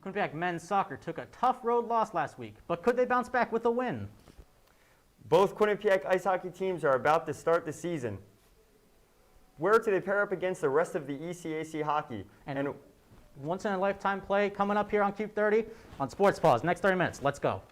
Quinnipiac men's soccer took a tough road loss last week, but could they bounce back with a win? Both Quinnipiac ice hockey teams are about to start the season. Where do they pair up against the rest of the ECAC hockey? And once-in-a-lifetime play coming up here on Q30 on Sports Paws. Next 30 minutes. Let's go.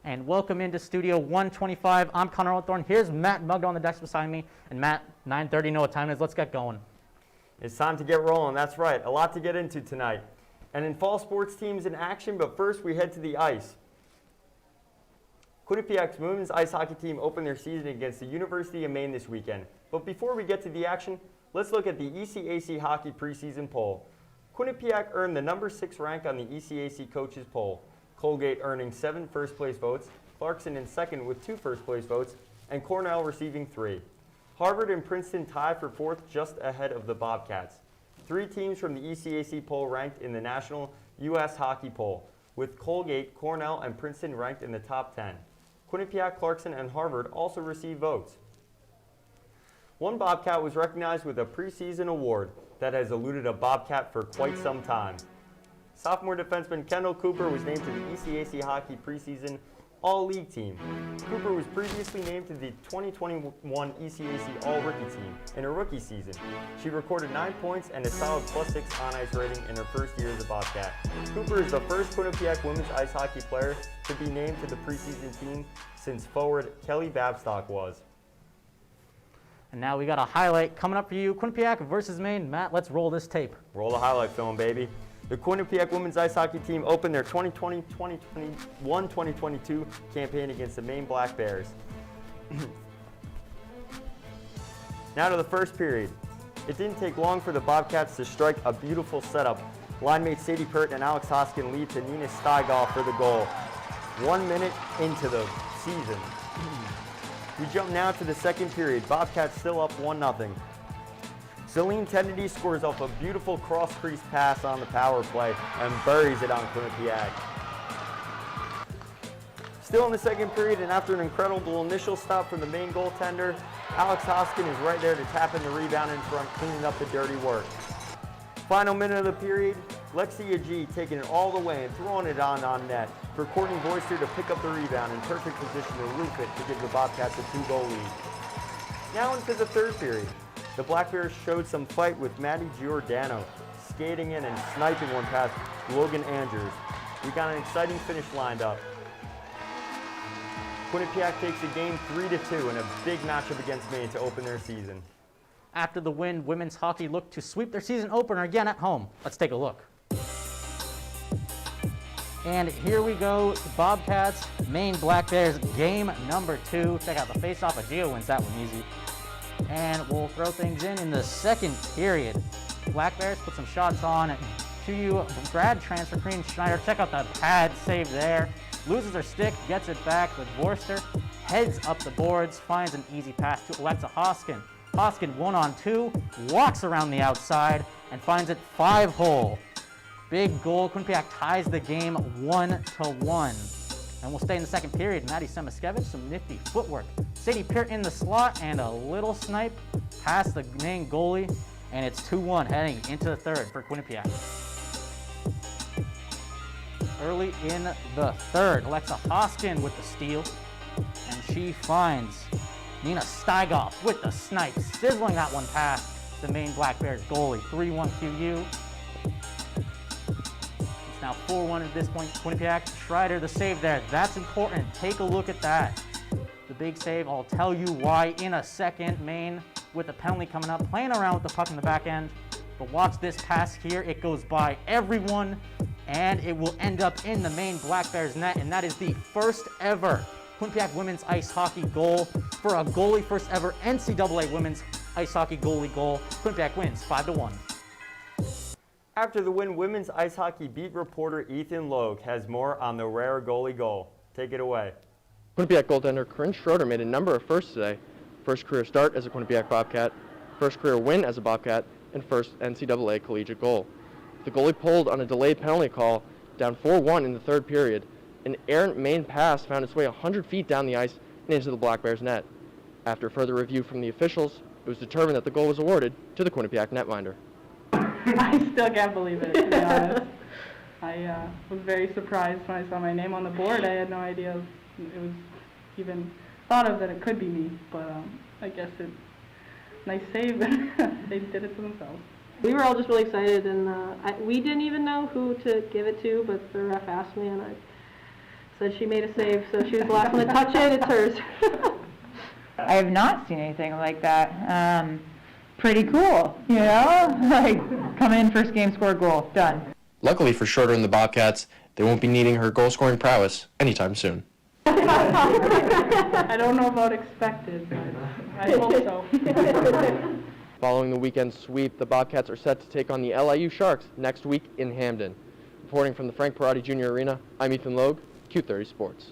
And welcome into Studio 125. I'm Connor Oldthorne. Here's Matt Mugg on the desk beside me. And Matt, 9:30, know what time it is. Let's get going. It's time to get rolling. That's right. A lot to get into tonight. And in fall sports teams in action, but first we head to the ice. Quinnipiac's women's ice hockey team opened their season against the University of Maine this weekend. But before we get to the action, let's look at the ECAC hockey preseason poll. Quinnipiac earned the number 6 rank on the ECAC coaches poll. Colgate earning 7 first-place votes, Clarkson in second with 2 first-place votes, and Cornell receiving 3. Harvard and Princeton tied for 4th just ahead of the Bobcats. 3 teams from the ECAC poll ranked in the national U.S. hockey poll, with Colgate, Cornell, and Princeton ranked in the top 10. Quinnipiac, Clarkson, and Harvard also received votes. One Bobcat was recognized with a preseason award that has eluded a Bobcat for quite some time. Sophomore defenseman Kendall Cooper was named to the ECAC hockey preseason All-League team. Cooper was previously named to the 2021 ECAC All-Rookie team in her rookie season. She recorded 9 points and a solid +6 on-ice rating in her first year as a Bobcat. Cooper is the first Quinnipiac women's ice hockey player to be named to the preseason team since forward Kelly Babstock was. And now we got a highlight coming up for you. Quinnipiac versus Maine. Matt, let's roll this tape. Roll the highlight film, baby. The Quinnipiac women's ice hockey team opened their 2020-2021-2022 campaign against the Maine Black Bears. Now to the first period. It didn't take long for the Bobcats to strike a beautiful setup. Line mates Sadie Pert and Alex Hoskin lead to Nina Steigal for the goal. 1 minute into the season. We jump now to the second period. Bobcats still up 1-0. Celine Kennedy scores off a beautiful cross-crease pass on the power play and buries it on Quinnipiac. Still in the second period, and after an incredible initial stop from the main goaltender, Alex Hoskin is right there to tap in the rebound in front, cleaning up the dirty work. Final minute of the period, Lexia G taking it all the way and throwing it on net for Courtney Boyster to pick up the rebound in perfect position to roof it to give the Bobcats a 2-goal lead. Now into the third period. The Black Bears showed some fight with Maddie Giordano, skating in and sniping one past Logan Andrews. We got an exciting finish lined up. Quinnipiac takes the game 3-2 in a big matchup against Maine to open their season. After the win, women's hockey looked to sweep their season opener again at home. Let's take a look. And here we go, Bobcats, Maine Black Bears, game number 2. Check out the face-off. Gio wins that one easy. And we'll throw things in the second period. Black Bears put some shots on to you. Grad transfer, Green Schneider. Check out that pad save there. Loses her stick, gets it back, but Vorster heads up the boards, finds an easy pass to Alexa Hoskin. Hoskin 1-on-2, walks around the outside, and finds it 5-hole. Big goal. Quinnipiac ties the game 1-1. And we'll stay in the second period. Maddie Semiskevich, some nifty footwork. Sadie Peart in the slot and a little snipe past the main goalie. And it's 2-1 heading into the third for Quinnipiac. Early in the third, Alexa Hoskin with the steal. And she finds Nina Steigal with the snipe, sizzling that one past the main Black Bears goalie. 3-1 QU. Now 4-1 at this point. Quinnipiac, Schreider, the save there. That's important. Take a look at that. The big save, I'll tell you why in a second. Maine with a penalty coming up, playing around with the puck in the back end. But watch this pass here. It goes by everyone, and it will end up in the Maine Black Bears net, and that is the first ever Quinnipiac women's ice hockey goal for a goalie, first ever NCAA women's ice hockey goalie goal. Quinnipiac wins 5-1. After the win, women's ice hockey beat reporter Ethan Logue has more on the rare goalie goal. Take it away. Quinnipiac goaltender Corinne Schroeder made a number of firsts today. First career start as a Quinnipiac Bobcat. first career win as a Bobcat, and first NCAA collegiate goal. The goalie pulled on a delayed penalty call, down 4-1 in the third period. An errant Maine pass found its way 100 feet down the ice and into the Black Bears' net. After further review from the officials, it was determined that the goal was awarded to the Quinnipiac netminder. I still can't believe it, to be honest. I was very surprised when I saw my name on the board. I had no idea it was even thought of that it could be me, but I guess it's nice save. They did it to themselves. We were all just really excited, and we didn't even know who to give it to, but the ref asked me, and I said she made a save, so she was the last one to touch it. It's hers. I have not seen anything like that. Pretty cool, you know? Like, come in, first game, score a goal, done. Luckily for Schroeder and the Bobcats, they won't be needing her goal-scoring prowess anytime soon. I don't know about expected, but I hope so. Following the weekend sweep, the Bobcats are set to take on the LIU Sharks next week in Hamden. Reporting from the Frank Perotti Jr. Arena, I'm Ethan Logue, Q30 Sports.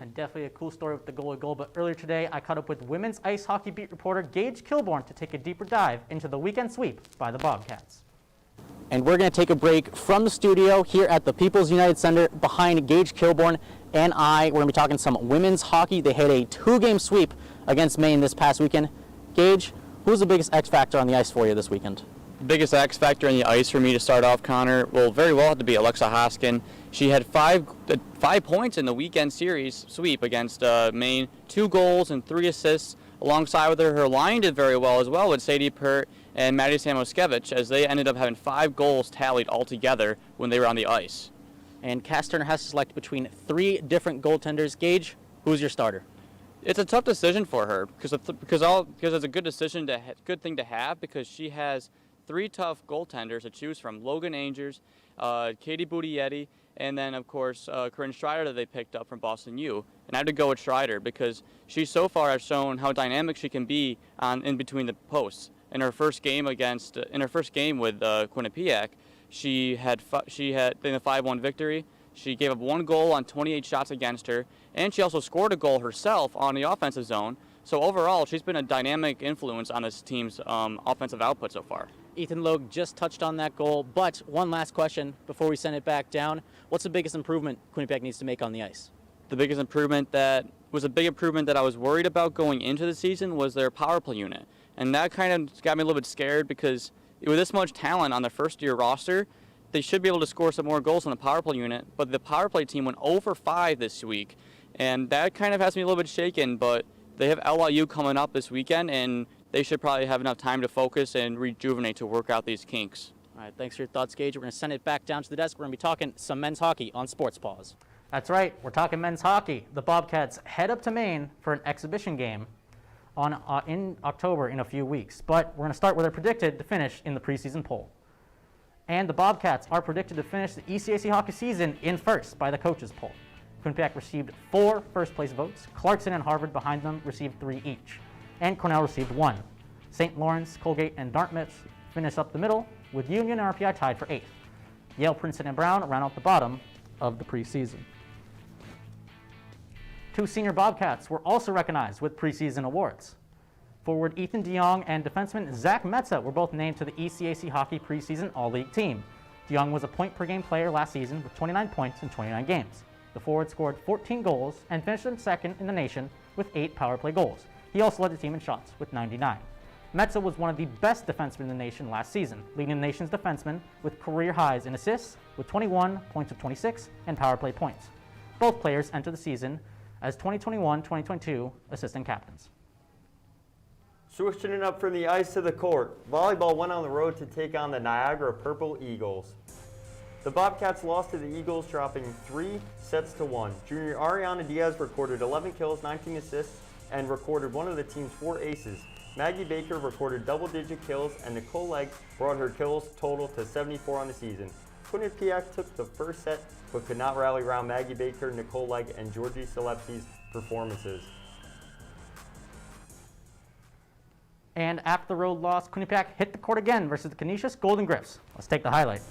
And definitely a cool story with the goalie goal, but earlier today I caught up with women's ice hockey beat reporter Gage Kilborn to take a deeper dive into the weekend sweep by the Bobcats. And we're going to take a break from the studio here at the People's United Center behind Gage Kilborn and we're going to be talking some women's hockey. They had a 2-game sweep against Maine this past weekend. Gage, who's the biggest X factor on the ice for you this weekend? Biggest X factor on the ice for me to start off, Connor, will very well have to be Alexa Hoskin. She had 5 points in the weekend series sweep against Maine, 2 goals and 3 assists. Alongside with her line did very well as well with Sadie Pert and Maddie Samoskevich, as they ended up having 5 goals tallied altogether when they were on the ice. And Cass Turner has to select between 3 different goaltenders. Gage, who's your starter? It's a tough decision for her because it's a good decision good thing to have, because she has 3 tough goaltenders to choose from: Logan Angers, Katie Buttiglietti, and then of course Corinne Strider that they picked up from Boston U. And I had to go with Strider because she so far has shown how dynamic she can be in between the posts. In her first game with Quinnipiac, she had in a 5-1 victory. She gave up 1 goal on 28 shots against her, and she also scored a goal herself on the offensive zone. So overall, she's been a dynamic influence on this team's offensive output so far. Ethan Logue just touched on that goal, but one last question before we send it back down. What's the biggest improvement Quinnipiac needs to make on the ice? The biggest improvement that was a big improvement that I was worried about going into the season was their power play unit. And that kind of got me a little bit scared, because with this much talent on the first-year roster, they should be able to score some more goals on the power play unit. But the power play team went 0 for 5 this week, and that kind of has me a little bit shaken. But they have LIU coming up this weekend, and they should probably have enough time to focus and rejuvenate to work out these kinks. All right, thanks for your thoughts, Gage. We're going to send it back down to the desk. We're going to be talking some men's hockey on Sports Paws. That's right, we're talking men's hockey. The Bobcats head up to Maine for an exhibition game in October in a few weeks. But we're going to start where they're predicted to finish in the preseason poll. And the Bobcats are predicted to finish the ECAC hockey season in first by the coaches poll. Quinnipiac received 4 first-place votes. Clarkson and Harvard behind them received 3 each. And Cornell received 1. St. Lawrence, Colgate, and Dartmouth finished up the middle, with Union and RPI tied for 8th. Yale, Princeton, and Brown round out the bottom of the preseason. 2 senior Bobcats were also recognized with preseason awards. Forward Ethan DeYoung and defenseman Zach Metza were both named to the ECAC Hockey Preseason All-League team. DeYoung was a point-per-game player last season with 29 points in 29 games. The forward scored 14 goals and finished in second in the nation with 8 power play goals. He also led the team in shots with 99. Metza was one of the best defensemen in the nation last season, leading the nation's defensemen with career highs in assists with 21, points of 26, and power play points. Both players entered the season as 2021-2022 assistant captains. Switching it up from the ice to the court, volleyball went on the road to take on the Niagara Purple Eagles. The Bobcats lost to the Eagles, dropping 3-1. Junior Ariana Diaz recorded 11 kills, 19 assists, and recorded one of the team's 4 aces. Maggie Baker recorded double-digit kills, and Nicole Legg brought her kills total to 74 on the season. Quinnipiac took the first set, but could not rally around Maggie Baker, Nicole Legg, and Georgie Salepsi's performances. And after the road loss, Quinnipiac hit the court again versus the Canisius Golden Griffs. Let's take the highlight.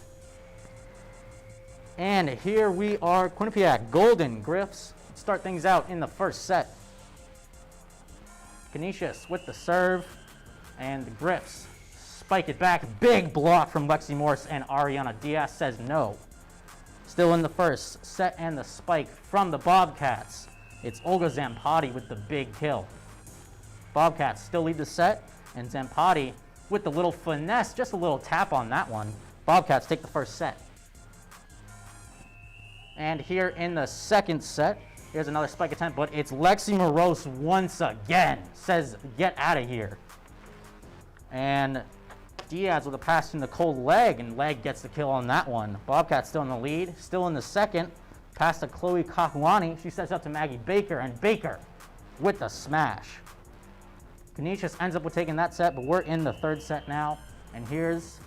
And here we are, Quinnipiac Golden Griffs. Let's start things out in the first set. Canisius with the serve. And the Griffs spike it back. Big block from Lexi Morse, and Ariana Diaz says no. Still in the first set, and the spike from the Bobcats. It's Olga Zampati with the big kill. Bobcats still lead the set, and Zampati with the little finesse, just a little tap on that one. Bobcats take the first set. And here in the second set, here's another spike attempt, but it's Lexi Morose once again. Says, get out of here. And Diaz with a pass in the cold leg, and leg gets the kill on that one. Bobcats still in the lead. Still in the second, pass to Chloe Kakwani. She sets up to Maggie Baker, and Baker with the smash. Canisius ends up with taking that set, but we're in the third set now. And here's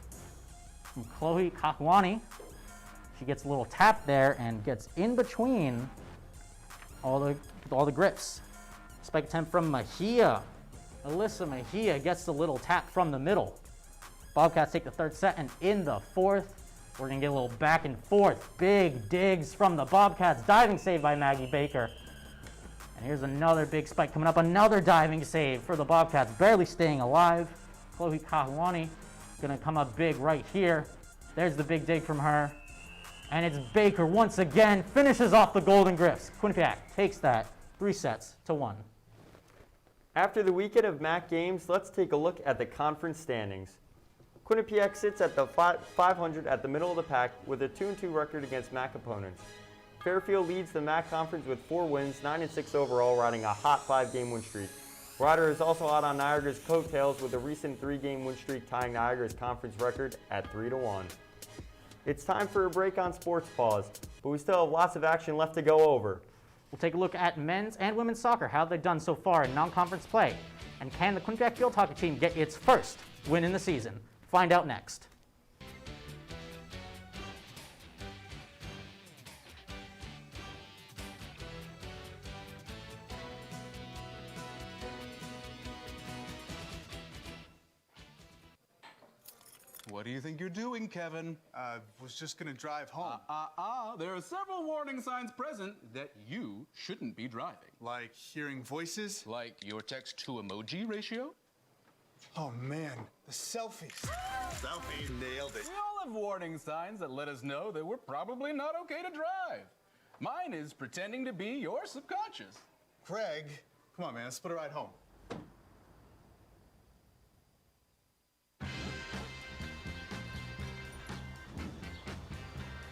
from Chloe Kakwani. She gets a little tap there and gets in between all the grips. Spike attempt from Mejia. Alyssa Mejia gets the little tap from the middle. Bobcats take the third set, and in the fourth, we're going to get a little back and forth. Big digs from the Bobcats. Diving save by Maggie Baker. And here's another big spike coming up. Another diving save for the Bobcats, barely staying alive. Chloe Kahlani going to come up big right here. There's the big dig from her. And it's Baker once again, finishes off the Golden Griffs. Quinnipiac takes that 3-1. After the weekend of MAC games, let's take a look at the conference standings. Quinnipiac sits at the 500 at the middle of the pack with a 2-2 record against MAC opponents. Fairfield leads the MAC conference with 4 wins, 9-6 overall, riding a hot 5-game win streak. Ryder is also out on Niagara's coattails with a recent 3-game win streak tying Niagara's conference record at 3-1. It's time for a break on Sports Paws, but we still have lots of action left to go over. We'll take a look at men's and women's soccer, how they've done so far in non-conference play. And can the Quinnipiac field hockey team get its first win in the season? Find out next. What do you think you're doing, Kevin? Was just gonna drive home. There are several warning signs present that you shouldn't be driving. Like hearing voices? Like your text-to-emoji ratio? Oh man, the selfies. Selfie, nailed it. We all have warning signs that let us know that we're probably not okay to drive. Mine is pretending to be your subconscious. Craig, come on man, let's put a ride home.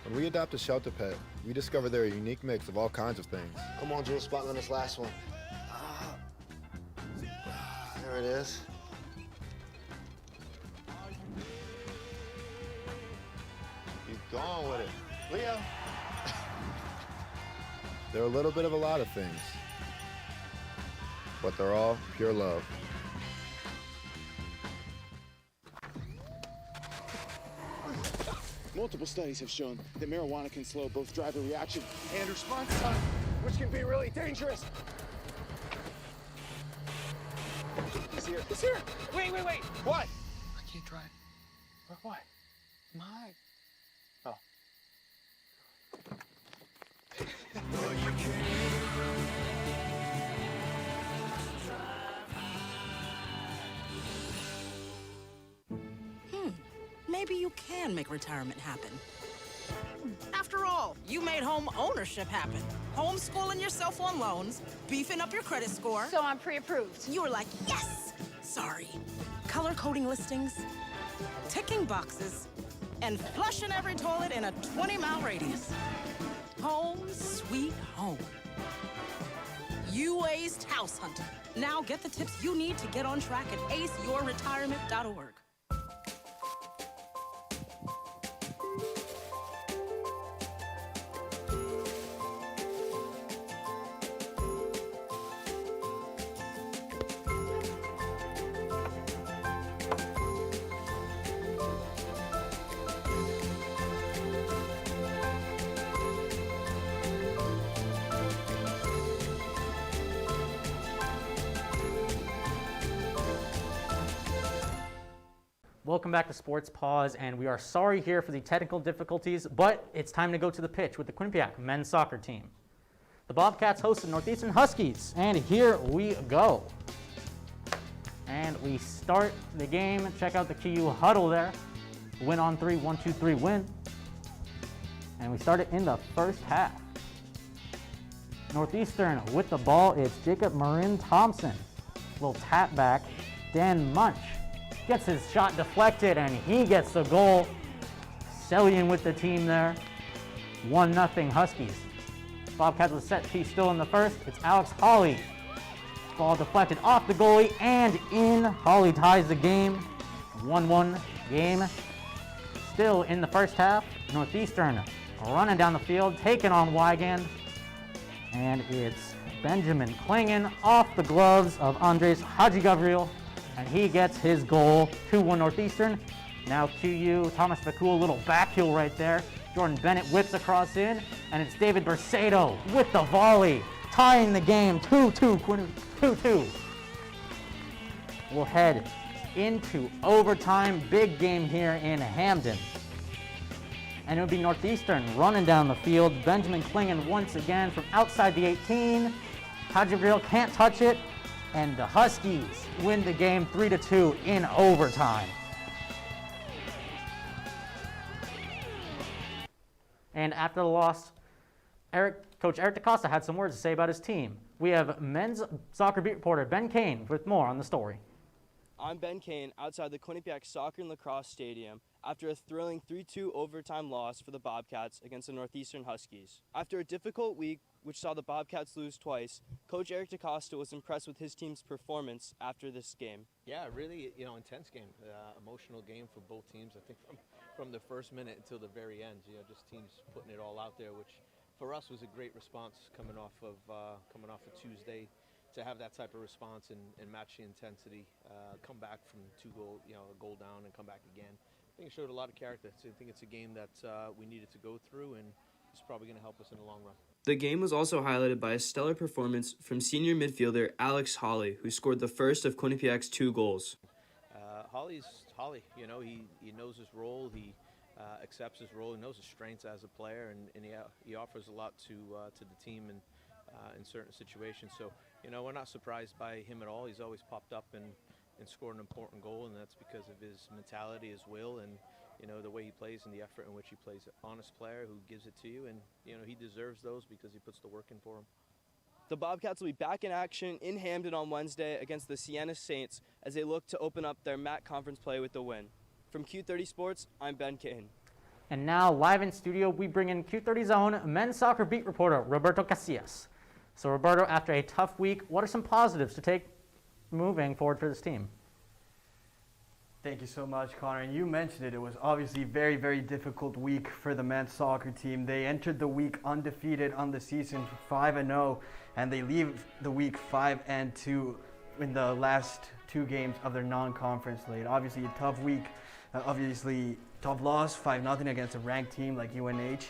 When we adopt a shelter pet, we discover they're a unique mix of all kinds of things. Come on, Drew, spot on this last one. There it is. Keep going with it. Leo. They're a little bit of a lot of things, but they're all pure love. Multiple studies have shown that marijuana can slow both driver reaction And response time, which can be really dangerous. It's here. It's here. Wait. What? I can't drive. What? My. Oh. Maybe you can make retirement happen. After all, you made home ownership happen. Homeschooling yourself on loans, beefing up your credit score. So I'm pre-approved. You were like, yes! Sorry. Color coding listings, ticking boxes, and flushing every toilet in a 20-mile radius. Home sweet home. You aced house hunting. Now get the tips you need to get on track at aceyourretirement.org. Welcome back to Sports Paws, and we are sorry here for the technical difficulties, but it's time to go to the pitch with the Quinnipiac men's soccer team. The Bobcats host the Northeastern Huskies, and here we go. And we start the game. Check out the QU huddle there. Win on 3, 1-2-3 win. And we start it in the first half. Northeastern with the ball, it's Jacob Marin Thompson. Little tap back. Dan Munch gets his shot deflected and he gets the goal. Sellian with the team there. 1-0 Huskies. Bobcats with set piece still in the first. It's Alex Hawley. Ball deflected off the goalie and in. Hawley ties the game. 1-1 game. Still in the first half. Northeastern running down the field, taking on Wygand. And it's Benjamin Klingon off the gloves of Andres Haji Gabriel. And he gets his goal. 2-1 Northeastern. Now QU, Thomas Vakul, little back heel right there. Jordan Bennett whips across in, and it's David Bersato with the volley, tying the game 2-2. We'll head into overtime, big game here in Hamden. And it'll be Northeastern running down the field. Benjamin Klingon once again from outside the 18. Hajibril can't touch it, and the Huskies win the game 3-2 in overtime. And after the loss, Coach Eric DaCosta had some words to say about his team. We have men's soccer beat reporter Ben Kane with more on the story. I'm Ben Kane outside the Quinnipiac Soccer and Lacrosse Stadium after a thrilling 3-2 overtime loss for the Bobcats against the Northeastern Huskies. After a difficult week, which saw the Bobcats lose twice, Coach Eric DaCosta was impressed with his team's performance after this game. Yeah, really, intense game, emotional game for both teams. I think from the first minute until the very end, just teams putting it all out there, which for us was a great response coming off of a Tuesday. To have that type of response and match the intensity, come back from a goal down and come back again. I think it showed a lot of character. I think it's a game that we needed to go through, and it's probably going to help us in the long run. The game was also highlighted by a stellar performance from senior midfielder Alex Hawley, who scored the first of Quinnipiac's 2 goals. Holly's Holly. He knows his role. He accepts his role. He knows his strengths as a player, and he offers a lot to the team and in certain situations. So, we're not surprised by him at all. He's always popped up and scored an important goal, and that's because of his mentality, his will, and the way he plays and the effort in which he plays. An honest player who gives it to you, and he deserves those because he puts the work in for him. The Bobcats will be back in action in Hamden on Wednesday against the Siena Saints as they look to open up their MAC conference play with the win. From Q30 Sports, I'm Ben Kane. And now, live in studio, we bring in Q30's own men's soccer beat reporter, Roberto Casillas. So, Roberto, after a tough week, what are some positives to take moving forward for this team? Thank you so much, Connor. And you mentioned it. It was obviously a very, very difficult week for the men's soccer team. They entered the week undefeated on the season, 5-0, and they leave the week 5-2 in the last 2 games of their non-conference slate. Obviously, a tough week. Obviously, tough loss, 5-0 against a ranked team like UNH,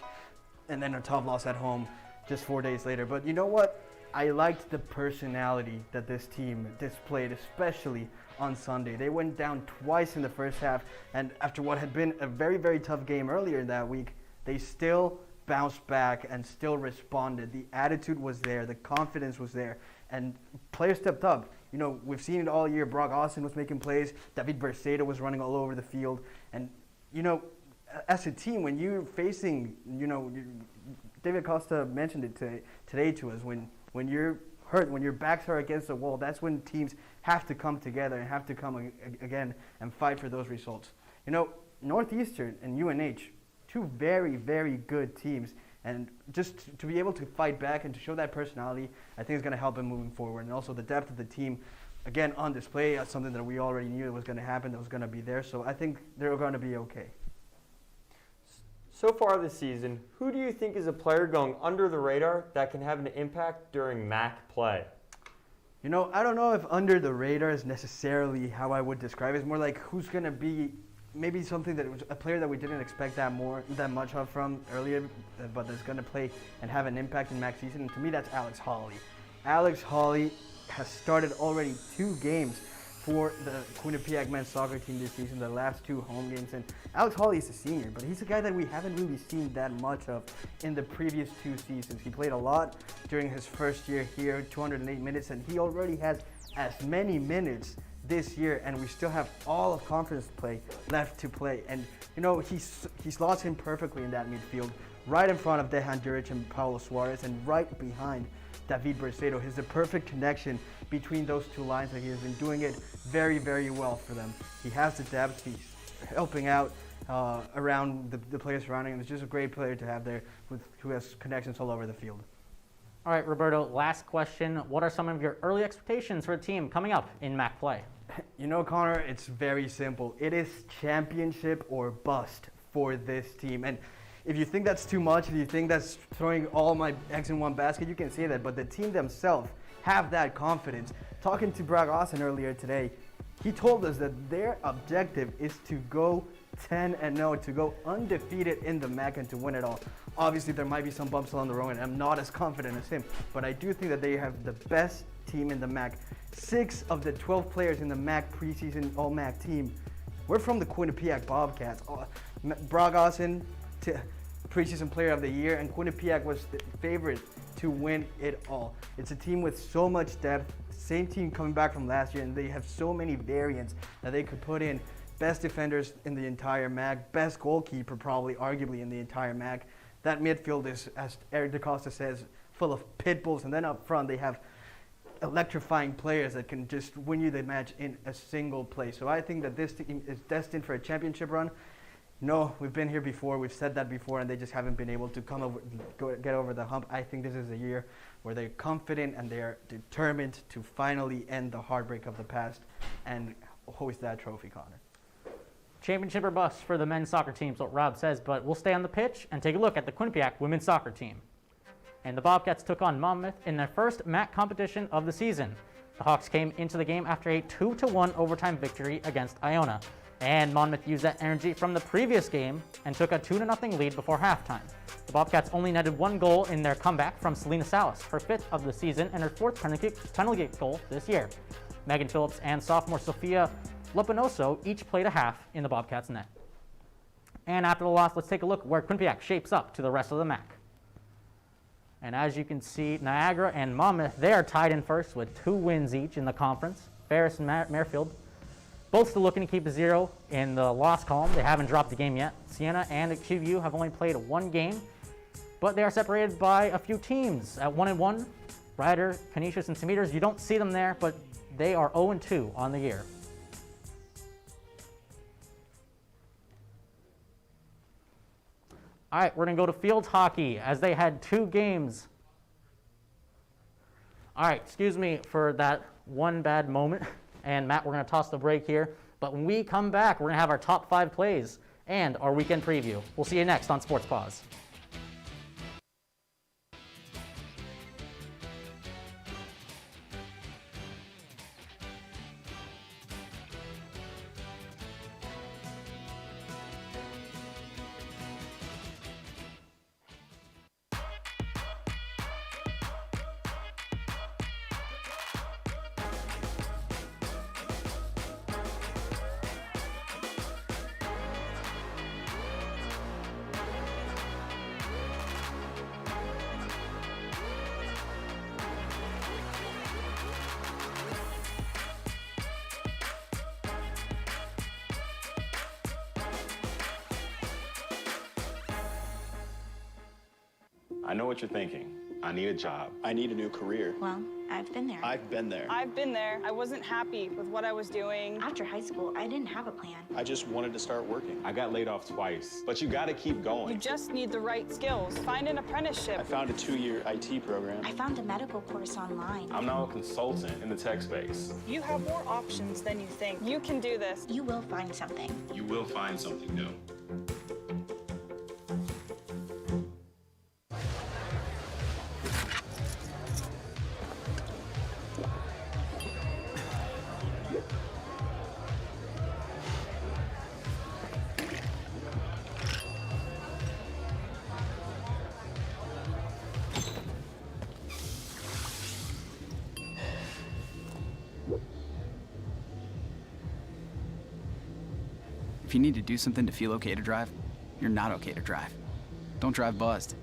and then a tough loss at home just 4 days later. But you know what? I liked the personality that this team displayed, especially on Sunday. They went down twice in the first half, and after what had been a very, very tough game earlier in that week, they still bounced back and still responded. The attitude was there, the confidence was there, and players stepped up. We've seen it all year. Brock Austin was making plays, David Bersato was running all over the field, and as a team, when you're facing, David Costa mentioned it today to us, when you're hurt, when your backs are against the wall, that's when teams have to come together and have to come again and fight for those results. Northeastern and UNH, 2 very, very good teams, and just to be able to fight back and to show that personality, I think is going to help them moving forward. And also the depth of the team, again, on display, that's something that we already knew was going to happen, that was going to be there. So I think they're going to be okay. So far this season, who do you think is a player going under the radar that can have an impact during MAC play? I don't know if under the radar is necessarily how I would describe it. It's more like who's going to be maybe something that was a player that we didn't expect that much of from earlier, but that's going to play and have an impact in MAC season. And to me, that's Alex Hawley. Alex Hawley has started already 2 games for the Quinnipiac men's soccer team this season, the last 2 home games. And Alex Hawley is a senior, but he's a guy that we haven't really seen that much of in the previous 2 seasons. He played a lot during his first year here, 208 minutes, and he already has as many minutes this year, and we still have all of conference play left to play. And you know, he's lost him perfectly in that midfield, right in front of Dejan Duric and Paulo Suarez, and right behind David Bercedo. He's the perfect connection between those two lines, and he has been doing it very, very well for them. He has the depth. He's helping out around the players surrounding him. He's just a great player to have there who has connections all over the field. All right, Roberto, last question. What are some of your early expectations for the team coming up in MAC play? You know, Connor, it's very simple. It is championship or bust for this team. And if you think that's too much, if you think that's throwing all my eggs in one basket, you can say that. But the team themselves have that confidence. Talking to Bragg Austin earlier today, he told us that their objective is to go 10-0, to go undefeated in the MAC and to win it all. Obviously, there might be some bumps along the road, and I'm not as confident as him, but I do think that they have the best team in the MAC. 6 of the 12 players in the MAC preseason All-MAC team were from the Quinnipiac Bobcats. Bragg Austin, preseason player of the year, and Quinnipiac was the favorite to win it all. It's a team with so much depth, same team coming back from last year, and they have so many variants that they could put in. Best defenders in the entire MAC, best goalkeeper probably arguably in the entire MAC. That midfield is, as Eric DaCosta says, full of pit bulls, and then up front they have electrifying players that can just win you the match in a single play. So I think that this team is destined for a championship run. No, we've been here before, we've said that before, and they just haven't been able to get over the hump. I think this is a year where they're confident and they're determined to finally end the heartbreak of the past and hoist that trophy, Connor. Championship or bust for the men's soccer team, is what Rob says, but we'll stay on the pitch and take a look at the Quinnipiac women's soccer team. And the Bobcats took on Monmouth in their first MAC competition of the season. The Hawks came into the game after a 2-1 overtime victory against Iona. And Monmouth used that energy from the previous game and took a 2-0 lead before halftime. The Bobcats only netted 1 goal in their comeback from Selena Salas, her 5th of the season and her 4th penalty kick goal this year. Megan Phillips and sophomore Sophia Lopinoso each played a half in the Bobcats' net. And after the loss, let's take a look where Quinnipiac shapes up to the rest of the MAC. And as you can see, Niagara and Monmouth, they are tied in first with 2 wins each in the conference. Ferris and Merrifield both still looking to keep a 0 in the loss column. They haven't dropped the game yet. Siena and QVU have only played 1 game, but they are separated by a few teams at 1-1. Rider, Canisius, and St. Peters, you don't see them there, but they are 0-2 on the year. All right, we're going to go to field hockey as they had 2 games. All right, excuse me for that one bad moment. And Matt, we're going to toss the break here. But when we come back, we're going to have our top 5 plays and our weekend preview. We'll see you next on Sports Paws. I know what you're thinking. I need a job. I need a new career. Well, I've been there. I've been there. I've been there. I wasn't happy with what I was doing. After high school, I didn't have a plan. I just wanted to start working. I got laid off twice, but you gotta keep going. You just need the right skills. Find an apprenticeship. I found a 2-year IT program. I found a medical course online. I'm now a consultant in the tech space. You have more options than you think. You can do this. You will find something. You will find something new. If you need to do something to feel okay to drive, you're not okay to drive. Don't drive buzzed.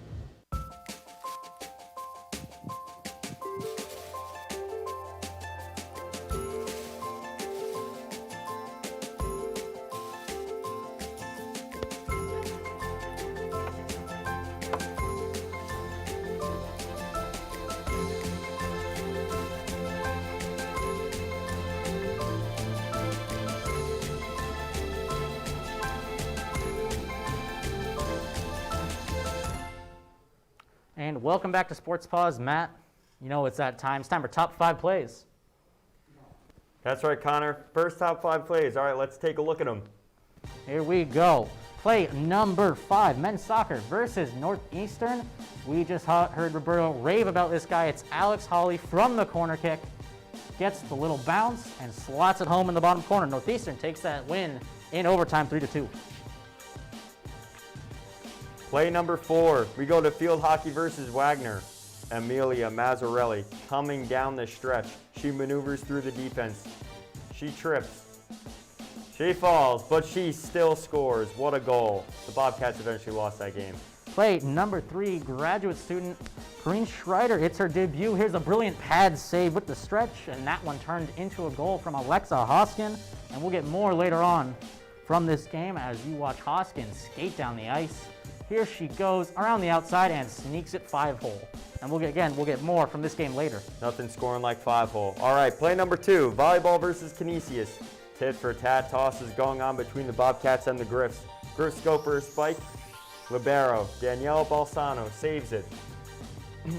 And welcome back to Sports Paws, Matt. You know it's that time. It's time for top 5 plays. That's right, Connor. First top 5 plays. All right, let's take a look at them. Here we go. Play number 5, men's soccer versus Northeastern. We just heard Roberto rave about this guy. It's Alex Hawley from the corner kick. Gets the little bounce and slots it home in the bottom corner. Northeastern takes that win in overtime, 3-2. Play number 4, we go to field hockey versus Wagner. Amelia Mazzarelli coming down the stretch. She maneuvers through the defense. She trips. She falls, but she still scores. What a goal. The Bobcats eventually lost that game. Play number 3, graduate student Corinne Schreider. It's her debut. Here's a brilliant pad save with the stretch, and that one turned into a goal from Alexa Hoskin. And we'll get more later on from this game as you watch Hoskin skate down the ice. Here she goes around the outside and sneaks it 5-hole. And we'll get more from this game later. Nothing scoring like 5-hole. All right, play number 2, volleyball versus Canisius. Tit for tat tosses going on between the Bobcats and the Griffs. Griffs go for a spike. Libero, Danielle Balsano saves it.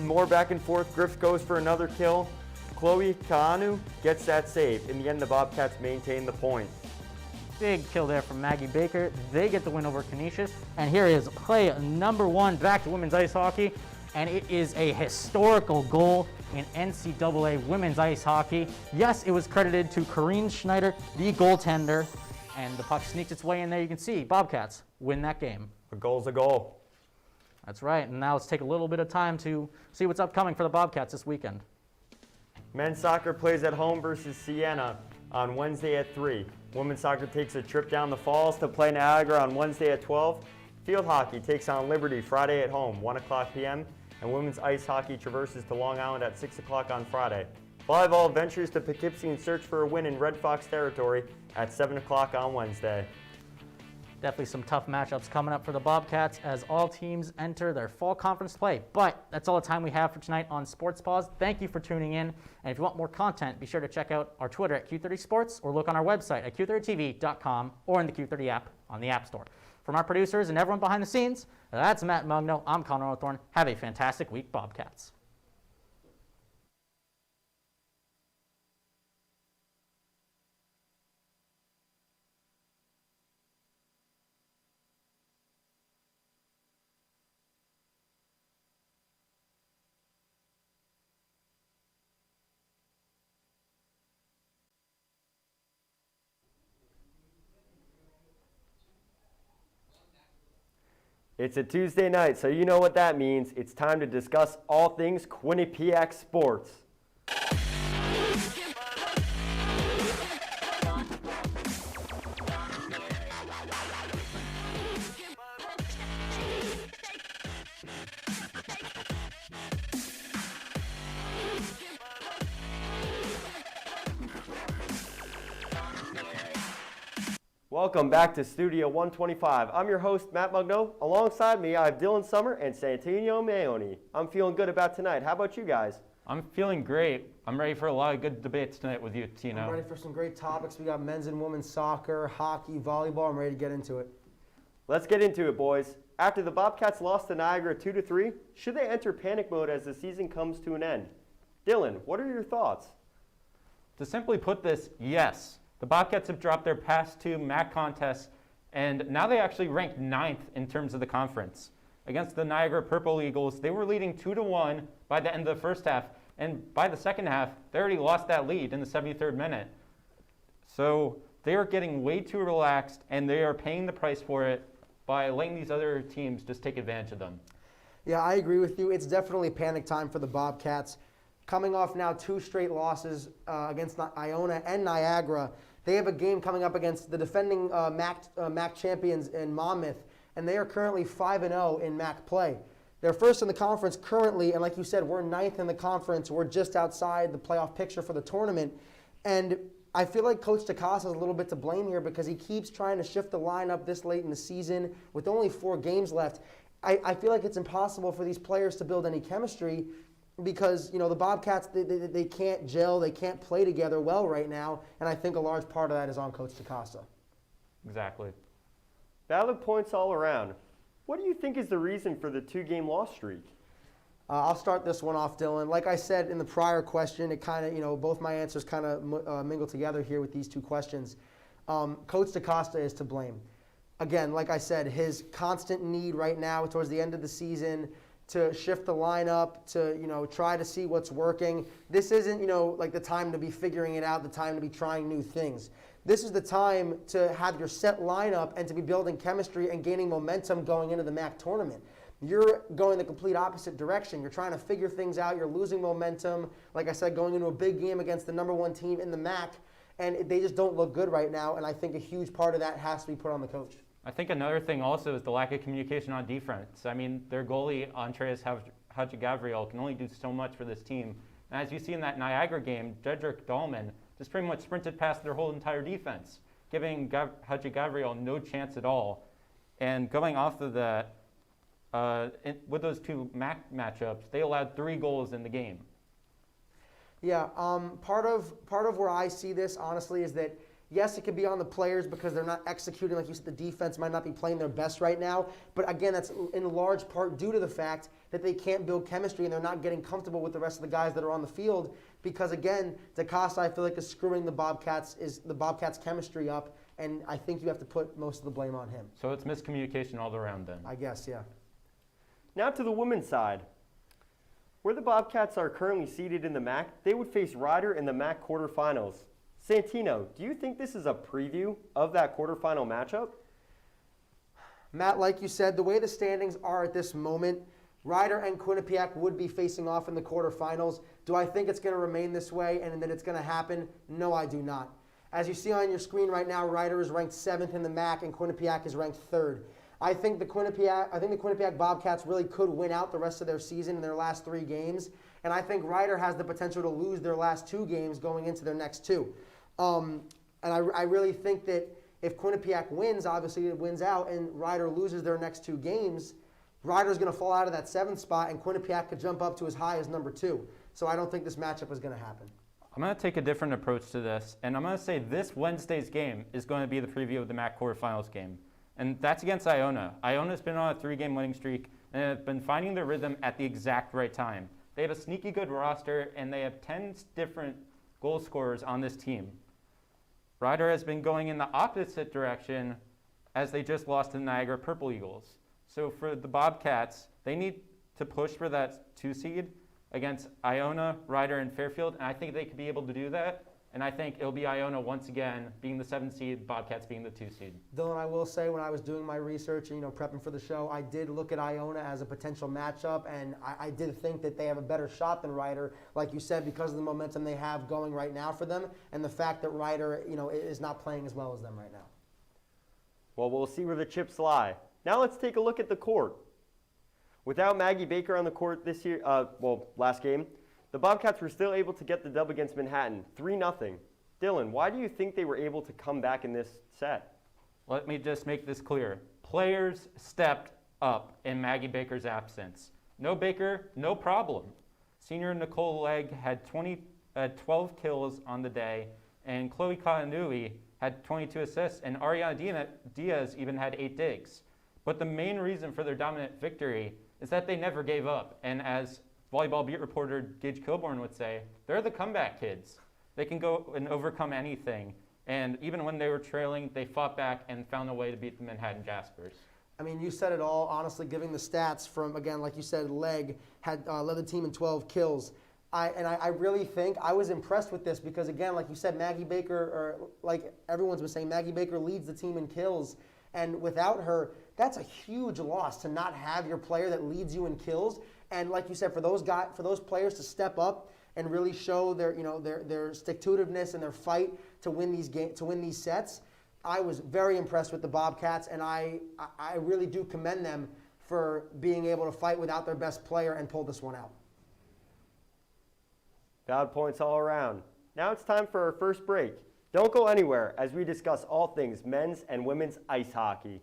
More back and forth. Griffs goes for another kill. Chloe Kaanu gets that save. In the end, the Bobcats maintain the point. Big kill there from Maggie Baker. They get the win over Canisius. And here is play number 1 back to women's ice hockey. And it is a historical goal in NCAA women's ice hockey. Yes, it was credited to Corinne Schneider, the goaltender. And the puck sneaks its way in there. You can see Bobcats win that game. A goal's a goal. That's right. And now let's take a little bit of time to see what's upcoming for the Bobcats this weekend. Men's soccer plays at home versus Siena on Wednesday at 3. Women's soccer takes a trip down the falls to play Niagara on Wednesday at 12. Field hockey takes on Liberty Friday at home, 1 o'clock p.m. And women's ice hockey traverses to Long Island at 6 o'clock on Friday. Volleyball ventures to Poughkeepsie in search for a win in Red Fox territory at 7 o'clock on Wednesday. Definitely some tough matchups coming up for the Bobcats as all teams enter their fall conference play. But that's all the time we have for tonight on Sports Paws. Thank you for tuning in. And if you want more content, be sure to check out our Twitter at Q30 Sports or look on our website at Q30TV.com or in the Q30 app on the App Store. From our producers and everyone behind the scenes, that's Matt Mugno. I'm Connor Orthorn. Have a fantastic week, Bobcats. It's a Tuesday night, so you know what that means. It's time to discuss all things Quinnipiac sports. Welcome back to Studio 125. I'm your host, Matt Mugno. Alongside me, I have Dylan Summer and Santino Meoni. I'm feeling good about tonight. How about you guys? I'm feeling great. I'm ready for a lot of good debates tonight with you, Tino. I'm ready for some great topics. We got men's and women's soccer, hockey, volleyball. I'm ready to get into it. Let's get into it, boys. After the Bobcats lost to Niagara 2-3, should they enter panic mode as the season comes to an end? Dylan, what are your thoughts? To simply put this, yes. The Bobcats have dropped their past 2 MAC contests, and now they actually rank 9th in terms of the conference. Against the Niagara Purple Eagles, they were leading 2-1 by the end of the first half, and by the second half, they already lost that lead in the 73rd minute. So they are getting way too relaxed, and they are paying the price for it by letting these other teams just take advantage of them. Yeah, I agree with you. It's definitely panic time for the Bobcats. Coming off now 2 straight losses against Iona and Niagara. They have a game coming up against the defending MAC champions in Monmouth, and they are currently 5-0 in MAC play. They're first in the conference currently, and like you said, we're 9th in the conference. We're just outside the playoff picture for the tournament. And I feel like Coach DeCosta is a little bit to blame here because he keeps trying to shift the lineup this late in the season with only 4 games left. I feel like it's impossible for these players to build any chemistry because, you know, the Bobcats, they can't gel, they can't play together well right now, and I think a large part of that is on Coach DeCosta. Exactly. Valid points all around. What do you think is the reason for the 2-game loss streak? I'll start this one off, Dylan. Like I said in the prior question, it kind of, both my answers kind of mingle together here with these two questions. Coach DaCosta is to blame. Again, like I said, his constant need right now towards the end of the season to shift the lineup, to, try to see what's working. This isn't, like the time to be figuring it out, the time to be trying new things. This is the time to have your set lineup and to be building chemistry and gaining momentum going into the MAC tournament. You're going the complete opposite direction. You're trying to figure things out. You're losing momentum. Like I said, going into a big game against the #1 team in the MAC, and they just don't look good right now, and I think a huge part of that has to be put on the coach. I think another thing also is the lack of communication on defense. I mean, their goalie, Andreas Hadjigabriel, can only do so much for this team. And as you see in that Niagara game, Jedrick Dahlman just pretty much sprinted past their whole entire defense, giving Hadjigabriel no chance at all. And going off of that, with those two MAC matchups, they allowed 3 goals in the game. Yeah, part of where I see this, honestly, is that yes, it could be on the players because they're not executing. Like you said, the defense might not be playing their best right now. But again, that's in large part due to the fact that they can't build chemistry and they're not getting comfortable with the rest of the guys that are on the field. Because again, DaCosta, I feel like, is screwing the Bobcats' chemistry up. And I think you have to put most of the blame on him. So it's miscommunication all around then. I guess, yeah. Now to the women's side. Where the Bobcats are currently seated in the MAC, they would face Ryder in the MAC quarterfinals. Santino, do you think this is a preview of that quarterfinal matchup? Matt, like you said, the way the standings are at this moment, Ryder and Quinnipiac would be facing off in the quarterfinals. Do I think it's going to remain this way and that it's going to happen? No, I do not. As you see on your screen right now, Ryder is ranked 7th in the MAC and Quinnipiac is ranked 3rd. I think the Quinnipiac Bobcats really could win out the rest of their season in their last 3 games, and I think Ryder has the potential to lose their last 2 games going into their next 2. And I really think that if Quinnipiac wins, obviously it wins out, and Ryder loses their next 2 games, Ryder's going to fall out of that 7th spot, and Quinnipiac could jump up to as high as number 2. So I don't think this matchup is going to happen. I'm going to take a different approach to this, and I'm going to say this Wednesday's game is going to be the preview of the MAC quarterfinals game. And that's against Iona. Iona's been on a 3-game winning streak and have been finding their rhythm at the exact right time. They have a sneaky good roster, and they have 10 different goal scorers on this team. Ryder has been going in the opposite direction as they just lost to the Niagara Purple Eagles. So for the Bobcats, they need to push for that 2 seed against Iona, Ryder, and Fairfield, and I think they could be able to do that. And I think it'll be Iona once again being the 7th seed, Bobcats being the 2 seed. Dylan, I will say when I was doing my research and prepping for the show, I did look at Iona as a potential matchup, and I did think that they have a better shot than Ryder, like you said, because of the momentum they have going right now for them, and the fact that Ryder, is not playing as well as them right now. Well, we'll see where the chips lie. Now let's take a look at the court. Without Maggie Baker on the court this year, last game, the Bobcats were still able to get the dub against Manhattan, 3-0. Dylan, why do you think they were able to come back in this set? Let me just make this clear. Players stepped up in Maggie Baker's absence. No Baker, no problem. Senior Nicole Legg had 12 kills on the day, and Chloe Katanui had 22 assists, and Ariana Diaz even had 8 digs. But the main reason for their dominant victory is that they never gave up, and as volleyball beat reporter Gage Kilborn would say, they're the comeback kids. They can go and overcome anything. And even when they were trailing, they fought back and found a way to beat the Manhattan Jaspers. I mean, you said it all, honestly, giving the stats from, again, like you said, Legg had led the team in 12 kills. I really think I was impressed with this because, again, like you said, Maggie Baker, or like everyone's been saying, Maggie Baker leads the team in kills. And without her, that's a huge loss to not have your player that leads you in kills. And like you said, for those players to step up and really show their stick-to-itiveness and their fight to win these sets, I was very impressed with the Bobcats, and I really do commend them for being able to fight without their best player and pull this one out. Valid points all around. Now it's time for our first break. Don't go anywhere as we discuss all things men's and women's ice hockey.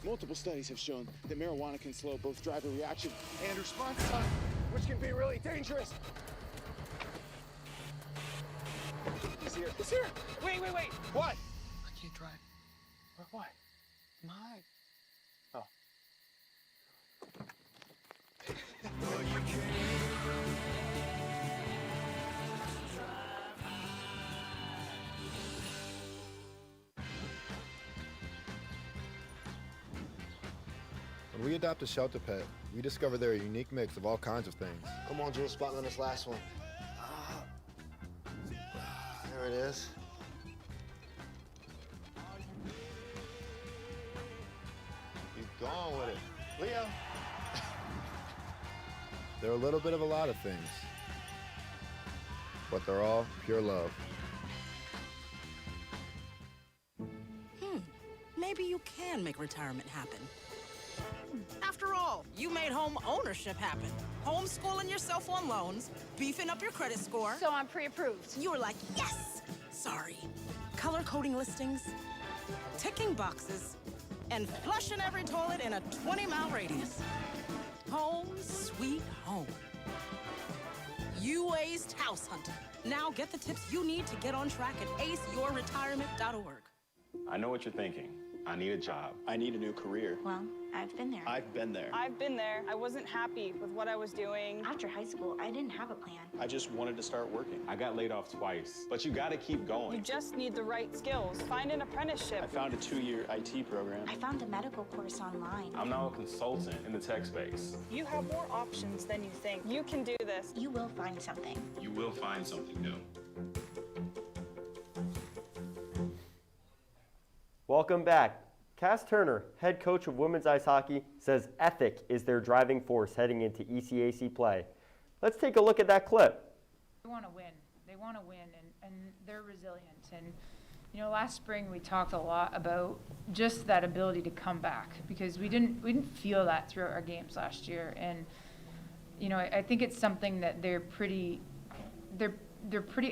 Multiple studies have shown that marijuana can slow both driver reaction And response time. which can be really dangerous. He's here. He's here. Wait. What? I can't drive. Why? My. Oh. When we adopt a shelter pet, we discover they're a unique mix of all kinds of things. Come on, Jules, spot me on this last one. There it is. Keep going with it. Leo. They're a little bit of a lot of things, but they're all pure love. Maybe you can make retirement happen. After all, you made home ownership happen. Homeschooling yourself on loans, beefing up your credit score. So I'm pre-approved. You were like, yes! Sorry. Color coding listings, ticking boxes, and flushing every toilet in a 20-mile radius. Home sweet home. You aced house hunting. Now get the tips you need to get on track at aceyourretirement.org. I know what you're thinking. I need a job. I need a new career. Well, I've been there. I've been there. I've been there. I wasn't happy with what I was doing. After high school, I didn't have a plan. I just wanted to start working. I got laid off twice, but you gotta keep You going. just need the right skills. Find an apprenticeship. I found a 2-year IT program. I found a medical course online. I'm now a consultant in the tech space. You have more options than you think. You can do this. You will find something. You will find something new. Welcome back. Cass Turner, head coach of women's ice hockey, says ethic is their driving force heading into ECAC play. Let's take a look at that clip. They want to win. They want to win, and they're resilient. And, you know, last spring we talked a lot about just that ability to come back, because we didn't feel that throughout our games last year. And, you know, I think it's something that they're pretty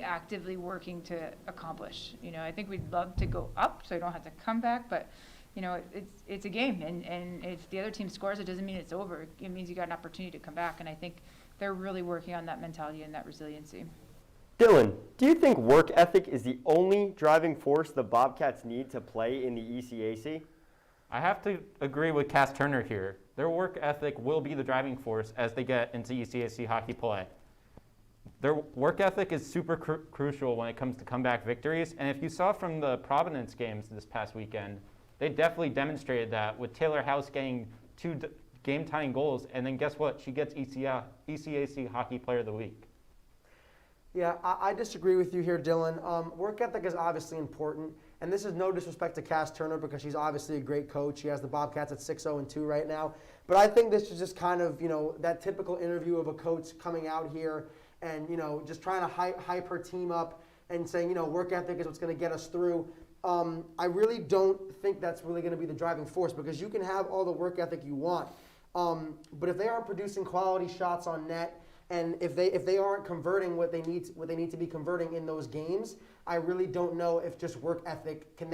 actively working to accomplish. You know, I think we'd love to go up so I don't have to come back, but you know, it's a game, and if the other team scores, it doesn't mean it's over. It means you got an opportunity to come back, and I think they're really working on that mentality and that resiliency. Dylan, do you think work ethic is the only driving force the Bobcats need to play in the ECAC? I have to agree with Cass Turner here. Their work ethic will be the driving force as they get into ECAC hockey play. Their work ethic is super crucial when it comes to comeback victories, and if you saw from the Providence games this past weekend, they definitely demonstrated that with Taylor House getting 2 game-tying goals, and then guess what? She gets ECAC Hockey Player of the Week. Yeah, I disagree with you here, Dylan. Work ethic is obviously important, and this is no disrespect to Cass Turner because she's obviously a great coach. She has the Bobcats at 6-0-2 right now. But I think this is just kind of, you know, that typical interview of a coach coming out here and, you know, just trying to hype her team up and saying, you know, work ethic is what's going to get us through. I really don't think that's really going to be the driving force because you can have all the work ethic you want. But if they aren't producing quality shots on net, and if they aren't converting what they need to be converting in those games, I really don't know if just work ethic can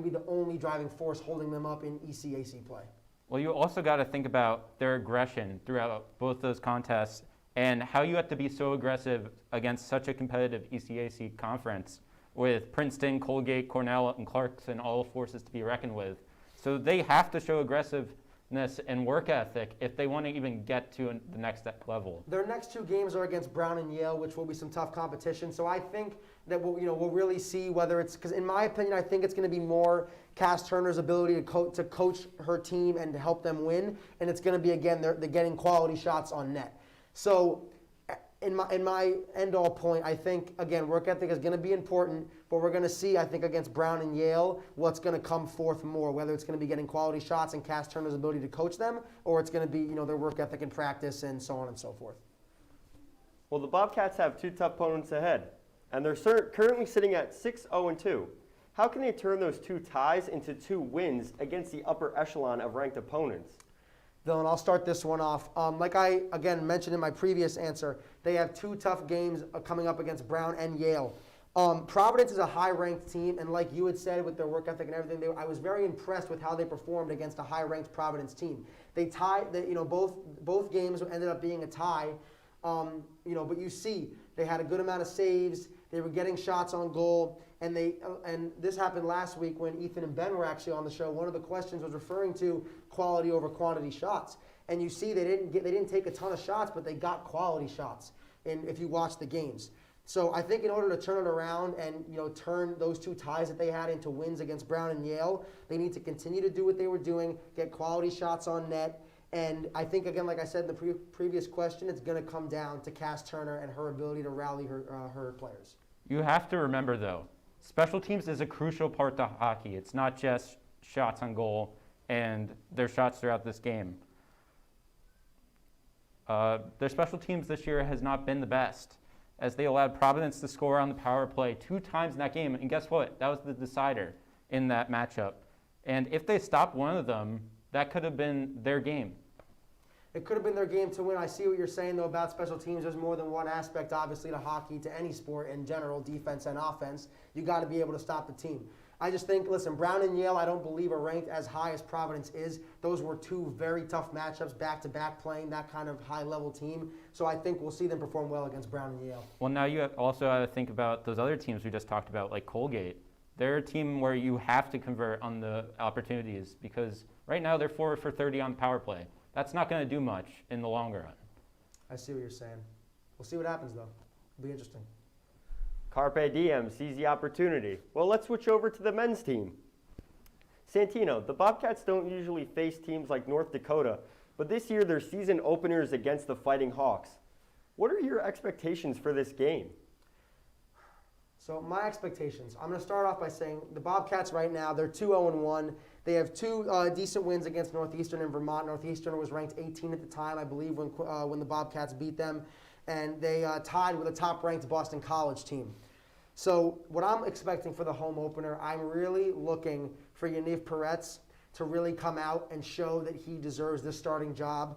be the only driving force holding them up in ECAC play. Well, you also got to think about their aggression throughout both those contests and how you have to be so aggressive against such a competitive ECAC conference with Princeton, Colgate, Cornell, and Clarkson all forces to be reckoned with. So they have to show aggressiveness and work ethic if they want to even get to the next level. Their next 2 games are against Brown and Yale, which will be some tough competition. So I think that we'll really see whether it's, because in my opinion, I think it's going to be more Cass Turner's ability to coach her team and to help them win, and it's going to be, again, they're getting quality shots on net. So in my end-all point, I think, again, work ethic is going to be important, but we're going to see, I think, against Brown and Yale, what's going to come forth more, whether it's going to be getting quality shots and Cass Turner's ability to coach them, or it's going to be, you know, their work ethic in practice and so on and so forth. Well, the Bobcats have 2 tough opponents ahead, and they're currently sitting at 6-0-2. How can they turn those 2 ties into 2 wins against the upper echelon of ranked opponents? Dylan, I'll start this one off. Like I, again, mentioned in my previous answer, they have 2 tough games coming up against Brown and Yale. Providence is a high-ranked team, and like you had said with their work ethic and everything, I was very impressed with how they performed against a high-ranked Providence team. They tied, both games ended up being a tie, but you see they had a good amount of saves. They were getting shots on goal, and this happened last week when Ethan and Ben were actually on the show. One of the questions was referring to quality over quantity shots, and you see they didn't take a ton of shots, but they got quality shots. And if you watch the games. So I think in order to turn it around and turn those two ties that they had into wins against Brown and Yale, they need to continue to do what they were doing, get quality shots on net. And I think, again, like I said in the previous question, it's going to come down to Cass Turner and her ability to rally her players. You have to remember, though, special teams is a crucial part to hockey. It's not just shots on goal and their shots throughout this game. Their special teams this year has not been the best, as they allowed Providence to score on the power play 2 times in that game. And guess what? That was the decider in that matchup. And if they stopped one of them, that could have been their game. It could have been their game to win. I see what you're saying, though, about special teams. There's more than one aspect, obviously, to hockey, to any sport in general, defense and offense. You got to be able to stop the team. I just think, listen, Brown and Yale, I don't believe are ranked as high as Providence is. Those were 2 very tough matchups, back-to-back, playing that kind of high-level team. So I think we'll see them perform well against Brown and Yale. Well, now you also have to think about those other teams we just talked about, like Colgate. They're a team where you have to convert on the opportunities because right now they're 4 for 30 on the power play. That's not going to do much in the long run. I see what you're saying. We'll see what happens, though. It'll be interesting. Carpe diem, seize the opportunity. Well, let's switch over to the men's team. Santino, the Bobcats don't usually face teams like North Dakota, but this year they're season openers against the Fighting Hawks. What are your expectations for this game? So my expectations, I'm going to start off by saying the Bobcats right now, they're 2-0-1. They have 2 decent wins against Northeastern and Vermont. Northeastern was ranked 18 at the time, I believe, when the Bobcats beat them. And they tied with a top-ranked Boston College team. So what I'm expecting for the home opener, I'm really looking for Yaniv Peretz to really come out and show that he deserves this starting job.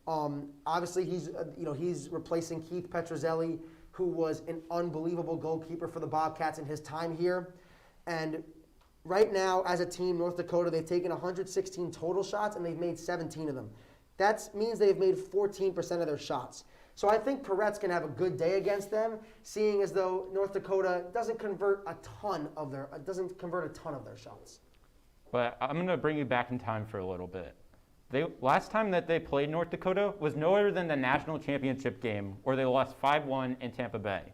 Obviously, he's replacing Keith Petruzzelli, who was an unbelievable goalkeeper for the Bobcats in his time here. And right now, as a team, North Dakota, they've taken 116 total shots, and they've made 17 of them. That means they've made 14% of their shots. So I think Peretz can have a good day against them, seeing as though North Dakota doesn't convert a ton of their shots. But I'm going to bring you back in time for a little bit. Last time that they played North Dakota was no other than the national championship game where they lost 5-1 in Tampa Bay.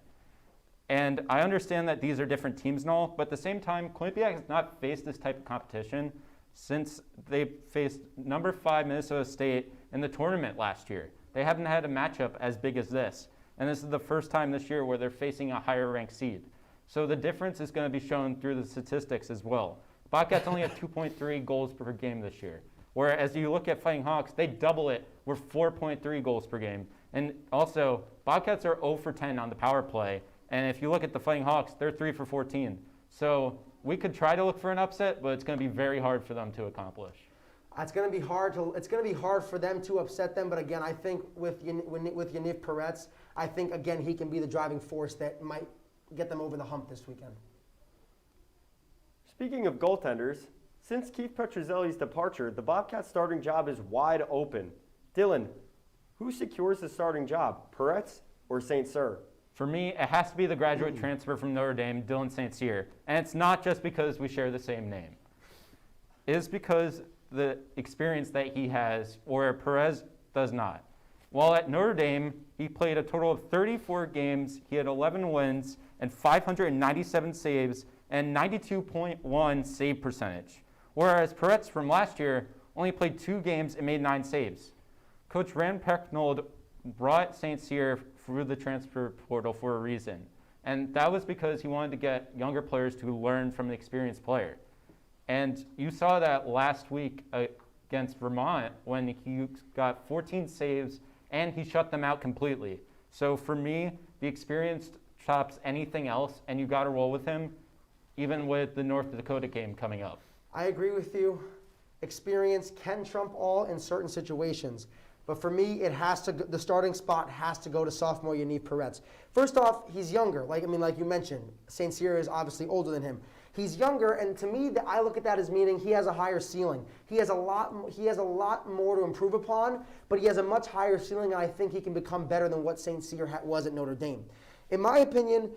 And I understand that these are different teams and all, but at the same time, Quinnipiac has not faced this type of competition since they faced number 5 Minnesota State in the tournament last year. They haven't had a matchup as big as this. And this is the first time this year where they're facing a higher ranked seed. So the difference is going to be shown through the statistics as well. Bobcats only have 2.3 goals per game this year. Whereas you look at Fighting Hawks, they double it with 4.3 goals per game. And also, Bobcats are 0 for 10 on the power play. And if you look at the Fighting Hawks, they're 3 for 14. So we could try to look for an upset, but it's going to be very hard for them to accomplish. It's going to be hard for them to upset them, but again, I think with Yaniv Peretz, I think again he can be the driving force that might get them over the hump this weekend. Speaking of goaltenders, since Keith Petruzzelli's departure, the Bobcats' starting job is wide open. Dylan, who secures the starting job, Peretz or St. Cyr? For me, it has to be the graduate transfer from Notre Dame, Dylan St. Cyr. And it's not just because we share the same name. It is because the experience that he has, where Perez does not. While at Notre Dame, he played a total of 34 games. He had 11 wins and 597 saves and 92.1 save percentage. Whereas Peretz from last year only played 2 games and made 9 saves. Coach Rand Pecknold brought St. Cyr through the transfer portal for a reason. And that was because he wanted to get younger players to learn from an experienced player. And you saw that last week against Vermont when he got 14 saves and he shut them out completely. So for me, the experience chops anything else, and you got to roll with him, even with the North Dakota game coming up. I agree with you. Experience can trump all in certain situations. But for me, the starting spot has to go to sophomore Yaniv Peretz. First off, he's younger. Like you mentioned, St. Cyr is obviously older than him. He's younger, and to me, I look at that as meaning he has a higher ceiling. He has a lot more to improve upon, but he has a much higher ceiling, and I think he can become better than what St. Cyr was at Notre Dame. In my opinion,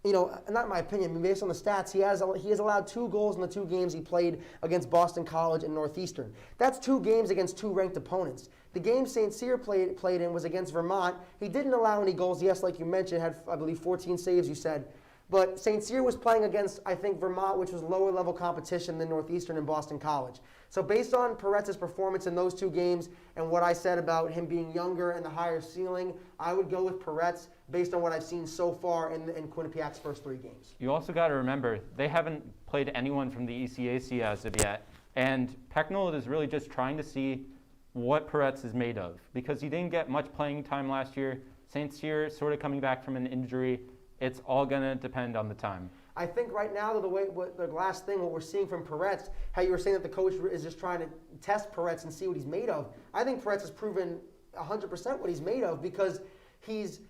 not my opinion, based on the stats, he has allowed 2 goals in the 2 games he played against Boston College and Northeastern. That's 2 games against 2 ranked opponents. The game St. Cyr played in was against Vermont. He didn't allow any goals. Yes, like you mentioned, had, I believe, 14 saves, you said. But St. Cyr was playing against, I think, Vermont, which was lower level competition than Northeastern and Boston College. So based on Peretz's performance in those 2 games and what I said about him being younger and the higher ceiling, I would go with Peretz based on what I've seen so far in Quinnipiac's first 3 games. You also got to remember, they haven't played anyone from the ECAC as of yet. And Pecknold is really just trying to see what Peretz is made of, because he didn't get much playing time last year. St. Cyr sort of coming back from an injury. It's all going to depend on the time. I think right now, the last thing, what we're seeing from Peretz, how you were saying that the coach is just trying to test Peretz and see what he's made of. I think Peretz has proven 100% what he's made of, because he's,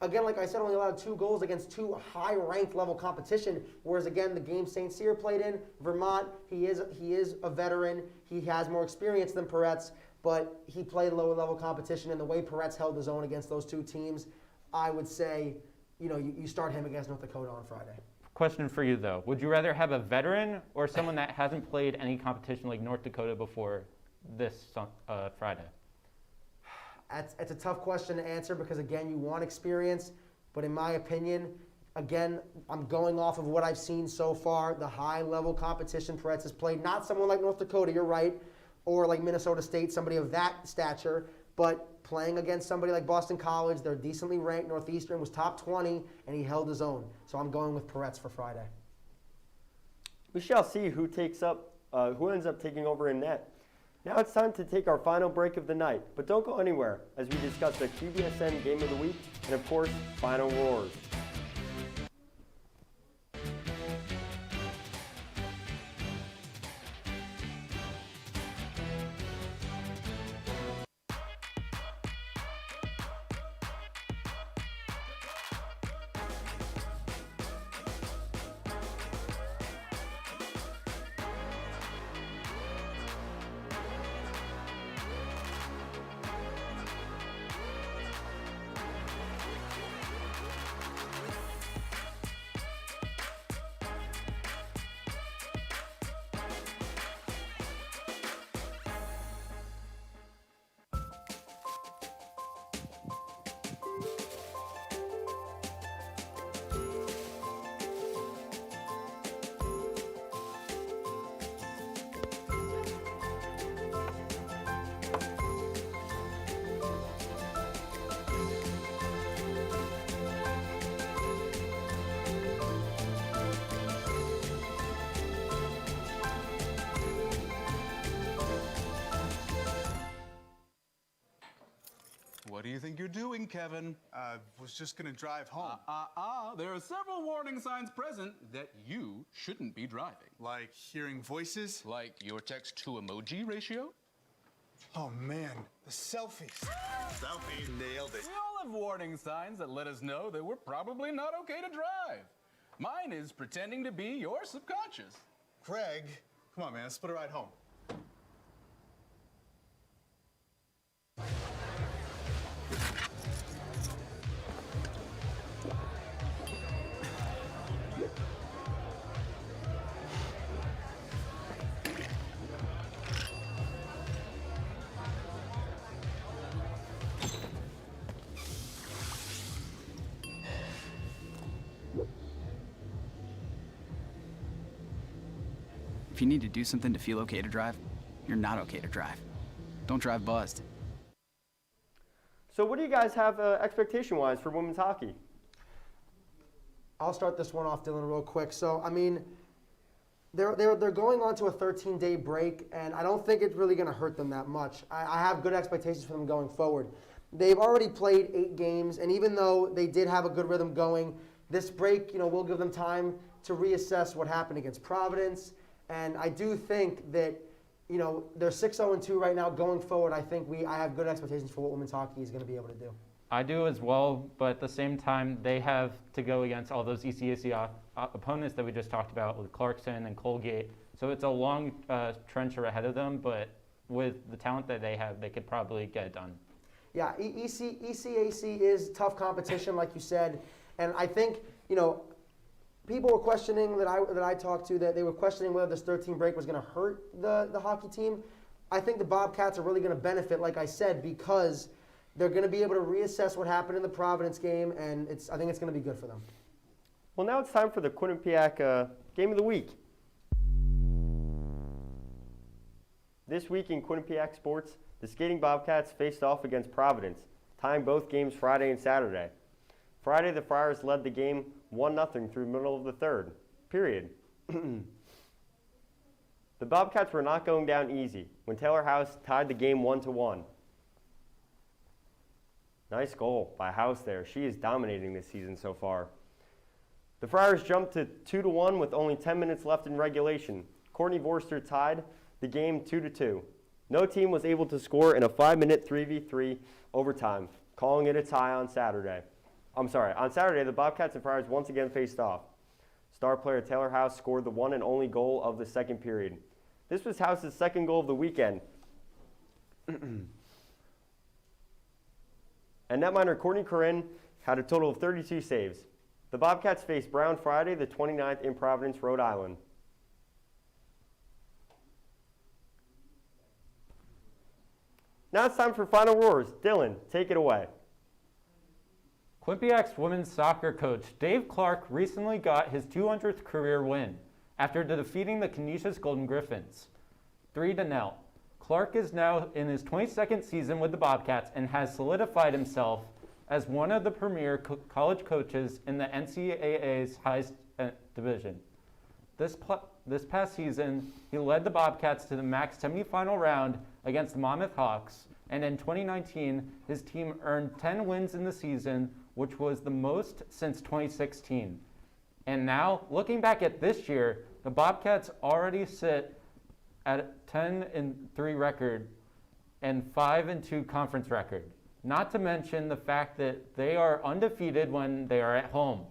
again, like I said, only allowed 2 goals against 2 high-ranked level competition, whereas, again, the game St. Cyr played in, Vermont, he is a veteran. He has more experience than Peretz, but he played lower-level competition, and the way Peretz held his own against those 2 teams, I would say, you start him against North Dakota on Friday. Question for you, though. Would you rather have a veteran or someone that hasn't played any competition like North Dakota before this Friday? It's a tough question to answer because, again, you want experience. But in my opinion, again, I'm going off of what I've seen so far, the high-level competition Peretz has played. Not someone like North Dakota, you're right, or like Minnesota State, somebody of that stature, but playing against somebody like Boston College, they're decently ranked. Northeastern was top 20, and he held his own. So I'm going with Peretz for Friday. We shall see who ends up taking over in net. Now it's time to take our final break of the night, but don't go anywhere as we discuss the QVSN Game of the Week and, of course, Final Roars. What do you think you're doing, Kevin? Was just gonna drive home. There are several warning signs present that you shouldn't be driving. Like hearing voices? Like your text-to-emoji ratio? Oh man, the selfies. Selfie, nailed it. We all have warning signs that let us know that we're probably not okay to drive. Mine is pretending to be your subconscious. Craig, come on man, let's split a ride home. If you need to do something to feel okay to drive, you're not okay to drive. Don't drive buzzed. So what do you guys have expectation-wise for women's hockey? I'll start this one off, Dylan, real quick. So, I mean, they're going on to a 13-day break, and I don't think it's really going to hurt them that much. I have good expectations for them going forward. They've already played 8 games, and even though they did have a good rhythm going, this break, will give them time to reassess what happened against Providence. And I do think that, they're 6-0-2 right now. Going forward, I have good expectations for what women's hockey is going to be able to do. I do as well, but at the same time, they have to go against all those ECAC opponents that we just talked about with Clarkson and Colgate. So it's a long trench ahead of them, but with the talent that they have, they could probably get it done. Yeah, ECAC is tough competition, like you said, and I think people were questioning that I talked to, that they were questioning whether this 13 break was going to hurt the hockey team. I think the Bobcats are really going to benefit, like I said, because they're going to be able to reassess what happened in the Providence game, and I think it's going to be good for them. Well, now it's time for the Quinnipiac Game of the Week. This week in Quinnipiac sports, the Skating Bobcats faced off against Providence, tying both games Friday and Saturday. Friday, the Friars led the game 1-0 through the middle of the third period. The Bobcats were not going down easy when Taylor House tied the game 1-1. Nice goal by House there. She is dominating this season so far. The Friars jumped to 2-1 with only 10 minutes left in regulation. Courtney Vorster tied the game 2-2. No team was able to score in a 5-minute 3v3 overtime, calling it a tie on Saturday. On Saturday, the Bobcats and Friars once again faced off. Star player Taylor House scored the one and only goal of the second period. This was House's second goal of the weekend. And netminder Courtney Corinne had a total of 32 saves. The Bobcats faced Brown Friday, the 29th in Providence, Rhode Island. Now it's time for Final Roars. Dylan, take it away. Quinnipiac's women's soccer coach, Dave Clark, recently got his 200th career win after defeating the Canisius Golden Griffins 3-0. Clark is now in his 22nd season with the Bobcats and has solidified himself as one of the premier college coaches in the NCAA's highest division. This past season, he led the Bobcats to the MAC semifinal round against the Monmouth Hawks, and in 2019, his team earned 10 wins in the season, which was the most since 2016. And now, looking back at this year, the Bobcats already sit at a 10-3 record and 5-2 conference record. Not to mention the fact that they are undefeated when they are at home.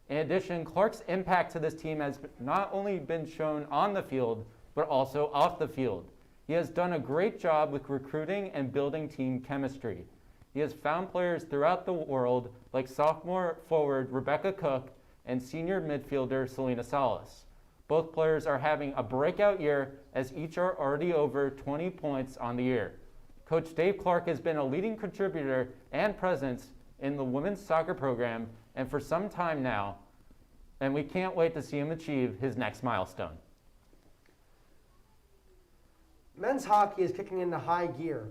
In addition, Clark's impact to this team has not only been shown on the field, but also off the field. He has done a great job with recruiting and building team chemistry. He has found players throughout the world like sophomore forward Rebecca Cook and senior midfielder Selena Salas. Both players are having a breakout year as each are already over 20 points on the year. Coach Dave Clark has been a leading contributor and presence in the women's soccer program and for some time now, and we can't wait to see him achieve his next milestone. Men's hockey is kicking into high gear,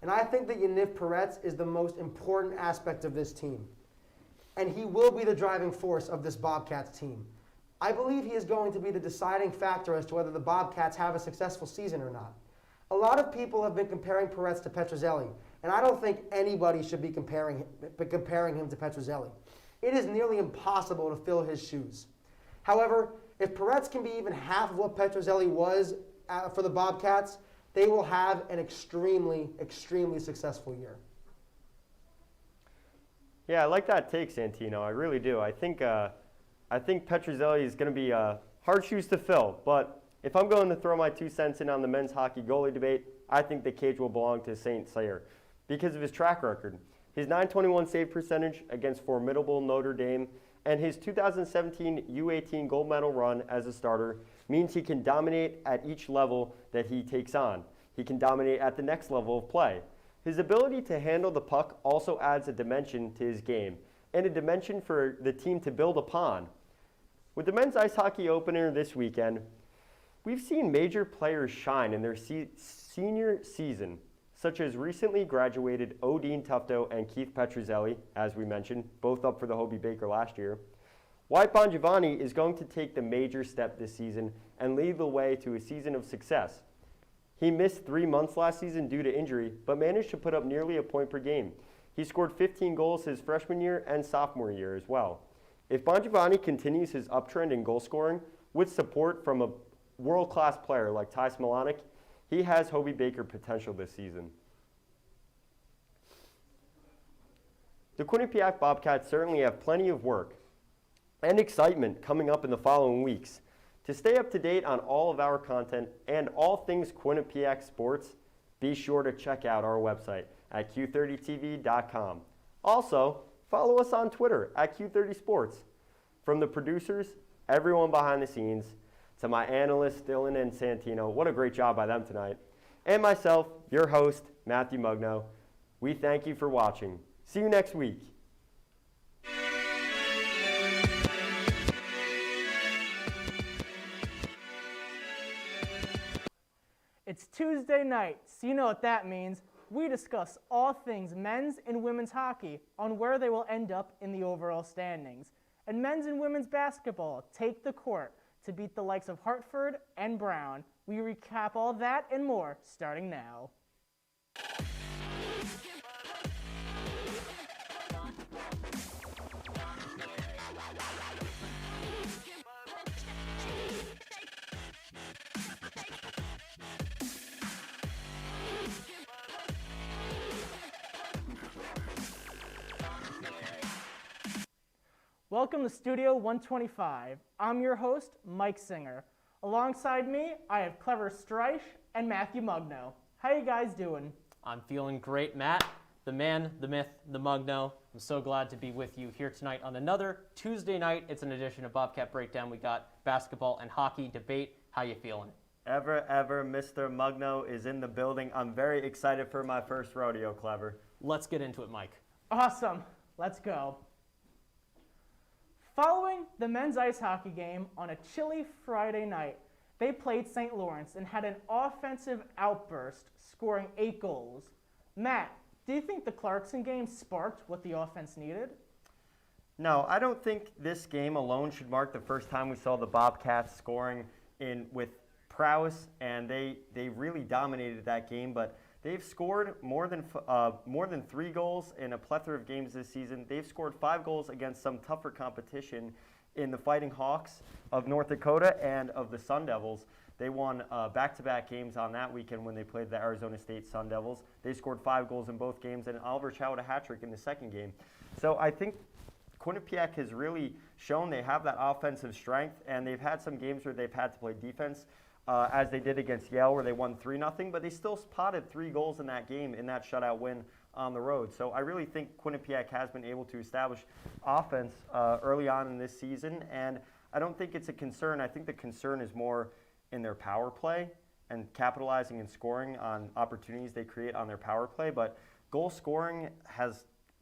and I think that Yaniv Peretz is the most important aspect of this team. And he will be the driving force of this Bobcats team. I believe he is going to be the deciding factor as to whether the Bobcats have a successful season or not. A lot of people have been comparing Peretz to Petrozelli, and I don't think anybody should be comparing him to Petrozelli. It is nearly impossible to fill his shoes. However, if Peretz can be even half of what Petrozelli was for the Bobcats, they will have an extremely, extremely successful year. Yeah, I like that take, Santino. I really do. I think Petrozelli is going to be hard shoes to fill. But if I'm going to throw my 2 cents in on the men's hockey goalie debate, I think the cage will belong to St. Cyr because of his track record. His .921 save percentage against formidable Notre Dame and his 2017 U18 gold medal run as a starter means he can dominate at each level that he takes on. He can dominate at the next level of play. His ability to handle the puck also adds a dimension to his game and a dimension for the team to build upon. With the men's ice hockey opener this weekend, we've seen major players shine in their senior season, such as recently graduated Odin Tufto and Keith Petrozelli, as we mentioned, both up for the Hobie Baker last year. Wyatt Bongiovanni is going to take the major step this season and lead the way to a season of success. He missed 3 months last season due to injury, but managed to put up nearly a point per game. He scored 15 goals his freshman year and sophomore year as well. If Bongiovanni continues his uptrend in goal scoring with support from a world-class player like Ty Smolonic, He has Hobie Baker potential this season. The Quinnipiac Bobcats certainly have plenty of work and excitement coming up in the following weeks. To stay up to date on all of our content and all things Quinnipiac sports, be sure to check out our website at Q30TV.com. Also, follow us on Twitter at Q30 Sports. From the producers, everyone behind the scenes, to my analysts, Dylan and Santino, what a great job by them tonight, and myself, your host, Matthew Mugno, we thank you for watching. See you next week. It's Tuesday night, so you know what that means. We discuss all things men's and women's hockey on where they will end up in the overall standings. And men's and women's basketball take the court to beat the likes of Hartford and Brown. We recap all that and more starting now. Welcome to Studio 125. I'm your host, Mike Singer. Alongside me, I have Clever Streich and Matthew Mugno. How you guys doing? I'm feeling great, Matt. The man, the myth, the Mugno. I'm so glad to be with you here tonight on another Tuesday night. It's an edition of Bobcat Breakdown. We got basketball and hockey debate. How you feeling? Ever, Mr. Mugno is in the building. I'm very excited for my first rodeo, Clever. Let's get into it, Mike. Awesome. Let's go. Following the men's ice hockey game on a chilly Friday night, they played St. Lawrence and had an offensive outburst, scoring 8 goals. Matt, do you think the Clarkson game sparked what the offense needed? No, I don't think this game alone should mark the first time we saw the Bobcats scoring with prowess, and they really dominated that game, but they've scored more than 3 goals in a plethora of games this season. They've scored 5 goals against some tougher competition in the Fighting Hawks of North Dakota and of the Sun Devils. They won back-to-back games on that weekend when they played the Arizona State Sun Devils. They scored 5 goals in both games, and Oliver Chow had a hat trick in the second game. So I think Quinnipiac has really shown they have that offensive strength, and they've had some games where they've had to play defense, as they did against Yale, where they won 3-0, but they still spotted 3 goals in that game in that shutout win on the road. So I really think Quinnipiac has been able to establish offense early on in this season, and I don't think it's a concern. I think the concern is more in their power play and capitalizing and scoring on opportunities they create on their power play, but goal scoring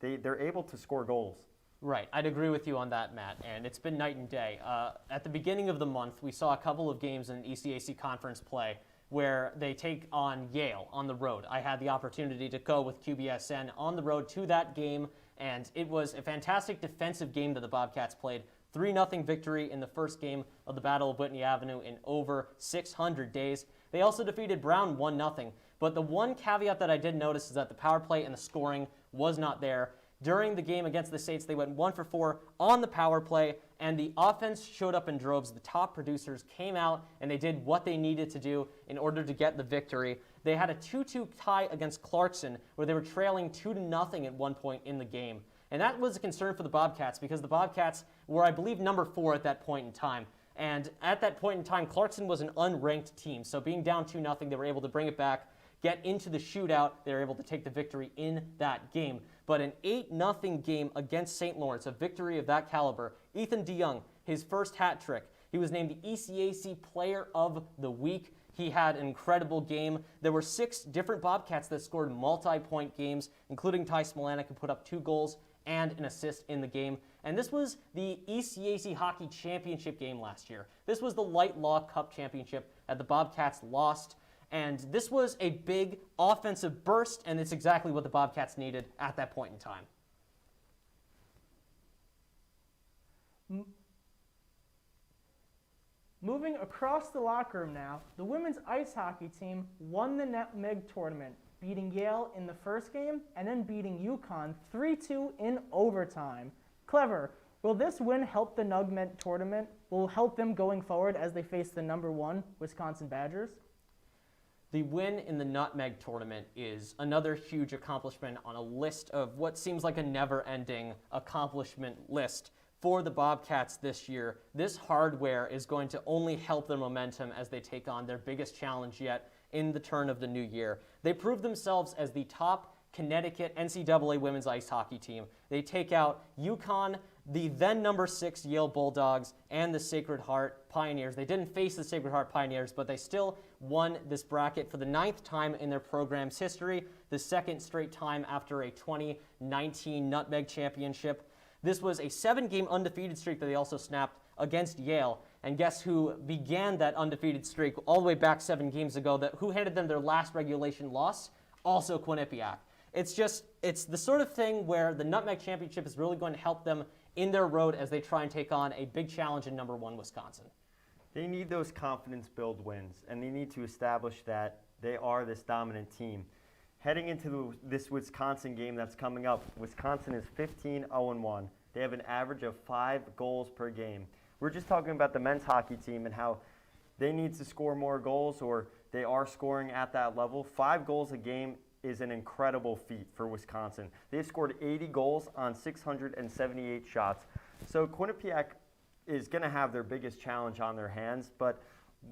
they're able to score goals. Right, I'd agree with you on that, Matt, and it's been night and day. At the beginning of the month, we saw a couple of games in ECAC conference play where they take on Yale on the road. I had the opportunity to go with QBSN on the road to that game, and it was a fantastic defensive game that the Bobcats played. 3-0 victory in the first game of the Battle of Whitney Avenue in over 600 days. They also defeated Brown 1-0, but the one caveat that I did notice is that the power play and the scoring was not there. During the game against the States, they went 1 for 4 on the power play, and the offense showed up in droves. The top producers came out, and they did what they needed to do in order to get the victory. They had a 2-2 tie against Clarkson, where they were trailing 2-0 at one point in the game. And that was a concern for the Bobcats, because the Bobcats were, I believe, number 4 at that point in time. And at that point in time, Clarkson was an unranked team. So being down 2-0, they were able to bring it back, get into the shootout. They were able to take the victory in that game. But an 8-0 game against St. Lawrence, a victory of that caliber, Ethan DeYoung, his first hat trick. He was named the ECAC Player of the Week. He had an incredible game. There were 6 different Bobcats that scored multi-point games, including Ty Smolanek, who put up 2 goals and an assist in the game. And this was the ECAC Hockey Championship game last year. This was the Light Law Cup Championship that the Bobcats lost. And this was a big offensive burst, and it's exactly what the Bobcats needed at that point in time. Moving across the locker room now, the women's ice hockey team won the NetMig tournament, beating Yale in the first game and then beating UConn 3-2 in overtime. Clever, will this win help the NugMed tournament? Will it help them going forward as they face the #1 Wisconsin Badgers? The win in the Nutmeg tournament is another huge accomplishment on a list of what seems like a never-ending accomplishment list for the Bobcats this year. This hardware is going to only help their momentum as they take on their biggest challenge yet in the turn of the new year. They proved themselves as the top Connecticut NCAA women's ice hockey team. They take out UConn, the then number 6 Yale Bulldogs, and the Sacred Heart Pioneers. They didn't face the Sacred Heart Pioneers, but they still won this bracket for the 9th time in their program's history, the 2nd straight time after a 2019 Nutmeg Championship. This was a 7-game undefeated streak that they also snapped against Yale. And guess who began that undefeated streak all the way back 7 games ago? Who handed them their last regulation loss? Also Quinnipiac. It's the sort of thing where the Nutmeg Championship is really going to help them in their road as they try and take on a big challenge in number 1 Wisconsin. They need those confidence-build wins, and they need to establish that they are this dominant team. Heading into this Wisconsin game that's coming up, Wisconsin is 15-0-1. They have an average of 5 goals per game. We're just talking about the men's hockey team and how they need to score more goals, or they are scoring at that level. 5 goals a game is an incredible feat for Wisconsin. They've scored 80 goals on 678 shots. So Quinnipiac is going to have their biggest challenge on their hands, but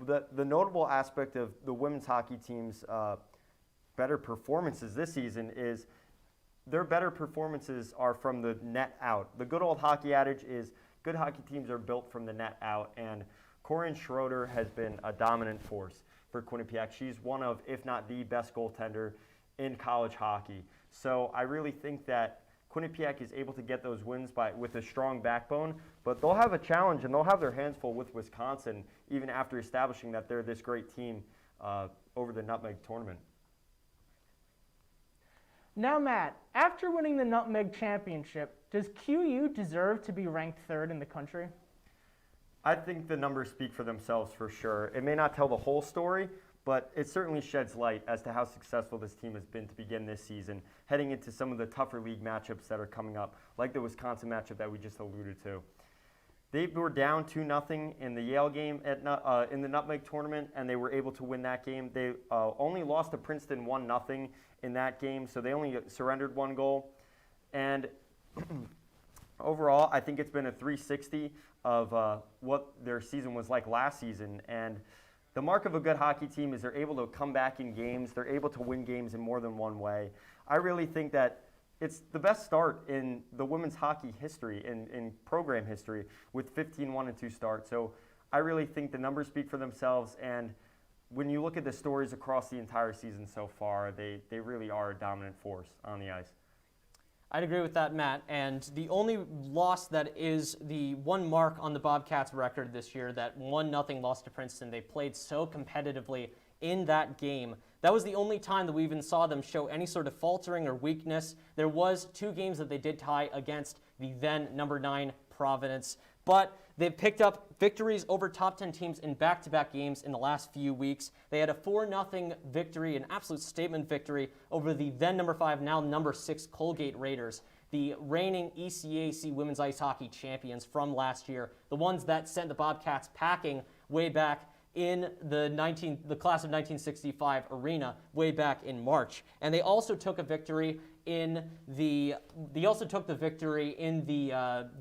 the notable aspect of the women's hockey team's better performances this season is their better performances are from the net out. The good old hockey adage is good hockey teams are built from the net out, and Corinne Schroeder has been a dominant force for Quinnipiac. She's one of, if not the best goaltender in college hockey. So I really think that Quinnipiac is able to get those wins with a strong backbone, but they'll have a challenge and they'll have their hands full with Wisconsin even after establishing that they're this great team over the Nutmeg tournament. Now, Matt, after winning the Nutmeg Championship, does QU deserve to be ranked 3rd in the country? I think the numbers speak for themselves for sure. It may not tell the whole story, but it certainly sheds light as to how successful this team has been to begin this season, heading into some of the tougher league matchups that are coming up, like the Wisconsin matchup that we just alluded to. They were down 2-0 in the Yale game in the Nutmeg tournament, and they were able to win that game. They only lost to Princeton 1-0 in that game, so they only surrendered 1 goal. And overall, I think it's been a 360 of what their season was like last season. And the mark of a good hockey team is they're able to come back in games. They're able to win games in more than one way. I really think that it's the best start in the women's hockey history, in program history, with 15-1-2 start. So I really think the numbers speak for themselves. And when you look at the stories across the entire season so far, they really are a dominant force on the ice. I'd agree with that, Matt. And the only loss that is the one mark on the Bobcats record this year, that 1-0 loss to Princeton, they played so competitively in that game. That was the only time that we even saw them show any sort of faltering or weakness. There was 2 games that they did tie against the then number 9 Providence, but they've picked up victories over top 10 teams in back-to-back games in the last few weeks. They had a 4-0 victory, an absolute statement victory over the then number 5, now number 6 Colgate Raiders, the reigning ECAC women's ice hockey champions from last year, the ones that sent the Bobcats packing way back in the class of 1965 arena way back in March. And they also took a victory in the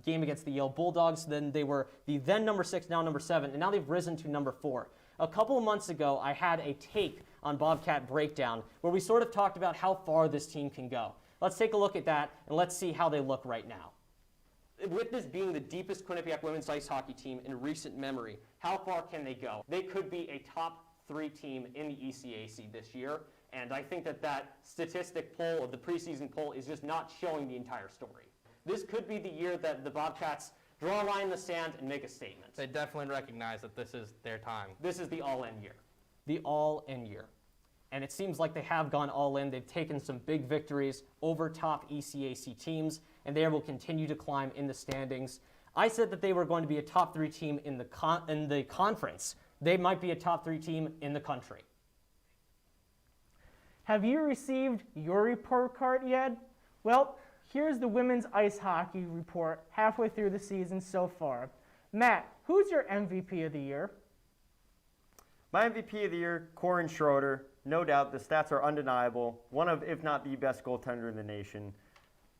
game against the Yale Bulldogs. Then they were the then number 6, now number 7, and now they've risen to number 4. A couple of months ago, I had a take on Bobcat Breakdown where we sort of talked about how far this team can go. Let's take a look at that and let's see how they look right now. With this being the deepest Quinnipiac women's ice hockey team in recent memory, how far can they go? They could be a top 3 team in the ECAC this year, and I think that statistic poll of the preseason poll is just not showing the entire story. This could be the year that the Bobcats draw a line in the sand and make a statement. They definitely recognize that this is their time. This is the all-in year. The all-in year. And it seems like they have gone all in. They've taken some big victories over top ECAC teams, and they will continue to climb in the standings. I said that they were going to be a top 3 team in the conference. They might be a top 3 team in the country. Have you received your report card yet? Well, here's the women's ice hockey report halfway through the season so far. Matt, who's your MVP of the year? My MVP of the year, Corinne Schroeder. no doubt, the stats are undeniable. One of, if not the best goaltender in the nation.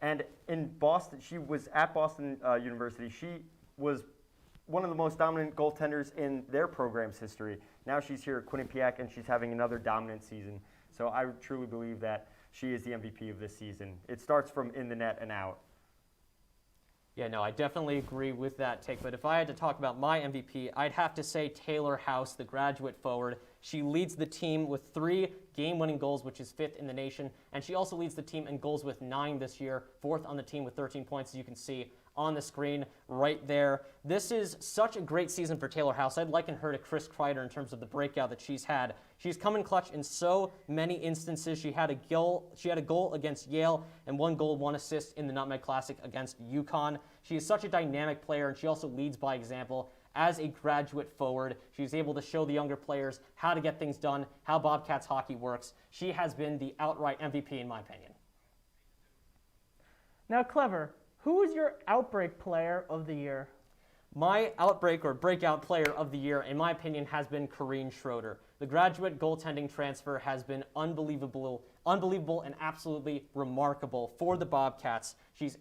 And in Boston, she was at Boston University. She was one of the most dominant goaltenders in their program's history. Now she's here at Quinnipiac, and she's having another dominant season. So I truly believe that she is the MVP of this season. It starts from in the net and out. Yeah, no, I definitely agree with that take. But if I had to talk about my MVP, I'd have to say Taylor House, the graduate forward. She leads the team with 3 game-winning goals, which is 5th in the nation. And she also leads the team in goals with 9 this year, 4th on the team with 13 points, as you can see on the screen right there. This is such a great season for Taylor House. I'd liken her to Chris Kreider in terms of the breakout that she's had. She's come in clutch in so many instances. She had a goal against Yale and 1 goal, 1 assist in the Nutmeg Classic against UConn. She is such a dynamic player, and she also leads by example. As a graduate forward, she's able to show the younger players how to get things done, how Bobcats hockey works. She has been the outright MVP in my opinion. Now, Clever, who is your outbreak player of the year? My outbreak or breakout player of the year, in my opinion, has been Corrine Schroeder. The graduate goaltending transfer has been unbelievable and absolutely remarkable for the Bobcats. She's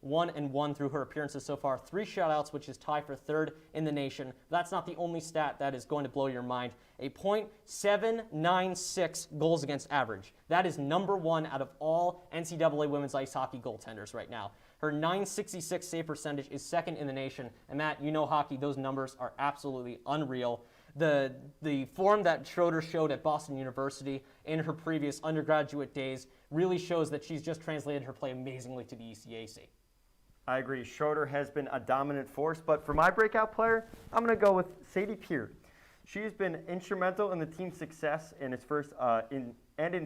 8-1-1 through her appearances so far, 3 shutouts, which is tied for 3rd in the nation. That's not the only stat that is going to blow your mind. A .796 goals against average. That is number 1 out of all NCAA women's ice hockey goaltenders right now. Her .966 save percentage is 2nd in the nation. And Matt, you know hockey, those numbers are absolutely unreal. The form that Schroeder showed at Boston University in her previous undergraduate days really shows that she's just translated her play amazingly to the ECAC. I agree. Schroeder has been a dominant force, but for my breakout player, I'm going to go with Sadie Peart. She's been instrumental in the team's success in its first in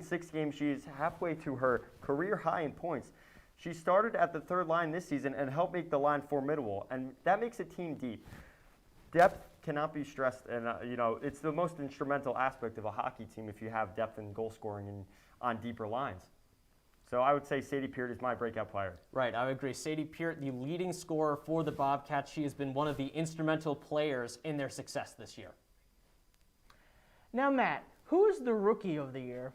6 games. She is halfway to her career high in points. She started at the 3rd line this season and helped make the line formidable, and that makes a team deep. Depth cannot be stressed, and it's the most instrumental aspect of a hockey team if you have depth and goal scoring on deeper lines. So I would say Sadie Peart is my breakout player. Right, I would agree. Sadie Peart, the leading scorer for the Bobcats. She has been one of the instrumental players in their success this year. Now, Matt, who is the rookie of the year?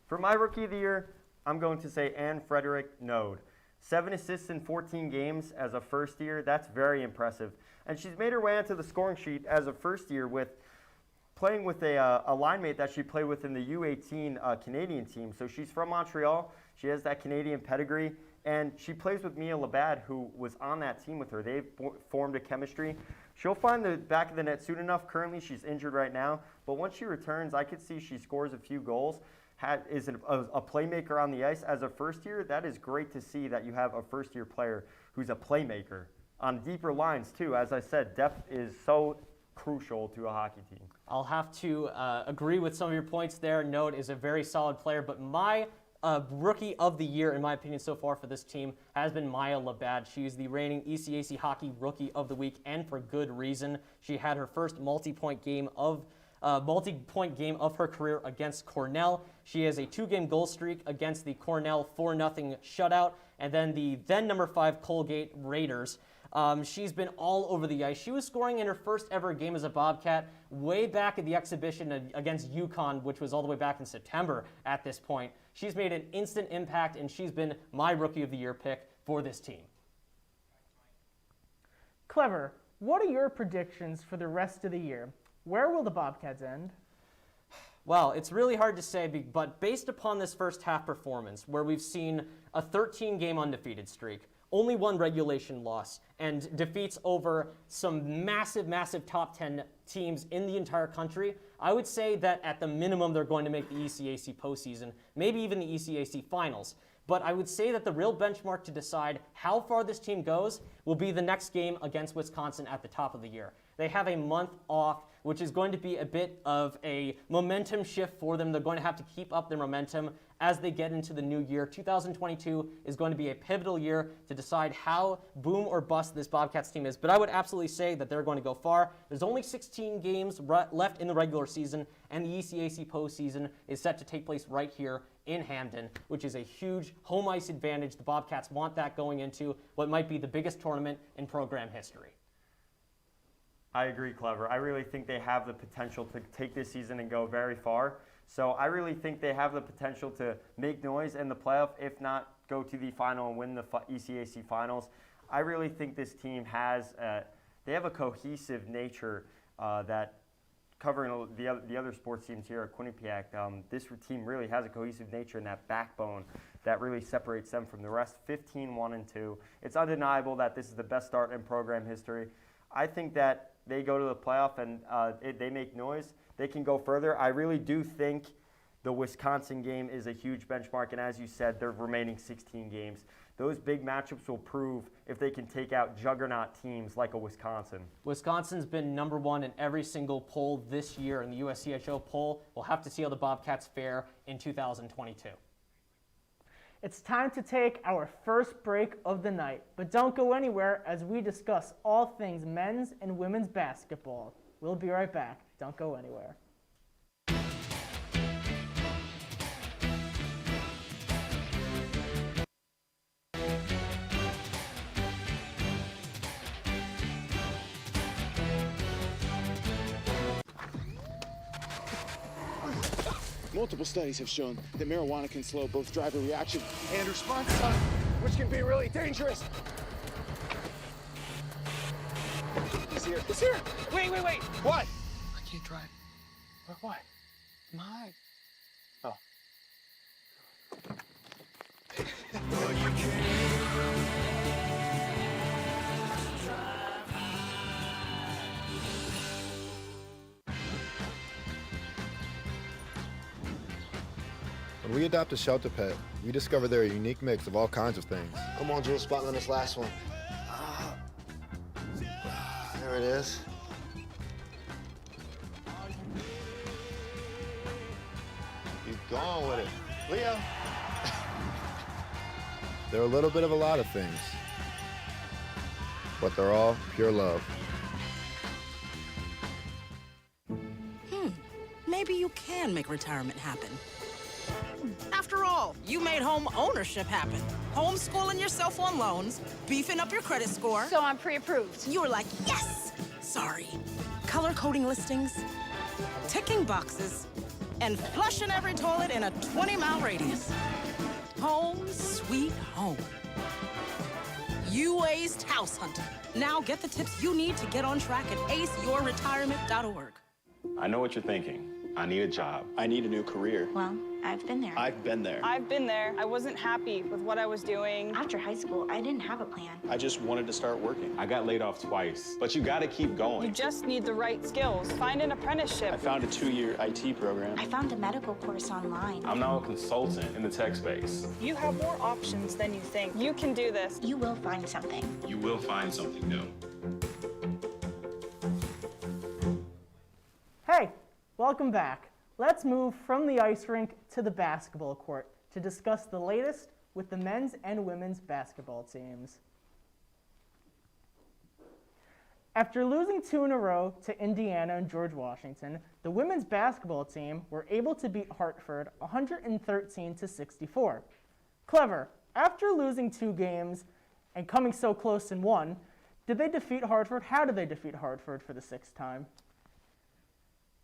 For my rookie of the year, I'm going to say Anne Frederick Node. 7 assists in 14 games as a first year. That's very impressive. And she's made her way onto the scoring sheet as a first year with playing with a line mate that she played with in the U18 Canadian team. So she's from Montreal. She has that Canadian pedigree. And she plays with Mia Labad, who was on that team with her. They've formed a chemistry. She'll find the back of the net soon enough. Currently, she's injured right now. But once she returns, I could see she scores a few goals. Is a playmaker on the ice as a first year. That is great to see that you have a first year player who's a playmaker on deeper lines too. As I said, depth is so crucial to a hockey team. I'll have to agree with some of your points there. Node is a very solid player, but my rookie of the year, in my opinion, so far for this team has been Maya Labad. She's the reigning ECAC Hockey Rookie of the Week, and for good reason. She had her first multi-point game of her career against Cornell. She has a 2-game goal streak against the Cornell 4-0 shutout, and then the then number 5 Colgate Raiders. She's been all over the ice. She was scoring in her first ever game as a Bobcat way back at the exhibition against UConn, which was all the way back in September at this point. She's made an instant impact, and she's been my Rookie of the Year pick for this team. Clever, what are your predictions for the rest of the year? Where will the Bobcats end? Well, it's really hard to say, but based upon this first half performance, where we've seen a 13-game undefeated streak, only 1 regulation loss, and defeats over some massive, massive top 10 teams in the entire country, I would say that at the minimum they're going to make the ECAC postseason, maybe even the ECAC finals. But I would say that the real benchmark to decide how far this team goes will be the next game against Wisconsin at the top of the year. They have a month off, which is going to be a bit of a momentum shift for them. They're going to have to keep up their momentum as they get into the new year. 2022 is going to be a pivotal year to decide how boom or bust this Bobcats team is. But I would absolutely say that they're going to go far. There's only 16 games left in the regular season, and the ECAC postseason is set to take place right here in Hamden, which is a huge home ice advantage. The Bobcats want that going into what might be the biggest tournament in program history. I agree, Clever. I really think they have the potential to take this season and go very far. So I really think they have the potential to make noise in the playoff, if not go to the final and win the ECAC finals. I really think this team has they have a cohesive nature that covering the other sports teams here at Quinnipiac. This team really has a cohesive nature and that backbone that really separates them from the rest. 15-1-2. It's undeniable that this is the best start in program history. I think that they go to the playoff and they make noise. They can go further. I really do think the Wisconsin game is a huge benchmark, and as you said, their remaining 16 games. Those big matchups will prove if they can take out juggernaut teams like a Wisconsin. Wisconsin's been #1 in every single poll this year in the USCHO poll. We'll have to see how the Bobcats fare in 2022. It's time to take our first break of the night, but don't go anywhere as we discuss all things men's and women's basketball. We'll be right back. Don't go anywhere. Multiple studies have shown that marijuana can slow both driver reaction And response time, which can be really dangerous. It's here. It's here. Wait. What? I can't drive. Why? My. Oh. When we adopt a shelter pet, we discover they're a unique mix of all kinds of things. Come on, Jules, spot me on this last one. There it is. Keep going with it. Leo. They're a little bit of a lot of things, but they're all pure love. Maybe you can make retirement happen. After all, you made home ownership happen. Homeschooling yourself on loans, beefing up your credit score. So I'm pre-approved. You were like, yes! Sorry. Color coding listings, ticking boxes, and flushing every toilet in a 20-mile radius. Home sweet home. You aced house hunting. Now get the tips you need to get on track at aceyourretirement.org. I know what you're thinking. I need a job. I need a new career. Well, I've been there. I've been there. I've been there. I wasn't happy with what I was doing. After high school, I didn't have a plan. I just wanted to start working. I got laid off twice, but you gotta keep going. You just need the right skills. Find an apprenticeship. I found a 2-year IT program. I found a medical course online. I'm now a consultant in the tech space. You have more options than you think. You can do this. You will find something. You will find something new. Hey, welcome back. Let's move from the ice rink to the basketball court to discuss the latest with the men's and women's basketball teams. After losing 2 in a row to Indiana and George Washington, the women's basketball team were able to beat Hartford 113-64. Clever, after losing 2 games and coming so close in one, did they defeat Hartford? How did they defeat Hartford for the 6th time?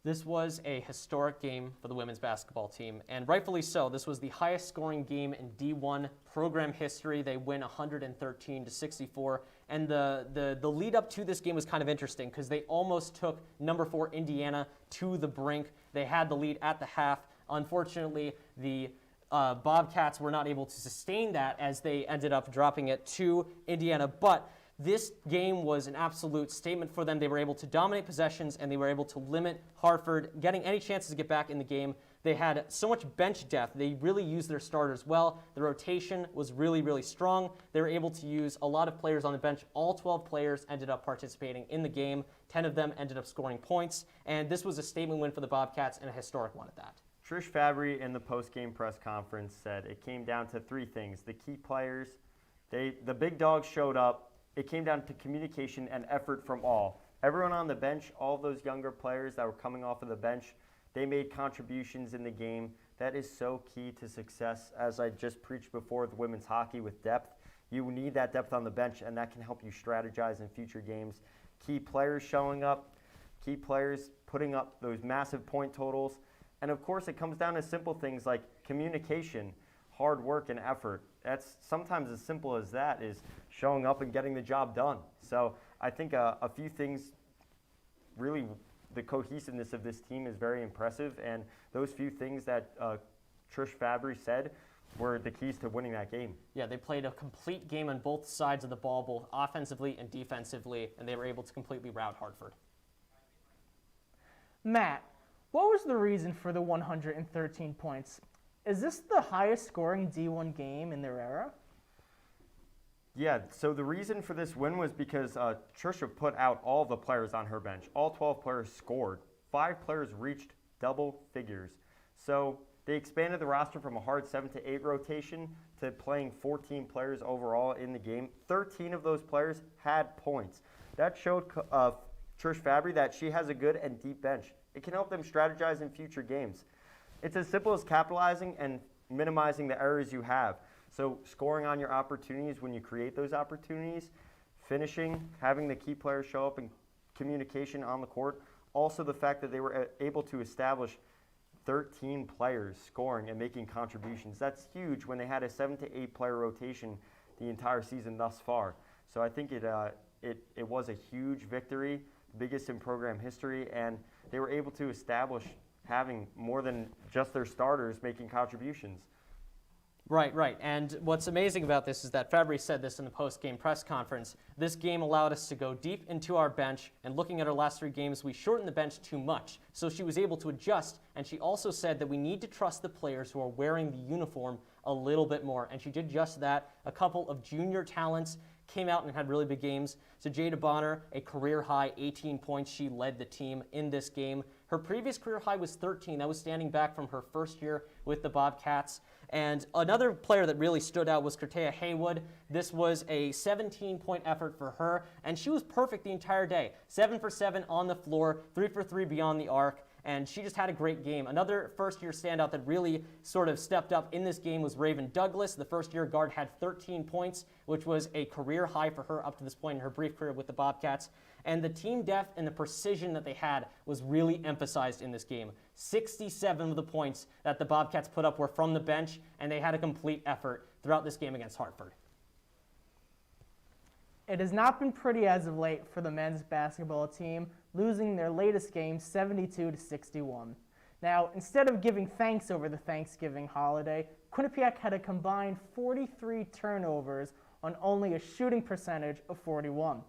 This was a historic game for the women's basketball team, and rightfully so. This was the highest scoring game in D1 program history. They win 113-64, and the lead up to this game was kind of interesting because they almost took number 4 Indiana to the brink. They had the lead at the half. Unfortunately, the Bobcats were not able to sustain that as they ended up dropping it to Indiana, but this game was an absolute statement for them. They were able to dominate possessions, and they were able to limit Hartford getting any chances to get back in the game. They had so much bench depth. They really used their starters well. The rotation was really, really strong. They were able to use a lot of players on the bench. All 12 players ended up participating in the game. 10 of them ended up scoring points, and this was a statement win for the Bobcats and a historic one at that. Trish Fabry in the post-game press conference said it came down to 3 things. The key players, the big dogs showed up. It came down to communication and effort from all. Everyone on the bench, all of those younger players that were coming off of the bench, they made contributions in the game. That is so key to success, as I just preached before with women's hockey with depth. You need that depth on the bench, and that can help you strategize in future games. key players showing up, key players putting up those massive point totals. And of course, it comes down to simple things like communication, hard work, and effort. That's sometimes as simple as that, is showing up and getting the job done. So I think a few things, really, the cohesiveness of this team is very impressive. And those few things that Trish Fabry said were the keys to winning that game. Yeah, they played a complete game on both sides of the ball, both offensively and defensively, and they were able to completely rout Hartford. Matt, what was the reason for the 113 points? Is this the highest scoring D1 game in their era? Yeah, so the reason for this win was because Trisha put out all the players on her bench. All 12 players scored. 5 players reached double figures. So they expanded the roster from a hard 7 to 8 rotation to playing 14 players overall in the game. 13 of those players had points. That showed Trish Fabry that she has a good and deep bench. It can help them strategize in future games. It's as simple as capitalizing and minimizing the errors you have. So scoring on your opportunities when you create those opportunities, finishing, having the key players show up, and communication on the court. Also the fact that they were able to establish 13 players scoring and making contributions. That's huge when they had a 7 to 8 player rotation the entire season thus far. So I think it was a huge victory, the biggest in program history, and they were able to establish having more than just their starters making contributions. Right. And what's amazing about this is that Fabry said this in the post-game press conference. This game allowed us to go deep into our bench, and looking at our last 3 games, we shortened the bench too much. So she was able to adjust, and she also said that we need to trust the players who are wearing the uniform a little bit more, and she did just that. A couple of junior talents came out and had really big games. So Jada Bonner, a career-high 18 points. She led the team in this game. Her previous career high was 13. That was standing back from her first year with the Bobcats. And another player that really stood out was Cortea Haywood. This was a 17-point effort for her, and she was perfect the entire day. 7 for 7 on the floor, 3 for 3 beyond the arc, and she just had a great game. Another first-year standout that really sort of stepped up in this game was Raven Douglas. The first-year guard had 13 points, which was a career high for her up to this point in her brief career with the Bobcats. And the team depth and the precision that they had was really emphasized in this game. 67 of the points that the Bobcats put up were from the bench, and they had a complete effort throughout this game against Hartford. It has not been pretty as of late for the men's basketball team, losing their latest game 72-61. Now, instead of giving thanks over the Thanksgiving holiday, Quinnipiac had a combined 43 turnovers on only a shooting percentage of 41.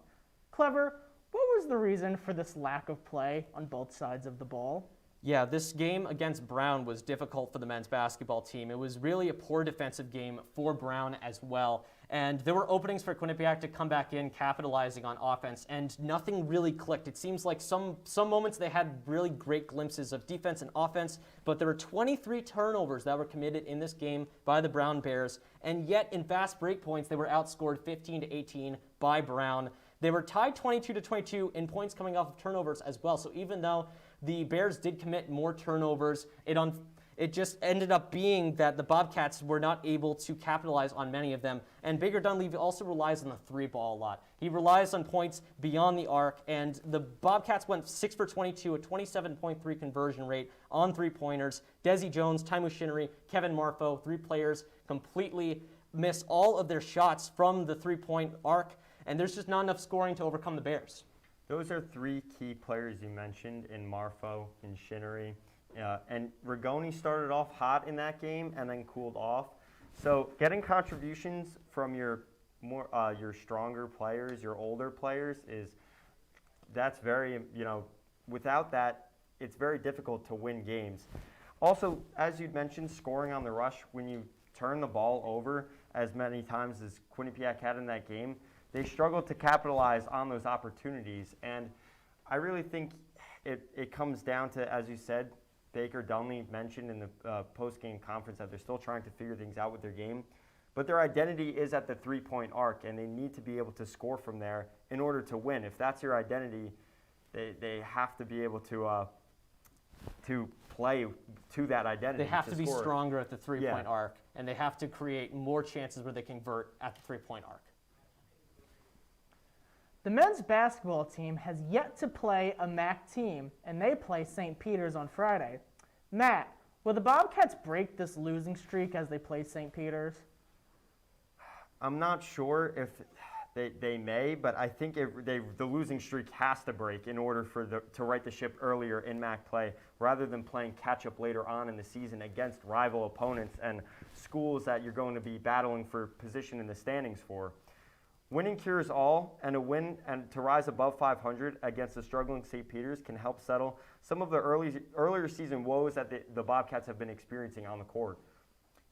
Clever, what was the reason for this lack of play on both sides of the ball? Yeah, this game against Brown was difficult for the men's basketball team. It was really a poor defensive game for Brown as well. And there were openings for Quinnipiac to come back in, capitalizing on offense, and nothing really clicked. It seems like some moments they had really great glimpses of defense and offense, but there were 23 turnovers that were committed in this game by the Brown Bears, and yet in fast break points, they were outscored 15-18 by Brown. They were tied 22-22 in points coming off of turnovers as well. So even though the Bears did commit more turnovers, it just ended up being that the Bobcats were not able to capitalize on many of them. And Baker Dunleavy also relies on the 3-ball a lot. He relies on points beyond the arc, and the Bobcats went 6 for 22, a 27.3 conversion rate on 3-pointers. Desi Jones, Taimu Shinnery, Kevin Marfo, 3 players completely missed all of their shots from the 3-point arc, and there's just not enough scoring to overcome the Bears. Those are 3 key players you mentioned in Marfo and Shinnery. And Rigoni started off hot in that game and then cooled off. So getting contributions from your stronger players, your older players, that's very, without that, it's very difficult to win games. Also, as you'd mentioned, scoring on the rush, when you turn the ball over as many times as Quinnipiac had in that game, they struggled to capitalize on those opportunities. And I really think it comes down to, as you said, Baker Dunleavy mentioned in the post-game conference that they're still trying to figure things out with their game. But their identity is at the 3-point arc, and they need to be able to score from there in order to win. If that's your identity, they have to be able to play to that identity. They have to be score. stronger at the 3-point arc, and they have to create more chances where they convert at the 3-point arc. The men's basketball team has yet to play a MAC team, and they play St. Peter's on Friday. Matt, will the Bobcats break this losing streak as they play St. Peter's? I'm not sure if they may, but I think the losing streak has to break in order to right the ship earlier in MAC play, rather than playing catch-up later on in the season against rival opponents and schools that you're going to be battling for position in the standings for. Winning cures all, and a win and to rise above 500 against the struggling St. Peter's can help settle some of the earlier season woes that the Bobcats have been experiencing on the court.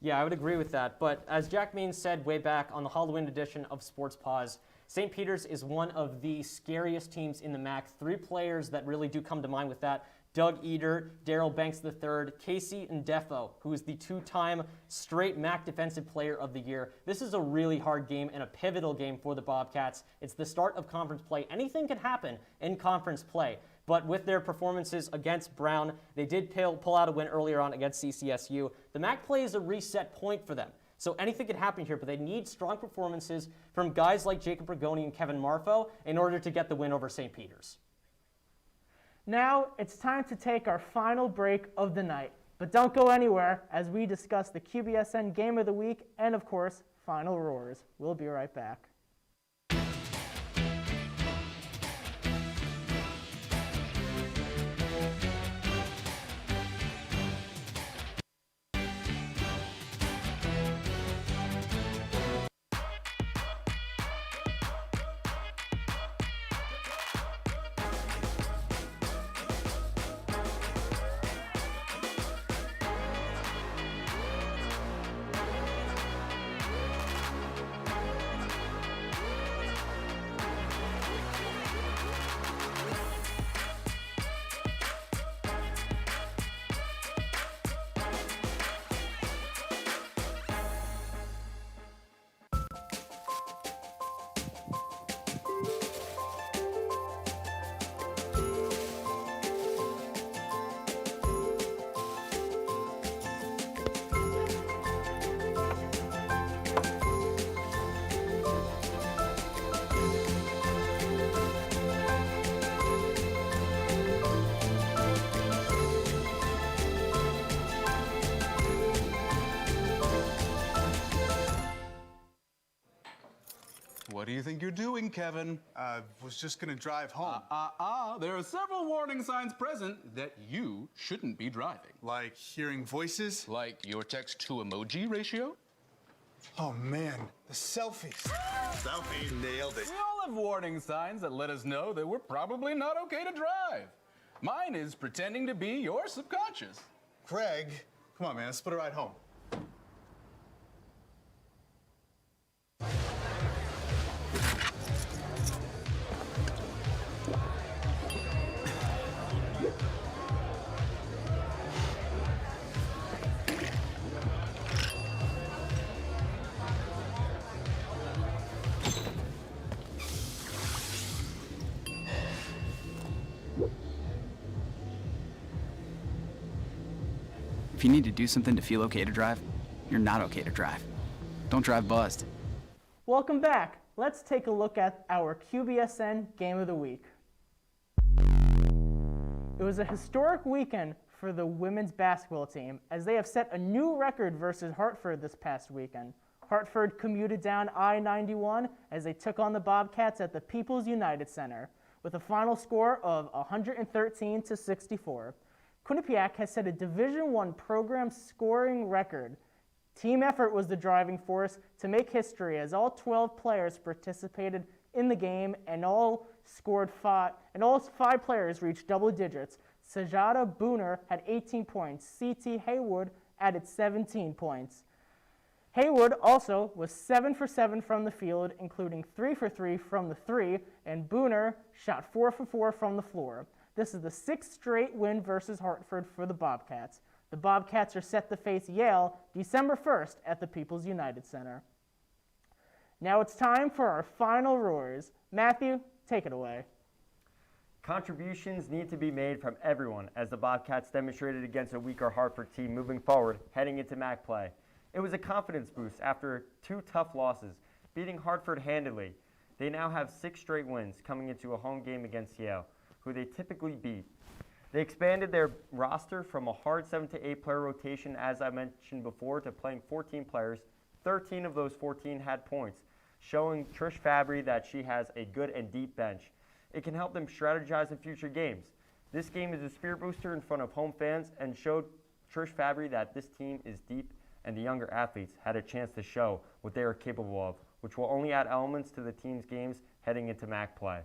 Yeah, I would agree with that. But as Jack Means said way back on the Halloween edition of Sports Paws, St. Peter's is one of the scariest teams in the MAC. 3 players that really do come to mind with that: Doug Eder, Daryl Banks III, Casey Ndefo, who is the 2-time straight MAC Defensive Player of the Year. This is a really hard game and a pivotal game for the Bobcats. It's the start of conference play. Anything can happen in conference play. But with their performances against Brown, they did pull out a win earlier on against CCSU. The MAC play is a reset point for them. So anything could happen here, but they need strong performances from guys like Jacob Rigoni and Kevin Marfo in order to get the win over St. Peter's. Now it's time to take our final break of the night. But don't go anywhere as we discuss the QBSN Game of the Week and, of course, Final Roars. We'll be right back. What do you think you're doing, Kevin? Was just gonna drive home. There are several warning signs present that you shouldn't be driving. Like hearing voices? Like your text-to-emoji ratio? Oh man, the selfies. Selfie, nailed it. We all have warning signs that let us know that we're probably not okay to drive. Mine is pretending to be your subconscious. Craig, come on man, let's split a ride home. If you need to do something to feel okay to drive, you're not okay to drive. Don't drive buzzed. Welcome back. Let's take a look at our QBSN Game of the Week. It was a historic weekend for the women's basketball team as they have set a new record versus Hartford this past weekend. Hartford commuted down I-91 as they took on the Bobcats at the People's United Center with a final score of 113-64. Quinnipiac has set a Division I program scoring record. Team effort was the driving force to make history as all 12 players participated in the game and all five players reached double digits. Sajada Booner had 18 points. C.T. Haywood added 17 points. Haywood also was 7 for 7 from the field, including 3 for 3 from the three, and Booner shot 4 for 4 from the floor. This is the 6th straight win versus Hartford for the Bobcats. The Bobcats are set to face Yale December 1st at the People's United Center. Now it's time for our final roars. Matthew, take it away. Contributions need to be made from everyone as the Bobcats demonstrated against a weaker Hartford team moving forward, heading into MAC play. It was a confidence boost after 2 tough losses, beating Hartford handily. They now have 6 straight wins coming into a home game against Yale, who they typically beat. They expanded their roster from a hard 7 to 8 player rotation, as I mentioned before, to playing 14 players. 13 of those 14 had points, showing Trish Fabry that she has a good and deep bench. It can help them strategize in future games. This game is a spirit booster in front of home fans and showed Trish Fabry that this team is deep and the younger athletes had a chance to show what they are capable of, which will only add elements to the team's games heading into MAC play.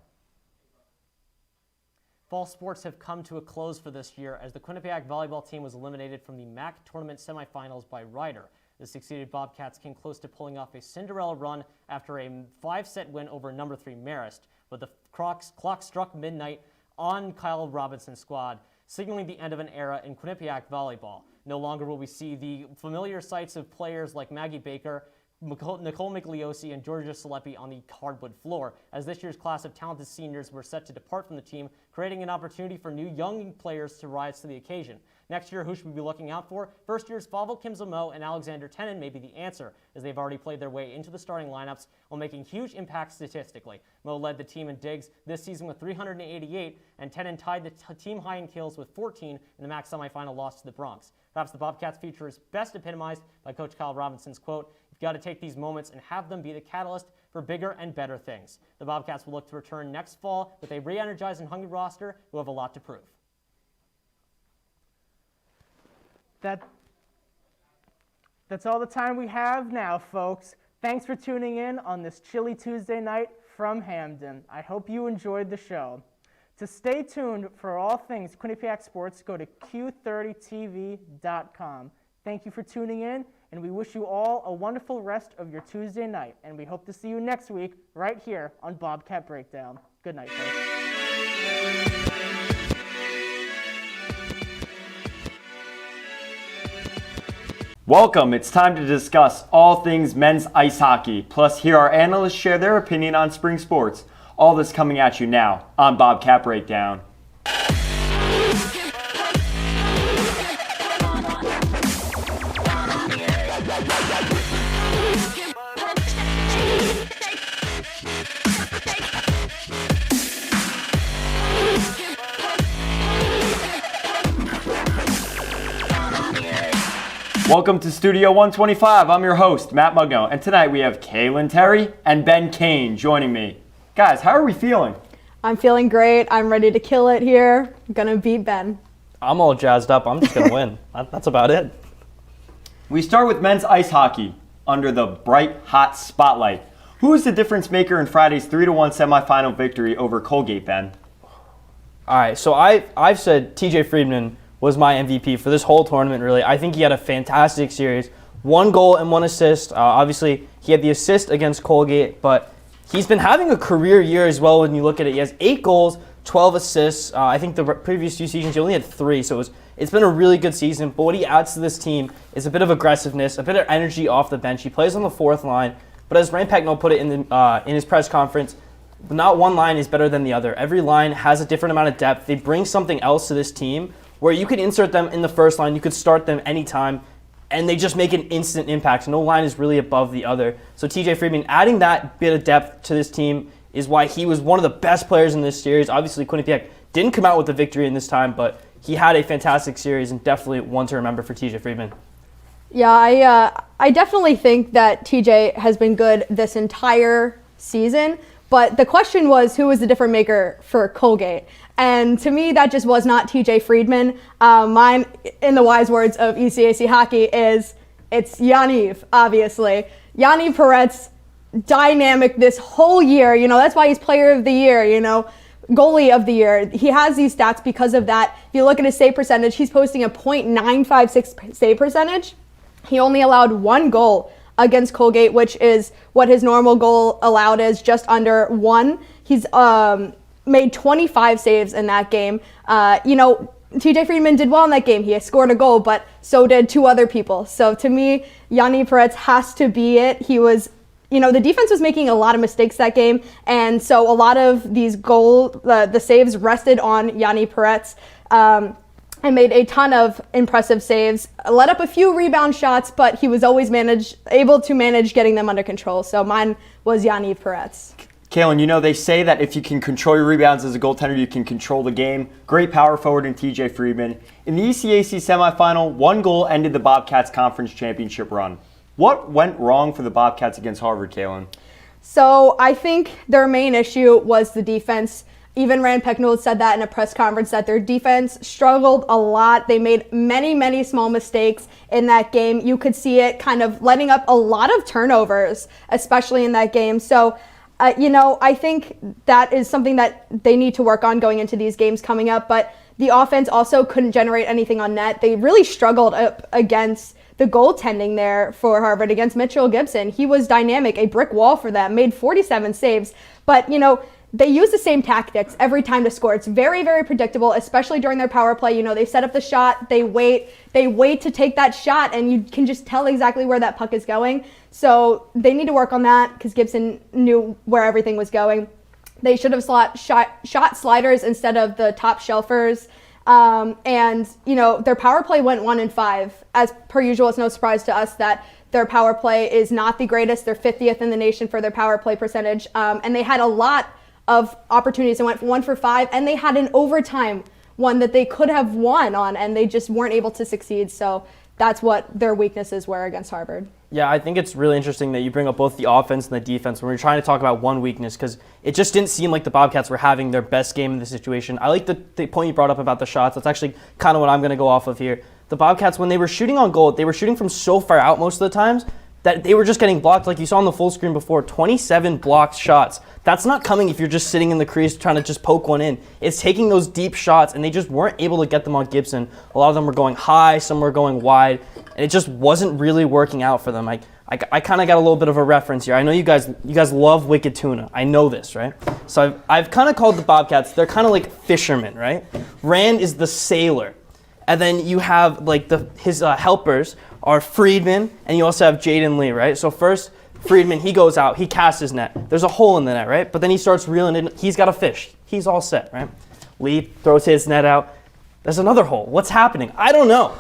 Fall sports have come to a close for this year as the Quinnipiac volleyball team was eliminated from the MAC tournament semifinals by Ryder. The succeeded Bobcats came close to pulling off a Cinderella run after a 5-set win over number 3 Marist, but the clock struck midnight on Kyle Robinson's squad, signaling the end of an era in Quinnipiac volleyball. No longer will we see the familiar sights of players like Maggie Baker, Nicole Migliosi, and Georgia Saleppi on the hardwood floor, as this year's class of talented seniors were set to depart from the team, creating an opportunity for new young players to rise to the occasion. Next year, who should we be looking out for? First years Favel Kimzo-Mo and Alexander Tenen may be the answer, as they've already played their way into the starting lineups while making huge impacts statistically. Mo led the team in digs this season with 388, and Tenen tied the team high in kills with 14 in the MAC semifinal loss to the Bronx. Perhaps the Bobcats' future is best epitomized by Coach Kyle Robinson's quote, "You've got to take these moments and have them be the catalyst for bigger and better things." The Bobcats will look to return next fall with a re-energized and hungry roster who have a lot to prove. That's all the time we have now, folks. Thanks for tuning in on this chilly Tuesday night from Hamden. I hope you enjoyed the show. To stay tuned for all things Quinnipiac sports, go to Q30TV.com. Thank you for tuning in, and we wish you all a wonderful rest of your Tuesday night, and we hope to see you next week right here on Bobcat Breakdown. Good night, folks. Welcome, it's time to discuss all things men's ice hockey, plus hear our analysts share their opinion on spring sports. All this coming at you now on Bobcat Breakdown. Welcome to Studio 125. I'm your host, Matt Mugno, and tonight we have Kaylin Terry and Ben Kane joining me. Guys, how are we feeling? I'm feeling great. I'm ready to kill it here. I'm gonna beat Ben. I'm all jazzed up. I'm just gonna win. That's about it. We start with men's ice hockey under the bright, hot spotlight. Who is the difference maker in Friday's 3-1 semifinal victory over Colgate, Ben? All right, so I've said TJ Friedman was my MVP for this whole tournament, really. I think he had a fantastic series. 1 goal and 1 assist. Obviously, he had the assist against Colgate, but he's been having a career year as well when you look at it. He has 8 goals, 12 assists. I think the previous 2 seasons, he only had 3, so it's been a really good season. But what he adds to this team is a bit of aggressiveness, a bit of energy off the bench. He plays on the 4th line, but as Ryan Pecknold put it in his press conference, not one line is better than the other. Every line has a different amount of depth. They bring something else to this team, where you could insert them in the first line, you could start them anytime, and they just make an instant impact. No line is really above the other. So TJ Friedman, adding that bit of depth to this team is why he was one of the best players in this series. Obviously, Quinnipiac didn't come out with the victory in this time, but he had a fantastic series and definitely one to remember for TJ Friedman. Yeah, I definitely think that TJ has been good this entire season, but the question was who was the difference maker for Colgate? And to me, that just was not TJ Friedman. Mine, in the wise words of ECAC hockey, it's Yaniv, obviously. Yaniv Peretz, dynamic this whole year. You know, that's why he's player of the year, you know, goalie of the year. He has these stats because of that. If you look at his save percentage, he's posting a .956 save percentage. He only allowed 1 goal against Colgate, which is what his normal goal allowed is, just under 1. He's made 25 saves in that game. You know, TJ Friedman did well in that game. He scored a goal, but so did 2 other people. So to me, Yanni Peretz has to be it. He was, you know, the defense was making a lot of mistakes that game, and so a lot of these the saves rested on Yanni Peretz. And made a ton of impressive saves, let up a few rebound shots, but he was always able to manage getting them under control. So mine was Yaniv Peretz. Kalen, you know, they say that if you can control your rebounds as a goaltender, you can control the game. Great power forward in TJ Friedman. In the ECAC semifinal, one goal ended the Bobcats conference championship run. What went wrong for the Bobcats against Harvard, Kalen? So I think their main issue was the defense. Even Rand Pecknold said that in a press conference, that their defense struggled a lot. They made many, many small mistakes in that game. You could see it kind of letting up a lot of turnovers, especially in that game. So, I think that is something that they need to work on going into these games coming up. But the offense also couldn't generate anything on net. They really struggled up against the goaltending there for Harvard against Mitchell Gibson. He was dynamic, a brick wall for them, made 47 saves. But, they use the same tactics every time to score. It's very, very predictable, especially during their power play. They set up the shot, they wait to take that shot, and you can just tell exactly where that puck is going. So they need to work on that because Gibson knew where everything was going. They should have shot sliders instead of the top shelfers. Their power play went 1-5. As per usual, it's no surprise to us that their power play is not the greatest. They're 50th in the nation for their power play percentage. And they had a lot of opportunities. They went 1 for 5, and they had an overtime one that they could have won on, and they just weren't able to succeed. So that's what their weaknesses were against Harvard. Yeah, I think it's really interesting that you bring up both the offense and the defense when we're trying to talk about one weakness, because it just didn't seem like the Bobcats were having their best game in the situation. I like the point you brought up about the shots. That's actually kind of what I'm going to go off of here. The Bobcats, when they were shooting on goal, they were shooting from so far out most of the times that they were just getting blocked. Like you saw on the full screen before, 27 blocked shots. That's not coming if you're just sitting in the crease trying to just poke one in. It's taking those deep shots, and they just weren't able to get them on Gibson. A lot of them were going high, some were going wide, and it just wasn't really working out for them. I kind of got a little bit of a reference here. I know you guys love Wicked Tuna. I know this, right? So I've kind of called the Bobcats, they're kind of like fishermen, right? Rand is the sailor. And then you have his helpers are Friedman, and you also have Jaden Lee, right? So first, Friedman, he goes out, he casts his net. There's a hole in the net, right? But then he starts reeling in. He's got a fish. He's all set, right? Lee throws his net out. There's another hole. What's happening? I don't know.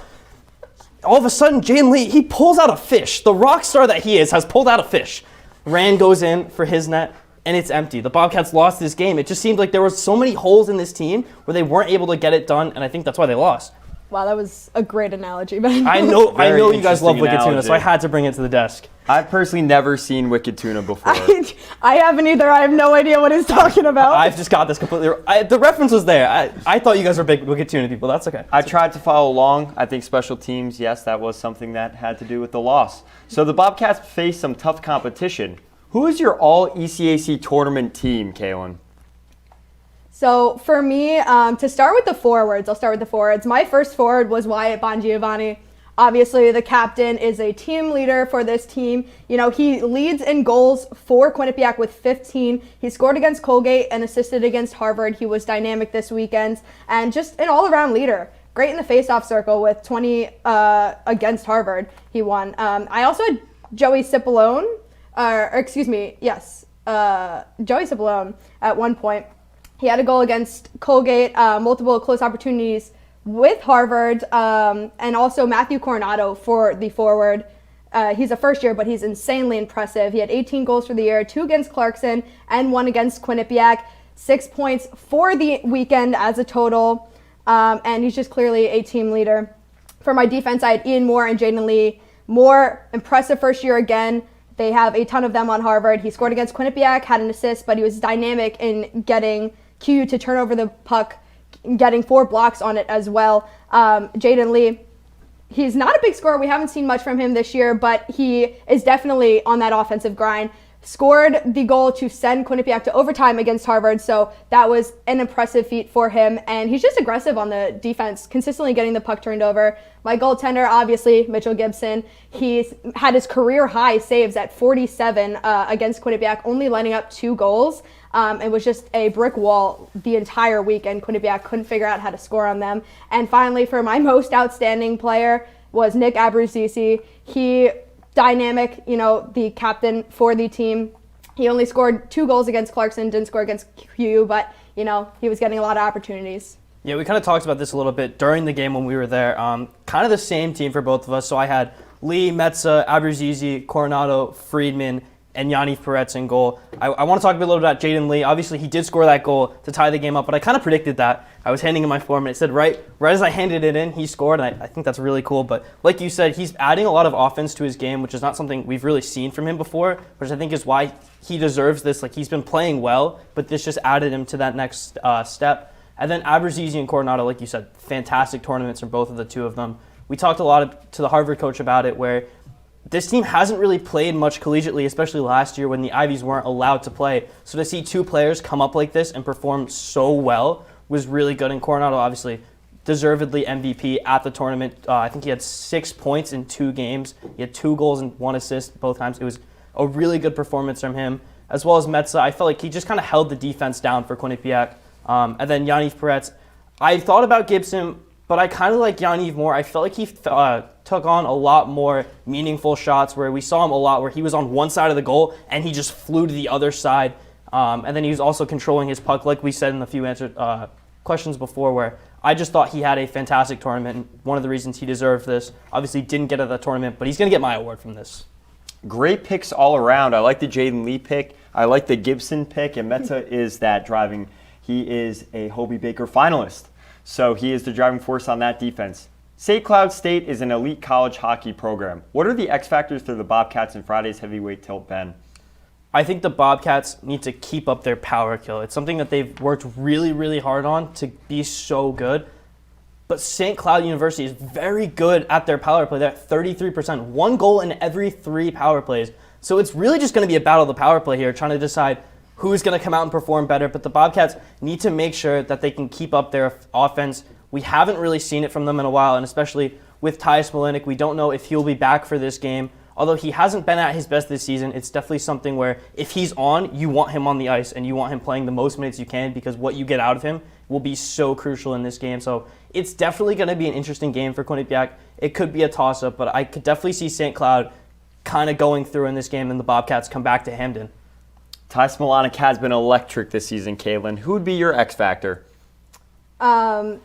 All of a sudden, Jaden Lee, he pulls out a fish. The rock star that he is has pulled out a fish. Rand goes in for his net, and it's empty. The Bobcats lost this game. It just seemed like there were so many holes in this team where they weren't able to get it done, and I think that's why they lost. Wow, that was a great analogy, Ben. I know you guys love Wicked Tuna, so I had to bring it to the desk. I've personally never seen Wicked Tuna before. I haven't either. I have no idea what he's talking about. I've just got this completely. The reference was there. I thought you guys were big Wicked Tuna people. That's okay. I tried to follow along. I think special teams, yes, that was something that had to do with the loss. So the Bobcats faced some tough competition. Who is your all-ECAC tournament team, Kalen? So for me, to start with the forwards, I'll start with the forwards. My first forward was Wyatt Bongiovanni. Obviously, the captain is a team leader for this team. He leads in goals for Quinnipiac with 15. He scored against Colgate and assisted against Harvard. He was dynamic this weekend and just an all-around leader. Great in the face-off circle with 20 against Harvard. He won. I also had Joey Cipollone, Joey Cipollone at one point. He had a goal against Colgate, multiple close opportunities with Harvard, and also Matthew Coronado for the forward. He's a first year, but he's insanely impressive. He had 18 goals for the year, 2 against Clarkson and 1 against Quinnipiac, 6 points for the weekend as a total, and he's just clearly a team leader. For my defense, I had Ian Moore and Jaden Lee. Moore, impressive first year again. They have a ton of them on Harvard. He scored against Quinnipiac, had an assist, but he was dynamic in getting QU to turn over the puck, getting 4 blocks on it as well. Jaden Lee, he's not a big scorer. We haven't seen much from him this year, but he is definitely on that offensive grind. Scored the goal to send Quinnipiac to overtime against Harvard, so that was an impressive feat for him. And he's just aggressive on the defense, consistently getting the puck turned over. My goaltender, obviously, Mitchell Gibson. He's had his career high saves at 47 against Quinnipiac, only lining up 2 goals. It was just a brick wall the entire week, and Quinnipiac couldn't figure out how to score on them. And finally, for my most outstanding player was Nick Abruzzese. He, dynamic, the captain for the team. He only scored 2 goals against Clarkson, didn't score against QU, but, he was getting a lot of opportunities. Yeah, we kind of talked about this a little bit during the game when we were there. Kind of the same team for both of us. So I had Lee, Metza, Abruzzese, Coronado, Friedman, and Yaniv Peretz in goal. I want to talk a little bit about Jaden Lee. Obviously, he did score that goal to tie the game up, but I kind of predicted that. I was handing him my form, and it said right as I handed it in, he scored, and I think that's really cool. But like you said, he's adding a lot of offense to his game, which is not something we've really seen from him before, which I think is why he deserves this. Like, he's been playing well, but this just added him to that next step. And then Abrazizi and Coronado, like you said, fantastic tournaments from both of the two of them. We talked a lot to the Harvard coach about it, where this team hasn't really played much collegiately, especially last year when the Ivies weren't allowed to play. So to see two players come up like this and perform so well was really good. And Coronado, obviously, deservedly MVP at the tournament. I think he had 6 points in 2 games. He had 2 goals and 1 assist both times. It was a really good performance from him. As well as Metza, I felt like he just kind of held the defense down for Quinnipiac. And then Yaniv Peretz. I thought about Gibson, but I kind of like Yaniv more. I felt like he took on a lot more meaningful shots, where we saw him a lot where he was on one side of the goal and he just flew to the other side. And then he was also controlling his puck, like we said in a few answered questions before, where I just thought he had a fantastic tournament. And one of the reasons he deserved this, obviously didn't get at the tournament, but he's going to get my award from this. Great picks all around. I like the Jaden Lee pick. I like the Gibson pick. And Metza is that driving. He is a Hobie Baker finalist. So he is the driving force on that defense. St. Cloud State is an elite college hockey program. What are the X factors for the Bobcats in Friday's heavyweight tilt, Ben? I think the Bobcats need to keep up their power kill. It's something that they've worked really, really hard on to be so good. But St. Cloud University is very good at their power play. They're at 33%, 1 goal in every 3 power plays. So it's really just going to be a battle of the power play here, trying to decide who's going to come out and perform better. But the Bobcats need to make sure that they can keep up their offense. We haven't really seen it from them in a while, and especially with Ty Smolenic, we don't know if he'll be back for this game. Although he hasn't been at his best this season, it's definitely something where if he's on, you want him on the ice and you want him playing the most minutes you can, because what you get out of him will be so crucial in this game. So it's definitely going to be an interesting game for Quinnipiac. It could be a toss-up, but I could definitely see St. Cloud kind of going through in this game and the Bobcats come back to Hamden. Ty Smolenic has been electric this season, Caitlin. Who would be your X factor? Or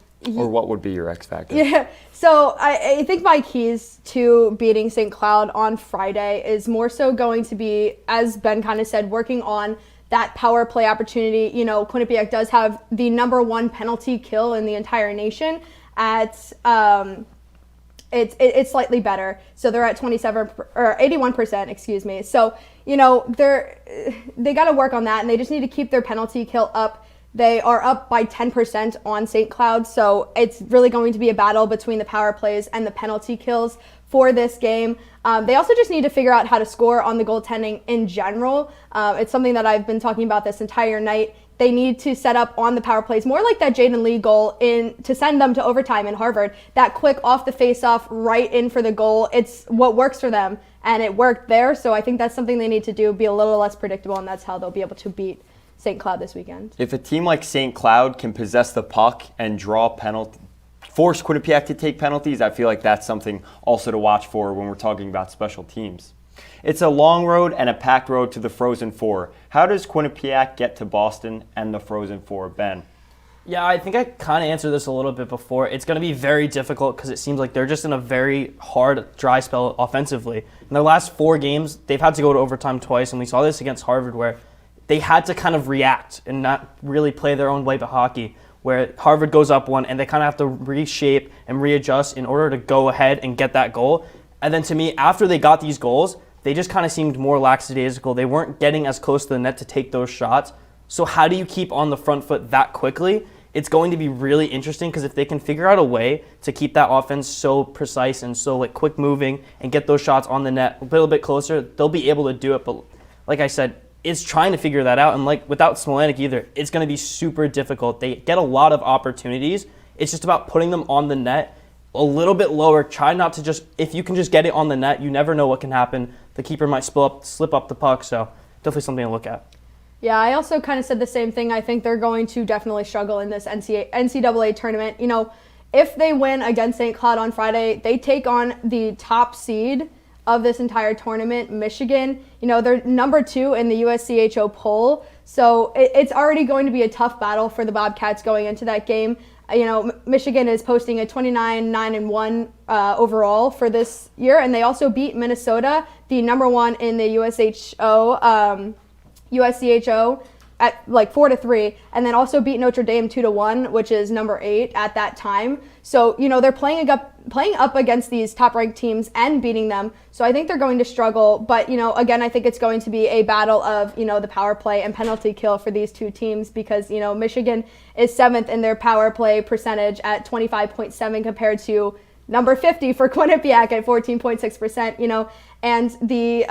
what would be your X factor? Yeah, so I think my keys to beating St. Cloud on Friday is more so going to be, as Ben kind of said, working on that power play opportunity. You know, Quinnipiac does have the #1 penalty kill in the entire nation at it's slightly better. So they're at 81%, excuse me. So, you know, they got to work on that, and they just need to keep their penalty kill up. They are up by 10% on St. Cloud, so it's really going to be a battle between the power plays and the penalty kills for this game. They also just need to figure out how to score on the goaltending in general. It's something that I've been talking about this entire night. They need to set up on the power plays more like that Jaden Lee goal to send them to overtime in Harvard. That quick off the face-off right in for the goal. It's what works for them, and it worked there. So I think that's something they need to do, be a little less predictable, and that's how they'll be able to beat St. Cloud this weekend. If a team like St. Cloud can possess the puck and force Quinnipiac to take penalties, I feel like that's something also to watch for when we're talking about special teams. It's a long road and a packed road to the Frozen Four. How does Quinnipiac get to Boston and the Frozen Four, Ben? Yeah, I think I kind of answered this a little bit before. It's going to be very difficult because it seems like they're just in a very hard dry spell offensively. In their last 4 games, they've had to go to overtime twice, and we saw this against Harvard where they had to kind of react and not really play their own way of hockey, where Harvard goes up 1 and they kind of have to reshape and readjust in order to go ahead and get that goal. And then to me, after they got these goals, they just kind of seemed more lackadaisical. They weren't getting as close to the net to take those shots. So how do you keep on the front foot that quickly? It's going to be really interesting, because if they can figure out a way to keep that offense so precise and so quick moving and get those shots on the net a little bit closer, they'll be able to do it. But like I said, it's trying to figure that out. And without Smolenic either, it's going to be super difficult. They get a lot of opportunities. It's just about putting them on the net a little bit lower. Try not to just, if you can just get it on the net, you never know what can happen. The keeper might slip up the puck. So definitely something to look at. Yeah, I also kind of said the same thing. I think they're going to definitely struggle in this NCAA tournament. You know, if they win against St. Cloud on Friday, they take on the top seed of this entire tournament, Michigan. You know, they're #2 in the USCHO poll. So it's already going to be a tough battle for the Bobcats going into that game. Michigan is posting a 29-9-1 overall for this year, and they also beat Minnesota, the number one in the USCHO, at like 4-3, and then also beat Notre Dame 2-1, which is number 8 at that time. So they're playing up against these top-ranked teams and beating them. So I think they're going to struggle. But again, I think it's going to be a battle of the power play and penalty kill for these two teams, because Michigan is 7th in their power play percentage at 25.7 compared to number 50 for Quinnipiac at 14.6%. And the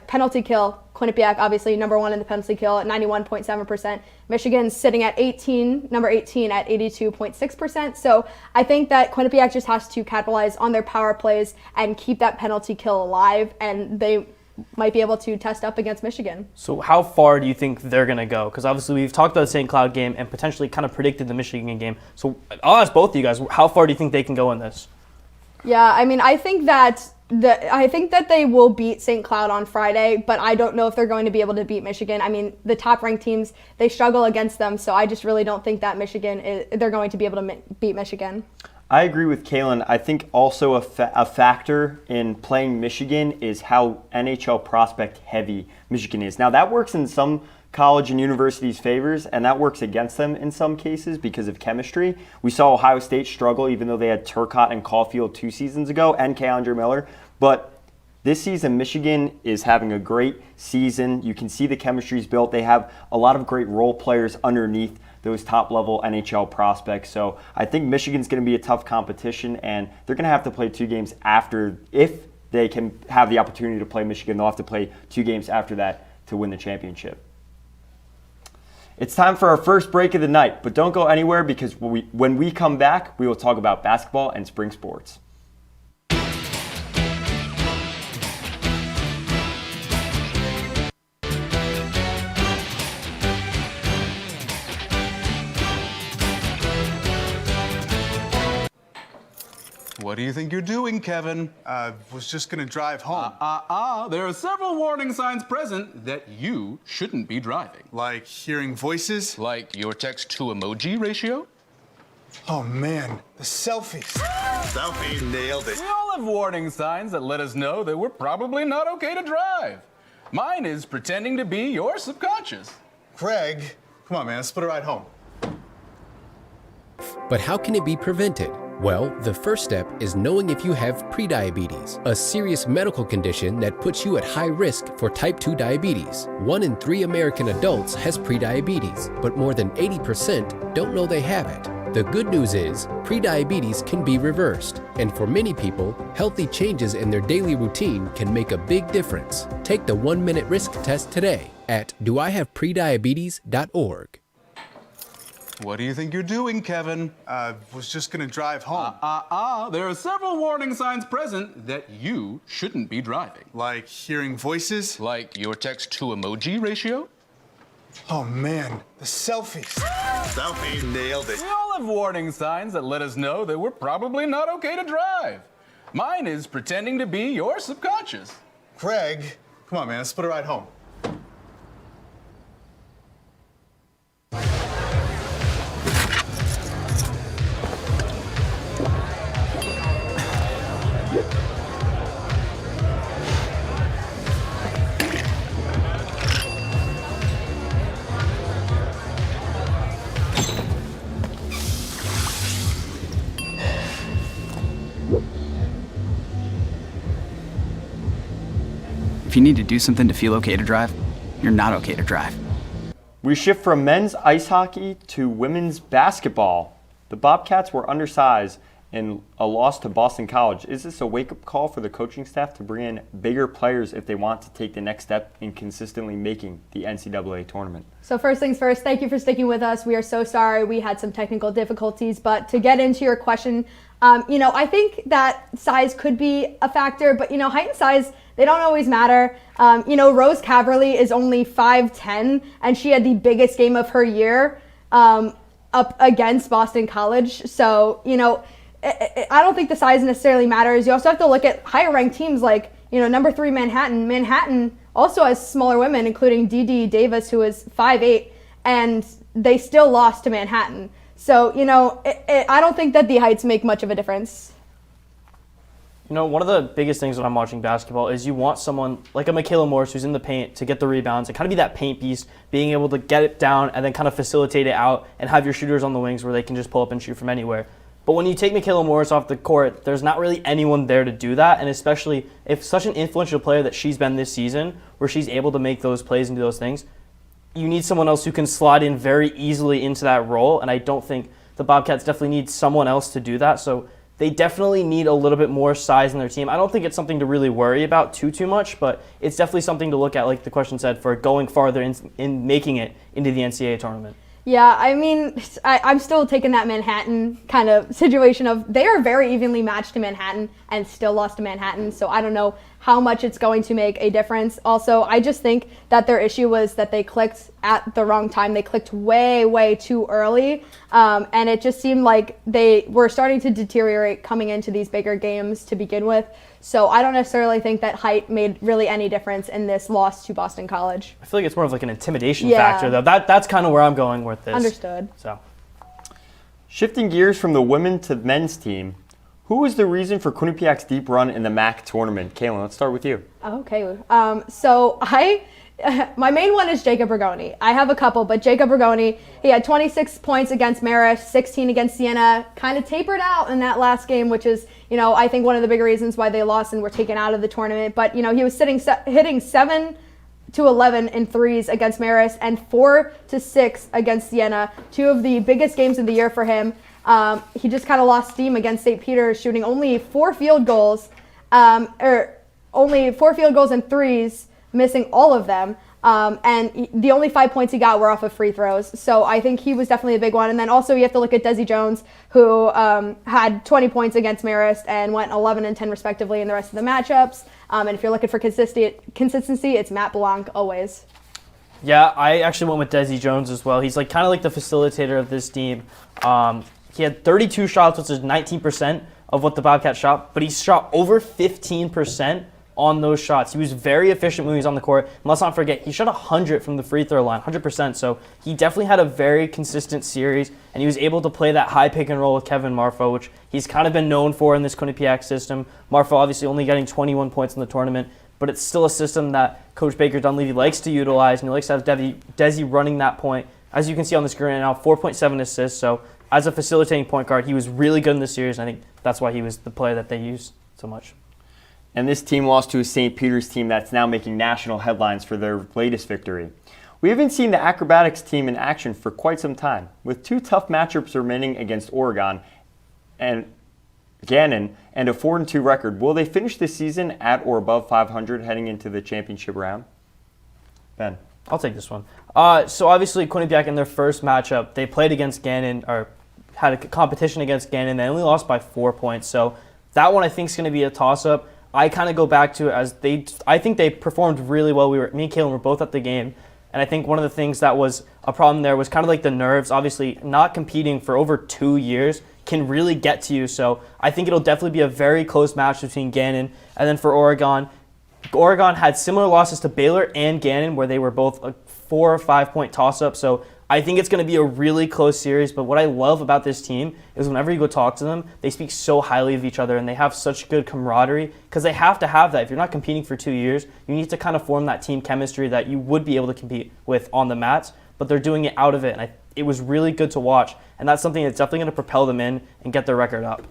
penalty kill, Quinnipiac obviously number 1 in the penalty kill at 91.7%. Michigan's sitting at number 18 at 82.6%. So I think that Quinnipiac just has to capitalize on their power plays and keep that penalty kill alive, and they might be able to test up against Michigan. So how far do you think they're going to go? Because obviously we've talked about the St. Cloud game and potentially kind of predicted the Michigan game. So I'll ask both of you guys, how far do you think they can go in this? Yeah, I think that they will beat St. Cloud on Friday, but I don't know if they're going to be able to beat Michigan. The top-ranked teams, they struggle against them, so I just really don't think that they're going to be able to beat Michigan. I agree with Kaylin. I think also a factor in playing Michigan is how NHL prospect heavy Michigan is. Now that works in some college and universities' favors, and that works against them in some cases because of chemistry. We saw Ohio State struggle even though they had Turcotte and Caulfield 2 seasons ago and Keandre Miller. But this season, Michigan is having a great season. You can see the chemistry's built. They have a lot of great role players underneath those top-level NHL prospects. So I think Michigan's going to be a tough competition, and they're going to have to play 2 games after. If they can have the opportunity to play Michigan, they'll have to play 2 games after that to win the championship. It's time for our first break of the night, but don't go anywhere, because when we come back, we will talk about basketball and spring sports. What do you think you're doing, Kevin? Was just gonna drive home. There are several warning signs present that you shouldn't be driving. Like hearing voices? Like your text-to-emoji ratio? Oh man, the selfies. Selfie, nailed it. We all have warning signs that let us know that we're probably not okay to drive. Mine is pretending to be your subconscious. Craig, come on man, let's put a ride home. But how can it be prevented? Well, the first step is knowing if you have prediabetes, a serious medical condition that puts you at high risk for type 2 diabetes. 1 in 3 American adults has prediabetes, but more than 80% don't know they have it. The good news is, prediabetes can be reversed, and for many people, healthy changes in their daily routine can make a big difference. Take the 1-minute risk test today at doihaveprediabetes.org. What do you think you're doing, Kevin? Was just gonna drive home. There are several warning signs present that you shouldn't be driving. Like hearing voices? Like your text-to-emoji ratio? Oh man, the selfies. Selfie, nailed it. We all have warning signs that let us know that we're probably not okay to drive. Mine is pretending to be your subconscious. Craig, come on man, let's put a ride home. If you need to do something to feel okay to drive, you're not okay to drive. We shift from men's ice hockey to women's basketball. The Bobcats were undersized in a loss to Boston College. Is this a wake-up call for the coaching staff to bring in bigger players if they want to take the next step in consistently making the NCAA tournament? So first things first, thank you for sticking with us. We are so sorry we had some technical difficulties, but to get into your question, I think that size could be a factor, but height and size, they don't always matter. Rose Caverly is only 5'10", and she had the biggest game of her year up against Boston College. So, I don't think the size necessarily matters. You also have to look at higher ranked teams like, number 3 Manhattan. Manhattan also has smaller women, including Dee Davis, who is 5'8", and they still lost to Manhattan. So, I don't think that the heights make much of a difference. One of the biggest things when I'm watching basketball is you want someone like a Michaela Morris who's in the paint to get the rebounds and kind of be that paint beast, being able to get it down and then kind of facilitate it out and have your shooters on the wings where they can just pull up and shoot from anywhere. But when you take Michaela Morris off the court, there's not really anyone there to do that, and especially if such an influential player that she's been this season, where she's able to make those plays and do those things, you need someone else who can slide in very easily into that role, and I don't think the Bobcats definitely need someone else to do that. So they definitely need a little bit more size in their team. I don't think it's something to really worry about too much, but it's definitely something to look at, like the question said, for going farther in making it into the NCAA tournament. Yeah, I mean, I'm still taking that Manhattan kind of situation of they are very evenly matched to Manhattan and still lost to Manhattan, so I don't know how much it's going to make a difference. Also, I just think that their issue was that they clicked at the wrong time. They clicked way too early, and it just seemed like they were starting to deteriorate coming into these bigger games to begin with. So I don't necessarily think that height made really any difference in this loss to Boston College. I feel like it's more of like an intimidation factor, though. That's kind of where I'm going with this. Understood. So, shifting gears from the women to men's team, who was the reason for Quinnipiac's deep run in the MAC tournament? Kaylin, let's start with you. Okay. So my main one is Jacob Rigoni. I have a couple, but Jacob Rigoni, he had 26 points against Marist, 16 against Siena, kind of tapered out in that last game, which is, I think one of the big reasons why they lost and were taken out of the tournament. But, he was hitting 7 to 11 in threes against Marist and 4 to 6 against Siena, two of the biggest games of the year for him. He just kind of lost steam against St. Peter's, shooting only 4 field goals, only 4 field goals and threes, missing all of them. And the only 5 points he got were off of free throws. So I think he was definitely a big one. And then also you have to look at Desi Jones, who had 20 points against Marist and went 11 and 10 respectively in the rest of the matchups. And if you're looking for consistency, it's Matt Blanc always. Yeah, I actually went with Desi Jones as well. He's kind of like the facilitator of this team. He had 32 shots, which is 19% of what the Bobcats shot, but he shot over 15% on those shots. He was very efficient when he was on the court. And let's not forget, he shot 100 from the free throw line, 100%. So he definitely had a very consistent series, and he was able to play that high pick and roll with Kevin Marfo, which he's kind of been known for in this Quinnipiac system. Marfo obviously only getting 21 points in the tournament, but it's still a system that Coach Baker Dunleavy likes to utilize, and he likes to have Desi running that point. As you can see on the screen right now, 4.7 assists. So as a facilitating point guard, he was really good in this series, and I think that's why he was the player that they used so much. And this team lost to a St. Peter's team that's now making national headlines for their latest victory. We haven't seen the acrobatics team in action for quite some time, with 2 tough matchups remaining against Oregon and Gannon and a 4-2 record. Will they finish this season at or above 500 heading into the championship round? Ben. I'll take this one. So obviously Quinnipiac in their first matchup, they played against Gannon, or had a competition against Gannon. They only lost by 4 points. So that one I think is going to be a toss-up. I kind of go back to it as I think they performed really well. Me and Kaylin were both at the game, and I think one of the things that was a problem there was kind of like the nerves. Obviously, not competing for over 2 years can really get to you. So I think it'll definitely be a very close match between Gannon and then for Oregon. Oregon had similar losses to Baylor and Gannon, where they were both a 4 or 5 point toss-up. So I think it's going to be a really close series, but what I love about this team is whenever you go talk to them, they speak so highly of each other, and they have such good camaraderie, because they have to have that. If you're not competing for 2 years, you need to kind of form that team chemistry that you would be able to compete with on the mats, but they're doing it out of it, and it was really good to watch, and that's something that's definitely going to propel them in and get their record up.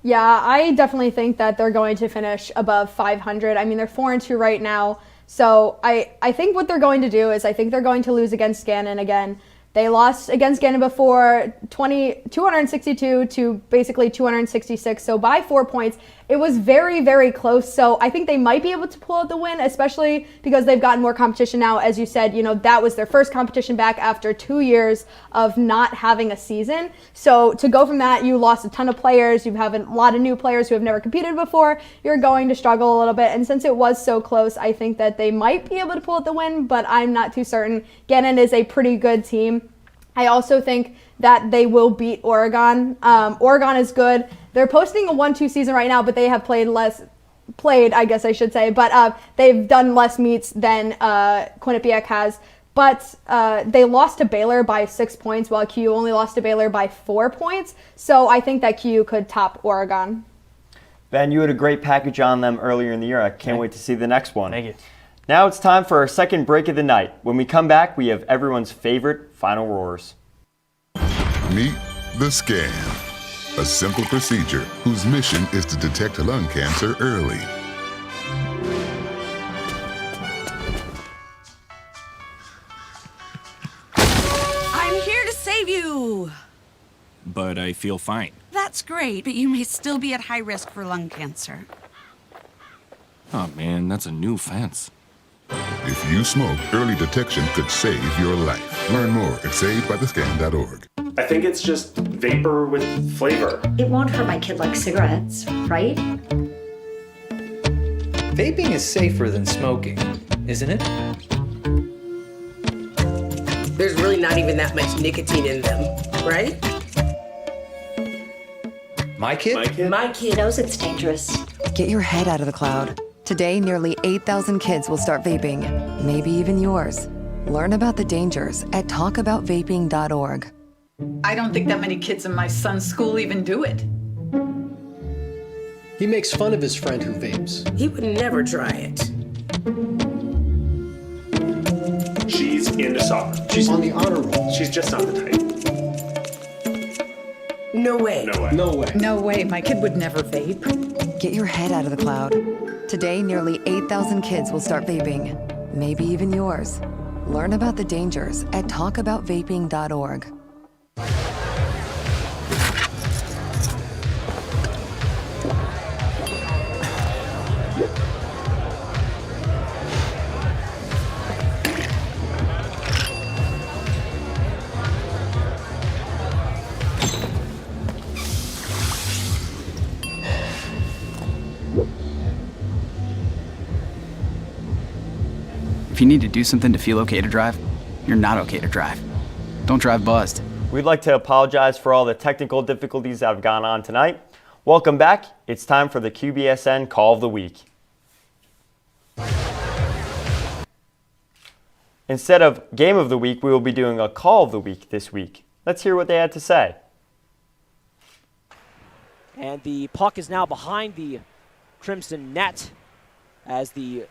Yeah, I definitely think that they're going to finish above 500. I mean, they're 4-2 right now. So I think what they're going to do is I think they're going to lose against Gannon again. They lost against Gannon before, 262 to basically 266. So by 4 points, it was very, very close. So I think they might be able to pull out the win, especially because they've gotten more competition now. As you said, that was their first competition back after 2 years of not having a season. So to go from that, you lost a ton of players. You have a lot of new players who have never competed before. You're going to struggle a little bit. And since it was so close, I think that they might be able to pull out the win, but I'm not too certain. Gannon is a pretty good team. I also think that they will beat Oregon. Oregon is good. They're posting a 1-2 season right now, but they have played, I guess I should say, but they've done less meets than Quinnipiac has. but they lost to Baylor by 6 points, while QU only lost to Baylor by 4 points. So I think that QU could top Oregon. Ben, you had a great package on them earlier in the year. I can't wait to see the next one. Thank you. Now it's time for our second break of the night. When we come back, we have everyone's favorite Final Roars. Meet the scan, a simple procedure whose mission is to detect lung cancer early. I'm here to save you. But I feel fine. That's great, but you may still be at high risk for lung cancer. Oh man, that's a new fence. If you smoke, early detection could save your life. Learn more at savedbythescan.org. I think it's just vapor with flavor. It won't hurt my kid like cigarettes, right? Vaping is safer than smoking, isn't it? There's really not even that much nicotine in them, right? My kid? My kid knows it's dangerous. Get your head out of the cloud. Today, nearly 8,000 kids will start vaping, maybe even yours. Learn about the dangers at talkaboutvaping.org. I don't think that many kids in my son's school even do it. He makes fun of his friend who vapes. He would never try it. She's into soccer. She's on the honor roll. She's just not the type. No way. No way. No way. No way, my kid would never vape. Get your head out of the cloud. Today, nearly 8,000 kids will start vaping, maybe even yours. Learn about the dangers at talkaboutvaping.org. If you need to do something to feel okay to drive, you're not okay to drive. Don't drive buzzed. We'd like to apologize for all the technical difficulties that have gone on tonight. Welcome back. It's time for the QBSN Call of the Week. Instead of Game of the Week, we will be doing a Call of the Week this week. Let's hear what they had to say. And the puck is now behind the Crimson net as the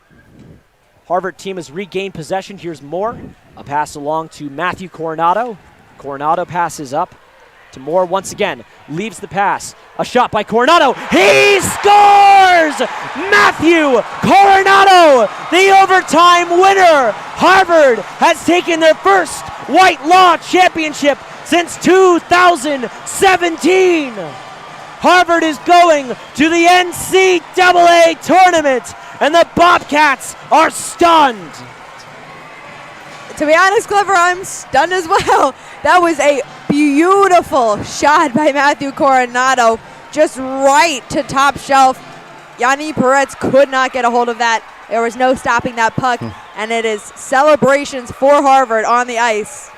Harvard team has regained possession. Here's Moore. A pass along to Matthew Coronado. Coronado passes up to Moore once again. Leaves the pass. A shot by Coronado. He scores! Matthew Coronado, the overtime winner. Harvard has taken their first White Law championship since 2017. Harvard is going to the NCAA tournament, and the Bobcats are stunned. To be honest, Clever, I'm stunned as well. That was a beautiful shot by Matthew Coronado, just right to top shelf. Yanni Peretz could not get a hold of that. There was no stopping that puck, and it is celebrations for Harvard on the ice.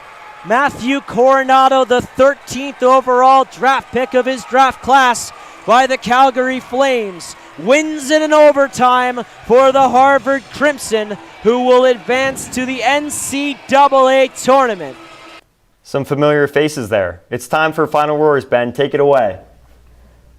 Matthew Coronado, the 13th overall draft pick of his draft class by the Calgary Flames, wins it in overtime for the Harvard Crimson, who will advance to the NCAA tournament. Some familiar faces there. It's time for Final Roars, Ben. Take it away.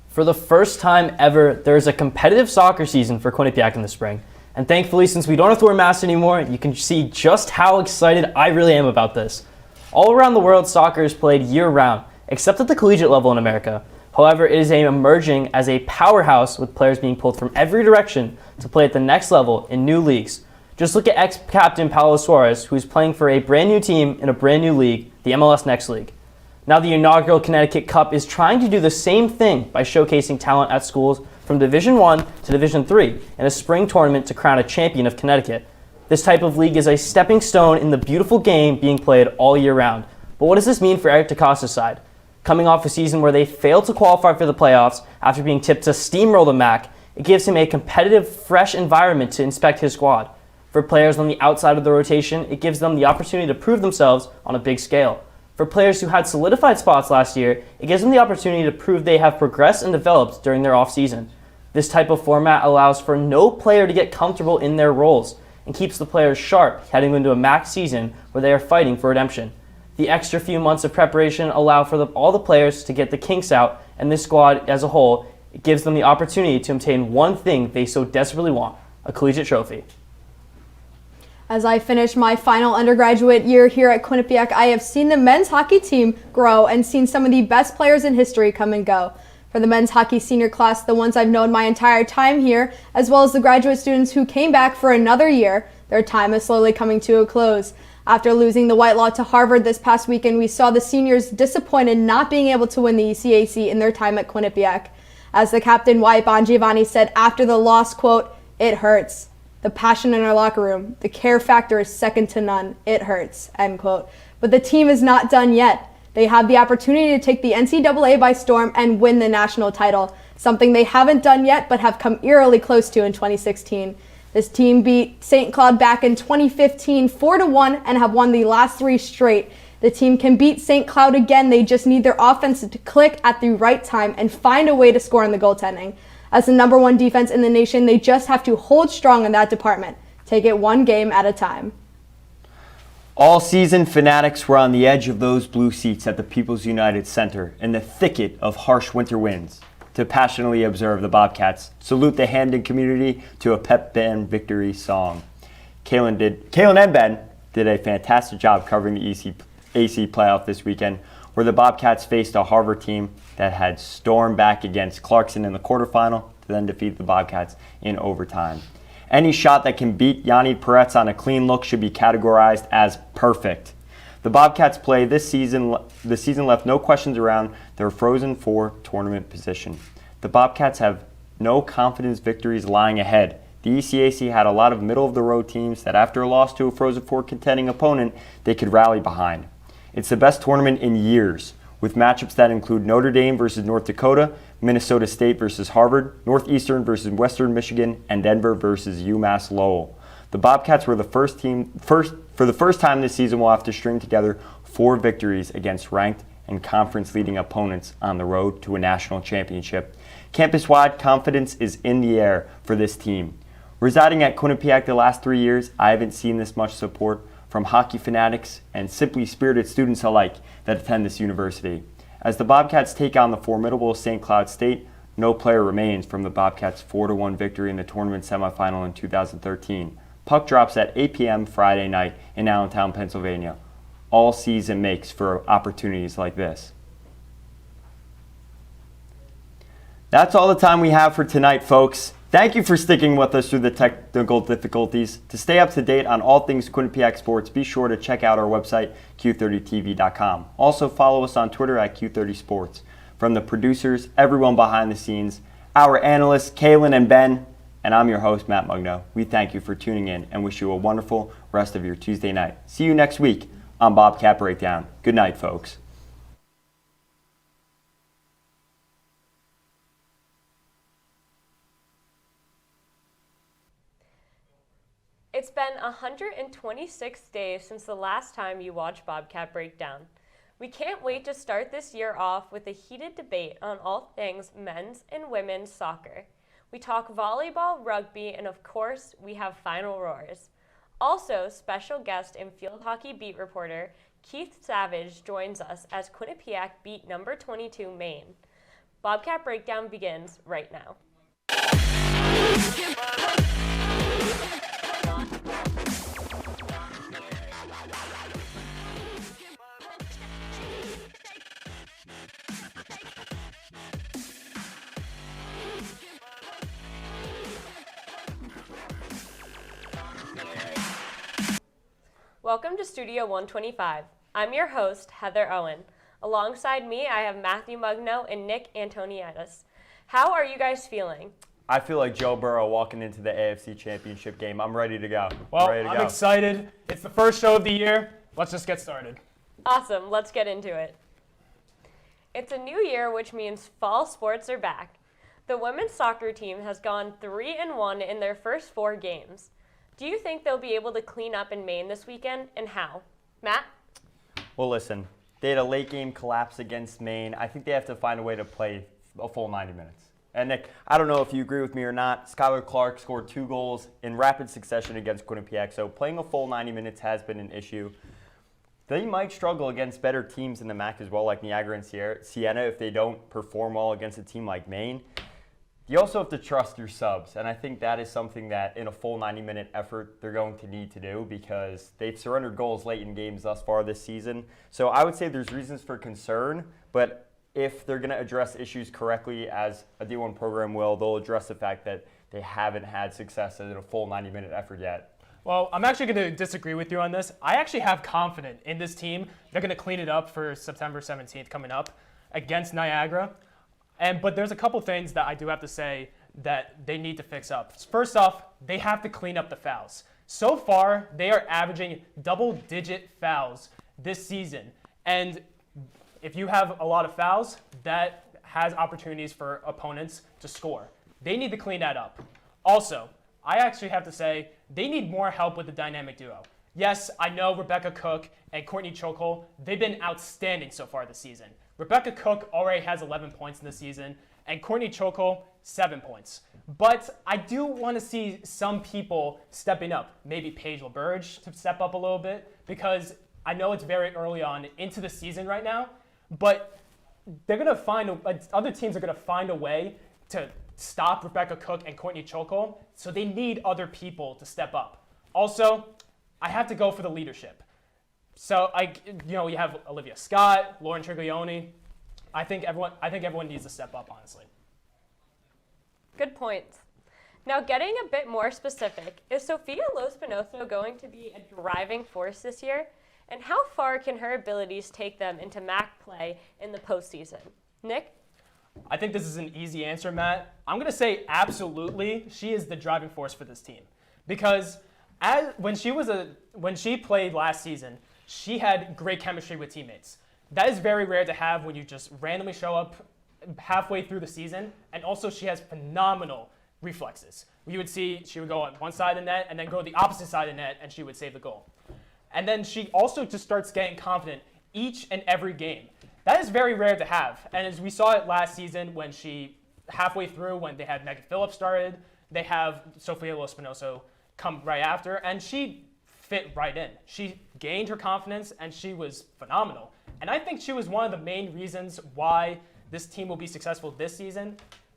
For the first time ever, there is a competitive soccer season for Quinnipiac in the spring. And thankfully, since we don't have to wear masks anymore, you can see just how excited I really am about this. All around the world, soccer is played year-round, except at the collegiate level in America. However, it is emerging as a powerhouse with players being pulled from every direction to play at the next level in new leagues. Just look at ex-captain Paulo Suarez, who is playing for a brand new team in a brand new league, the MLS Next League. Now the inaugural Connecticut Cup is trying to do the same thing by showcasing talent at schools from Division I to Division III in a spring tournament to crown a champion of Connecticut. This type of league is a stepping stone in the beautiful game being played all year round. But what does this mean for Eric DaCosta's side? Coming off a season where they failed to qualify for the playoffs after being tipped to steamroll the MAC, it gives him a competitive, fresh environment to inspect his squad. For players on the outside of the rotation, it gives them the opportunity to prove themselves on a big scale. For players who had solidified spots last year, it gives them the opportunity to prove they have progressed and developed during their offseason. This type of format allows for no player to get comfortable in their roles. and keeps the players sharp heading into a max season where they are fighting for redemption. The extra few months of preparation allow for all the players to get the kinks out, and this squad as a whole, it gives them the opportunity to obtain one thing they so desperately want, a collegiate trophy. As I finish my final undergraduate year here at Quinnipiac, I have seen the men's hockey team grow and seen some of the best players in history come and go. For the men's hockey senior class, the ones I've known my entire time here, as well as the graduate students who came back for another year, their time is slowly coming to a close. After losing the White Law to Harvard this past weekend, we saw the seniors disappointed not being able to win the ECAC in their time at Quinnipiac. As the captain, Wyatt Bongiovanni, said after the loss, quote, "It hurts. The passion in our locker room, the care factor is second to none. It hurts," end quote. But the team is not done yet. They have the opportunity to take the NCAA by storm and win the national title, something they haven't done yet but have come eerily close to in 2016. This team beat St. Cloud back in 2015 4-1 and have won the last 3 straight. The team can beat St. Cloud again. They just need their offense to click at the right time and find a way to score in the goaltending. As the #1 defense in the nation, they just have to hold strong in that department. Take it one game at a time. All season, fanatics were on the edge of those blue seats at the People's United Center in the thicket of harsh winter winds to passionately observe the Bobcats salute the Hamden community to a pep band victory song. Kalen and Ben did a fantastic job covering the ECAC playoff this weekend, where the Bobcats faced a Harvard team that had stormed back against Clarkson in the quarterfinal to then defeat the Bobcats in overtime. Any shot that can beat Yanni Peretz on a clean look should be categorized as perfect. The Bobcats play the season left no questions around their Frozen Four tournament position. The Bobcats have no confidence victories lying ahead. The ECAC had a lot of middle-of-the-road teams that after a loss to a Frozen Four contending opponent, they could rally behind. It's the best tournament in years, with matchups that include Notre Dame versus North Dakota, Minnesota State versus Harvard, Northeastern versus Western Michigan, and Denver versus UMass Lowell. The Bobcats were for the first time this season will have to string together 4 victories against ranked and conference-leading opponents on the road to a national championship. Campus-wide confidence is in the air for this team. Residing at Quinnipiac the last 3 years, I haven't seen this much support from hockey fanatics and simply spirited students alike that attend this university. As the Bobcats take on the formidable St. Cloud State, no player remains from the Bobcats' 4-1 victory in the tournament semifinal in 2013. Puck drops at 8 p.m. Friday night in Allentown, Pennsylvania. All season makes for opportunities like this. That's all the time we have for tonight, folks. Thank you for sticking with us through the technical difficulties. To stay up to date on all things Quinnipiac sports, be sure to check out our website, Q30TV.com. Also follow us on Twitter at Q30 Sports. From the producers, everyone behind the scenes, our analysts, Kalen and Ben, and I'm your host, Matt Mugno. We thank you for tuning in and wish you a wonderful rest of your Tuesday night. See you next week on Bobcat Breakdown. Good night, folks. It's been 126 days since the last time you watched Bobcat Breakdown. We can't wait to start this year off with a heated debate on all things men's and women's soccer. We talk volleyball, rugby, and of course, we have final roars. Also, special guest and field hockey beat reporter Keith Savage joins us as Quinnipiac beat number 22 Maine. Bobcat Breakdown begins right now. Welcome to Studio 125. I'm your host, Heather Owen. Alongside me, I have Matthew Mugno and Nick Antoniadis. How are you guys feeling? I feel like Joe Burrow walking into the AFC Championship game. I'm ready to go. I'm excited. It's the first show of the year. Let's just get started. Awesome. Let's get into it. It's a new year, which means fall sports are back. The women's soccer team has gone 3-1 in their first 4 games. Do you think they'll be able to clean up in Maine this weekend, and how? Matt? Well, listen, they had a late game collapse against Maine. I think they have to find a way to play a full 90 minutes. And Nick, I don't know if you agree with me or not. Skylar Clark scored 2 goals in rapid succession against Quinnipiac, so playing a full 90 minutes has been an issue. They might struggle against better teams in the MAC as well, like Niagara and Siena, if they don't perform well against a team like Maine. You also have to trust your subs, and I think that is something that in a full 90-minute effort they're going to need to do because they've surrendered goals late in games thus far this season. So I would say there's reasons for concern, but if they're going to address issues correctly as a D1 program will, they'll address the fact that they haven't had success in a full 90-minute effort yet. Well, I'm actually going to disagree with you on this. I actually have confidence in this team. They're going to clean it up for September 17th coming up against Niagara. But there's a couple things that I do have to say that they need to fix up. First off, they have to clean up the fouls. So far, they are averaging double-digit fouls this season. And if you have a lot of fouls, that has opportunities for opponents to score. They need to clean that up. Also, I actually have to say they need more help with the dynamic duo. Yes, I know Rebecca Cook and Courtney Chokol, they've been outstanding so far this season. Rebecca Cook already has 11 points in the season, and Courtney Chokol, 7 points. But I do want to see some people stepping up. Maybe Paige LaBerge to step up a little bit, because I know it's very early on into the season right now, but they're going to find, other teams are going to find a way to stop Rebecca Cook and Courtney Chokol, so they need other people to step up. Also, I have to go for the leadership. So you have Olivia Scott, Lauren Triglione. I think everyone needs to step up, honestly. Good points. Now, getting a bit more specific, is Sofia Lospinoso going to be a driving force this year? And how far can her abilities take them into MAC play in the postseason? Nick? I think this is an easy answer, Matt. I'm going to say absolutely she is the driving force for this team. Because when she played last season, she had great chemistry with teammates. That is very rare to have when you just randomly show up halfway through the season. And also she has phenomenal reflexes. You would see she would go on one side of the net and then go to the opposite side of the net and she would save the goal. And then she also just starts getting confident each and every game. That is very rare to have. And as we saw it last season when she, halfway through, when they had Megan Phillips started, they have Sofia Lospinoso come right after, and she fit right in. She gained her confidence, and she was phenomenal. And I think she was one of the main reasons why this team will be successful this season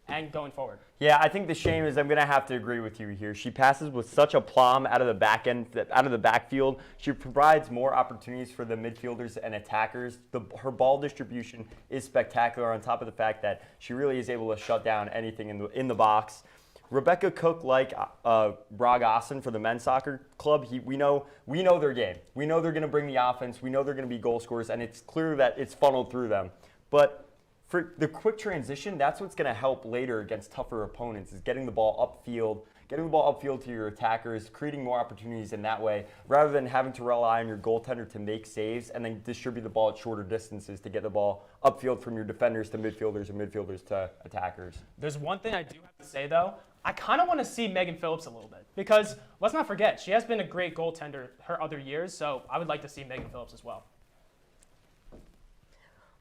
and going forward. Yeah, I think the shame is I'm going to have to agree with you here. She passes with such aplomb out of the back end, out of the backfield. She provides more opportunities for the midfielders and attackers. Her ball distribution is spectacular on top of the fact that she really is able to shut down anything in the box. Rebecca Cook, like Brog Austin for the men's soccer club, we know their game. We know they're going to bring the offense. We know they're going to be goal scorers, and it's clear that it's funneled through them. But for the quick transition, that's what's going to help later against tougher opponents, is getting the ball upfield to your attackers, creating more opportunities in that way, rather than having to rely on your goaltender to make saves and then distribute the ball at shorter distances to get the ball upfield from your defenders to midfielders and midfielders to attackers. There's one thing I do have to say, though. I kind of want to see Megan Phillips a little bit because let's not forget, she has been a great goaltender her other years, so I would like to see Megan Phillips as well.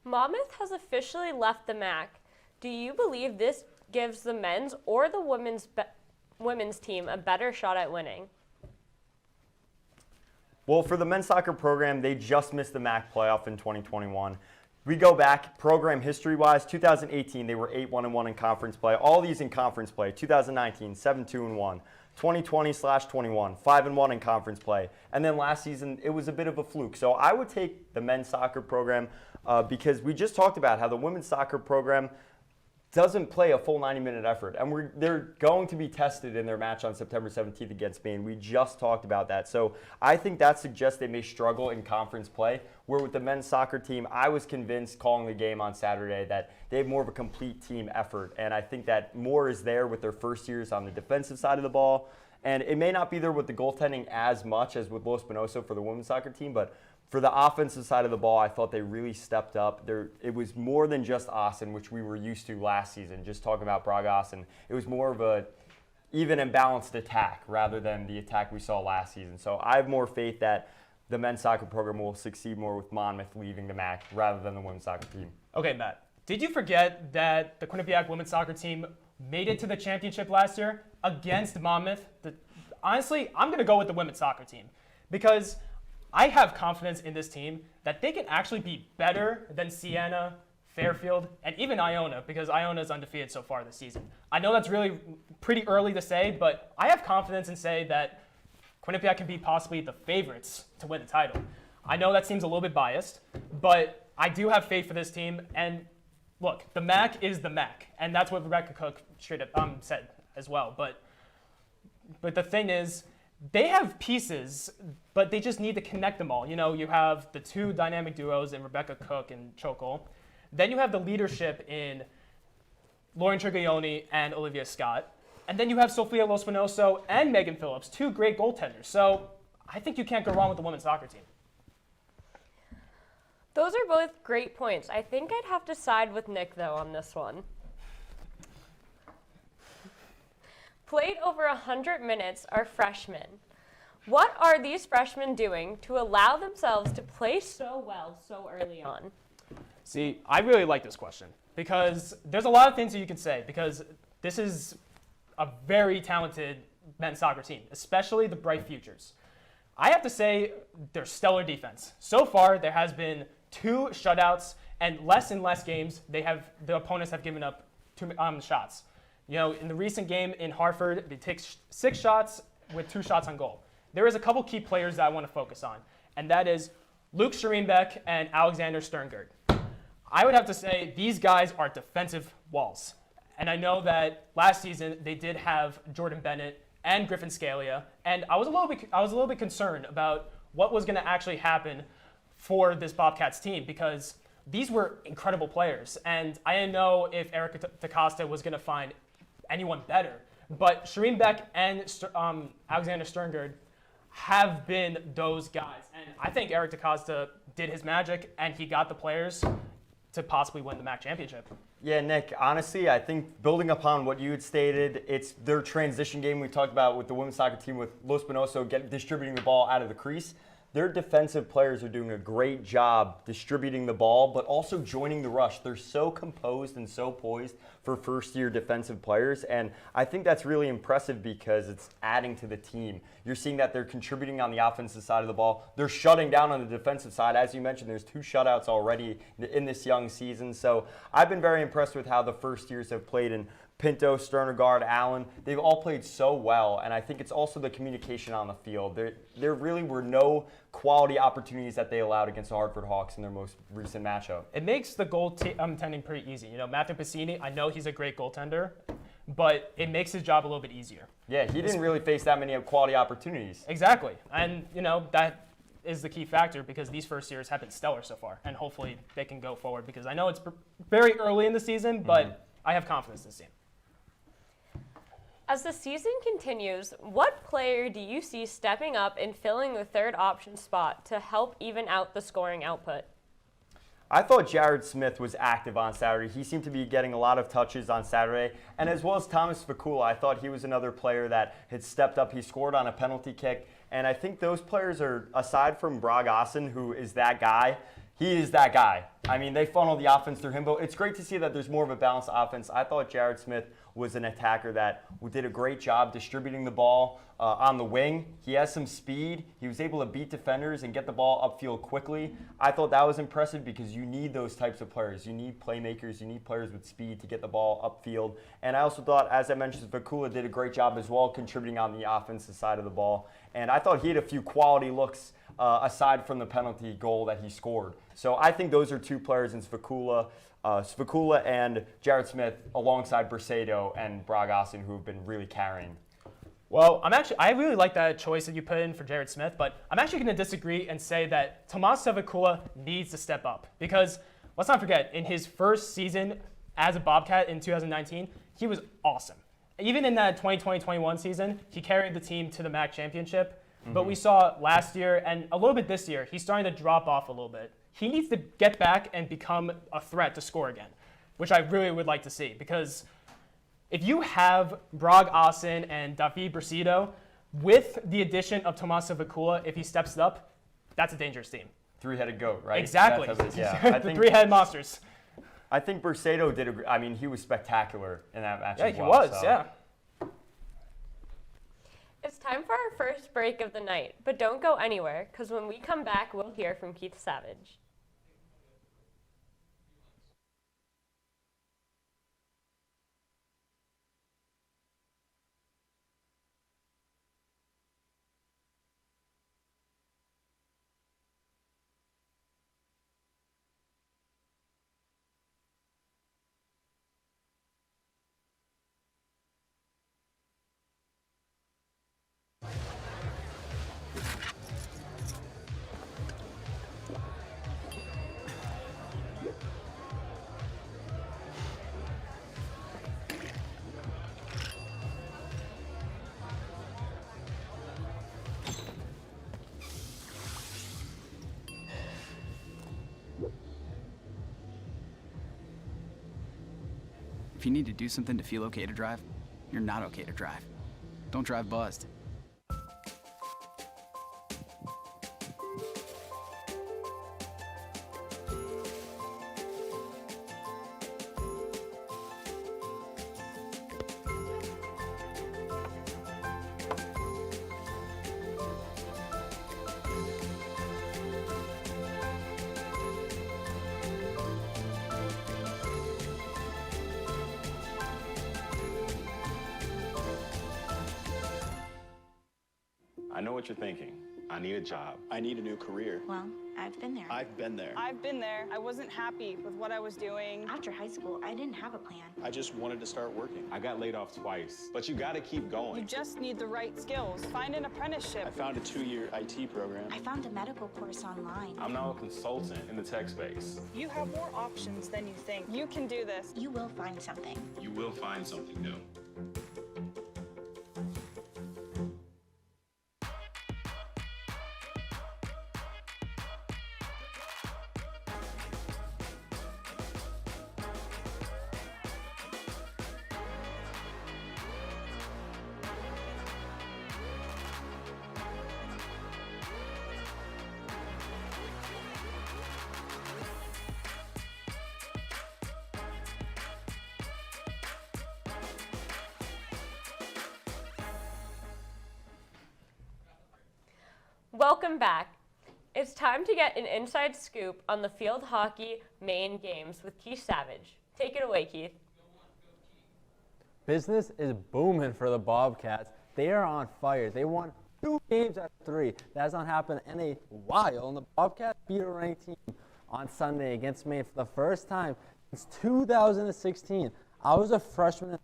Monmouth has officially left the MAC. Do you believe this gives the men's or the women's team a better shot at winning? Well, for the men's soccer program, they just missed the MAC playoff in 2021. We go back, program history-wise, 2018, they were 8-1-1 in conference play. All these in conference play. 2019, 7-2-1. 2020/21, 5-1 in conference play. And then last season, it was a bit of a fluke. So I would take the men's soccer program because we just talked about how the women's soccer program doesn't play a full 90-minute effort. And they're going to be tested in their match on September 17th against Maine. We just talked about that. So I think that suggests they may struggle in conference play, where with the men's soccer team, I was convinced calling the game on Saturday that they have more of a complete team effort. And I think that more is there with their first years on the defensive side of the ball. And it may not be there with the goaltending as much as with Lospinoso for the women's soccer team, but for the offensive side of the ball, I thought they really stepped up. It was more than just Austin, which we were used to last season, just talking about Brog Austin. It was more of a even and balanced attack rather than the attack we saw last season. So I have more faith that the men's soccer program will succeed more with Monmouth leaving the MAC rather than the women's soccer team. Okay, Matt. Did you forget that the Quinnipiac women's soccer team made it to the championship last year against Monmouth. Honestly, I'm going to go with the women's soccer team because I have confidence in this team that they can actually be better than Siena, Fairfield, and even Iona, because Iona is undefeated so far this season. I know that's really pretty early to say, but I have confidence in saying that Quinnipiac can be possibly the favorites to win the title. I know that seems a little bit biased, but I do have faith for this team. And look, the MAC is the MAC, and that's what Rebecca Cook straight up said as well. But the thing is, they have pieces, but they just need to connect them all. You know, you have the two dynamic duos in Rebecca Cook and Chokol. Then you have the leadership in Lauren Triglioni and Olivia Scott. And then you have Sofia Lospinoso and Megan Phillips, two great goaltenders. So I think you can't go wrong with the women's soccer team. Those are both great points. I think I'd have to side with Nick, though, on this one. Played over 100 minutes are freshmen. What are these freshmen doing to allow themselves to play so well so early on? See, I really like this question because there's a lot of things that you can say because this is a very talented men's soccer team, especially the Bright Futures. I have to say their stellar defense. So far, there has been 2 shutouts and less games the opponents have given up 2 shots. You know, in the recent game in Hartford, they take 6 shots with 2 shots on goal. There is a couple key players that I want to focus on, and that is Luke Schereenbeck and Alexander Sterngert. I would have to say these guys are defensive walls. And I know that last season they did have Jordan Bennett and Griffin Scalia, and I was a little bit concerned about what was going to actually happen for this Bobcats team because these were incredible players, and I didn't know if Erica DaCosta was going to find anyone better. But Schereenbeck and Alexander Sterngert have been those guys, and I think Eric DaCosta did his magic, and he got the players to possibly win the MAC championship. Yeah, Nick, honestly, I think building upon what you had stated, it's their transition game we talked about with the women's soccer team with Lospinoso distributing the ball out of the crease. Their defensive players are doing a great job distributing the ball, but also joining the rush. They're so composed and so poised for first-year defensive players, and I think that's really impressive because it's adding to the team. You're seeing that they're contributing on the offensive side of the ball. They're shutting down on the defensive side. As you mentioned, there's 2 shutouts already in this young season, so I've been very impressed with how the first years have played in Pinto, Sternergaard, Allen. They've all played so well, and I think it's also the communication on the field. There really were no quality opportunities that they allowed against the Hartford Hawks in their most recent matchup. It makes the goaltending pretty easy. You know, Matthew Piscini, I know he's a great goaltender, but it makes his job a little bit easier. Yeah, he didn't really face that many quality opportunities. Exactly, and you know, that is the key factor because these first years have been stellar so far, and hopefully they can go forward because I know it's very early in the season, but I have confidence in this team. As the season continues, what player do you see stepping up and filling the third option spot to help even out the scoring output? I thought Jared Smith was active on Saturday. He seemed to be getting a lot of touches on Saturday. And as well as Thomas Vakula, I thought he was another player that had stepped up. He scored on a penalty kick. And I think those players are, aside from Brog Ossen, who is that guy, he is that guy. I mean, they funnel the offense through him, but it's great to see that there's more of a balanced offense. I thought Jared Smith was an attacker that did a great job distributing the ball on the wing. He has some speed. He was able to beat defenders and get the ball upfield quickly. I thought that was impressive because you need those types of players. You need playmakers. You need players with speed to get the ball upfield. And I also thought, as I mentioned, Vakula did a great job as well contributing on the offensive side of the ball. And I thought he had a few quality looks aside from the penalty goal that he scored. So I think those are 2 players in Svakula and Jared Smith alongside Brisedo and Brog Ossen who have been really carrying. Well, I really like that choice that you put in for Jared Smith, but I'm actually going to disagree and say that Tomas Savakula needs to step up because let's not forget, in his first season as a Bobcat in 2019, he was awesome. Even in that 2020-21 season, he carried the team to the MAC championship. But we saw last year and a little bit this year, he's starting to drop off a little bit. He needs to get back and become a threat to score again, which I really would like to see. Because if you have Brog Ossen and David Brisedo with the addition of Tomas Vakula, if he steps it up, that's a dangerous team. 3-headed goat, right? Exactly. Yeah, The 3-headed monsters. I think Bursato did. I mean, he was spectacular in that match. Yeah, as he well, was. so. Yeah. It's time for our first break of the night, but don't go anywhere, because when we come back, we'll hear from Keith Savage. If you need to do something to feel okay to drive, you're not okay to drive. Don't drive buzzed. I know what you're thinking. I need a job. I need a new career. Well, I've been there. I've been there. I've been there. I wasn't happy with what I was doing. After high school, I didn't have a plan. I just wanted to start working. I got laid off twice, but you gotta keep going. You just need the right skills. Find an apprenticeship. I found a 2-year IT program. I found a medical course online. I'm now a consultant in the tech space. You have more options than you think. You can do this. You will find something. You will find something new. Welcome back. It's time to get an inside scoop on the field hockey main games with Keith Savage. Take it away, Keith. Business is booming for the Bobcats. They are on fire. They won 2 games out of 3. That has not happened in a while. And the Bobcats beat a ranked team on Sunday against Maine for the first time since 2016. I was a freshman,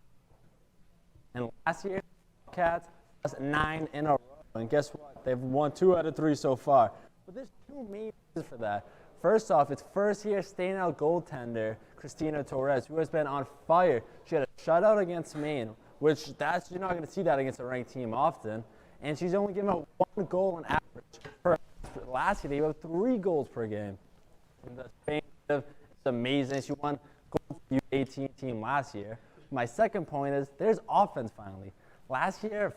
and last year, the Bobcats lost 9 in a row. And guess what? They've won 2 out of 3 so far. But there's 2 main reasons for that. First off, it's first-year standout goaltender Christina Torres, who has been on fire. She had a shutout against Maine, which you're not going to see that against a ranked team often. And she's only given up 1 goal on average. Last year, they gave up 3 goals per game. And the Spain, it's amazing. She won gold for the U18 team last year. My second point is there's offense finally. Last year,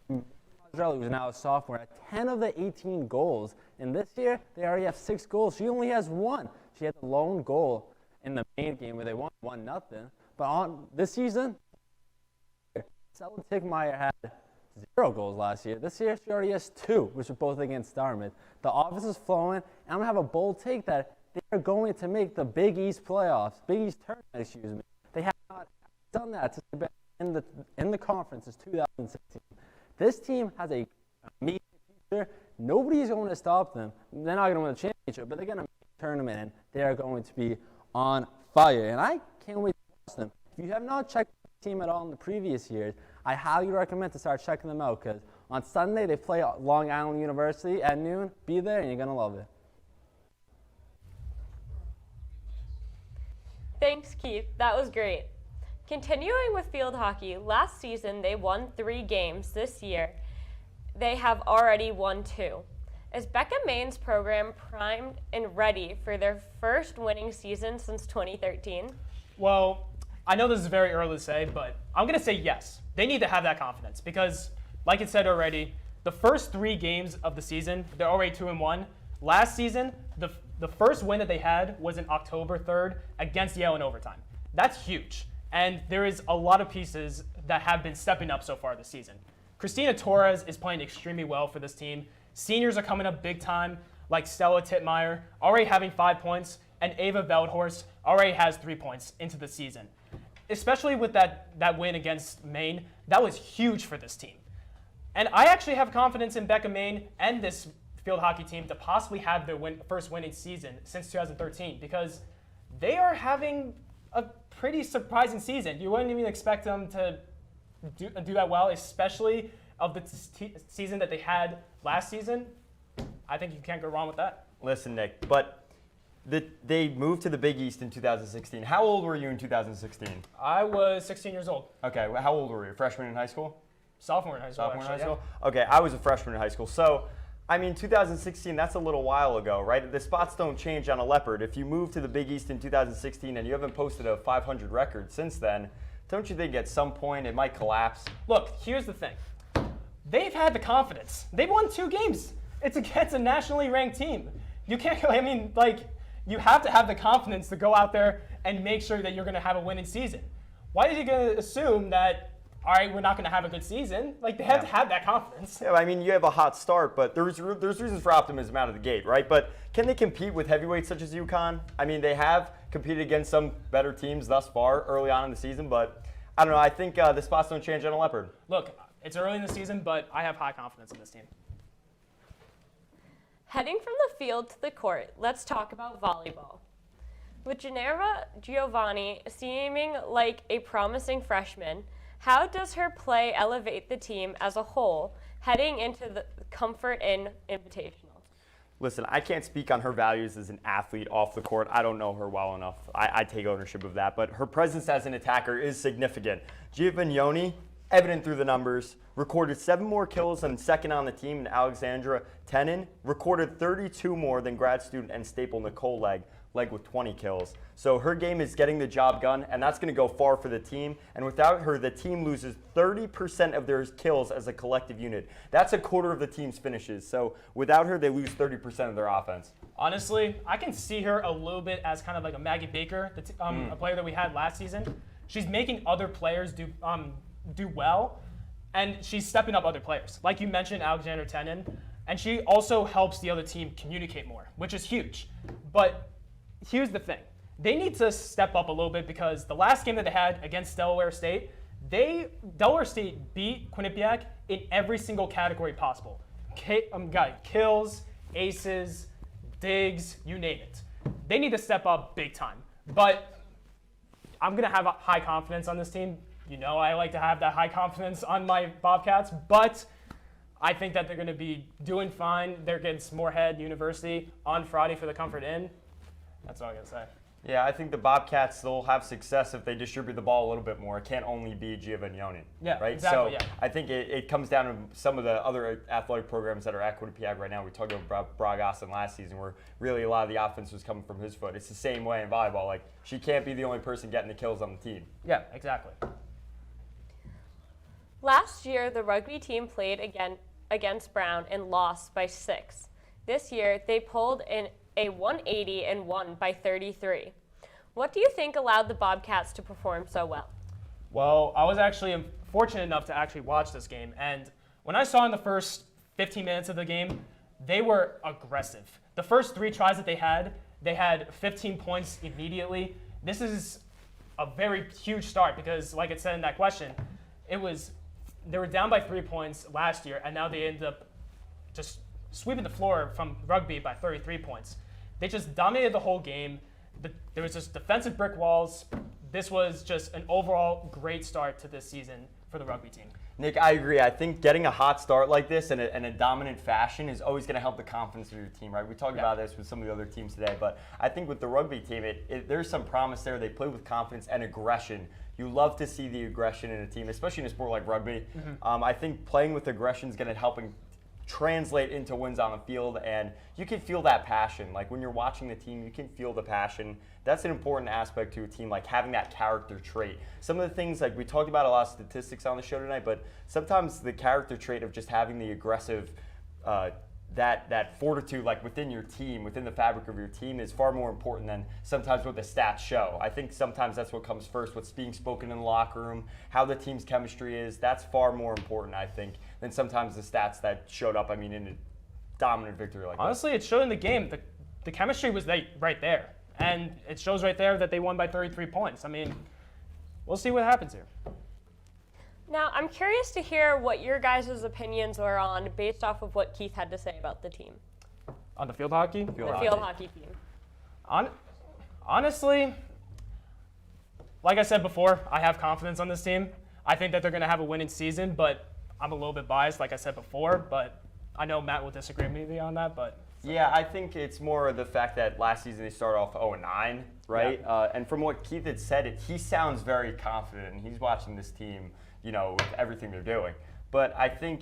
who's now a sophomore, had 10 of the 18 goals. And this year, they already have 6 goals. She only has 1. She had the lone goal in the main game where they won 1-0. But on this season, Stella Tickmeyer had 0 goals last year. This year, she already has 2, which are both against Dartmouth. The offense is flowing. And I'm going to have a bold take that they are going to make the Big East playoffs, Big East tournament, excuse me. They have not done that since they've been in the conference since 2016. This team has a amazing future. Nobody's going to stop them. They're not going to win the championship, but they're going to make a tournament, and they are going to be on fire. And I can't wait to watch them. If you have not checked the team at all in the previous years, I highly recommend to start checking them out because on Sunday they play Long Island University at noon. Be there, and you're going to love it. Thanks, Keith. That was great. Continuing with field hockey, last season they won 3 games. This year, they have already won 2. Is Becca Maine's program primed and ready for their first winning season since 2013? Well, I know this is very early to say, but I'm going to say yes. They need to have that confidence because, like it said already, the first 3 games of the season, they're already 2-1. Last season, the first win that they had was in October 3rd against Yale in overtime. That's huge. And there is a lot of pieces that have been stepping up so far this season. Christina Torres is playing extremely well for this team. Seniors are coming up big time, like Stella Tittmeyer, already having 5 points, and Ava Veldhorst already has 3 points into the season. Especially with that win against Maine, that was huge for this team. And I actually have confidence in Becca Maine and this field hockey team to possibly have their first winning season since 2013 because they are having a pretty surprising season. You wouldn't even expect them to do that well, especially of the season that they had last season. I think you can't go wrong with that. Listen, Nick, but they moved to the Big East in 2016. How old were you in 2016? I was 16 years old. Okay, how old were you? Freshman in high school? Sophomore in high school. Sophomore in high school? Yeah. Okay, I was a freshman in high school. So, I mean, 2016, that's a little while ago, right? The spots don't change on a leopard. If you moved to the Big East in 2016 and you haven't posted a 500 record since then, don't you think at some point it might collapse? Look, here's the thing. They've had the confidence. They've won 2 games. It's against a nationally ranked team. You can't, I mean, like, you have to have the confidence to go out there and make sure that you're going to have a winning season. Why are you going to assume that, all right, we're not going to have a good season? Like, they have to have that confidence. Yeah, I mean, you have a hot start, but there's reasons for optimism out of the gate, right? But can they compete with heavyweights such as UConn? I mean, they have competed against some better teams thus far early on in the season, but I don't know. I think the spots don't change on a leopard. Look, it's early in the season, but I have high confidence in this team. Heading from the field to the court, let's talk about volleyball. With Geneva Giovanni seeming like a promising freshman, how does her play elevate the team as a whole heading into the Comfort Inn Invitational? Listen, I can't speak on her values as an athlete off the court. I don't know her well enough. I take ownership of that, but her presence as an attacker is significant. Giovanni, evident through the numbers, recorded 7 more kills than second on the team in Alexandra Tenin, recorded 32 more than grad student and staple Nicole Legg with 20 kills. So her game is getting the job done, and that's going to go far for the team. And without her, the team loses 30% of their kills as a collective unit. That's a quarter of the team's finishes. So without her, they lose 30% of their offense. Honestly, I can see her a little bit as kind of like a Maggie Baker, a player that we had last season. She's making other players do well, and she's stepping up other players. Like you mentioned, Alexander Tenin, and she also helps the other team communicate more, which is huge. But here's the thing. They need to step up a little bit because the last game that they had against Delaware State, Delaware State beat Quinnipiac in every single category possible. Kills, aces, digs, you name it. They need to step up big time. But I'm going to have a high confidence on this team. You know I like to have that high confidence on my Bobcats, but I think that they're going to be doing fine. They're against Moorhead University on Friday for the Comfort Inn. That's all I got to say. Yeah, I think the Bobcats will have success if they distribute the ball a little bit more. It can't only be Giovanni. Yeah, right? exactly, So I think it comes down to some of the other athletic programs that are at Quinnipiac right now. We talked about Brog Austin last season where really a lot of the offense was coming from his foot. It's the same way in volleyball. Like, she can't be the only person getting the kills on the team. Yeah, exactly. Last year, the rugby team played against Brown and lost by 6. This year, they pulled in a 180 and won by 33. What do you think allowed the Bobcats to perform so well? Well, I was actually fortunate enough to actually watch this game, and when I saw in the first 15 minutes of the game, they were aggressive. The first 3 tries that they had 15 points immediately. This is a very huge start because, like it said in that question, they were down by 3 points last year, and now they ended up just sweeping the floor from rugby by 33 points. They just dominated the whole game. There was just defensive brick walls. This was just an overall great start to this season for the rugby team. Nick, I agree. I think getting a hot start like this in a dominant fashion is always going to help the confidence of your team, right? We talked about this with some of the other teams today, but I think with the rugby team, there's some promise there. They play with confidence and aggression. You love to see the aggression in a team, especially in a sport like rugby. I think playing with aggression is going to help translate into wins on the field, and you can feel that passion. Like when you're watching the team, you can feel the passion. That's an important aspect to a team, like having that character trait. Some of the things, like we talked about a lot of statistics on the show tonight, but sometimes the character trait of just having the aggressive that fortitude, like within your team, within the fabric of your team, is far more important than sometimes what the stats show. I think sometimes that's what comes first, what's being spoken in the locker room, how the team's chemistry is. That's far more important, I think, than sometimes the stats that showed up, in a dominant victory like Honestly, it showed in the game. The chemistry was right there. And it shows right there that they won by 33 points. We'll see what happens here. Now, I'm curious to hear what your guys' opinions are on based off of what Keith had to say about the team. On the field hockey? The field hockey team. Honestly, like I said before, I have confidence on this team. I think that they're going to have a winning season, but I'm a little bit biased, like I said before. But I know Matt will disagree with me on that. But yeah, I think it's more of the fact that last season they started off 0-9, right? Yeah. And from what Keith had said, he sounds very confident, and he's watching this team, with everything they're doing. But I think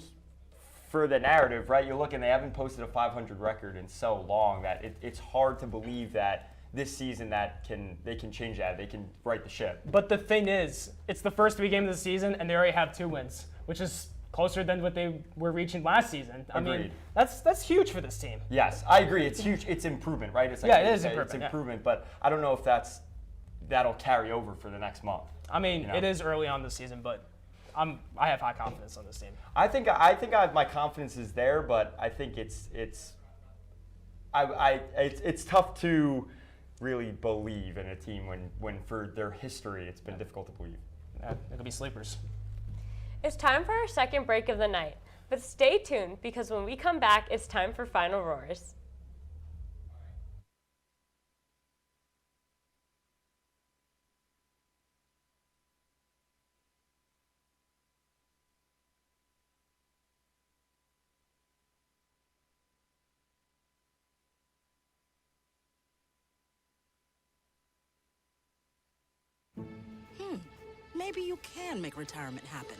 for the narrative, right, you're looking, they haven't posted a 500 record in so long that it's hard to believe that this season they can change that. They can right the ship. But the thing is, it's the first 3 games of the season, and they already have 2 wins, which is closer than what they were reaching last season. Agreed. That's huge for this team. Yes, I agree. It's huge. It's improvement, right? It's it is improvement. It's improvement, but I don't know if that'll carry over for the next month. It is early on this season, but I have high confidence on this team. I think my confidence is there, but I think it's tough to really believe in a team when for their history it's been difficult to believe. It'll be sleepers. It's time for our second break of the night, but stay tuned because when we come back, it's time for Final Roars. Maybe you can make retirement happen.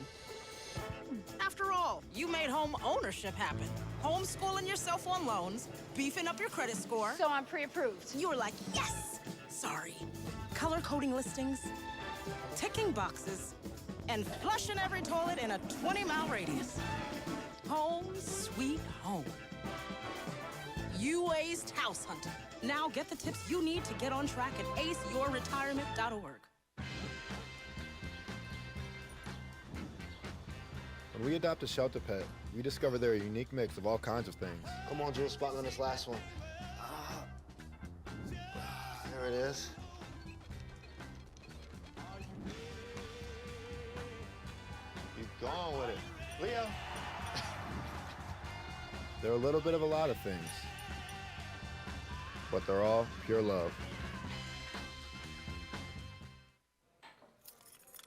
After all, you made home ownership happen. Homeschooling yourself on loans, beefing up your credit score. So I'm pre-approved. You were like, yes! Sorry. Color coding listings, ticking boxes, and flushing every toilet in a 20-mile radius. Home sweet home. You aced house hunting. Now get the tips you need to get on track at aceyourretirement.org. When we adopt a shelter pet, we discover they're a unique mix of all kinds of things. Come on, Drew, spotlight on this last one. There it is. Keep going with it. Leo. They're a little bit of a lot of things, but they're all pure love.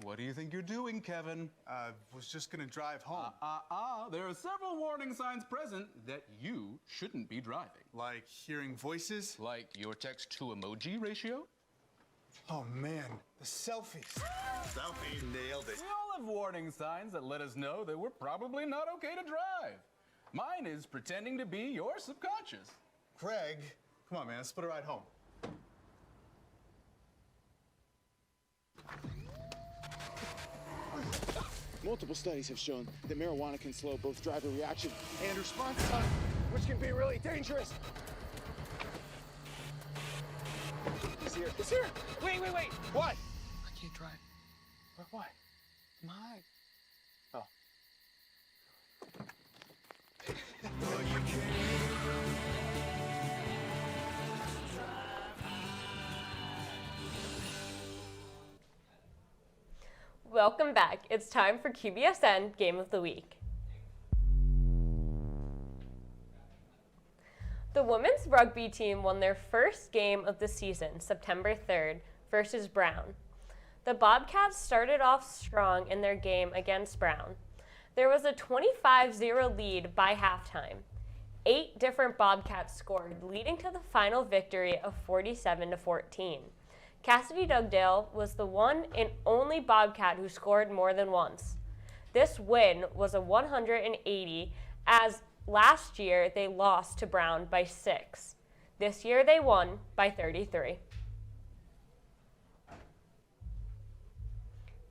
What do you think you're doing, Kevin? Was just gonna drive home. There are several warning signs present that you shouldn't be driving. Like hearing voices? Like your text-to-emoji ratio? Oh man, the selfies. Selfie, nailed it. We all have warning signs that let us know that we're probably not okay to drive. Mine is pretending to be your subconscious. Craig, come on man, let's split a ride home. Multiple studies have shown that marijuana can slow both driver reaction and response time, which can be really dangerous. It's here. It's here. Wait. What? I can't drive. Why? My. Oh. Welcome back. It's time for QBSN Game of the Week. The women's rugby team won their first game of the season, September 3rd, versus Brown. The Bobcats started off strong in their game against Brown. There was a 25-0 lead by halftime. 8 different Bobcats scored, leading to the final victory of 47-14. Cassidy Dugdale was the one and only Bobcat who scored more than once. This win was a 180, as last year they lost to Brown by 6. This year they won by 33.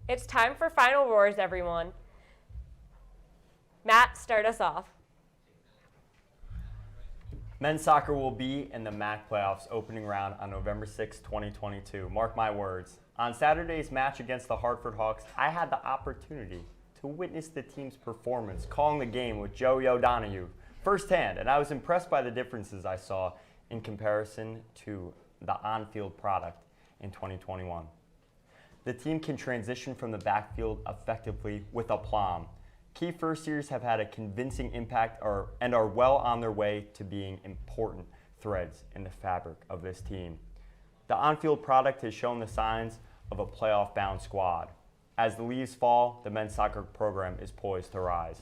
It's time for Final Roars, everyone. Matt, start us off. Men's soccer will be in the MAC playoffs opening round on November 6, 2022. Mark my words. On Saturday's match against the Hartford Hawks, I had the opportunity to witness the team's performance calling the game with Joey O'Donoghue firsthand, and I was impressed by the differences I saw in comparison to the on-field product in 2021. The team can transition from the backfield effectively with aplomb. Key first years have had a convincing impact and are well on their way to being important threads in the fabric of this team. The on-field product has shown the signs of a playoff-bound squad. As the leaves fall, the men's soccer program is poised to rise.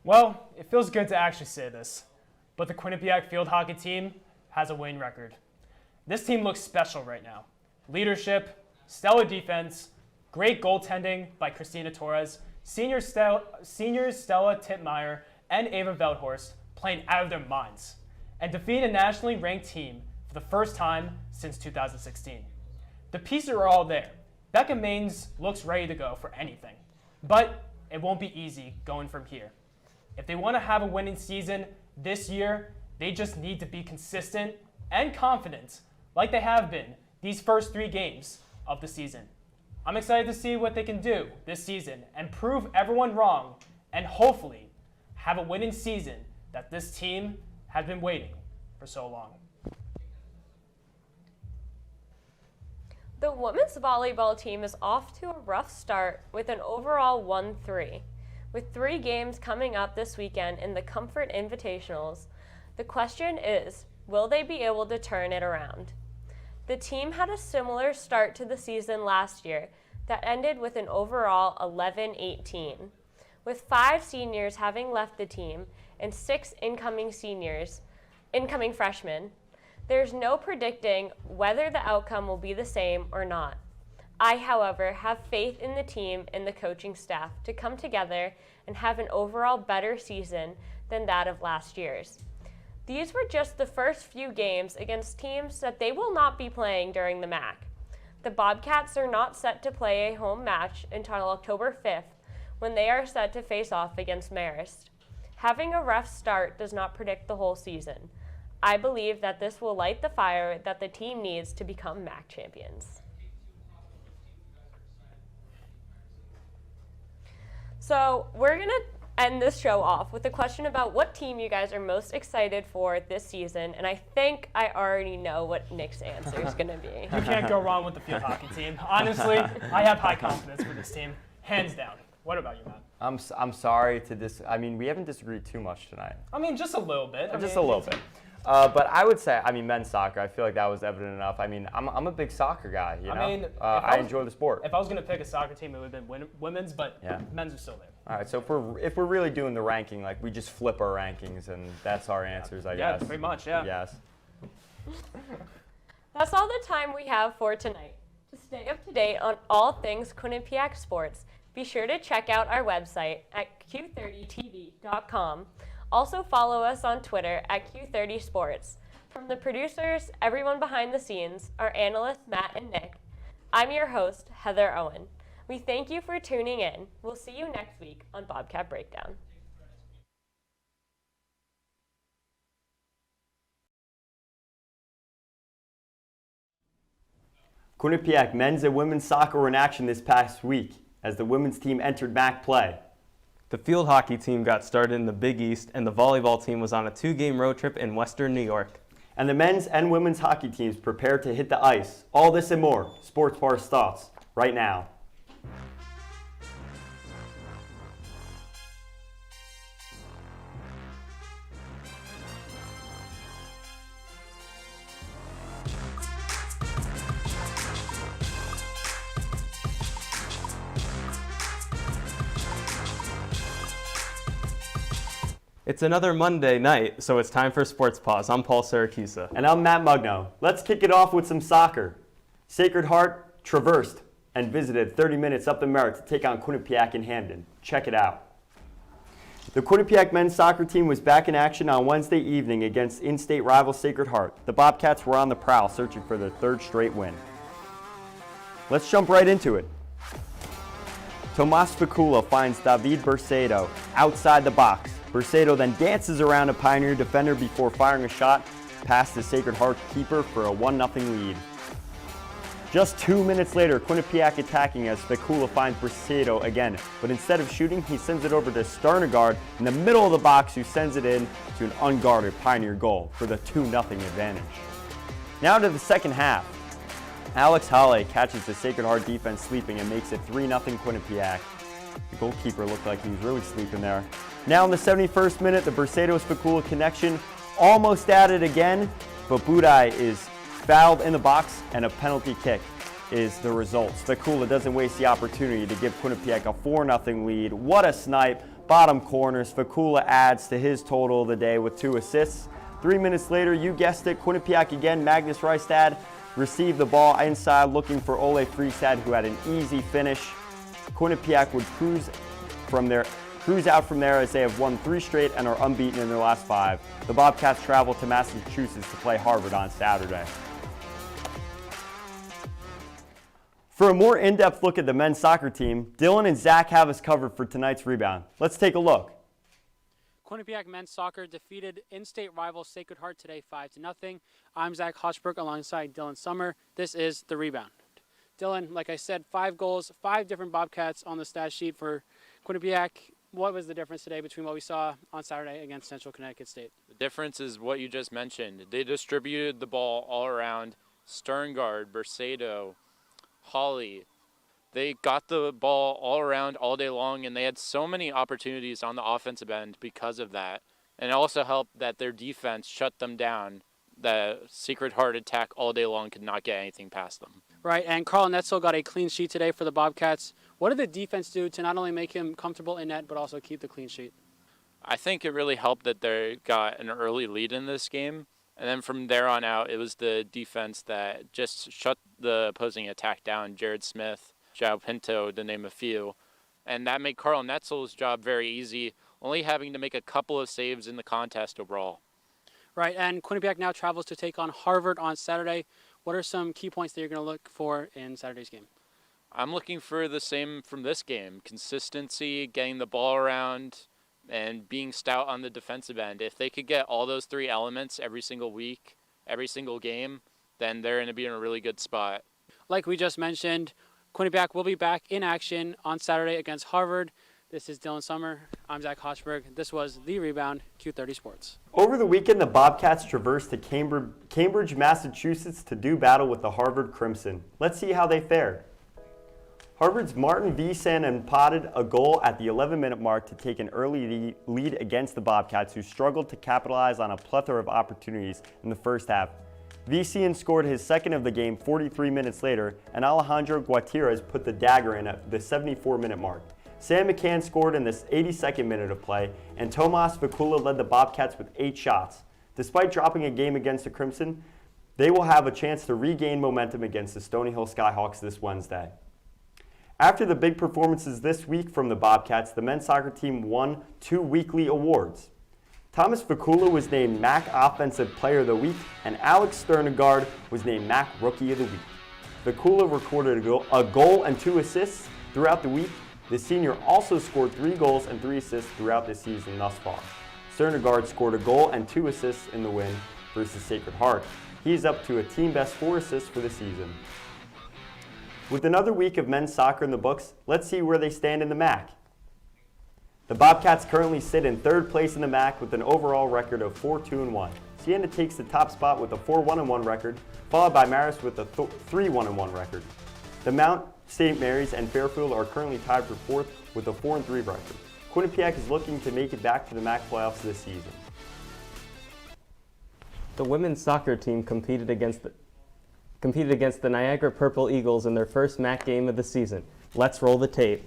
Well, it feels good to actually say this, but the Quinnipiac field hockey team has a winning record. This team looks special right now. Leadership, stellar defense, great goaltending by Christina Torres, seniors Stella Tittmeyer and Ava Veldhorst playing out of their minds, and defeating a nationally ranked team for the first time since 2016. The pieces are all there. Becca Maines looks ready to go for anything, but it won't be easy going from here. If they want to have a winning season this year, they just need to be consistent and confident like they have been these first 3 games of the season. I'm excited to see what they can do this season and prove everyone wrong and hopefully have a winning season that this team has been waiting for so long. The women's volleyball team is off to a rough start with an overall 1-3. With 3 games coming up this weekend in the Comfort Invitationals, the question is, will they be able to turn it around? The team had a similar start to the season last year that ended with an overall 11-18, with 5 seniors having left the team and 6 incoming freshmen. There's no predicting whether the outcome will be the same or not. I, however, have faith in the team and the coaching staff to come together and have an overall better season than that of last year's. These were just the first few games against teams that they will not be playing during the MAC. The Bobcats are not set to play a home match until October 5th, when they are set to face off against Marist. Having a rough start does not predict the whole season. I believe that this will light the fire that the team needs to become MAC champions. So we're going to end this show off with a question about what team you guys are most excited for this season, and I think I already know what Nick's answer is going to be. You can't go wrong with the field hockey team. Honestly, I have high confidence for this team, hands down. What about you, Matt? I'm sorry to I mean, we haven't disagreed too much tonight. I mean, just a little bit. A little bit. But I would say, men's soccer, I feel like that was evident enough. I mean, I'm a big soccer guy, you know? I enjoy the sport. If I was going to pick a soccer team, it would have been women's, but men's are still there. All right, so if we're really doing the ranking, like, we just flip our rankings, and that's our answers, I guess. Yeah, pretty much, yeah. Yes. That's all the time we have for tonight. To stay up to date on all things Quinnipiac sports, be sure to check out our website at Q30TV.com. Also follow us on Twitter at Q30 Sports. From the producers, everyone behind the scenes, our analysts Matt and Nick, I'm your host, Heather Owen. We thank you for tuning in. We'll see you next week on Bobcat Breakdown. Quinnipiac men's and women's soccer were in action this past week as the women's team entered MAC play. The field hockey team got started in the Big East, and the volleyball team was on a 2-game road trip in Western New York. And the men's and women's hockey teams prepared to hit the ice. All this and more. Sports Bar starts right now. It's another Monday night, so it's time for Sports Paws. I'm Paul Siracusa. And I'm Matt Mugno. Let's kick it off with some soccer. Sacred Heart traversed and visited 30 minutes up the Merritt to take on Quinnipiac in Hamden. Check it out. The Quinnipiac men's soccer team was back in action on Wednesday evening against in-state rival Sacred Heart. The Bobcats were on the prowl, searching for their 3rd straight win. Let's jump right into it. Tomas Fakula finds David Bercedo outside the box. Bercedo then dances around a Pioneer defender before firing a shot past the Sacred Heart keeper for a 1-0 lead. Just 2 minutes later, Quinnipiac attacking as Fakula finds Bercedo again, but instead of shooting, he sends it over to Sternegard in the middle of the box, who sends it in to an unguarded Pioneer goal for the 2-0 advantage. Now to the second half. Alex Halle catches the Sacred Heart defense sleeping and makes it 3-0 Quinnipiac. The goalkeeper looked like he was really sleeping there. Now in the 71st minute, the Bercedo-Fakula connection almost at it again, but Budai is fouled in the box and a penalty kick is the result. Fakula doesn't waste the opportunity to give Quinnipiac a 4-0 lead. What a snipe. Bottom corners. Fakula adds to his total of the day with 2 assists. 3 minutes later, you guessed it, Quinnipiac again. Magnus Reistad received the ball inside looking for Ole Friestad, who had an easy finish. Quinnipiac would cruise out from there as they have won 3 straight and are unbeaten in their last 5. The Bobcats travel to Massachusetts to play Harvard on Saturday. For a more in-depth look at the men's soccer team, Dylan and Zach have us covered for tonight's rebound. Let's take a look. Quinnipiac men's soccer defeated in-state rival Sacred Heart today 5-0. I'm Zach Hochberg alongside Dylan Summer. This is the rebound. Dylan, like I said, 5 goals, 5 different Bobcats on the stat sheet for Quinnipiac. What was the difference today between what we saw on Saturday against Central Connecticut State? The difference is what you just mentioned. They distributed the ball all around. Sterngard, Bercedo, Hawley. They got the ball all around all day long, and they had so many opportunities on the offensive end because of that. And it also helped that their defense shut them down. The Sacred Heart attack all day long could not get anything past them. Right, and Carl Netzel got a clean sheet today for the Bobcats. What did the defense do to not only make him comfortable in net, but also keep the clean sheet? I think it really helped that they got an early lead in this game. And then from there on out, it was the defense that just shut the opposing attack down. Jared Smith, João Pinto, to name a few. And that made Carl Netzel's job very easy, only having to make a couple of saves in the contest overall. Right, and Quinnipiac now travels to take on Harvard on Saturday. What are some key points that you're going to look for in Saturday's game? I'm looking for the same from this game. Consistency, getting the ball around, and being stout on the defensive end. If they could get all those 3 elements every single week, every single game, then they're going to be in a really good spot. Like we just mentioned, Quinnipiac will be back in action on Saturday against Harvard. This is Dylan Summer. I'm Zach Hochberg. This was The Rebound, Q30 Sports. Over the weekend, the Bobcats traversed to Cambridge, Massachusetts to do battle with the Harvard Crimson. Let's see how they fared. Harvard's Martin Visan potted a goal at the 11-minute mark to take an early lead against the Bobcats, who struggled to capitalize on a plethora of opportunities in the first half. Visan scored his second of the game 43 minutes later, and Alejandro Guatierrez put the dagger in at the 74-minute mark. Sam McCann scored in the 82nd minute of play, and Tomas Fakula led the Bobcats with 8 shots. Despite dropping a game against the Crimson, they will have a chance to regain momentum against the Stony Hill Skyhawks this Wednesday. After the big performances this week from the Bobcats, the men's soccer team won 2 weekly awards. Thomas Fakula was named MAC Offensive Player of the Week, and Alex Sternegard was named MAC Rookie of the Week. Fakula recorded a goal and 2 assists throughout the week. The senior also scored 3 goals and 3 assists throughout the season thus far. Sternegard scored a goal and 2 assists in the win versus Sacred Heart. He's up to a team best 4 assists for the season. With another week of men's soccer in the books, let's see where they stand in the MAC. The Bobcats currently sit in 3rd place in the MAC with an overall record of 4-2-1. Siena takes the top spot with a 4-1-1 record, followed by Marist with a 3-1-1 record. The Mount St. Mary's and Fairfield are currently tied for 4th with a 4-3 record. Quinnipiac is looking to make it back to the MAC playoffs this season. The women's soccer team competed against the Niagara Purple Eagles in their first MAC game of the season. Let's roll the tape.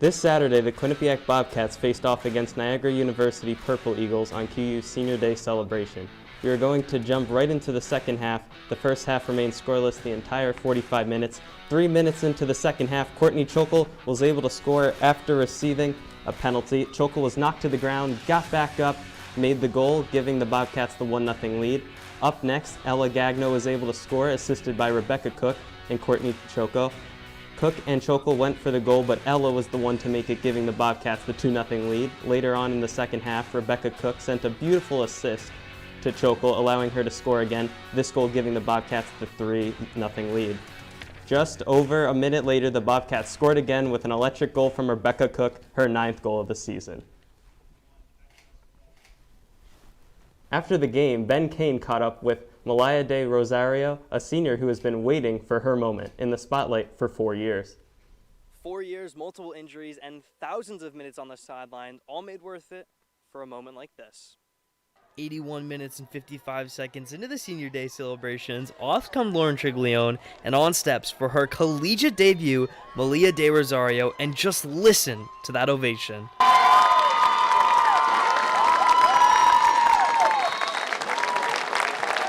This Saturday, the Quinnipiac Bobcats faced off against Niagara University Purple Eagles on QU's Senior Day celebration. We are going to jump right into the second half. The first half remained scoreless the entire 45 minutes. 3 minutes into the second half, Courtney Chokol was able to score after receiving a penalty. Chokol was knocked to the ground, got back up, made the goal, giving the Bobcats the 1-0 lead. Up next, Ella Gagno was able to score, assisted by Rebecca Cook and Courtney Choco. Cook and Choco went for the goal, but Ella was the one to make it, giving the Bobcats the 2-0 lead. Later on in the second half, Rebecca Cook sent a beautiful assist to Choco, allowing her to score again, this goal giving the Bobcats the 3-0 lead. Just over a minute later, the Bobcats scored again with an electric goal from Rebecca Cook, her 9th goal of the season. After the game, Ben Kane caught up with Malaya de Rosario, a senior who has been waiting for her moment in the spotlight for 4 years. 4 years, multiple injuries, and thousands of minutes on the sideline, all made worth it for a moment like this. 81 minutes and 55 seconds into the Senior Day celebrations, off come Lauren Triglione, and on steps for her collegiate debut, Malia de Rosario, and just listen to that ovation.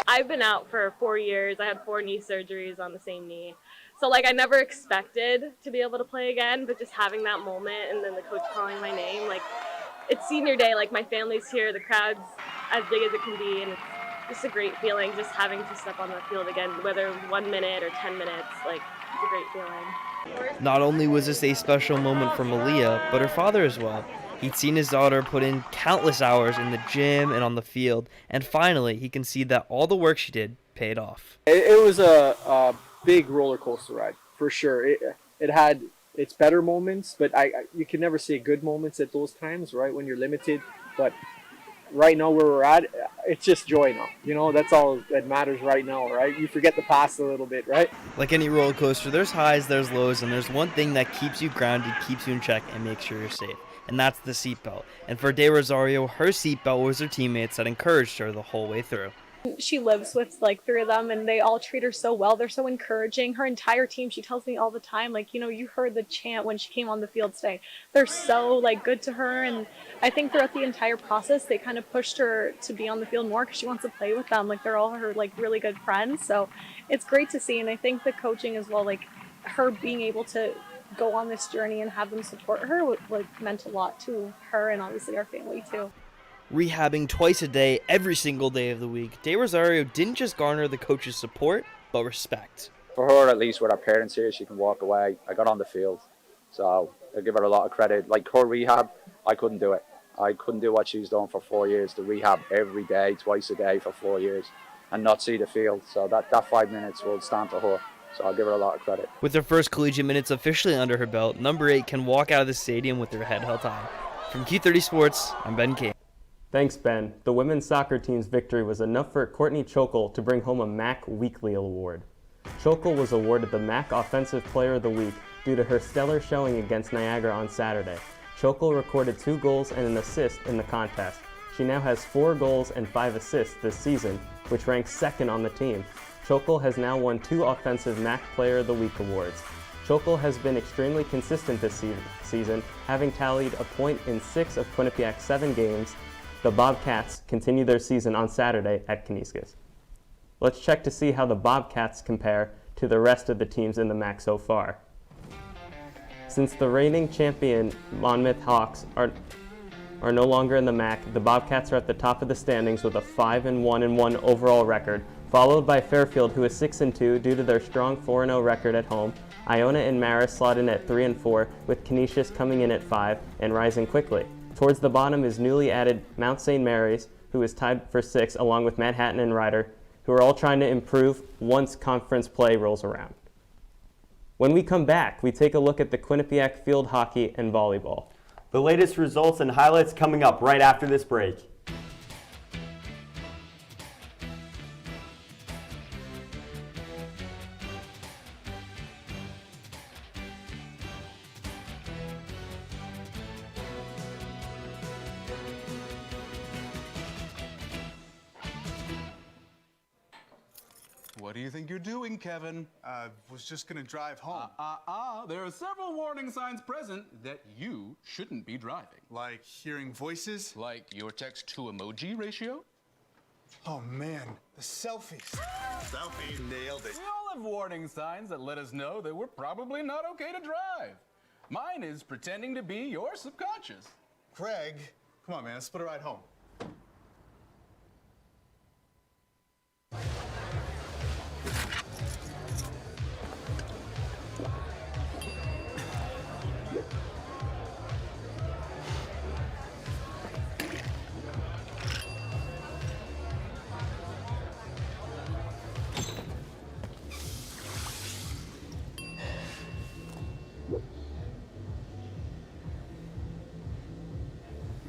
I've been out for 4 years. I had 4 knee surgeries on the same knee. So like I never expected to be able to play again, but just having that moment and then the coach calling my name, like it's Senior Day, like my family's here, the crowd's as big as it can be, and it's just a great feeling just having to step on the field again, whether 1 minute or 10 minutes, like it's a great feeling. Not only was this a special moment for Malia, but her father as well. He'd seen his daughter put in countless hours in the gym and on the field, and finally he can see that all the work she did paid off. It was a big roller coaster ride, for sure. It had its better moments, but you can never say good moments at those times, right, when you're limited. But right now where we're at, it's just joy now. You know, that's all that matters right now, right? You forget the past a little bit, right? Like any roller coaster, there's highs, there's lows, and there's one thing that keeps you grounded, keeps you in check, and makes sure you're safe. And that's the seatbelt. And for De Rosario, her seatbelt was her teammates that encouraged her the whole way through. She lives with like 3 of them, and they all treat her so well. They're so encouraging. Her entire team, she tells me all the time, like, you know, you heard the chant when she came on the field today. They're so like good to her, and I think throughout the entire process, they kind of pushed her to be on the field more because she wants to play with them. Like they're all her like really good friends. So it's great to see, and I think the coaching as well, like her being able to go on this journey and have them support her like meant a lot to her and obviously our family too. Rehabbing twice a day, every single day of the week, De Rosario didn't just garner the coach's support, but respect. For her, at least with her parents here, she can walk away. I got on the field, so I give her a lot of credit. Like her rehab, I couldn't do it. I couldn't do what she's done for 4 years, to rehab every day, twice a day for 4 years, and not see the field. So that 5 minutes will stand to her. So I'll give her a lot of credit. With her first collegiate minutes officially under her belt, number 8 can walk out of the stadium with her head held high. From Q30 Sports, I'm Ben Kane. Thanks, Ben. The women's soccer team's victory was enough for Courtney Chokel to bring home a MAC Weekly Award. Chokel was awarded the MAC Offensive Player of the Week due to her stellar showing against Niagara on Saturday. Chokel recorded 2 goals and an assist in the contest. She now has 4 goals and 5 assists this season, which ranks 2nd on the team. Chokel has now won 2 Offensive MAC Player of the Week awards. Chokel has been extremely consistent this season, having tallied a point in 6 of Quinnipiac's 7 games. The Bobcats continue their season on Saturday at Kaniskas. Let's check to see how the Bobcats compare to the rest of the teams in the MAC so far. Since the reigning champion Monmouth Hawks are no longer in the MAC, the Bobcats are at the top of the standings with a 5-1-1 overall record, followed by Fairfield, who is 6-2 due to their strong 4-0 record at home. Iona and Marist slot in at 3-4, with Canisius coming in at 5 and rising quickly. Towards the bottom is newly added Mount St. Mary's, who is tied for 6, along with Manhattan and Ryder, who are all trying to improve once conference play rolls around. When we come back, we take a look at the Quinnipiac field hockey and volleyball. The latest results and highlights coming up right after this break. What do you think you're doing, Kevin? Was just gonna drive home. There are several warning signs present that you shouldn't be driving. Like hearing voices? Like your text-to-emoji ratio? Oh man, the selfies. Selfie, nailed it. We all have warning signs that let us know that we're probably not okay to drive. Mine is pretending to be your subconscious. Craig, come on man, let's split a ride home.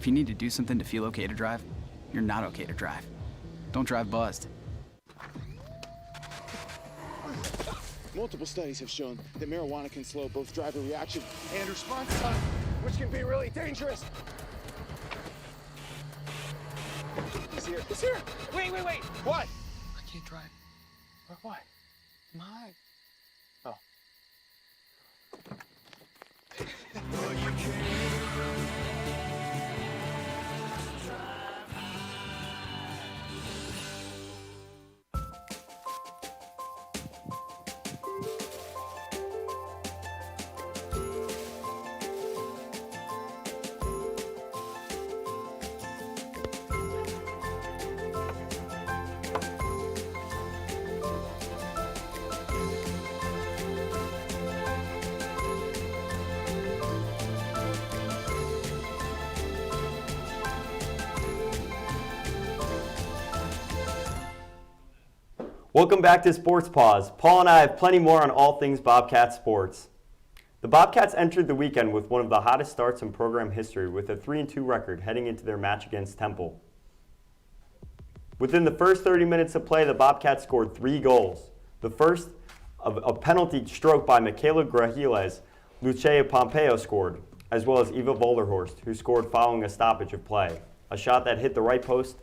If you need to do something to feel okay to drive, you're not okay to drive. Don't drive buzzed. Multiple studies have shown that marijuana can slow both driver reaction and response time, which can be really dangerous. He's here. He's here. Wait. What? I can't drive. What? My. Oh. Welcome back to Sports Paws. Paul and I have plenty more on all things Bobcat sports. The Bobcats entered the weekend with one of the hottest starts in program history with a 3-2 record heading into their match against Temple. Within the first 30 minutes of play, the Bobcats scored 3 goals. The first, a penalty stroke by Michaela Grahiles, Lucia Pompeo scored, as well as Eva Volderhorst, who scored following a stoppage of play. A shot that hit the right post,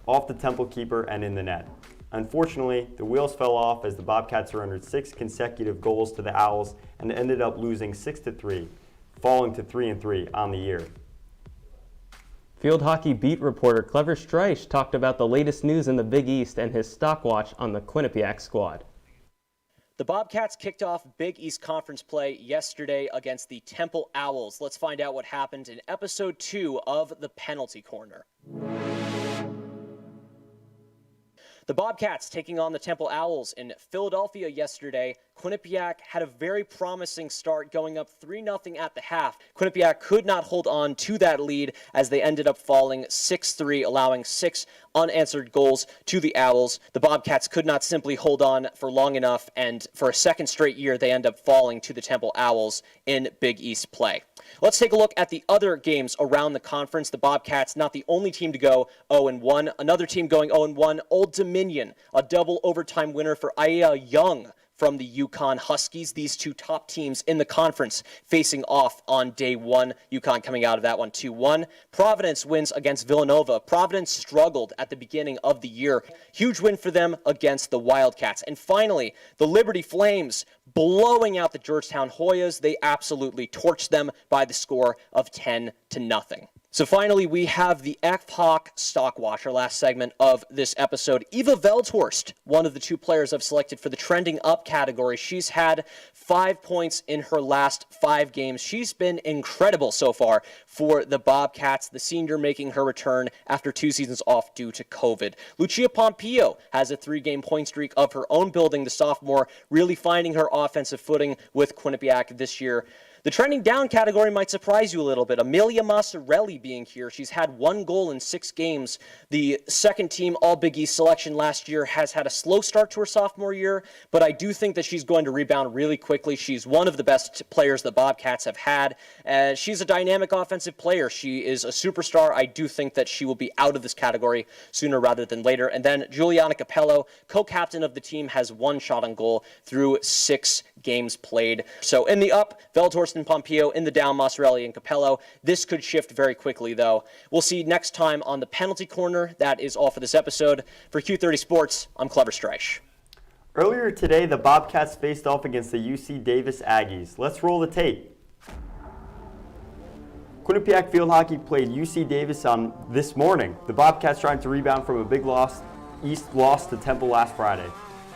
off the Temple keeper, and in the net. Unfortunately, the wheels fell off as the Bobcats surrendered 6 consecutive goals to the Owls and ended up losing 6-3, falling to 3-3 on the year. Field hockey beat reporter Clever Streich talked about the latest news in the Big East and his stock watch on the Quinnipiac squad. The Bobcats kicked off Big East Conference play yesterday against the Temple Owls. Let's find out what happened in Episode 2 of The Penalty Corner. The Bobcats taking on the Temple Owls in Philadelphia yesterday. Quinnipiac had a very promising start, going up 3-0 at the half. Quinnipiac could not hold on to that lead as they ended up falling 6-3, allowing 6 unanswered goals to the Owls. The Bobcats could not simply hold on for long enough, and for a second straight year, they end up falling to the Temple Owls in Big East play. Let's take a look at the other games around the conference. The Bobcats, not the only team to go 0-1. Another team going 0-1, Old Dominion, a double overtime winner for Aya Young from the UConn Huskies. These two top teams in the conference facing off on day one. UConn coming out of that one 2-1. Providence wins against Villanova. Providence struggled at the beginning of the year. Huge win for them against the Wildcats. And finally, the Liberty Flames blowing out the Georgetown Hoyas. They absolutely torched them by the score of 10-0. So finally, we have the FHawk Stock Watch, our last segment of this episode. Eva Veldhorst, one of the 2 players I've selected for the Trending Up category. She's had 5 points in her last 5 games. She's been incredible so far for the Bobcats, the senior making her return after 2 seasons off due to COVID. Lucia Pompeo has a 3-game point streak of her own building, the sophomore, really finding her offensive footing with Quinnipiac this year. The Trending Down category might surprise you a little bit. Amelia Massarelli being here. She's had 1 goal in 6 games. The second team All-Big East selection last year has had a slow start to her sophomore year, but I do think that she's going to rebound really quickly. She's one of the best players the Bobcats have had. She's a dynamic offensive player. She is a superstar. I do think that she will be out of this category sooner rather than later. And then Juliana Capello, co-captain of the team, has 1 shot on goal through 6 games played. So in the up, Veldhorst and Pompeo. In the down, Massarelli and Capello. This could shift very quickly, though. We'll see next time on the Penalty Corner. That is all for this episode. For Q30 Sports, I'm Clever Streich. Earlier today, the Bobcats faced off against the UC Davis Aggies. Let's roll the tape. Quinnipiac Field Hockey played UC Davis on this morning. The Bobcats trying to rebound from a big East loss to Temple last Friday.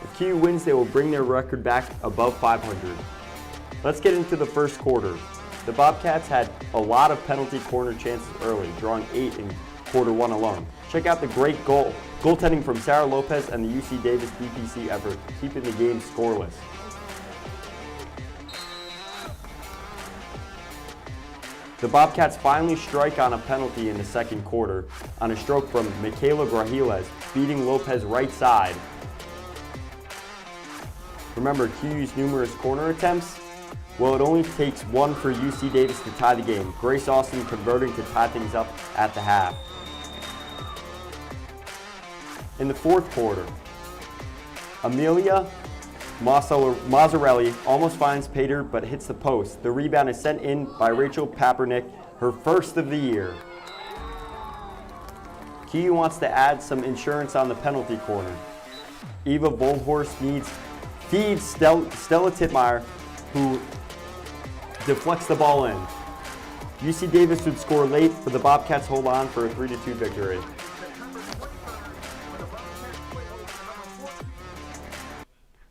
If QU wins, they will bring their record back above 500. Let's get into the first quarter. The Bobcats had a lot of penalty corner chances early, drawing 8 in quarter 1 alone. Check out the great goaltending from Sarah Lopez and the UC Davis DPC effort, keeping the game scoreless. The Bobcats finally strike on a penalty in the second quarter on a stroke from Michaela Grahiles, beating Lopez right side. Remember QU's numerous corner attempts? Well, it only takes one for UC Davis to tie the game. Grace Austin converting to tie things up at the half. In the fourth quarter, Amelia Mazzarelli almost finds Pater but hits the post. The rebound is sent in by Rachel Papernick, her first of the year. KU wants to add some insurance on the penalty corner. Eva Volhorst feeds Stella Titmeyer, who deflects the ball in. UC Davis would score late, but the Bobcats hold on for a 3-2 victory.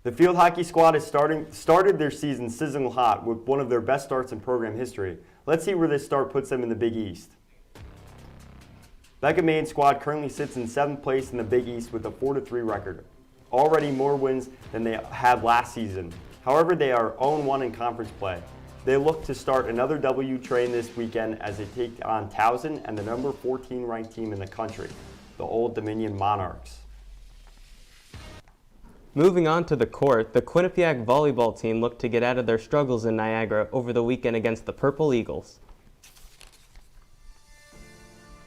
The field hockey squad has started their season sizzling hot with one of their best starts in program history. Let's see where this start puts them in the Big East. Becca Main's squad currently sits in 7th place in the Big East with a 4-3 record. Already more wins than they had last season. However, they are 0-1 in conference play. They look to start another W train this weekend as they take on Towson and the number 14 ranked team in the country, the Old Dominion Monarchs. Moving on to the court, the Quinnipiac volleyball team looked to get out of their struggles in Niagara over the weekend against the Purple Eagles.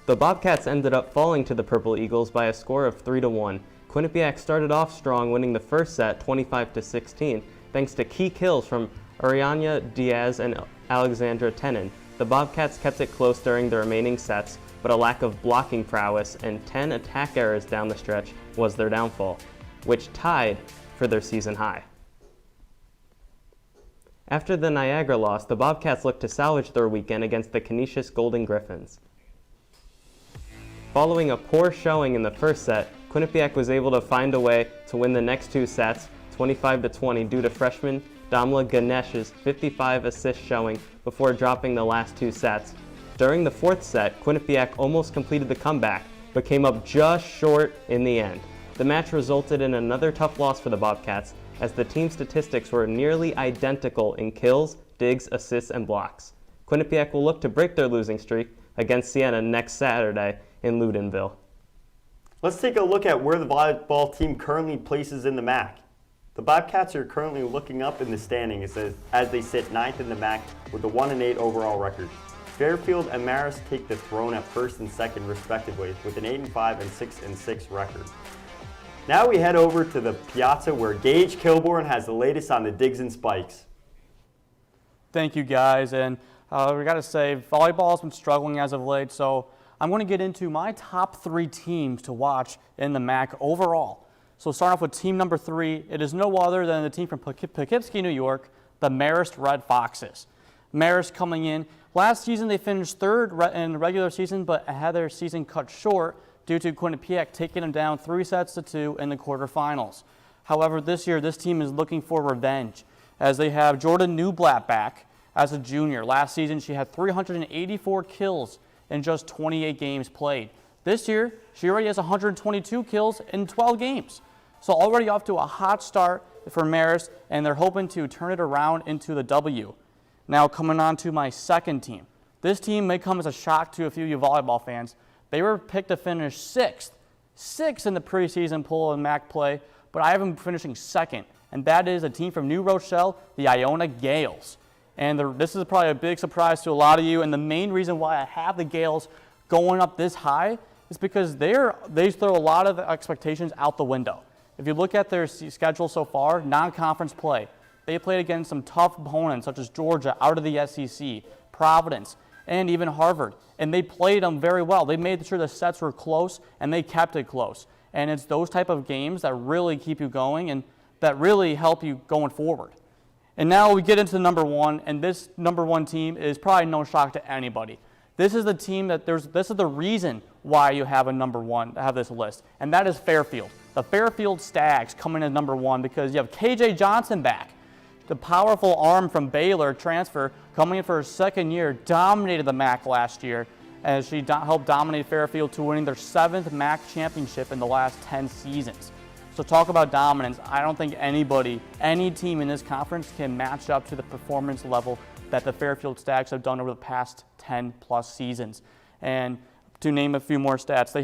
The Bobcats ended up falling to the Purple Eagles by a score of 3-1. Quinnipiac started off strong, winning the first set 25-16, thanks to key kills from Ariana Diaz and Alexandra Tenin. The Bobcats kept it close during the remaining sets, but a lack of blocking prowess and 10 attack errors down the stretch was their downfall, which tied for their season high. After the Niagara loss, the Bobcats looked to salvage their weekend against the Canisius Golden Griffins. Following a poor showing in the first set, Quinnipiac was able to find a way to win the next two sets, 25-20, due to freshman Damla Ganesh's 55 assist showing before dropping the last two sets. During the fourth set, Quinnipiac almost completed the comeback, but came up just short in the end. The match resulted in another tough loss for the Bobcats, as the team statistics were nearly identical in kills, digs, assists, and blocks. Quinnipiac will look to break their losing streak against Siena next Saturday in Loudounville. Let's take a look at where the volleyball team currently places in the MAC. The Bobcats are currently looking up in the standings as they sit 9th in the MAC with a 1-8 overall record. Fairfield and Marist take the throne at 1st and 2nd respectively with an 8-5 and 6-6 record. Now we head over to the Piazza where Gage Kilborn has the latest on the digs and spikes. Thank you guys, and we got to say volleyball has been struggling as of late, so I'm going to get into my top 3 teams to watch in the MAC overall. So starting off with team number 3, it is no other than the team from Poughkeepsie, New York, the Marist Red Foxes. Marist coming in. Last season they finished 3rd in the regular season, but had their season cut short due to Quinnipiac taking them down 3-2 in the quarterfinals. However, this year this team is looking for revenge as they have Jordan Newblatt back as a junior. Last season she had 384 kills in just 28 games played. This year, she already has 122 kills in 12 games. So already off to a hot start for Marist, and they're hoping to turn it around into the W. Now coming on to my second team. This team may come as a shock to a few of you volleyball fans. They were picked to finish 6th in the preseason poll in MAC play, but I have them finishing 2nd, and that is a team from New Rochelle, the Iona Gales. And this is probably a big surprise to a lot of you, and the main reason why I have the Gales going up this high is because they throw a lot of expectations out the window. If you look at their schedule so far, non-conference play, they played against some tough opponents such as Georgia out of the SEC, Providence, and even Harvard, and they played them very well. They made sure the sets were close, and they kept it close. And it's those type of games that really keep you going and that really help you going forward. And now we get into the number 1, and this number 1 team is probably no shock to anybody. This is the team that this is the reason why you have a number 1, have this list, and that is Fairfield. The Fairfield Stags coming in at number 1 because you have KJ Johnson back. The powerful arm from Baylor transfer coming in for her 2nd year, dominated the MAC last year as she helped dominate Fairfield to winning their 7th MAC championship in the last 10 seasons. So talk about dominance. I don't think any team in this conference can match up to the performance level that the Fairfield Stags have done over the past 10+ seasons. And to name a few more stats, they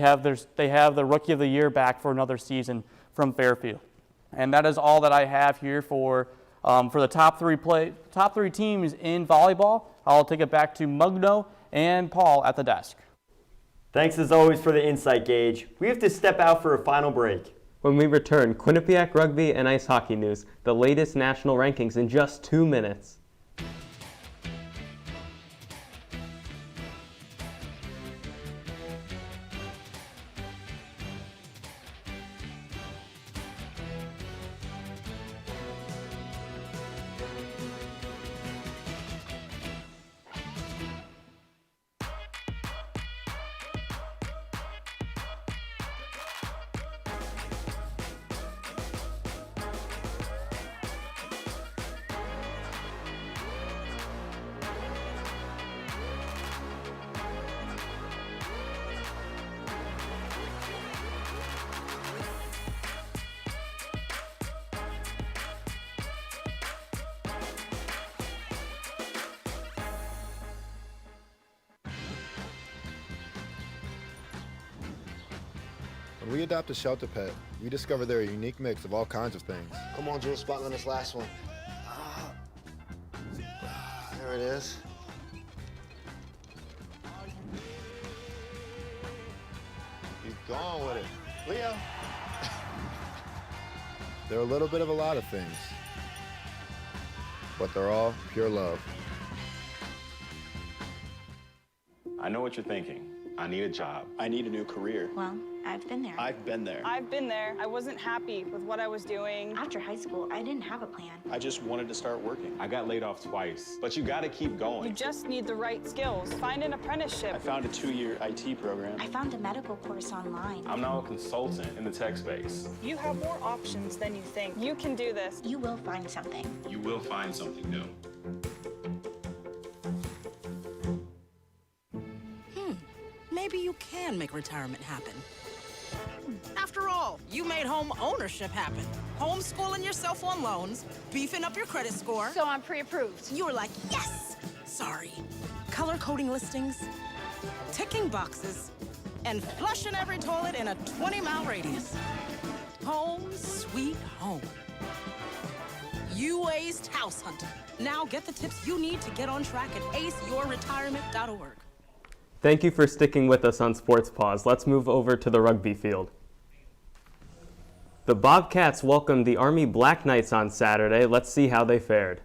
have the Rookie of the Year back for another season from Fairfield. And that is all that I have here for For the top three teams in volleyball, I'll take it back to Mugno and Paul at the desk. Thanks as always for the insight, Gage. We have to step out for a final break. When we return, Quinnipiac rugby and ice hockey news, the latest national rankings in just 2 minutes. When we adopt a shelter pet, we discover they're a unique mix of all kinds of things. Come on, Drew, spotlight on this last one. There it is. Keep going with it. Leo. They're a little bit of a lot of things, but they're all pure love. I know what you're thinking. I need a job. I need a new career. Well, I've been there. I've been there. I've been there. I wasn't happy with what I was doing. After high school, I didn't have a plan. I just wanted to start working. I got laid off twice, but you gotta keep going. You just need the right skills. Find an apprenticeship. I found a 2-year IT program. I found a medical course online. I'm now a consultant in the tech space. You have more options than you think. You can do this. You will find something. You will find something new. Maybe you can make retirement happen. After all, you made home ownership happen. Homeschooling yourself on loans, beefing up your credit score. So I'm pre-approved. You were like, yes! Sorry. Color coding listings, ticking boxes, and flushing every toilet in a 20-mile radius. Home sweet home. You aced house hunting. Now get the tips you need to get on track at aceyourretirement.org. Thank you for sticking with us on Sports Paws. Let's move over to the rugby field. The Bobcats welcomed the Army Black Knights on Saturday. Let's see how they fared.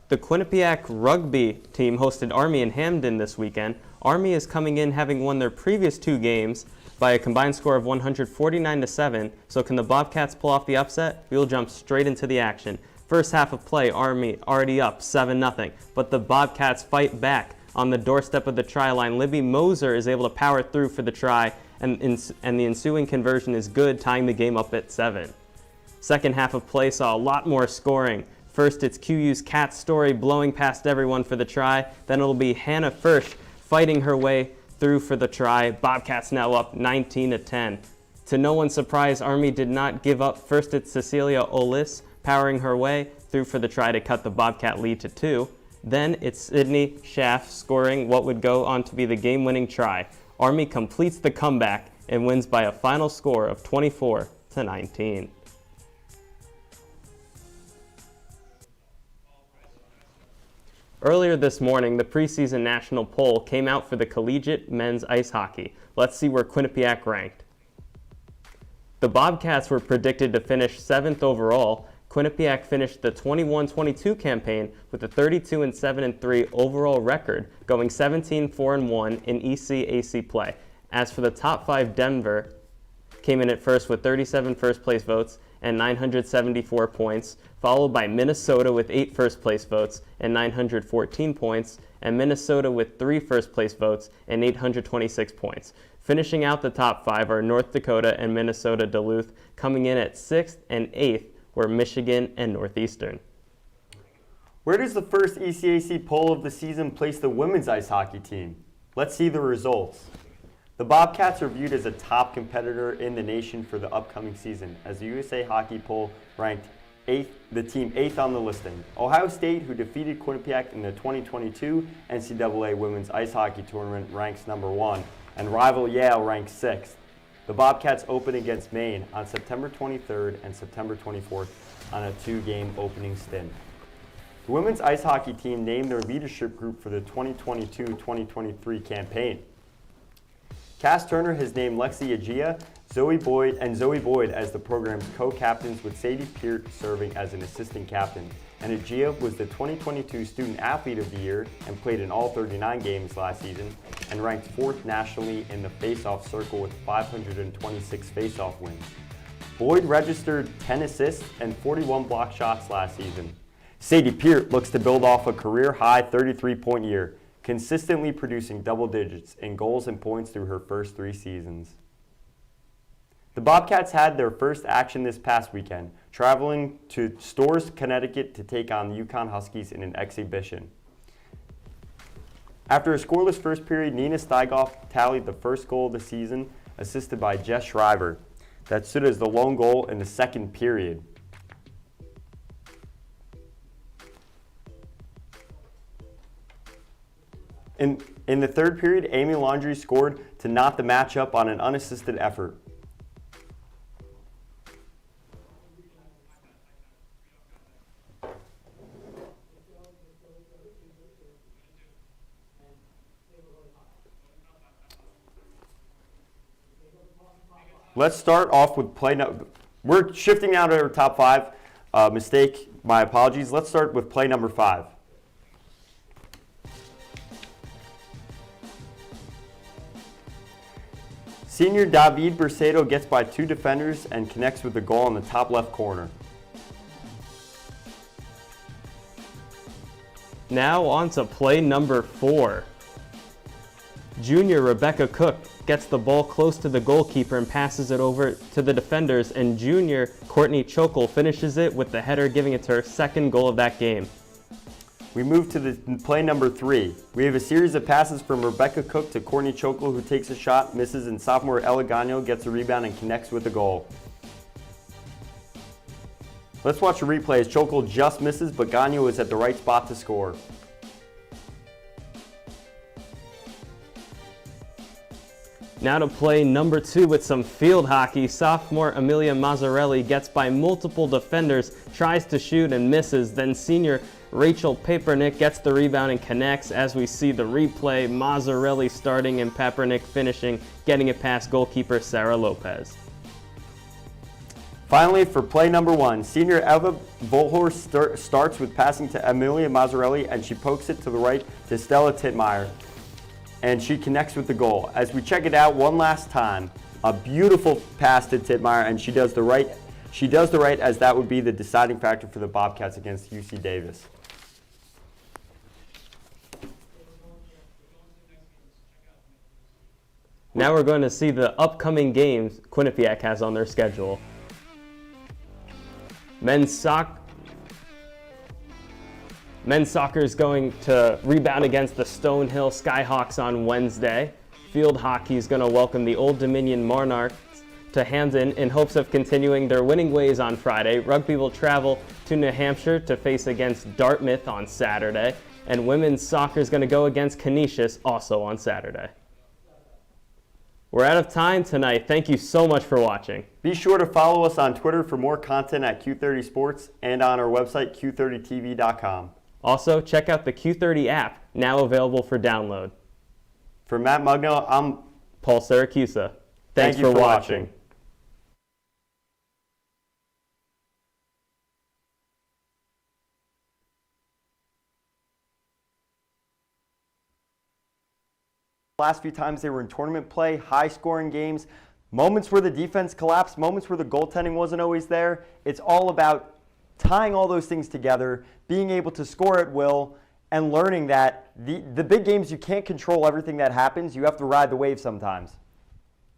The Quinnipiac rugby team hosted Army in Hamden this weekend. Army is coming in having won their previous 2 games by a combined score of 149-7. So can the Bobcats pull off the upset? We will jump straight into the action. First half of play, Army already up 7-0, but the Bobcats fight back. On the doorstep of the try line, Libby Moser is able to power through for the try, and the ensuing conversion is good, tying the game up at 7. Second half of play saw a lot more scoring. First, it's QU's Kat Story blowing past everyone for the try. Then it'll be Hannah Firsch fighting her way through for the try. Bobcats now up 19-10. To no one's surprise, Army did not give up. First, it's Cecilia Olis powering her way through for the try to cut the Bobcat lead to 2. Then it's Sydney Schaff scoring what would go on to be the game-winning try. Army completes the comeback and wins by a final score of 24-19. Earlier this morning, the preseason national poll came out for the collegiate men's ice hockey. Let's see where Quinnipiac ranked. The Bobcats were predicted to finish 7th overall. Quinnipiac finished the 21-22 campaign with a 32-7-3 overall record, going 17-4-1 in ECAC play. As for the top 5, Denver came in at first with 37 first-place votes and 974 points, followed by Minnesota with 8 first-place votes and 914 points, and Minnesota with 3 first-place votes and 826 points. Finishing out the top 5 are North Dakota and Minnesota Duluth, coming in at 6th and 8th, were Michigan and Northeastern. Where does the first ECAC poll of the season place the women's ice hockey team? Let's see the results. The Bobcats are viewed as a top competitor in the nation for the upcoming season, as the USA Hockey poll ranked the team 8th on the listing. Ohio State, who defeated Quinnipiac in the 2022 NCAA Women's Ice Hockey Tournament, ranks number 1, and rival Yale ranks 6th. The Bobcats open against Maine on September 23rd and September 24th on a 2-game opening stint. The women's ice hockey team named their leadership group for the 2022-2023 campaign. Cass Turner has named Lexi Agia, Zoe Boyd as the program's co-captains, with Sadie Peart serving as an assistant captain. And Agia was the 2022 Student Athlete of the Year and played in all 39 games last season and ranked 4th nationally in the face-off circle with 526 face-off wins. Boyd registered 10 assists and 41 block shots last season. Sadie Peart looks to build off a career-high 33-point year, consistently producing double digits in goals and points through her first 3 seasons. The Bobcats had their first action this past weekend, traveling to Storrs, Connecticut to take on the Yukon Huskies in an exhibition. After a scoreless first period, Nina Steigoff tallied the first goal of the season, assisted by Jess Schreiber, that stood as the lone goal in the second period. In the third period, Amy Laundrie scored to knot the match up on an unassisted effort. Let's start off with we're shifting now to our top 5. Mistake, my apologies. Let's start with play number 5. Senior David Bercedo gets by 2 defenders and connects with the goal in the top left corner. Now on to play number 4. Junior Rebecca Cook gets the ball close to the goalkeeper and passes it over to the defenders, and junior Courtney Chokel finishes it with the header, giving it to her second goal of that game. We move to play number 3. We have a series of passes from Rebecca Cook to Courtney Chokel, who takes a shot, misses, and sophomore Ella Gagno gets a rebound and connects with the goal. Let's watch a replay as Chokel just misses, but Gagno is at the right spot to score. Now to play number 2 with some field hockey. Sophomore Amelia Mazzarelli gets by multiple defenders, tries to shoot and misses. Then senior Rachel Papernick gets the rebound and connects. As we see the replay, Mazzarelli starting and Papernick finishing, getting it past goalkeeper Sarah Lopez. Finally, for play number 1, senior Eva Volhorst starts with passing to Amelia Mazzarelli, and she pokes it to the right to Stella Titmeyer, and she connects with the goal. As we check it out one last time, a beautiful pass to Titmeyer, and she does the right as that would be the deciding factor for the Bobcats against UC Davis. Now we're going to see the upcoming games Quinnipiac has on their schedule. Men's soccer is going to rebound against the Stonehill Skyhawks on Wednesday. Field hockey is going to welcome the Old Dominion Monarchs to Hamden in hopes of continuing their winning ways on Friday. Rugby will travel to New Hampshire to face against Dartmouth on Saturday. And women's soccer is going to go against Canisius also on Saturday. We're out of time tonight. Thank you so much for watching. Be sure to follow us on Twitter for more content at Q30 Sports and on our website, Q30TV.com. Also, check out the Q30 app, now available for download. For Matt Mugno, I'm Paul Siracusa. Thanks for watching. Last few times they were in tournament play, high-scoring games, moments where the defense collapsed, moments where the goaltending wasn't always there. It's all about tying all those things together, being able to score at will, and learning that the big games, you can't control everything that happens. You have to ride the wave sometimes.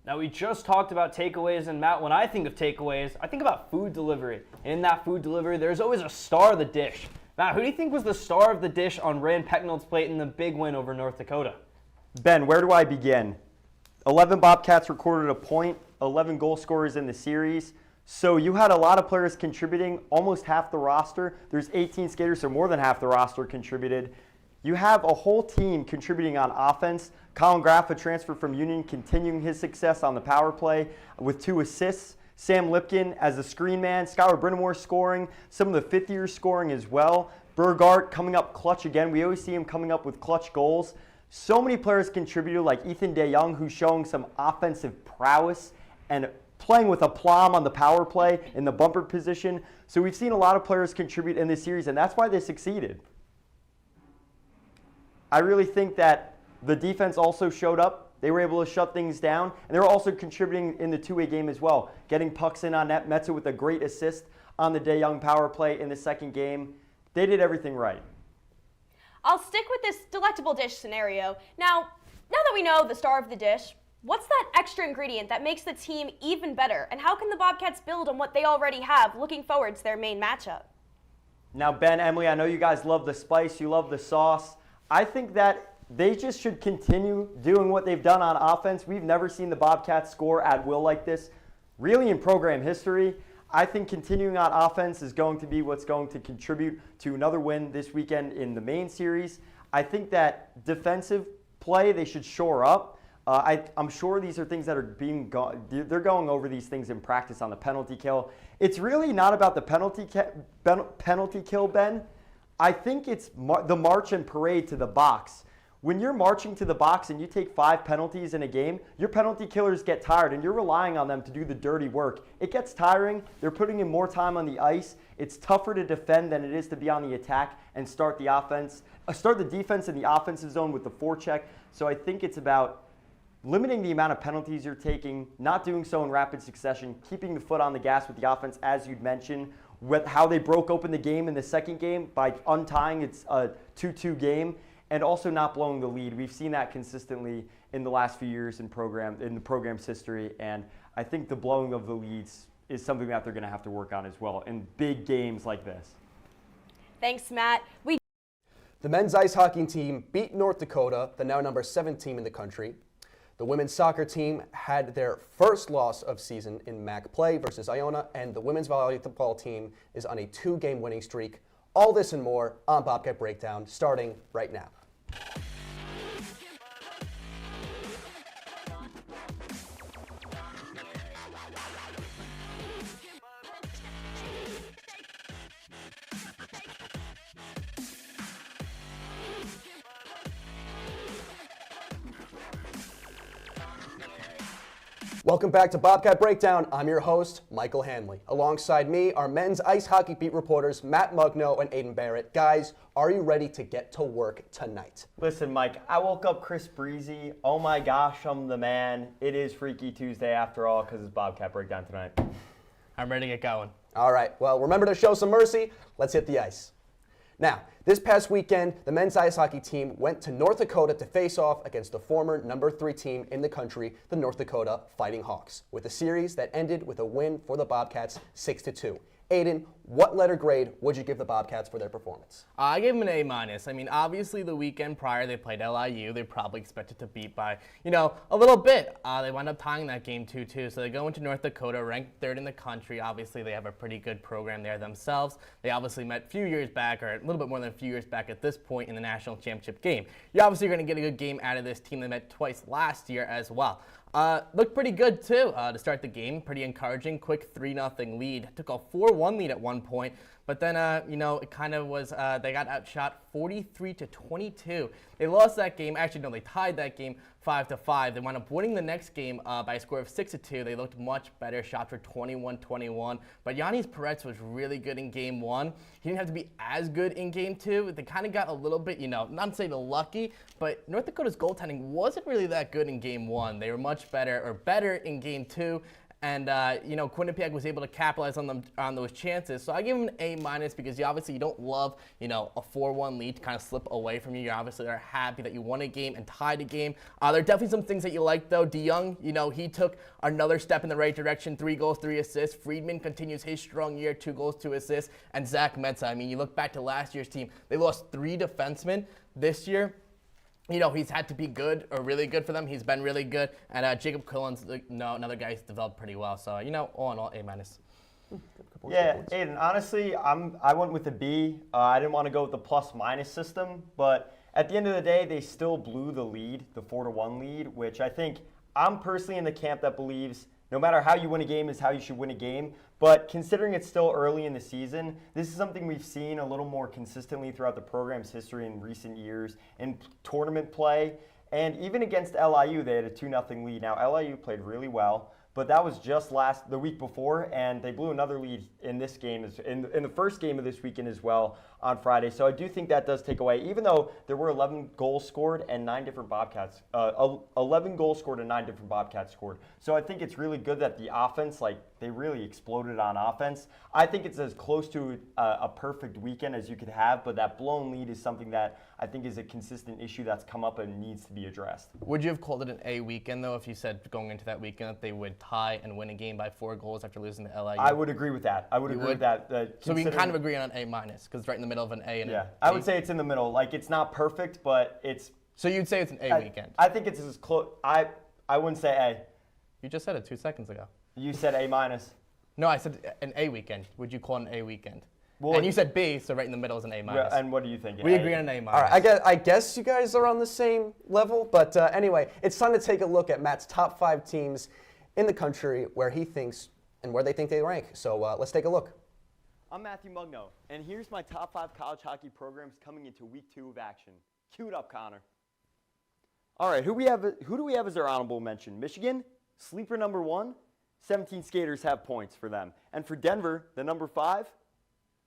Now, we just talked about takeaways, and Matt, when I think of takeaways, I think about food delivery. And in that food delivery, there's always a star of the dish. Matt, who do you think was the star of the dish on Rand Pecknold's plate in the big win over North Dakota? Ben, where do I begin? 11 Bobcats recorded a point, 11 goal scorers in the series. So you had a lot of players contributing, almost half the roster. There's 18 skaters, so more than half the roster contributed. You have a whole team contributing on offense. Colin Graff, a transfer from Union, continuing his success on the power play with 2 assists. Sam Lipkin as a screen man. Skylar Brindamore scoring. Some of the fifth-years scoring as well. Burgart coming up clutch again. We always see him coming up with clutch goals. So many players contributed, like Ethan DeYoung, who's showing some offensive prowess and playing with aplomb on the power play in the bumper position. So we've seen a lot of players contribute in this series, and that's why they succeeded. I really think that the defense also showed up. They were able to shut things down, and they were also contributing in the two-way game as well, getting pucks in on net. Metza with a great assist on the DeYoung power play in the second game. They did everything right. I'll stick with this delectable dish scenario. Now that we know the star of the dish, what's that extra ingredient that makes the team even better? And how can the Bobcats build on what they already have looking forward to their main matchup? Now, Ben, Emily, I know you guys love the spice, you love the sauce. I think that they just should continue doing what they've done on offense. We've never seen the Bobcats score at will like this, really in program history. I think continuing on offense is going to be what's going to contribute to another win this weekend in the main series. I think that defensive play, they should shore up. I'm sure these are things that are they're going over these things in practice on the penalty kill. It's really not about the penalty kill, Ben. I think it's the march and parade to the box. When you're marching to the box and you take 5 penalties in a game, your penalty killers get tired and you're relying on them to do the dirty work. It gets tiring. They're putting in more time on the ice. It's tougher to defend than it is to be on the attack and start the defense in the offensive zone with the forecheck. So I think it's about limiting the amount of penalties you're taking, not doing so in rapid succession, keeping the foot on the gas with the offense, as you'd mentioned, with how they broke open the game in the second game by untying its 2-2 game. And also not blowing the lead. We've seen that consistently in the last few years in the program's history, and I think the blowing of the leads is something that they're going to have to work on as well in big games like this. Thanks, Matt. The men's ice hockey team beat North Dakota, the now number 7 team in the country. The women's soccer team had their first loss of season in MAC play versus Iona, and the women's volleyball team is on a 2-game winning streak. All this and more on Bobcat Breakdown, starting right now. Welcome back to Bobcat Breakdown. I'm your host, Michael Hanley. Alongside me are men's ice hockey beat reporters Matt Mugno and Aiden Barrett. Guys, are you ready to get to work tonight? Listen, Mike, I woke up Chris Breezy. Oh my gosh, I'm the man. It is Freaky Tuesday after all because it's Bobcat Breakdown tonight. I'm ready to get going. All right, well, remember to show some mercy. Let's hit the ice. Now, this past weekend, the men's ice hockey team went to North Dakota to face off against the former number 3 team in the country, the North Dakota Fighting Hawks, with a series that ended with a win for the Bobcats 6-2. Aiden, what letter grade would you give the Bobcats for their performance? I gave them an A-. I mean, obviously the weekend prior they played LIU. They probably expected to beat by, a little bit. They wound up tying that game 2-2. So they go into North Dakota, ranked 3rd in the country. Obviously they have a pretty good program there themselves. They obviously met a few years back, or a little bit more than a few years back at this point in the national championship game. You're obviously going to get a good game out of this team. They met twice last year as well. Looked pretty good too to start the game. Pretty encouraging. Quick 3-0 lead. Took a 4-1 lead at one point, but then it kind of was they got outshot 43-22. They lost that game. Actually, no, they tied that game 5-5. They wound up winning the next game by a score of 6-2. They looked much better. Shots were 21-21. But Yannis Peretz was really good in game 1. He didn't have to be as good in game 2. They kind of got a little bit, not to say the lucky, but North Dakota's goaltending wasn't really that good in game 1. They were much better in game 2. And, Quinnipiac was able to capitalize on those chances. So I give them an A- because you don't love, a 4-1 lead to kind of slip away from you. You obviously are happy that you won a game and tied a game. There are definitely some things that you like, though. DeYoung, he took another step in the right direction. 3 goals, 3 assists. Friedman continues his strong year, 2 goals, 2 assists. And Zach Metza, I mean, you look back to last year's team, they lost 3 defensemen. This year, he's had to be good or really good for them. He's been really good. And Jacob Quillen's another guy who's developed pretty well. So, all in all, A-. Yeah, Aiden, honestly, I went with a B. I didn't want to go with the plus-minus system, but at the end of the day, they still blew the lead, the 4-1 lead, which I think I'm personally in the camp that believes no matter how you win a game is how you should win a game. But considering it's still early in the season, this is something we've seen a little more consistently throughout the program's history in recent years in tournament play. And even against LIU, they had a 2-0 lead. Now, LIU played really well, but that was just the week before, and they blew another lead in this game, in the first game of this weekend as well on Friday. So I do think that does take away, even though there were 11 goals scored and 9 different Bobcats, 11 goals scored and 9 different Bobcats scored. So I think it's really good that the offense, they really exploded on offense. I think it's as close to a perfect weekend as you could have, but that blown lead is something that I think is a consistent issue that's come up and needs to be addressed. Would you have called it an A weekend, though, if you said going into that weekend that they would tie and win a game by 4 goals after losing to LIU? I would agree with that. I would agree with that. So we can kind of agree on an A-, because it's right in the middle of an A and an A. I would say it's in the middle. It's not perfect, but it's... So you'd say it's an A weekend? I think it's as close... I wouldn't say A. You just said it 2 seconds ago. You said A-. No, I said an A weekend. Would you call it an A weekend? Well, and you said B, so right in the middle is an A-. And what do you think? We agree on an A-. All right, I guess you guys are on the same level, but anyway, it's time to take a look at Matt's top 5 teams in the country where he thinks and where they think they rank. So let's take a look. I'm Matthew Mugno, and here's my top 5 college hockey programs coming into week 2 of action. Cue it up, Connor. All right, who do we have as our honorable mention? Michigan, sleeper number 1. 17 skaters have points for them. And for Denver, the number 5,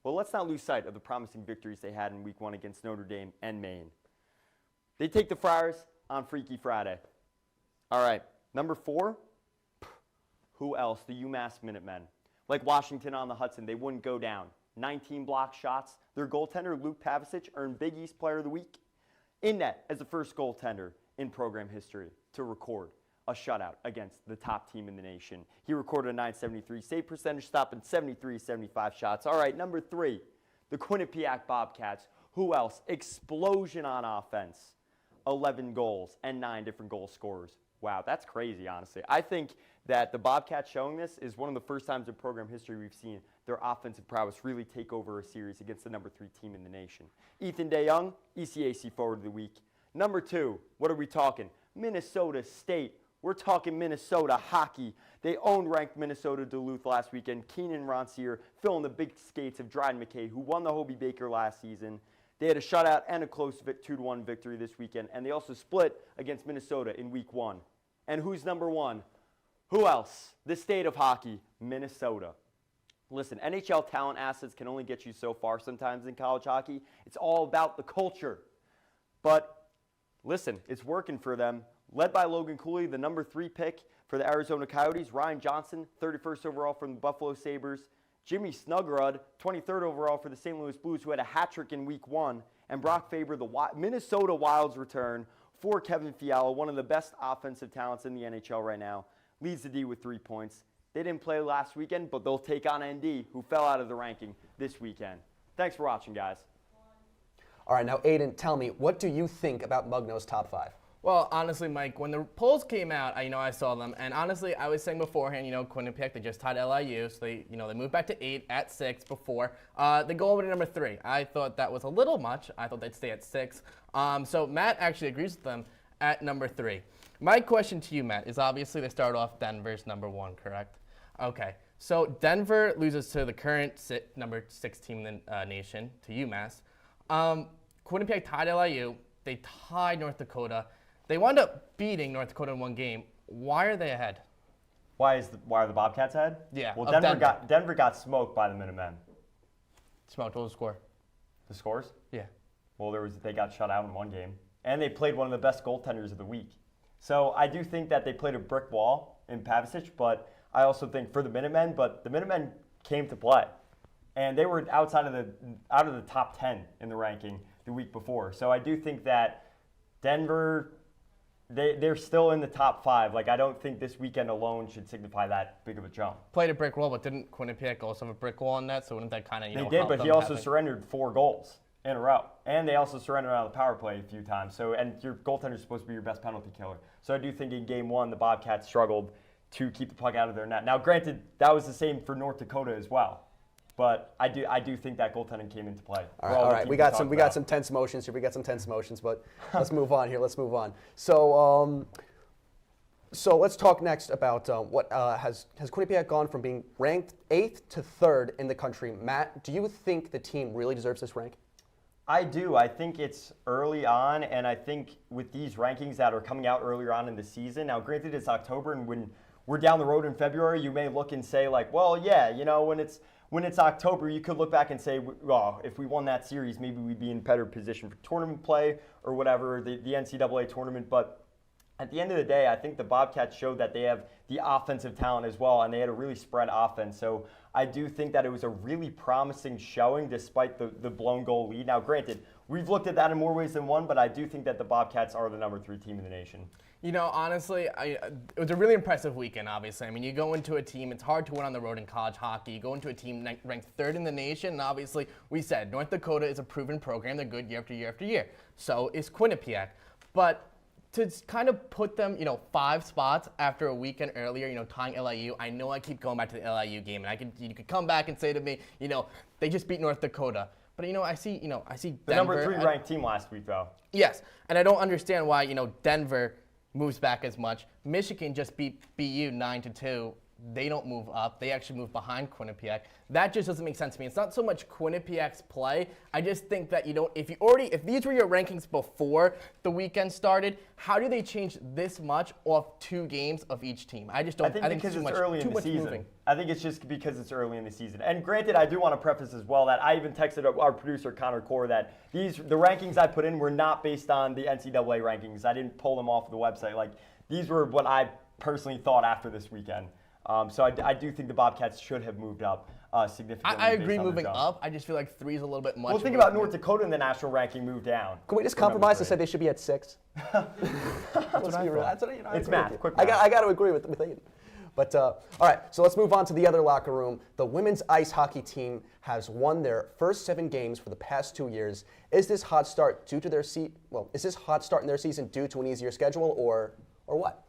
well, let's not lose sight of the promising victories they had in week 1 against Notre Dame and Maine. They take the Friars on Freaky Friday. All right, number 4, who else? The UMass Minutemen. Like Washington on the Hudson, they wouldn't go down. 19 block shots. Their goaltender, Luke Pavicic, earned Big East Player of the Week in net as the first goaltender in program history to record a shutout against the top team in the nation. He recorded a .973 save percentage, stopping 73-75 shots. All right, number 3, the Quinnipiac Bobcats. Who else? Explosion on offense. 11 goals and 9 different goal scorers. Wow, that's crazy, honestly. I think that the Bobcats showing this is one of the first times in program history we've seen their offensive prowess really take over a series against the number 3 team in the nation. Ethan DeYoung, ECAC Forward of the Week. Number 2, what are we talking? Minnesota State. We're talking Minnesota hockey. They owned ranked Minnesota Duluth last weekend. Keenan Ronsier filling the big skates of Dryden McKay, who won the Hobie Baker last season. They had a shutout and a close 2-1 victory this weekend, and they also split against Minnesota in week 1. And who's number 1? Who else? The state of hockey, Minnesota. Listen, NHL talent assets can only get you so far sometimes in college hockey. It's all about the culture. But listen, it's working for them. Led by Logan Cooley, the number 3 pick for the Arizona Coyotes. Ryan Johnson, 31st overall from the Buffalo Sabres. Jimmy Snuggerud, 23rd overall for the St. Louis Blues, who had a hat trick in week 1. And Brock Faber, the Minnesota Wild's return for Kevin Fiala, one of the best offensive talents in the NHL right now. Leads the D with 3 points. They didn't play last weekend, but they'll take on ND, who fell out of the ranking this weekend. Thanks for watching, guys. All right, now, Aiden, tell me, what do you think about Mugno's top 5? Well, honestly, Mike, when the polls came out, I saw them, and honestly, I was saying beforehand, Quinnipiac, they just tied LIU, so they moved back to 8 at 6 before. They go over to number 3. I thought that was a little much. I thought they'd stay at 6. So Matt actually agrees with them at number 3. My question to you, Matt, is obviously they start off Denver's number 1, correct? Okay, so Denver loses to the current number 6 team in the nation, to UMass. Quinnipiac tied LIU. They tied North Dakota. They wound up beating North Dakota in 1 game. Why are they ahead? Why are the Bobcats ahead? Yeah. Well, Denver got smoked by the Minutemen. Smoked. What was the score? The scores? Yeah. Well, they got shut out in 1 game, and they played one of the best goaltenders of the week. So I do think that they played a brick wall in Pavicic, but I also think for the Minutemen, but the Minutemen came to play, and they were out of the top 10 in the ranking the week before. So I do think that Denver, they're still in the top 5. I don't think this weekend alone should signify that big of a jump. Played a brick wall, but didn't Quinnipiac also have a brick wall on that? So wouldn't that kind of, They did, but he also surrendered 4 goals in a row. And they also surrendered on the power play a few times. So, and your goaltender is supposed to be your best penalty killer. So I do think in game 1, the Bobcats struggled to keep the puck out of their net. Now, granted, that was the same for North Dakota as well. But I do think that goaltending came into play. All right. We got some tense emotions here. But let's move on here. So let's talk next about what has Quinnipiac gone from being ranked 8th to 3rd in the country. Matt, do you think the team really deserves this rank? I do. I think it's early on, and I think with these rankings that are coming out earlier on in the season, now granted it's October, and when we're down the road in February, you may look and say like, well, yeah, when it's October, you could look back and say, well, if we won that series, maybe we'd be in better position for tournament play or whatever, the NCAA tournament. But at the end of the day, I think the Bobcats showed that they have the offensive talent as well, and they had a really spread offense. So I do think that it was a really promising showing despite the blown goal lead. Now, granted, we've looked at that in more ways than one, but I do think that the Bobcats are the number 3 team in the nation. Honestly, it was a really impressive weekend, obviously. I mean, you go into a team, it's hard to win on the road in college hockey. You go into a team ranked 3rd in the nation, and obviously, we said North Dakota is a proven program. They're good year after year after year. So is Quinnipiac. But to kind of put them, 5 spots after a weekend earlier, tying LIU, I know I keep going back to the LIU game, and you could come back and say to me, they just beat North Dakota. But, I see Denver. The number 3 ranked team last week, though. Yes, and I don't understand why, Denver moves back as much. Michigan just beat BU 9-2. They don't move up. They actually move behind Quinnipiac. That just doesn't make sense to me. It's not so much Quinnipiac's play. I just think that if these were your rankings before the weekend started, how do they change this much off 2 games of each team? I just don't. I think because it's early in the season. I think it's just because it's early in the season. And granted, I do want to preface as well that I even texted our producer Connor Core that the rankings I put in were not based on the NCAA rankings. I didn't pull them off the website. Like these were what I personally thought after this weekend. So I do think the Bobcats should have moved up significantly. I agree moving up. I just feel like 3 is a little bit much. Well, think about North Dakota in the national ranking moved down. Can we just compromise and say they should be at 6? It's math. Quick math. math. I got to agree with Aiden. But all right, so let's move on to the other locker room. The women's ice hockey team has won their first 7 games for the past 2 years. Is this hot start in their season due to an easier schedule or what?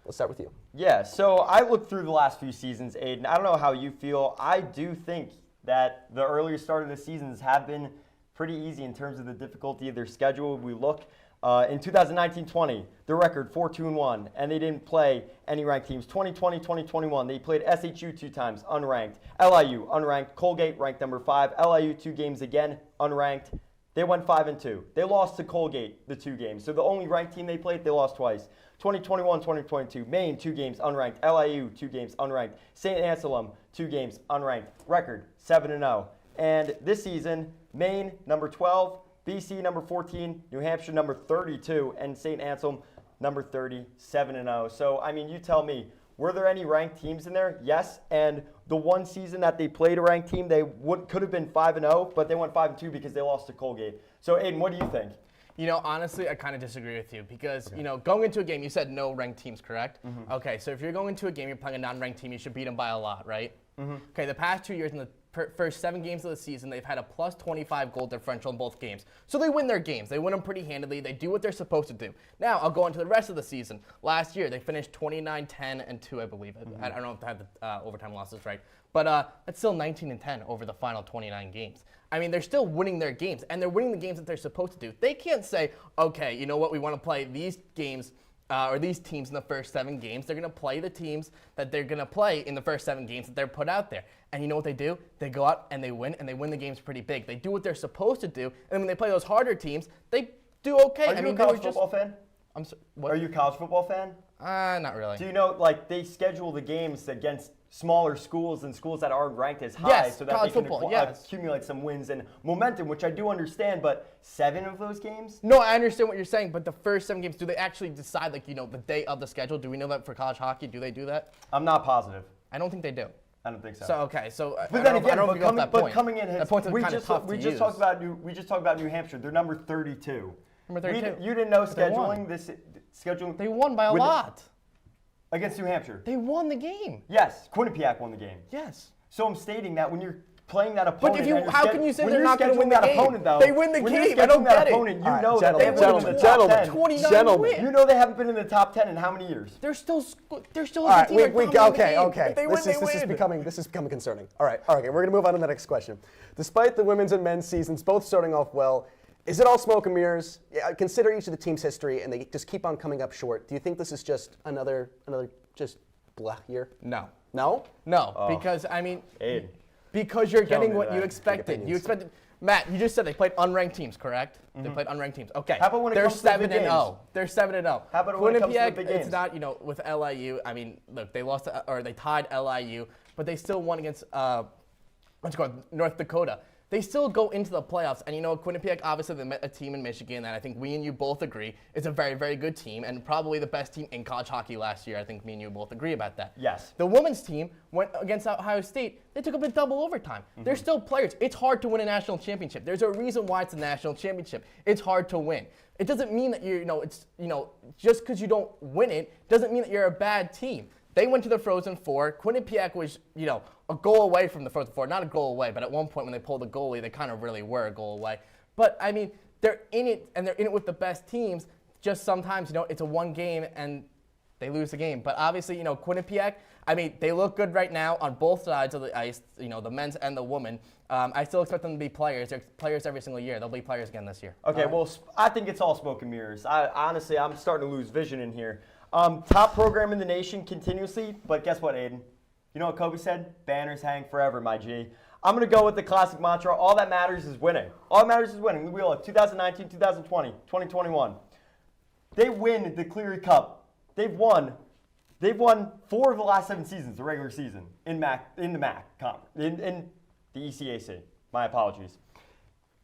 Let's start with you. Yeah, so I looked through the last few seasons, Aiden. I don't know how you feel. I do think that the earlier start of the seasons have been pretty easy in terms of the difficulty of their schedule. We look in 2019-20, the record 4-2-1, and they didn't play any ranked teams. 2020-2021, they played SHU 2 times, unranked. LIU, unranked. Colgate, ranked number 5. LIU 2 games again, unranked. They went 5-2. They lost to Colgate the 2 games. So the only ranked team they played, they lost twice. 2021-2022, Maine 2 games unranked. LIU 2 games unranked. St. Anselm 2 games unranked. Record 7-0. And this season, Maine number 12, BC number 14, New Hampshire number 32, and St. Anselm number 30, 7-0. So I mean, you tell me, were there any ranked teams in there? Yes. And the one season that they played a ranked team, they could have been 5-0, but they went 5-2 because they lost to Colgate. So Aiden, what do you think? Honestly, I kind of disagree with you because, going into a game, you said no ranked teams, correct? Mm-hmm. Okay, so if you're going into a game, you're playing a non-ranked team, you should beat them by a lot, right? Mm-hmm. Okay, the past 2 years in the first 7 games of the season, they've had a plus 25 goal differential in both games. So they win their games. They win them pretty handily. They do what they're supposed to do. Now, I'll go into the rest of the season. Last year, they finished 29-10-2, I believe. Mm-hmm. I don't know if I have the overtime losses right. But that's still 19-10 over the final 29 games. I mean, they're still winning their games, and they're winning the games that they're supposed to do. They can't say, okay, you know what, we want to play these games or these teams in the first 7 games. They're going to play the teams that they're going to play in the first 7 games that they're put out there. And you know what they do? They go out and they win the games pretty big. They do what they're supposed to do, and when they play those harder teams, they do okay. Are you a college football fan? I'm sorry, what? Are you a college football fan? Not really. Do you know, they schedule the games against smaller schools and schools that aren't ranked as high, yes, so that they can yes. accumulate some wins and momentum, which I do understand, but 7 of those games? No, I understand what you're saying, but the first 7 games, do they actually decide, the day of the schedule? Do we know that for college hockey? Do they do that? I'm not positive. I don't think they do. I don't think so. So, okay, so but then again, coming in, we just talked about New Hampshire. They're number 32. Number 32. You didn't know scheduling this scheduling. They won by a lot. Against New Hampshire. They won the game. Yes, Quinnipiac won the game. Yes. So I'm stating that when you're playing that opponent. But if you, how can you say when they're you're not going to win the that game? opponent, though, They win the when game. you're I don't scheduling that get it. opponent, you All right, know that they haven't been in the top 10. 29 wins. You know they haven't been in the top 10 in how many years? They're still a All good right, team. okay. If This is becoming concerning. All right, okay, we're gonna move on to the next question. Despite the women's and men's seasons both starting off well, is it all smoke and mirrors? Yeah, consider each of the team's history, and they just keep on coming up short. Do you think this is just another just blah year? No. No? No, because I mean, Aiden. because you're Tell getting me what that. you expected. You expected. Matt, you just said they played unranked teams, correct? They played unranked teams. Okay. How about when it they're comes to the big 7-0. They're 7-0. How about when it comes to the big games? It's not, with LIU. I mean, look, they lost or they tied LIU, but they still won against North Dakota. They still go into the playoffs, and Quinnipiac, obviously they met a team in Michigan that I think we and you both agree is a very, very good team, and probably the best team in college hockey last year. I think me and you both agree about that. Yes. The women's team went against Ohio State. They took up a double overtime. They're still players. It's hard to win a national championship. There's a reason why it's a national championship. It's hard to win. It doesn't mean that just because you don't win it doesn't mean that you're a bad team. They went to the Frozen Four. Quinnipiac was, a goal away from the Frozen Four. Not a goal away, but at one point when they pulled the goalie, they kind of really were a goal away. But, I mean, they're in it, and they're in it with the best teams. Just sometimes, it's a one game, and they lose the game. But obviously, Quinnipiac, I mean, they look good right now on both sides of the ice, the men's and the women. I still expect them to be players. They're players every single year. They'll be players again this year. Okay, well, I think it's all smoke and mirrors. Honestly, I'm starting to lose vision in here. Top program in the nation continuously, but guess what, Aiden? You know what Kobe said? Banners hang forever, my G. I'm going to go with the classic mantra. All that matters is winning. All that matters is winning. We will at 2019, 2020, 2021. They win the Cleary Cup. They've won 4 of the last 7 seasons, the regular season, in the MAC conference, in the ECAC. My apologies.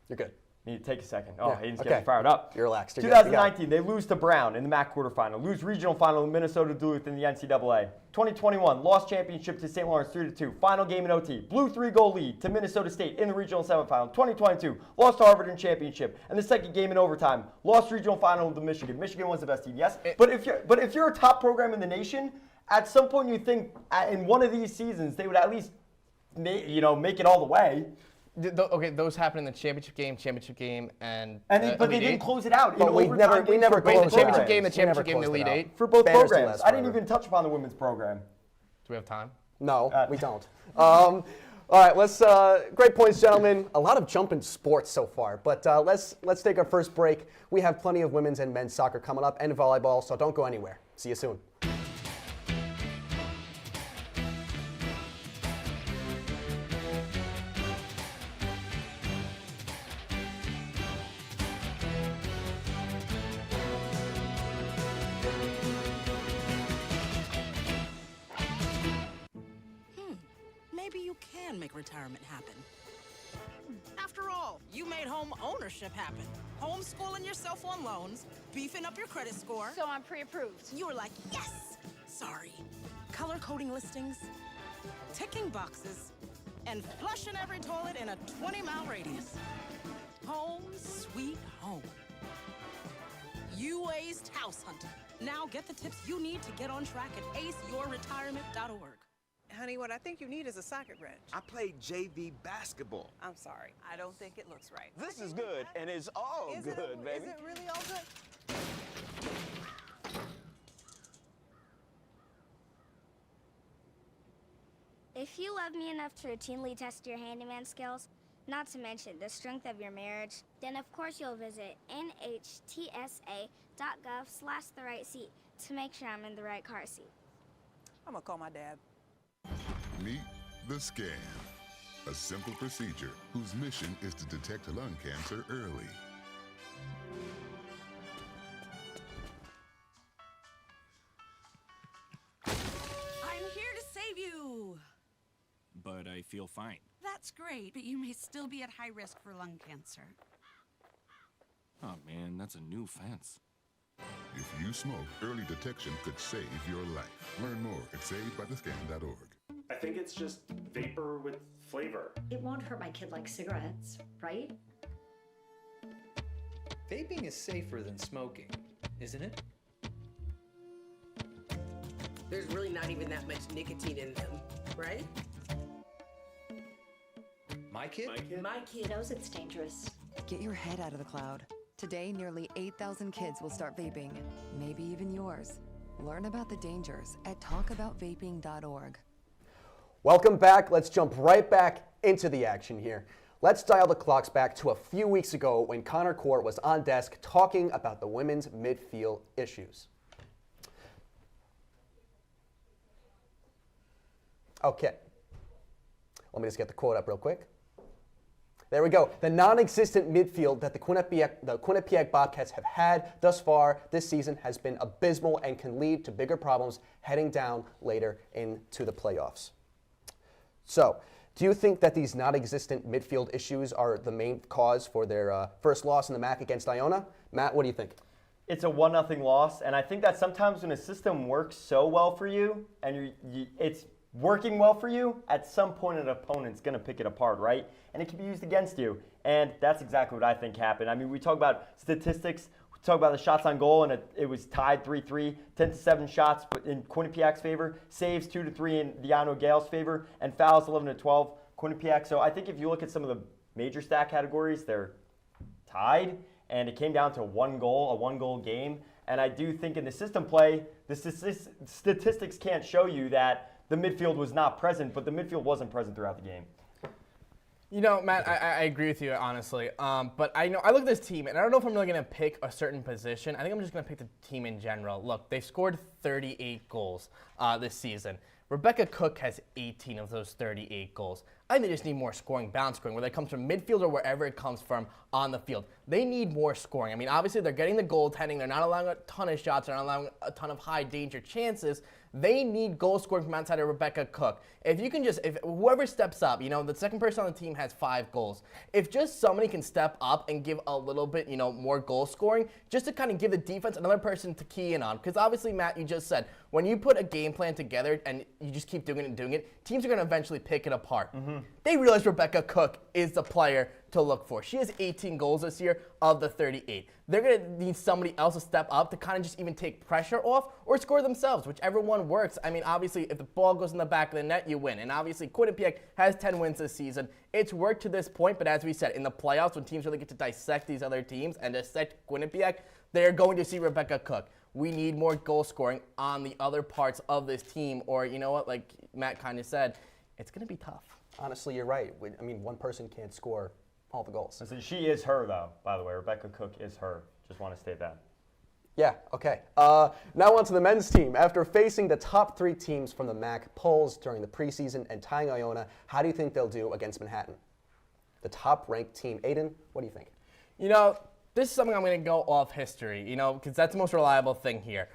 You're good. Need to take a second. Oh, Yeah, Aiden's okay. getting fired up. You're relaxed. You're 2019, they lose to Brown in the MAC quarterfinal. Lose regional final in Minnesota Duluth in the NCAA. 2021, lost championship to St. Lawrence 3-2. Final game in OT. Blew 3-goal lead to Minnesota State in the regional semifinal. 2022, lost to Harvard in championship. And the second game in overtime, lost regional final to Michigan. Michigan was the best team, yes. But if you're a top program in the nation, at some point you think in one of these seasons they would at least make it all the way. Okay, those happened in the championship game, and but they didn't close it out. But we never closed the championship game, the Elite Eight. For both programs. I didn't even touch upon the women's program. Do we have time? No, we don't. All right, let's. Great points, gentlemen. A lot of jumping sports so far, but let's take our first break. We have plenty of women's and men's soccer coming up, and volleyball, so don't go anywhere. See you soon. Maybe you can make retirement happen. After all, you made home ownership happen. Homeschooling yourself on loans, beefing up your credit score. So I'm pre-approved. You were like, yes! Sorry. Color coding listings, ticking boxes, and flushing every toilet in a 20-mile radius. Home sweet home. You aced house hunting. Now get the tips you need to get on track at aceyourretirement.org. Honey, what I think you need is a socket wrench. I played JV basketball. I'm sorry. I don't think it looks right. This is good, and it's all good, baby. Is it really all good? If you love me enough to routinely test your handyman skills, not to mention the strength of your marriage, then of course you'll visit nhtsa.gov/the-right-seat to make sure I'm in the right car seat. I'm gonna call my dad. Meet the scan, a simple procedure whose mission is to detect lung cancer early. I'm here to save you. But I feel fine. That's great, but you may still be at high risk for lung cancer. Oh man, that's a new fence. If you smoke, early detection could save your life. Learn more at savedbythescan.org. I think it's just vapor with flavor. It won't hurt my kid like cigarettes, right? Vaping is safer than smoking, isn't it? There's really not even that much nicotine in them, right? My kid? My kid knows it's dangerous. Get your head out of the cloud. Today, nearly 8,000 kids will start vaping, maybe even yours. Learn about the dangers at talkaboutvaping.org. Welcome back. Let's jump right back into the action here. Let's dial the clocks back to a few weeks ago when Connor Court was on desk talking about the women's midfield issues. Okay. Let me just get the quote up real quick. There we go. The non-existent midfield that the Quinnipiac Bobcats have had thus far this season has been abysmal and can lead to bigger problems heading down later into the playoffs. So, do you think that these non-existent midfield issues are the main cause for their first loss in the MAC against Iona? Matt, what do you think? It's a 1-0 loss, and I think that sometimes when a system works so well for you and it's working well for you, at some point an opponent's going to pick it apart, right? And it can be used against you. And that's exactly what I think happened. I mean, we talk about statistics, we talk about the shots on goal, and it was tied 3-3, 10-7 shots in Quinnipiac's favor, saves 2-3 in the Iona Gales' favor, and fouls 11-12 Quinnipiac. So I think if you look at some of the major stat categories, they're tied, and it came down to one goal game. And I do think in the system play, the statistics can't show you that the midfield was not present, but the midfield wasn't present throughout the game. You know, Matt, I agree with you, honestly. But I look at this team, and I don't know if I'm really going to pick a certain position. I think I'm just going to pick the team in general. Look, they scored 38 goals this season. Rebecca Cook has 18 of those 38 goals. I think they just need more scoring, balance scoring, whether it comes from midfield or wherever it comes from on the field. They need more scoring. I mean, obviously, they're getting the goaltending. They're not allowing a ton of shots. They're not allowing a ton of high-danger chances. They need goal scoring from outside of Rebecca Cook. If whoever steps up, the second person on the team has 5 goals. If just somebody can step up and give a little bit, more goal scoring, just to kind of give the defense another person to key in on. Because obviously, Matt, you just said, when you put a game plan together and you just keep doing it, teams are going to eventually pick it apart. Mm-hmm. They realize Rebecca Cook is the player to look for. She has 18 goals this year of the 38. They're going to need somebody else to step up to kind of just even take pressure off or score themselves, whichever one works. I mean, obviously, if the ball goes in the back of the net, you win. And obviously, Quinnipiac has 10 wins this season. It's worked to this point, but as we said, in the playoffs, when teams really get to dissect these other teams and dissect Quinnipiac, they're going to see Rebecca Cook. We need more goal scoring on the other parts of this team, or you know what, like Matt kind of said, it's going to be tough. Honestly, you're right. I mean, one person can't score all the goals. Listen, she is her, though, by the way. Rebecca Cook is her. Just want to state that. Yeah, okay. Now on to the men's team. After facing the top 3 teams from the MAC polls during the preseason and tying Iona, how do you think they'll do against Manhattan? The top-ranked team. Aiden, what do you think? This is something I'm going to go off history, because that's the most reliable thing here.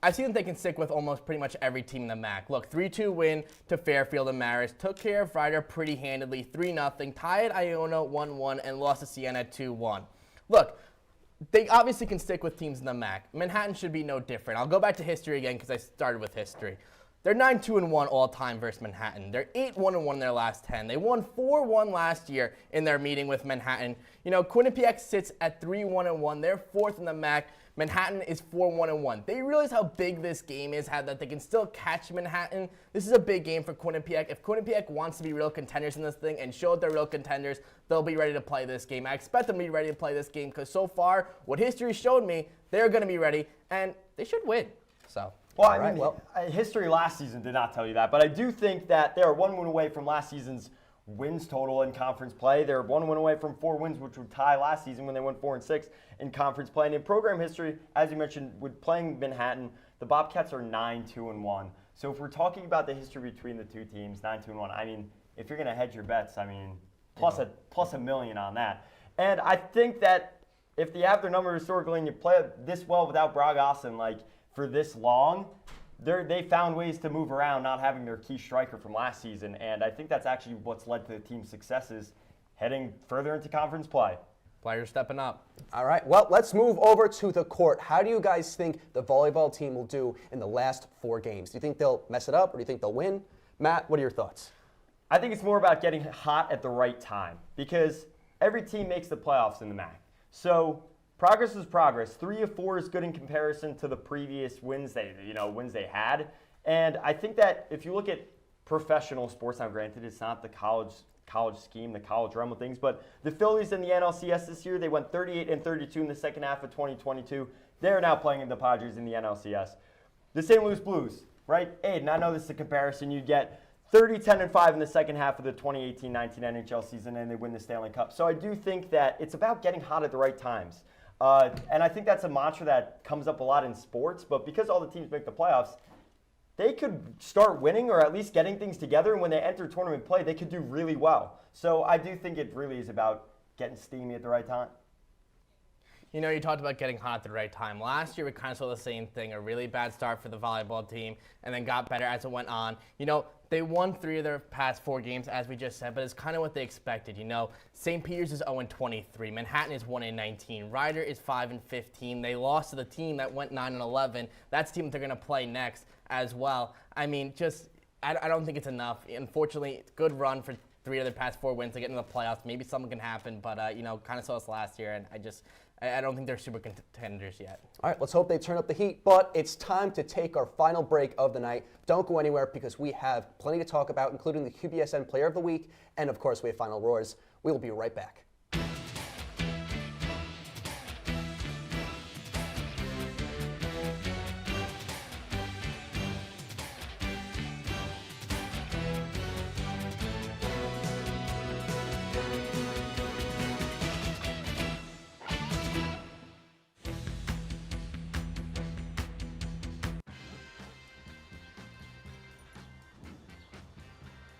I see that they can stick with almost pretty much every team in the MAC. Look, 3-2 win to Fairfield and Marist. Took care of Ryder pretty handedly, 3-0. Tied Iona 1-1 and lost to Siena 2-1. Look, they obviously can stick with teams in the MAC. Manhattan should be no different. I'll go back to history again because I started with history. They're 9-2-1 all-time versus Manhattan. They're 8-1-1 in their last 10. They won 4-1 last year in their meeting with Manhattan. Quinnipiac sits at 3-1-1. They're 4th in the MAC. Manhattan is 4-1-1. They realize how big this game is, how that they can still catch Manhattan. This is a big game for Quinnipiac. If Quinnipiac wants to be real contenders in this thing and show that they're real contenders, they'll be ready to play this game. I expect them to be ready to play this game because so far, what history showed me, they're going to be ready, and they should win. So. Well, history last season did not tell you that, but I do think that they are 1 win away from last season's wins total in conference play. They're 1 win away from 4 wins, which would tie last season when they went 4-6 in conference play. And in program history, as you mentioned, with playing Manhattan, the Bobcats are 9-2-1. So if we're talking about the history between the two teams, 9-2-1, I mean, if you're going to hedge your bets, I mean, plus a million on that. And I think that if they have their number historically and you play it this well without Brog Austin, for this long, they found ways to move around, not having their key striker from last season. And I think that's actually what's led to the team's successes heading further into conference play. Players stepping up. All right, well, let's move over to the court. How do you guys think the volleyball team will do in the last 4 games? Do you think they'll mess it up, or do you think they'll win? Matt, what are your thoughts? I think it's more about getting hot at the right time because every team makes the playoffs in the MAC. So progress is progress. 3 of 4 is good in comparison to the previous wins they had. And I think that if you look at professional sports, now granted it's not the college college scheme, the college realm of things. But the Phillies in the NLCS this year, they went 38-32 in the second half of 2022. They're now playing the Padres in the NLCS. The St. Louis Blues, right? Aiden, I know this is a comparison. You get 30-10-5 in the second half of the 2018-19 NHL season, and they win the Stanley Cup. So I do think that it's about getting hot at the right times. And I think that's a mantra that comes up a lot in sports. But because all the teams make the playoffs, they could start winning or at least getting things together. And when they enter tournament play, they could do really well. So I do think it really is about getting steamy at the right time. You know, you talked about getting hot at the right time. Last year, we kind of saw the same thing, a really bad start for the volleyball team, and then got better as it went on. You know, they won 3 of their past 4 games, as we just said, but it's kind of what they expected. You know, St. Peter's is 0-23. Manhattan is 1-19. Ryder is 5-15. They lost to the team that went 9-11. That's the team that they're going to play next as well. I mean, I don't think it's enough. Unfortunately, good run for 3 of their past 4 wins to get into the playoffs. Maybe something can happen, but, you know, kind of saw us last year, and I don't think they're super contenders yet. All right, let's hope they turn up the heat, but it's time to take our final break of the night. Don't go anywhere because we have plenty to talk about, including the QBSN Player of the Week, and of course we have Final Roars. We will be right back.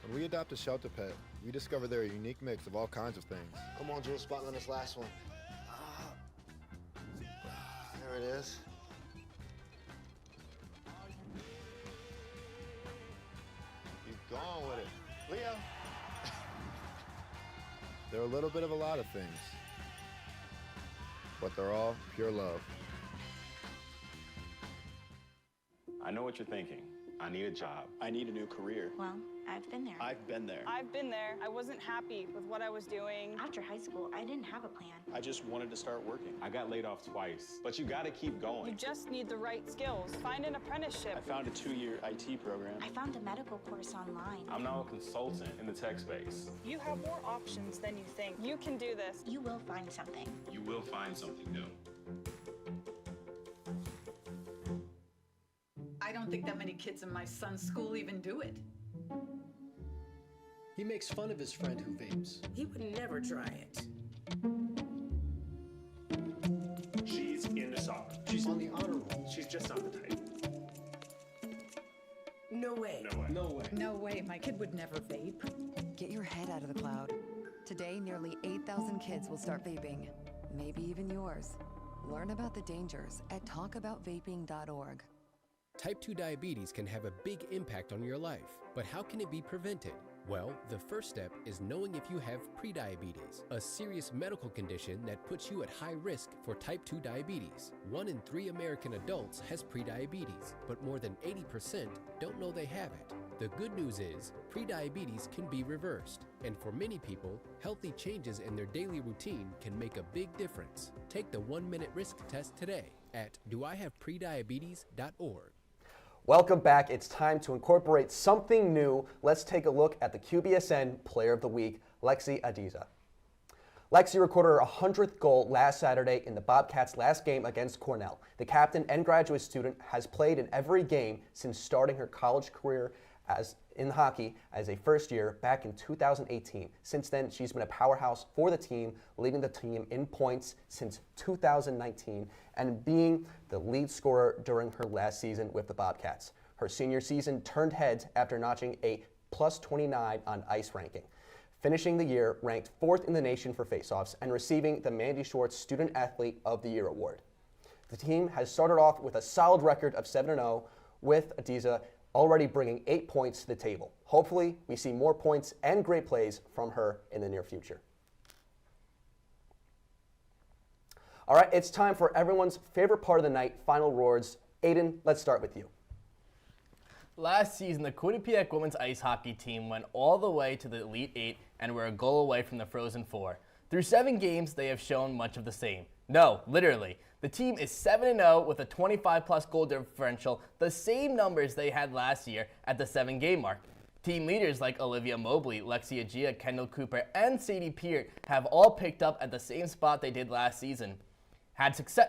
When we adopt a shelter pet, we discover they're a unique mix of all kinds of things. Come on, Jules, spotlight on this last one. There it is. Keep going with it. Leo. They're a little bit of a lot of things, but they're all pure love. I know what you're thinking. I need a job. I need a new career. Well, I've been there. I've been there. I've been there. I wasn't happy with what I was doing. After high school, I didn't have a plan. I just wanted to start working. I got laid off twice, but you gotta keep going. You just need the right skills. Find an apprenticeship. I found a 2-year IT program. I found a medical course online. I'm now a consultant in the tech space. You have more options than you think. You can do this. You will find something. You will find something new. I don't think that many kids in my son's school even do it. He makes fun of his friend who vapes. He would never try it. She's into soccer. She's on the honor roll. She's just not the type. No way. No way. No way. No way. My kid would never vape. Get your head out of the cloud. Today, nearly 8,000 kids will start vaping. Maybe even yours. Learn about the dangers at talkaboutvaping.org. Type 2 diabetes can have a big impact on your life, but how can it be prevented? Well, the first step is knowing if you have prediabetes, a serious medical condition that puts you at high risk for type 2 diabetes. 1 in 3 American adults has prediabetes, but more than 80% don't know they have it. The good news is, prediabetes can be reversed, and for many people, healthy changes in their daily routine can make a big difference. Take the 1-minute risk test today at doihaveprediabetes.org. Welcome back. It's time to incorporate something new. Let's take a look at the QBSN Player of the Week, Lexi Adiza. Lexi recorded her 100th goal last Saturday in the Bobcats' last game against Cornell. The captain and graduate student has played in every game since starting her college career in hockey as a first year back in 2018. Since then, she's been a powerhouse for the team, leading the team in points since 2019 and being the lead scorer during her last season with the Bobcats. Her senior season turned heads after notching a +29 on ice ranking, finishing the year ranked 4th in the nation for faceoffs and receiving the Mandy Schwartz Student Athlete of the Year award. The team has started off with a solid record of 7-0, with Adiza already bringing 8 points to the table. Hopefully, we see more points and great plays from her in the near future. All right, it's time for everyone's favorite part of the night, Final Roars. Aiden, let's start with you. Last season, the Quinnipiac women's ice hockey team went all the way to the Elite 8 and were a goal away from the Frozen Four. Through 7 games, they have shown much of the same. No, literally. The team is 7-0 with a 25-plus goal differential, the same numbers they had last year at the 7-game mark. Team leaders like Olivia Mobley, Lexia Gia, Kendall Cooper, and Sadie Peart have all picked up at the same spot they did last season.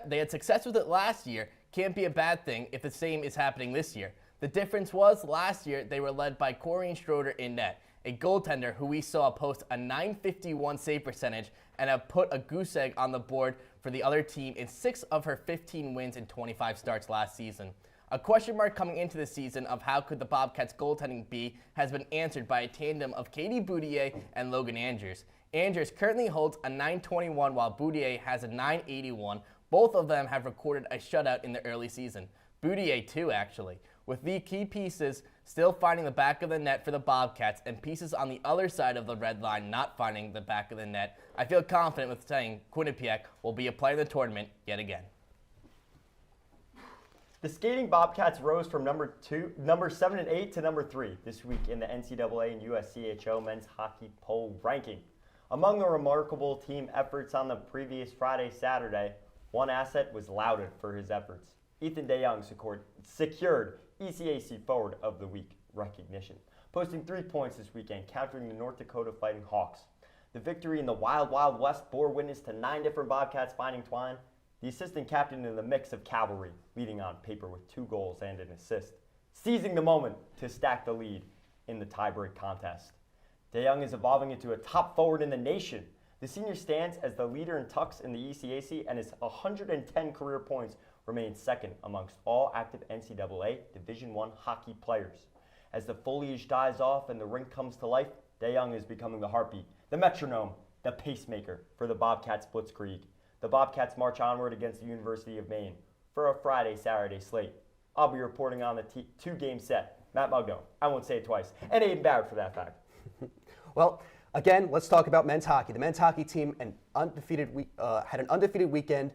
They had success with it last year. Can't be a bad thing if the same is happening this year. The difference was last year they were led by Corrine Schroeder in net, a goaltender who we saw post a .951 save percentage and have put a goose egg on the board for the other team in 6 of her 15 wins and 25 starts last season. A question mark coming into the season of how could the Bobcats goaltending be has been answered by a tandem of Katie Boudier and Logan Andrews. Andrews currently holds a .921 while Boudier has a .981. Both of them have recorded a shutout in the early season. Boudier too, actually. With the key pieces still finding the back of the net for the Bobcats and pieces on the other side of the red line not finding the back of the net, I feel confident with saying Quinnipiac will be a player in the tournament yet again. The skating Bobcats rose from number 7 and 8 to number 3 this week in the NCAA and USCHO men's hockey poll ranking. Among the remarkable team efforts on the previous Friday-Saturday, one asset was lauded for his efforts. Ethan DeYoung secured ECAC Forward of the Week recognition, posting 3 points this weekend, countering the North Dakota Fighting Hawks. The victory in the Wild Wild West bore witness to 9 different Bobcats finding twine. The assistant captain in the mix of cavalry, leading on paper with 2 goals and an assist, seizing the moment to stack the lead in the tiebreak contest. DeYoung is evolving into a top forward in the nation. The senior stands as the leader in tucks in the ECAC, and his 110 career points remains second amongst all active NCAA Division I hockey players. As the foliage dies off and the rink comes to life, DeYoung is becoming the heartbeat, the metronome, the pacemaker for the Bobcats Blitzkrieg. The Bobcats march onward against the University of Maine for a Friday-Saturday slate. I'll be reporting on the 2-game set. Matt Mugno, I won't say it twice, and Aiden Barrett for that fact. Well, again, let's talk about men's hockey. The men's hockey team had an undefeated weekend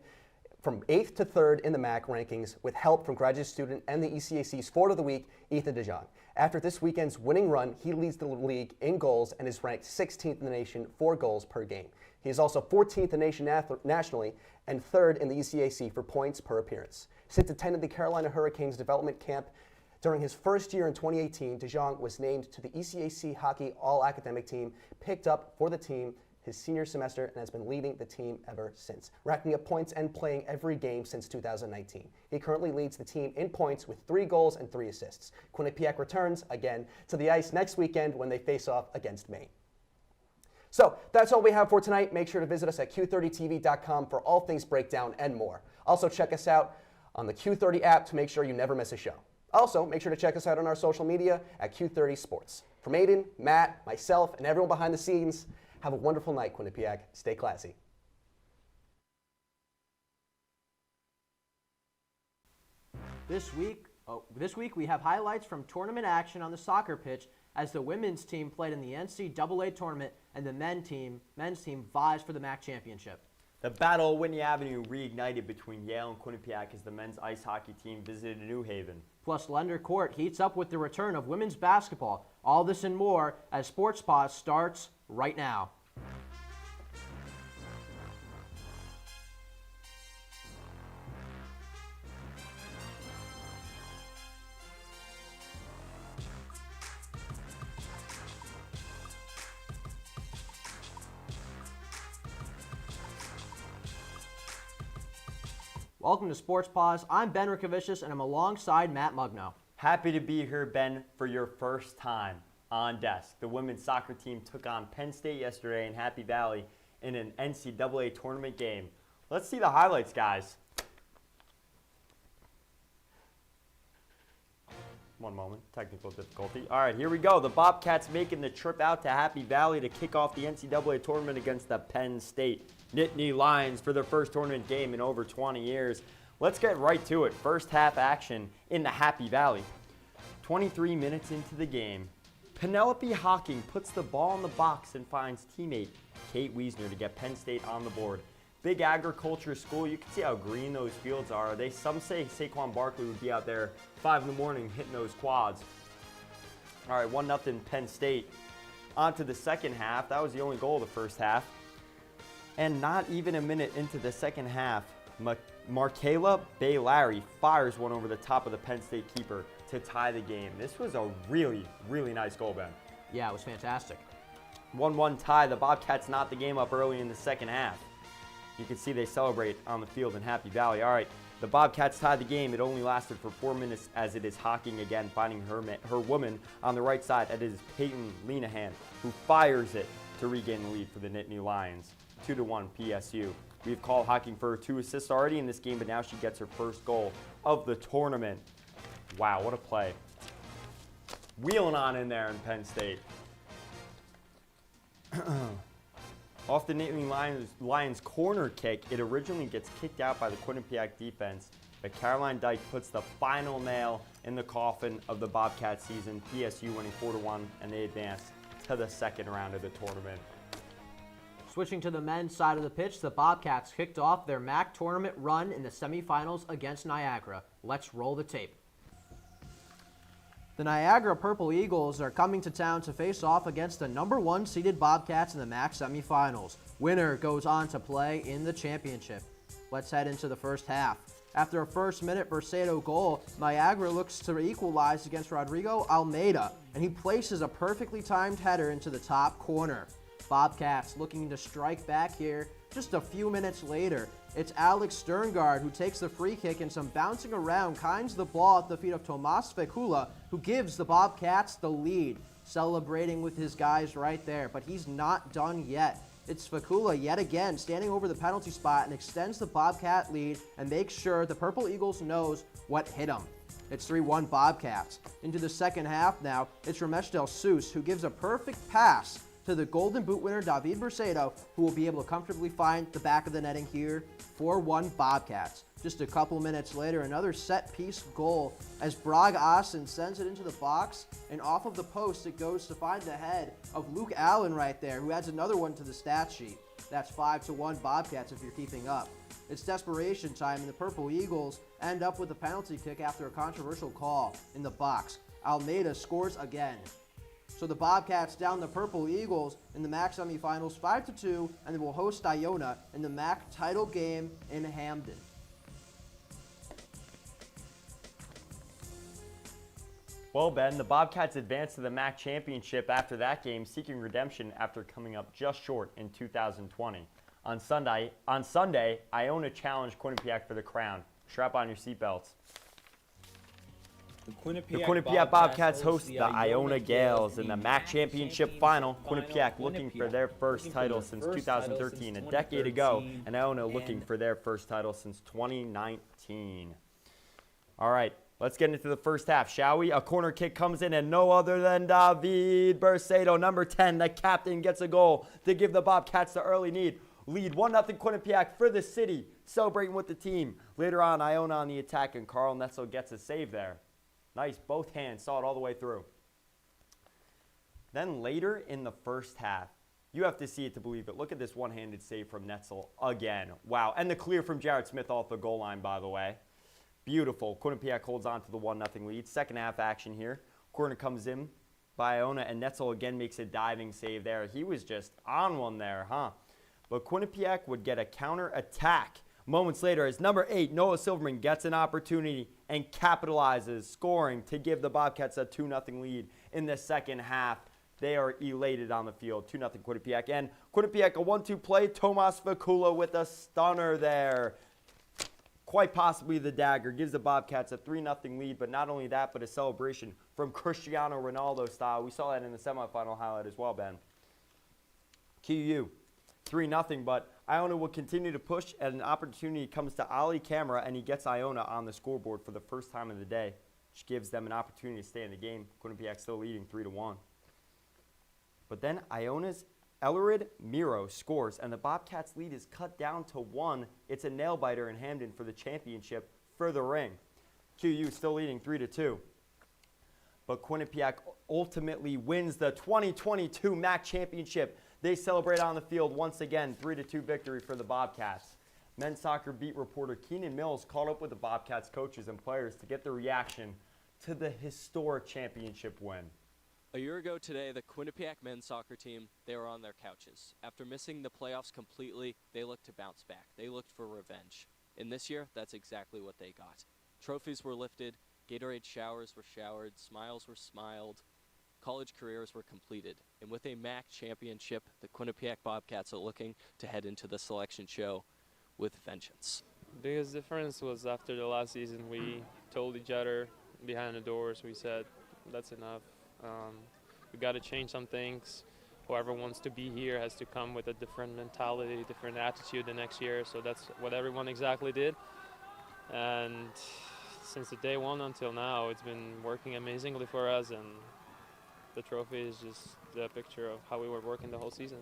from 8th to 3rd in the MAC rankings with help from graduate student and the ECAC's Forward of the Week, Ethan DeJong. After this weekend's winning run, he leads the league in goals and is ranked 16th in the nation for goals per game. He is also 14th in the nation nationally and 3rd in the ECAC for points per appearance. Since attending the Carolina Hurricanes development camp during his first year in 2018, DeJong was named to the ECAC Hockey All-Academic Team, picked up for the team his senior semester, and has been leading the team ever since, racking up points and playing every game since 2019. He currently leads the team in points with 3 goals and 3 assists. Quinnipiac returns again to the ice next weekend when they face off against Maine. So that's all we have for tonight. Make sure to visit us at Q30TV.com for all things breakdown and more. Also check us out on the Q30 app to make sure you never miss a show. Also, make sure to check us out on our social media at Q30 Sports. From Aiden, Matt, myself, and everyone behind the scenes, have a wonderful night, Quinnipiac. Stay classy. This week we have highlights from tournament action on the soccer pitch as the women's team played in the NCAA tournament and the men's team vies for the MAC championship. The battle of Whitney Avenue reignited between Yale and Quinnipiac as the men's ice hockey team visited New Haven. Plus, Lender Court heats up with the return of women's basketball. All this and more as Sports Paws starts right now. Welcome to Sports Paws. I'm Ben Rickovicius, and I'm alongside Matt Mugno. Happy to be here, Ben, for your first time on desk. The women's soccer team took on Penn State yesterday in Happy Valley in an NCAA tournament game. Let's see the highlights, guys. One moment, technical difficulty. All right, here we go. The Bobcats making the trip out to Happy Valley to kick off the NCAA tournament against the Penn State Nittany Lions for their first tournament game in over 20 years. Let's get right to it. First half action in the Happy Valley. 23 minutes into the game, Penelope Hawking puts the ball in the box and finds teammate Kate Wiesner to get Penn State on the board. Big agriculture school. You can see how green those fields are. Some say Saquon Barkley would be out there 5 in the morning hitting those quads. All right, 1-0 Penn State. On to the second half. That was the only goal of the first half. And not even a minute into the second half, Markayla Bay-Larry fires one over the top of the Penn State keeper. to tie the game. This was a really, really nice goal, Ben. Yeah, it was fantastic. 1-1 tie. The Bobcats knot the game up early in the second half. You can see they celebrate on the field in Happy Valley. All right, the Bobcats tied the game. It only lasted for 4 minutes as it is Hocking again, finding her woman on the right side. It is Peyton Lenahan who fires it to regain the lead for the Nittany Lions. 2-1 PSU. We've called Hocking for her 2 assists already in this game, but now she gets her first goal of the tournament. Wow, what a play. Wheeling on in there in Penn State. Off the Nittany Lions corner kick, it originally gets kicked out by the Quinnipiac defense, but Caroline Dyke puts the final nail in the coffin of the Bobcat season. PSU winning 4-1, and they advance to the second round of the tournament. Switching to the men's side of the pitch, the Bobcats kicked off their MAC tournament run in the semifinals against Niagara. Let's roll the tape. The Niagara Purple Eagles are coming to town to face off against the #1 seeded Bobcats in the MAC semifinals. Winner goes on to play in the championship. Let's head into the first half. After a first-minute Bursato goal, Niagara looks to equalize against Rodrigo Almeida, and he places a perfectly timed header into the top corner. Bobcats looking to strike back here just a few minutes later. It's Alex Sterngard who takes the free kick, and some bouncing around kinds the ball at the feet of Tomas Fekula, who gives the Bobcats the lead. Celebrating with his guys right there, but he's not done yet. It's Fekula yet again standing over the penalty spot and extends the Bobcat lead and makes sure the Purple Eagles knows what hit them. It's 3-1 Bobcats. Into the second half now, it's Ramesh Del Sus who gives a perfect pass to the Golden Boot winner David Bursato, who will be able to comfortably find the back of the netting here. 4-1 Bobcats. Just a couple minutes later, another set-piece goal as Brag Asen sends it into the box, and off of the post it goes to find the head of Luke Allen right there, who adds another one to the stat sheet. That's 5-1 Bobcats if you're keeping up. It's desperation time, and the Purple Eagles end up with a penalty kick after a controversial call in the box. Almeida scores again. So the Bobcats down the Purple Eagles in the MAC semifinals 5-2, and they will host Iona in the MAC title game in Hamden. Well, Ben, the Bobcats advanced to the MAC championship after that game, seeking redemption after coming up just short in 2020. On Sunday, Iona challenged Quinnipiac for the crown. Strap on your seatbelts. The Quinnipiac Bobcats host the Iona Gales in the MAC Championship Final. Quinnipiac looking for their first title since 2013, a decade ago, and Iona looking for their first title since 2019. All right, let's get into the first half, shall we? A corner kick comes in, and no other than David Bursato, number 10, the captain, gets a goal to give the Bobcats the early lead. 1-0 Quinnipiac for the city, celebrating with the team. Later on, Iona on the attack, and Carl Netzel gets a save there. Nice, both hands, saw it all the way through. Then later in the first half, you have to see it to believe it. Look at this one-handed save from Netzel again. Wow, and the clear from Jared Smith off the goal line, by the way. Beautiful. Quinnipiac holds on to the 1-0 lead. Second half action here. Corner comes in by Iona, and Netzel again makes a diving save there. He was just on one there, huh? But Quinnipiac would get a counter-attack moments later as number 8, Noah Silverman, gets an opportunity and capitalizes, scoring to give the Bobcats a 2-0 lead in the second half. They are elated on the field, 2-0 Quinnipiac. And Quinnipiac, a 1-2 play, Tomas Fekula with a stunner there. Quite possibly the dagger, gives the Bobcats a 3-0 lead, but not only that, but a celebration from Cristiano Ronaldo style. We saw that in the semifinal highlight as well, Ben. QU, 3-0, but Iona will continue to push, and an opportunity comes to Ali Camera, and he gets Iona on the scoreboard for the first time of the day, which gives them an opportunity to stay in the game. Quinnipiac still leading 3-1. But then Iona's Ellerid Miro scores, and the Bobcats' lead is cut down to 1. It's a nail-biter in Hamden for the championship for the ring. QU still leading 3-2. But Quinnipiac ultimately wins the 2022 MAC championship. They celebrate on the field once again, 3-2 victory for the Bobcats. Men's soccer beat reporter Keenan Mills caught up with the Bobcats coaches and players to get the reaction to the historic championship win. A year ago today, the Quinnipiac men's soccer team, they were on their couches. After missing the playoffs completely, they looked to bounce back. They looked for revenge. And this year, that's exactly what they got. Trophies were lifted, Gatorade showers were showered, smiles were smiled, college careers were completed. And with a MAC championship, the Quinnipiac Bobcats are looking to head into the selection show with vengeance. The biggest difference was after the last season, we told each other behind the doors, we said, that's enough. We got to change some things. Whoever wants to be here has to come with a different mentality, different attitude the next year. So that's what everyone exactly did. And since the day one until now, it's been working amazingly for us, and the trophy is just the picture of how we were working the whole season.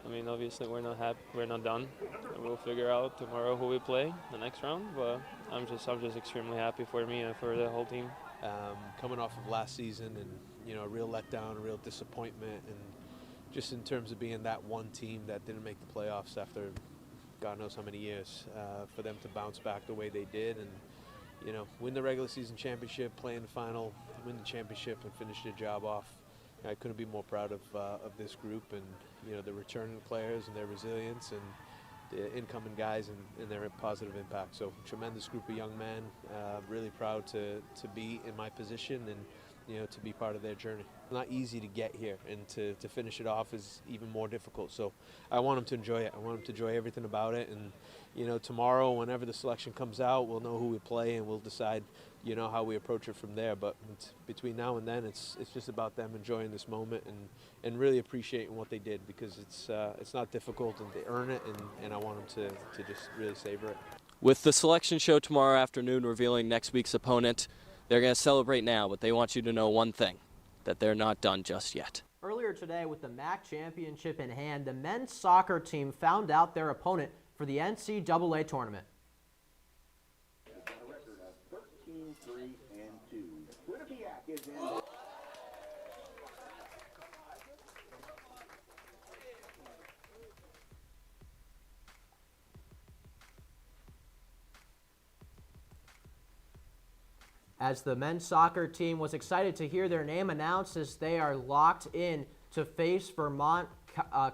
I mean, obviously we're not happy, we're not done. We'll figure out tomorrow who we play the next round, but I'm just extremely happy for me and for the whole team. Coming off of last season, and a real letdown, a real disappointment, and just in terms of being that one team that didn't make the playoffs after God knows how many years, for them to bounce back the way they did and win the regular season championship, play in the final, win the championship, and finish their job off. I couldn't be more proud of this group and the returning players and their resilience and the incoming guys and their positive impact. So tremendous group of young men. Really proud to be in my position and to be part of their journey. Not easy to get here, and to finish it off is even more difficult. So I want them to enjoy it. I want them to enjoy everything about it. And tomorrow, whenever the selection comes out, we'll know who we play and we'll decide how we approach it from there. But between now and then, it's just about them enjoying this moment and really appreciating what they did, because it's not difficult and they earn it, and I want them to just really savor it. With the selection show tomorrow afternoon revealing next week's opponent, they're going to celebrate now, but they want you to know one thing, that they're not done just yet. Earlier today, with the MAC championship in hand, the men's soccer team found out their opponent for the NCAA tournament. A record of 13-3-2. Quinnipiac is in. As the men's soccer team was excited to hear their name announced, as they are locked in to face Vermont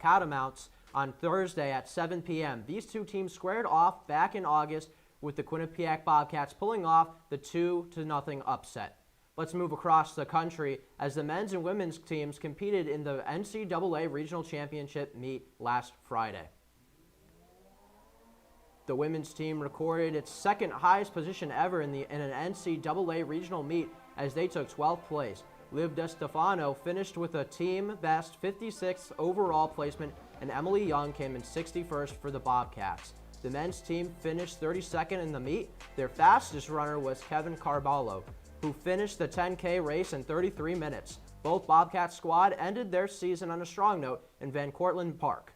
Catamounts on Thursday at 7 p.m. These two teams squared off back in August, with the Quinnipiac Bobcats pulling off the 2-0 upset. Let's move across the country as the men's and women's teams competed in the NCAA Regional Championship meet last Friday. The women's team recorded its second highest position ever in an NCAA regional meet as they took 12th place. Liv DeStefano finished with a team best 56th overall placement, and Emily Young came in 61st for the Bobcats. The men's team finished 32nd in the meet. Their fastest runner was Kevin Carballo, who finished the 10K race in 33 minutes. Both Bobcat squad ended their season on a strong note in Van Cortlandt Park.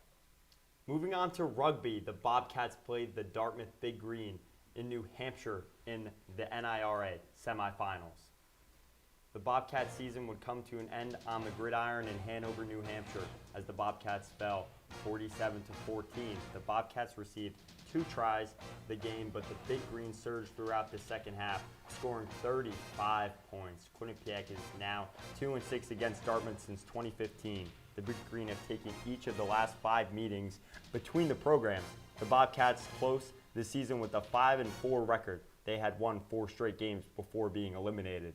Moving on to rugby, the Bobcats played the Dartmouth Big Green in New Hampshire in the NIRA semifinals. The Bobcat season would come to an end on the gridiron in Hanover, New Hampshire, as the Bobcats fell 47-14. The Bobcats received 2 tries the game, but the Big Green surged throughout the second half, scoring 35 points. Quinnipiac is now 2-6 against Dartmouth since 2015. The Big Green have taken each of the last 5 meetings between the programs. The Bobcats close this season with a 5-4 record. They had won 4 straight games before being eliminated.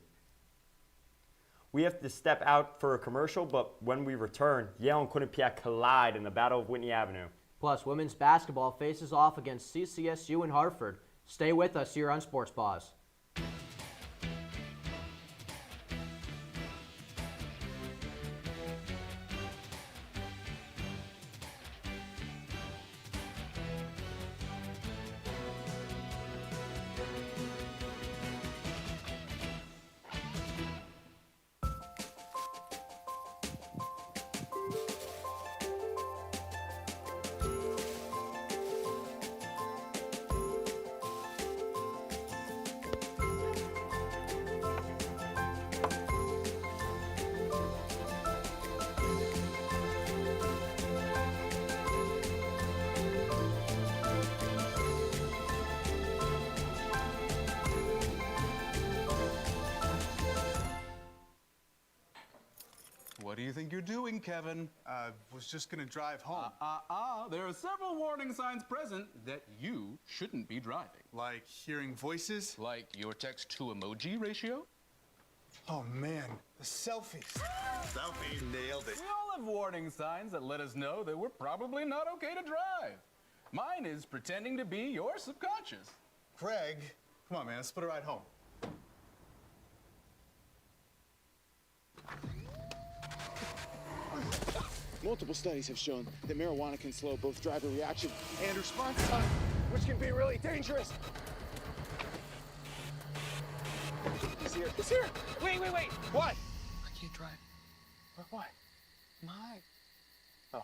We have to step out for a commercial, but when we return, Yale and Quinnipiac collide in the Battle of Whitney Avenue. Plus, women's basketball faces off against CCSU in Hartford. Stay with us here on Sports Paws. you doing, Kevin? I was just gonna drive home. There are several warning signs present that you shouldn't be driving. Like hearing voices? Like your text-to-emoji ratio? Oh man, the selfies. Selfie nailed it. We all have warning signs that let us know that we're probably not okay to drive. Mine is pretending to be your subconscious. Craig, come on, man, let's put a ride home. Multiple studies have shown that marijuana can slow both driver reaction and response time, which can be really dangerous. He's here. He's here. Wait. What? I can't drive. Why? My. Oh.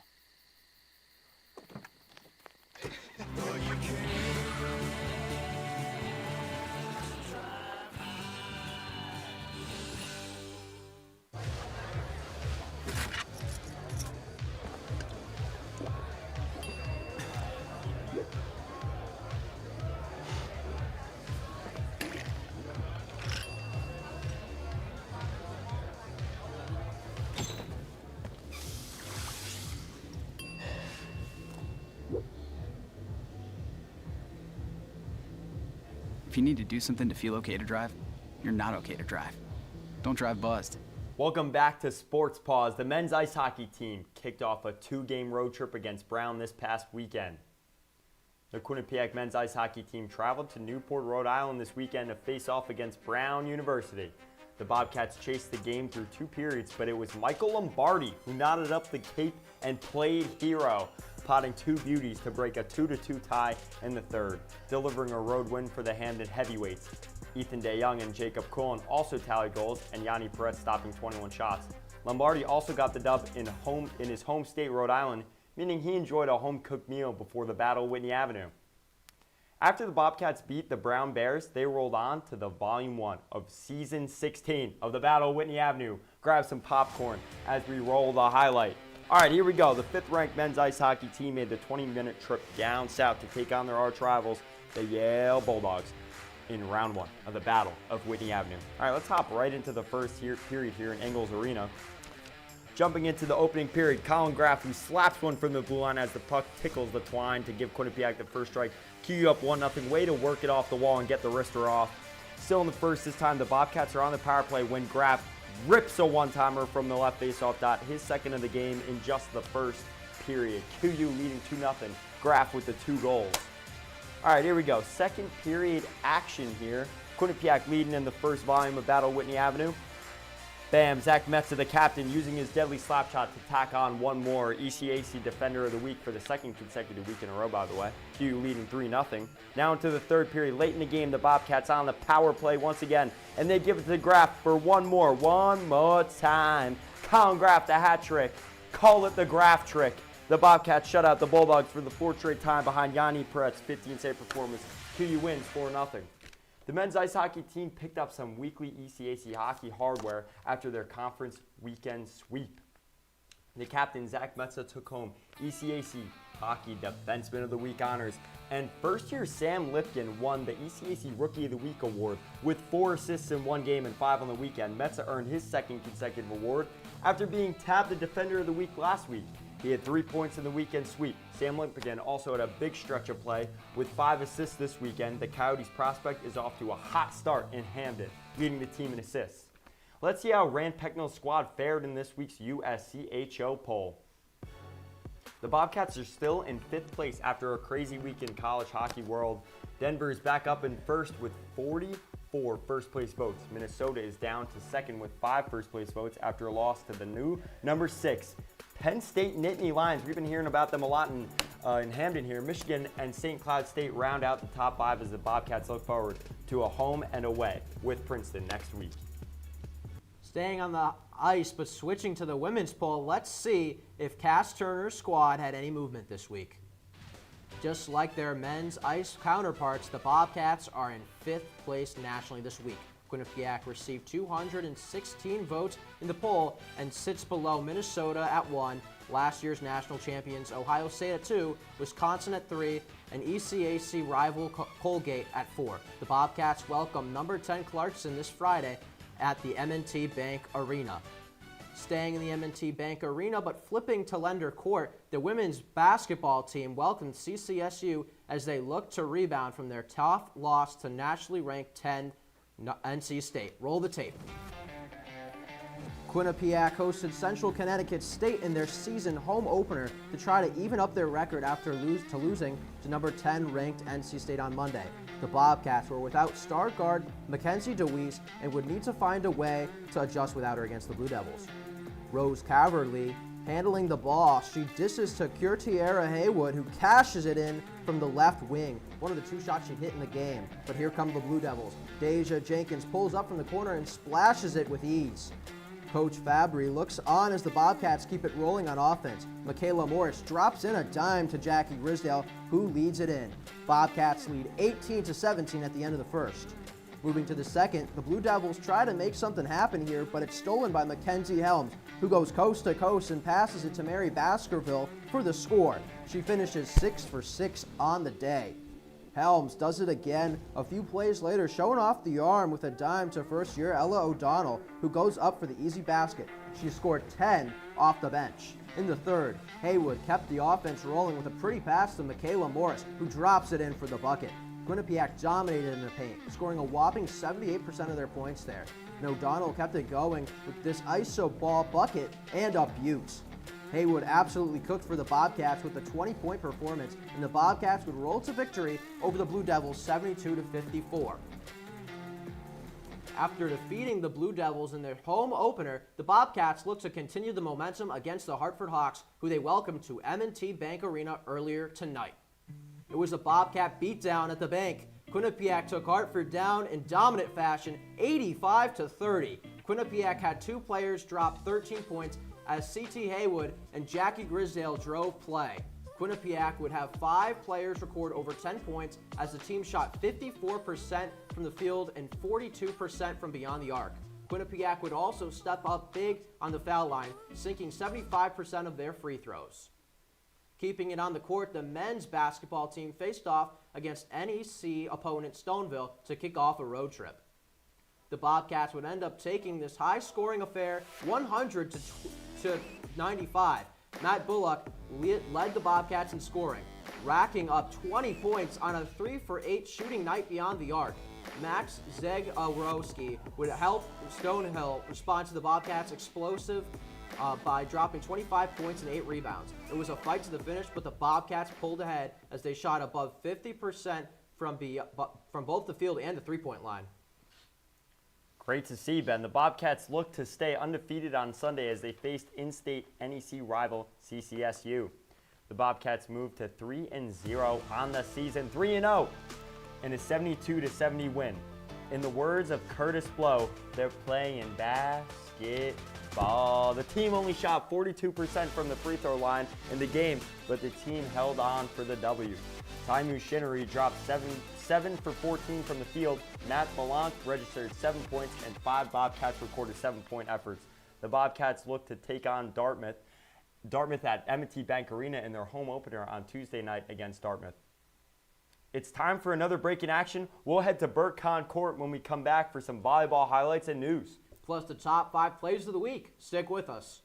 If you need to do something to feel okay to drive, you're not okay to drive. Don't drive buzzed. Welcome back to Sports Paws. The men's ice hockey team kicked off a 2-game road trip against Brown this past weekend. The Quinnipiac men's ice hockey team traveled to Newport, Rhode Island this weekend to face off against Brown University. The Bobcats chased the game through 2 periods, but it was Michael Lombardi who knotted up the cape and played hero, potting 2 beauties to break a 2-2 tie in the third, delivering a road win for the Hamden heavyweights. Ethan DeYoung and Jacob Cullen also tallied goals, and Yanni Perez stopping 21 shots. Lombardi also got the dub in his home state, Rhode Island, meaning he enjoyed a home-cooked meal before the battle at Whitney Avenue. After the Bobcats beat the Brown Bears, they rolled on to the Volume 1 of Season 16 of the Battle at Whitney Avenue. Grab some popcorn as we roll the highlight. All right, here we go. The 5th-ranked men's ice hockey team made the 20-minute trip down south to take on their arch rivals, the Yale Bulldogs, in round 1 of the Battle of Whitney Avenue. All right, let's hop right into the first period here in Ingalls Arena. Jumping into the opening period, Colin Graff, who slaps one from the blue line as the puck tickles the twine to give Quinnipiac the first strike. QU up 1-0, way to work it off the wall and get the wrister off. Still in the first this time, the Bobcats are on the power play when Graff rips a one-timer from the left faceoff dot, his second of the game in just the first period. QU leading 2-0, Graff with the 2 goals. All right, here we go. Second period action here. Quinnipiac leading in the first volume of Battle Whitney Avenue. Bam, Zach Metza, the captain, using his deadly slap shot to tack on one more. ECAC Defender of the Week for the 2nd consecutive week in a row, by the way. QU leading 3-0. Now into the third period. Late in the game, the Bobcats on the power play once again. And they give it to Graff for one more time. Colin Graff, the hat trick. Call it the Graff trick. The Bobcats shut out the Bulldogs for the 4th straight time behind Yanni Perez, 15-save performance. QU wins 4-0. The men's ice hockey team picked up some weekly ECAC hockey hardware after their conference weekend sweep. The captain, Zach Metza, took home ECAC Hockey Defenseman of the Week honors, and first-year Sam Lifkin won the ECAC Rookie of the Week award with 4 assists in 1 game and 5 on the weekend. Metza earned his 2nd consecutive award after being tabbed the Defender of the Week last week. He had 3 points in the weekend sweep. Sam Lipkin also had a big stretch of play with 5 assists this weekend. The Coyotes prospect is off to a hot start in Hamden, leading the team in assists. Let's see how Rand Pecknell's squad fared in this week's USCHO poll. The Bobcats are still in 5th place after a crazy week in college hockey world. Denver is back up in first with 44 first-place votes. Minnesota is down to 2nd with 5 first-place votes after a loss to the new number 6 Penn State Nittany Lions. We've been hearing about them a lot in Hamden here. Michigan and St. Cloud State round out the top 5 as the Bobcats look forward to a home and away with Princeton next week. Staying on the ice, but switching to the women's poll, let's see if Cass Turner's squad had any movement this week. Just like their men's ice counterparts, the Bobcats are in 5th place nationally this week. Quinnipiac received 216 votes in the poll and sits below Minnesota at 1, last year's national champions Ohio State at 2, Wisconsin at 3, and ECAC rival Colgate at 4. The Bobcats welcome number 10 Clarkson this Friday at the M&T Bank Arena. Staying in the M&T Bank Arena but flipping to Lender Court, the women's basketball team welcomed CCSU as they look to rebound from their tough loss to nationally ranked 10 NC State. Roll the tape. Quinnipiac hosted Central Connecticut State in their season home opener to try to even up their record after losing to number 10 ranked NC State on Monday. The Bobcats were without star guard Mackenzie DeWeese and would need to find a way to adjust without her against the Blue Devils. Rose Caverly handling the ball. She dishes to Q30 Haywood, who cashes it in from the left wing. One of the 2 shots she hit in the game. But here come the Blue Devils. Deja Jenkins pulls up from the corner and splashes it with ease. Coach Fabry looks on as the Bobcats keep it rolling on offense. Michaela Morris drops in a dime to Jackie Grisdale, who leads it in. Bobcats lead 18-17 at the end of the first. Moving to the second, the Blue Devils try to make something happen here, but it's stolen by Mackenzie Helms, who goes coast to coast and passes it to Mary Baskerville for the score. She finishes 6 for 6 on the day. Helms does it again a few plays later, showing off the arm with a dime to first-year Ella O'Donnell, who goes up for the easy basket. She scored 10 off the bench. In the third, Haywood kept the offense rolling with a pretty pass to Michaela Morris, who drops it in for the bucket. Quinnipiac dominated in the paint, scoring a whopping 78% of their points there. And O'Donnell kept it going with this ISO ball bucket and a beaut. Haywood absolutely cooked for the Bobcats with a 20-point performance, and the Bobcats would roll to victory over the Blue Devils 72-54. After defeating the Blue Devils in their home opener, the Bobcats look to continue the momentum against the Hartford Hawks, who they welcomed to M&T Bank Arena earlier tonight. It was a Bobcat beatdown at the bank. Quinnipiac took Hartford down in dominant fashion, 85-30. Quinnipiac had 2 players drop 13 points as C.T. Haywood and Jackie Grisdale drove play. Quinnipiac would have 5 players record over 10 points as the team shot 54% from the field and 42% from beyond the arc. Quinnipiac would also step up big on the foul line, sinking 75% of their free throws. Keeping it on the court, the men's basketball team faced off against NEC opponent Stoneville to kick off a road trip. The Bobcats would end up taking this high-scoring affair 100-95. Matt Bullock led the Bobcats in scoring, racking up 20 points on a 3-for-8 shooting night beyond the arc. Max Zegorowski would help Stonehill respond to the Bobcats' explosive by dropping 25 points and 8 rebounds. It was a fight to the finish, but the Bobcats pulled ahead as they shot above 50% from both the field and the three-point line. Great to see, Ben. The Bobcats look to stay undefeated on Sunday as they faced in-state NEC rival CCSU. The Bobcats moved to 3-0 on the season, 3-0 in a 72-70 win. In the words of Curtis Blow, they're playing basketball. The team only shot 42% from the free throw line in the game, but the team held on for the W. Taimu Shinnery dropped 7 for 14 from the field. Matt Malank registered 7 points, and 5 Bobcats recorded 7-point efforts. The Bobcats look to take on Dartmouth at M&T Bank Arena in their home opener on Tuesday night against Dartmouth. It's time for another break in action. We'll head to Burt Conn Court when we come back for some volleyball highlights and news. Plus the top 5 plays of the week. Stick with us.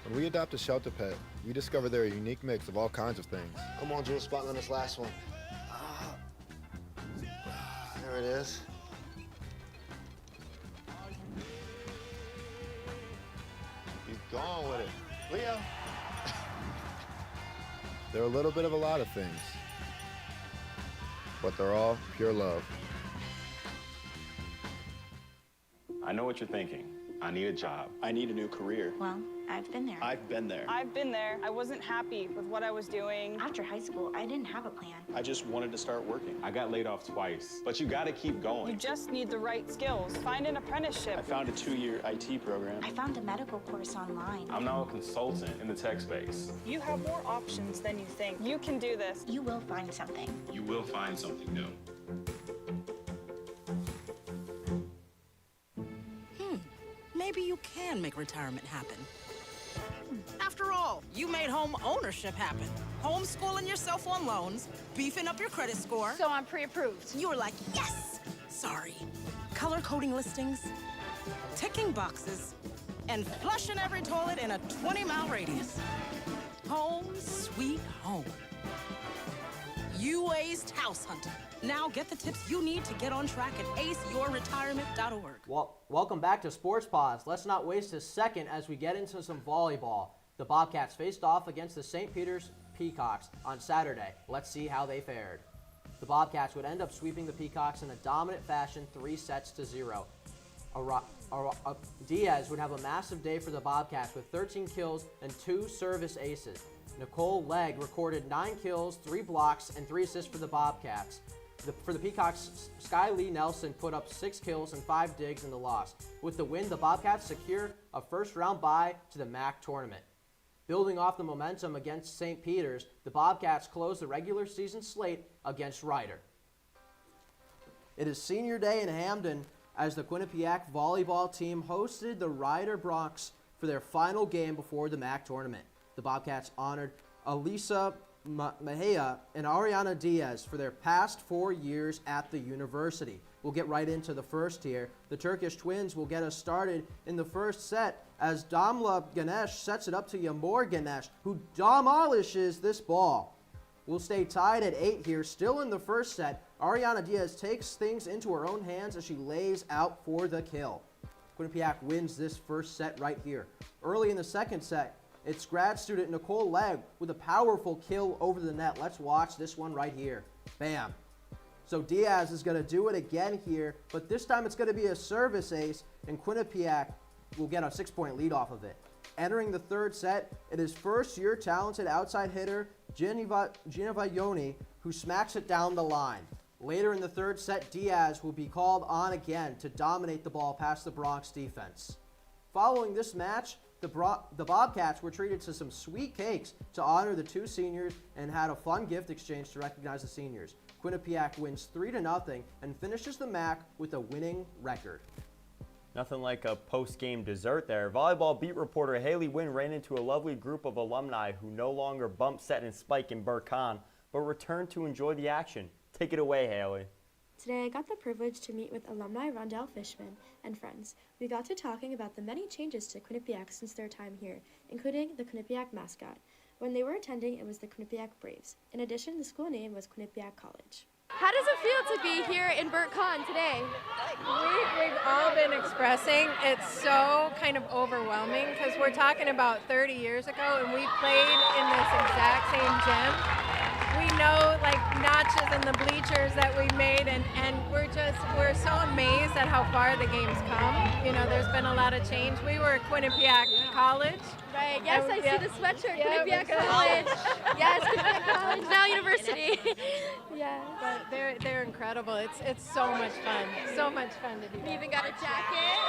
When we adopt a shelter pet, we discover they're a unique mix of all kinds of things. Come on, Jules, spotlight on this last one. There it is. Keep going with it. Leo! They're a little bit of a lot of things. but they're all pure love. I know what you're thinking. I need a job. I need a new career. Well, I've been there. I've been there. I've been there. I wasn't happy with what I was doing. After high school, I didn't have a plan. I just wanted to start working. I got laid off twice, but you gotta keep You going. just need the right skills. Find an apprenticeship. I found a 2-year IT program. I found a medical course online. I'm now a consultant in the tech space. You have more options than you think. You can do this. You will find something. You will find something new. Maybe you can make retirement happen. After all, you made home ownership happen. Homeschooling yourself on loans, beefing up your credit score. So I'm pre-approved. You were like, yes! Sorry. Color coding listings, ticking boxes, and flushing every toilet in a 20-mile radius. Home sweet home. You aced house hunting. Now get the tips you need to get on track at aceyourretirement.org. Well, welcome back to Sports Paws. Let's not waste a second as we get into some volleyball. The Bobcats faced off against the St. Peter's Peacocks on Saturday. Let's see how they fared. The Bobcats would end up sweeping the Peacocks in a dominant fashion, 3-0. Diaz would have a massive day for the Bobcats with 13 kills and 2 service aces. Nicole Legg recorded 9 kills, 3 blocks, and 3 assists for the Bobcats. For the Peacocks, Sky Lee Nelson put up 6 kills and 5 digs in the loss. With the win, the Bobcats secure a first-round bye to the MAC tournament. Building off the momentum against St. Peter's, the Bobcats closed the regular season slate against Ryder. It is senior day in Hamden as the Quinnipiac volleyball team hosted the Ryder Broncs for their final game before the MAC tournament. The Bobcats honored Elisa Mejia and Ariana Diaz for their past 4 years at the university. We'll get right into the first here. The Turkish twins will get us started in the first set as Damla Ganesh sets it up to Yamor Ganesh, who demolishes this ball. We'll stay tied at 8 here, still in the first set. Ariana Diaz takes things into her own hands as she lays out for the kill. Quinnipiac wins this first set right here. Early in the second set, it's grad student Nicole Legg with a powerful kill over the net. Let's watch this one right here. Bam. So Diaz is going to do it again here, but this time it's going to be a service ace, and Quinnipiac will get a 6-point lead off of it. Entering the third set, it is first-year talented outside hitter Geneva Yoni who smacks it down the line. Later in the third set, Diaz will be called on again to dominate the ball past the Bronx defense. Following this match, the Bobcats were treated to some sweet cakes to honor the 2 seniors and had a fun gift exchange to recognize the seniors. Quinnipiac wins 3-0 and finishes the MAC with a winning record. Nothing like a post-game dessert there. Volleyball beat reporter Haley Wynn ran into a lovely group of alumni who no longer bump Set and Spike in Burkhan, but returned to enjoy the action. Take it away, Haley. Today I got the privilege to meet with alumni Rondell Fishman and friends. We got to talking about the many changes to Quinnipiac since their time here, including the Quinnipiac mascot. When they were attending, it was the Quinnipiac Braves. In addition, the school name was Quinnipiac College. How does it feel to be here in Burkhan today? We've all been expressing it's so kind of overwhelming because we're talking about 30 years ago and we played in this exact same gym. We know like notches in the bleachers that we made and we're so amazed at how far the game's come. You know, there's been a lot of change. We were at Quinnipiac College. Right, yes, I see the sweatshirt, Quinnipiac College. Yes, Quinnipiac College, now university. Yeah. But they're incredible. It's so much fun. So much fun to do. We even got a jacket.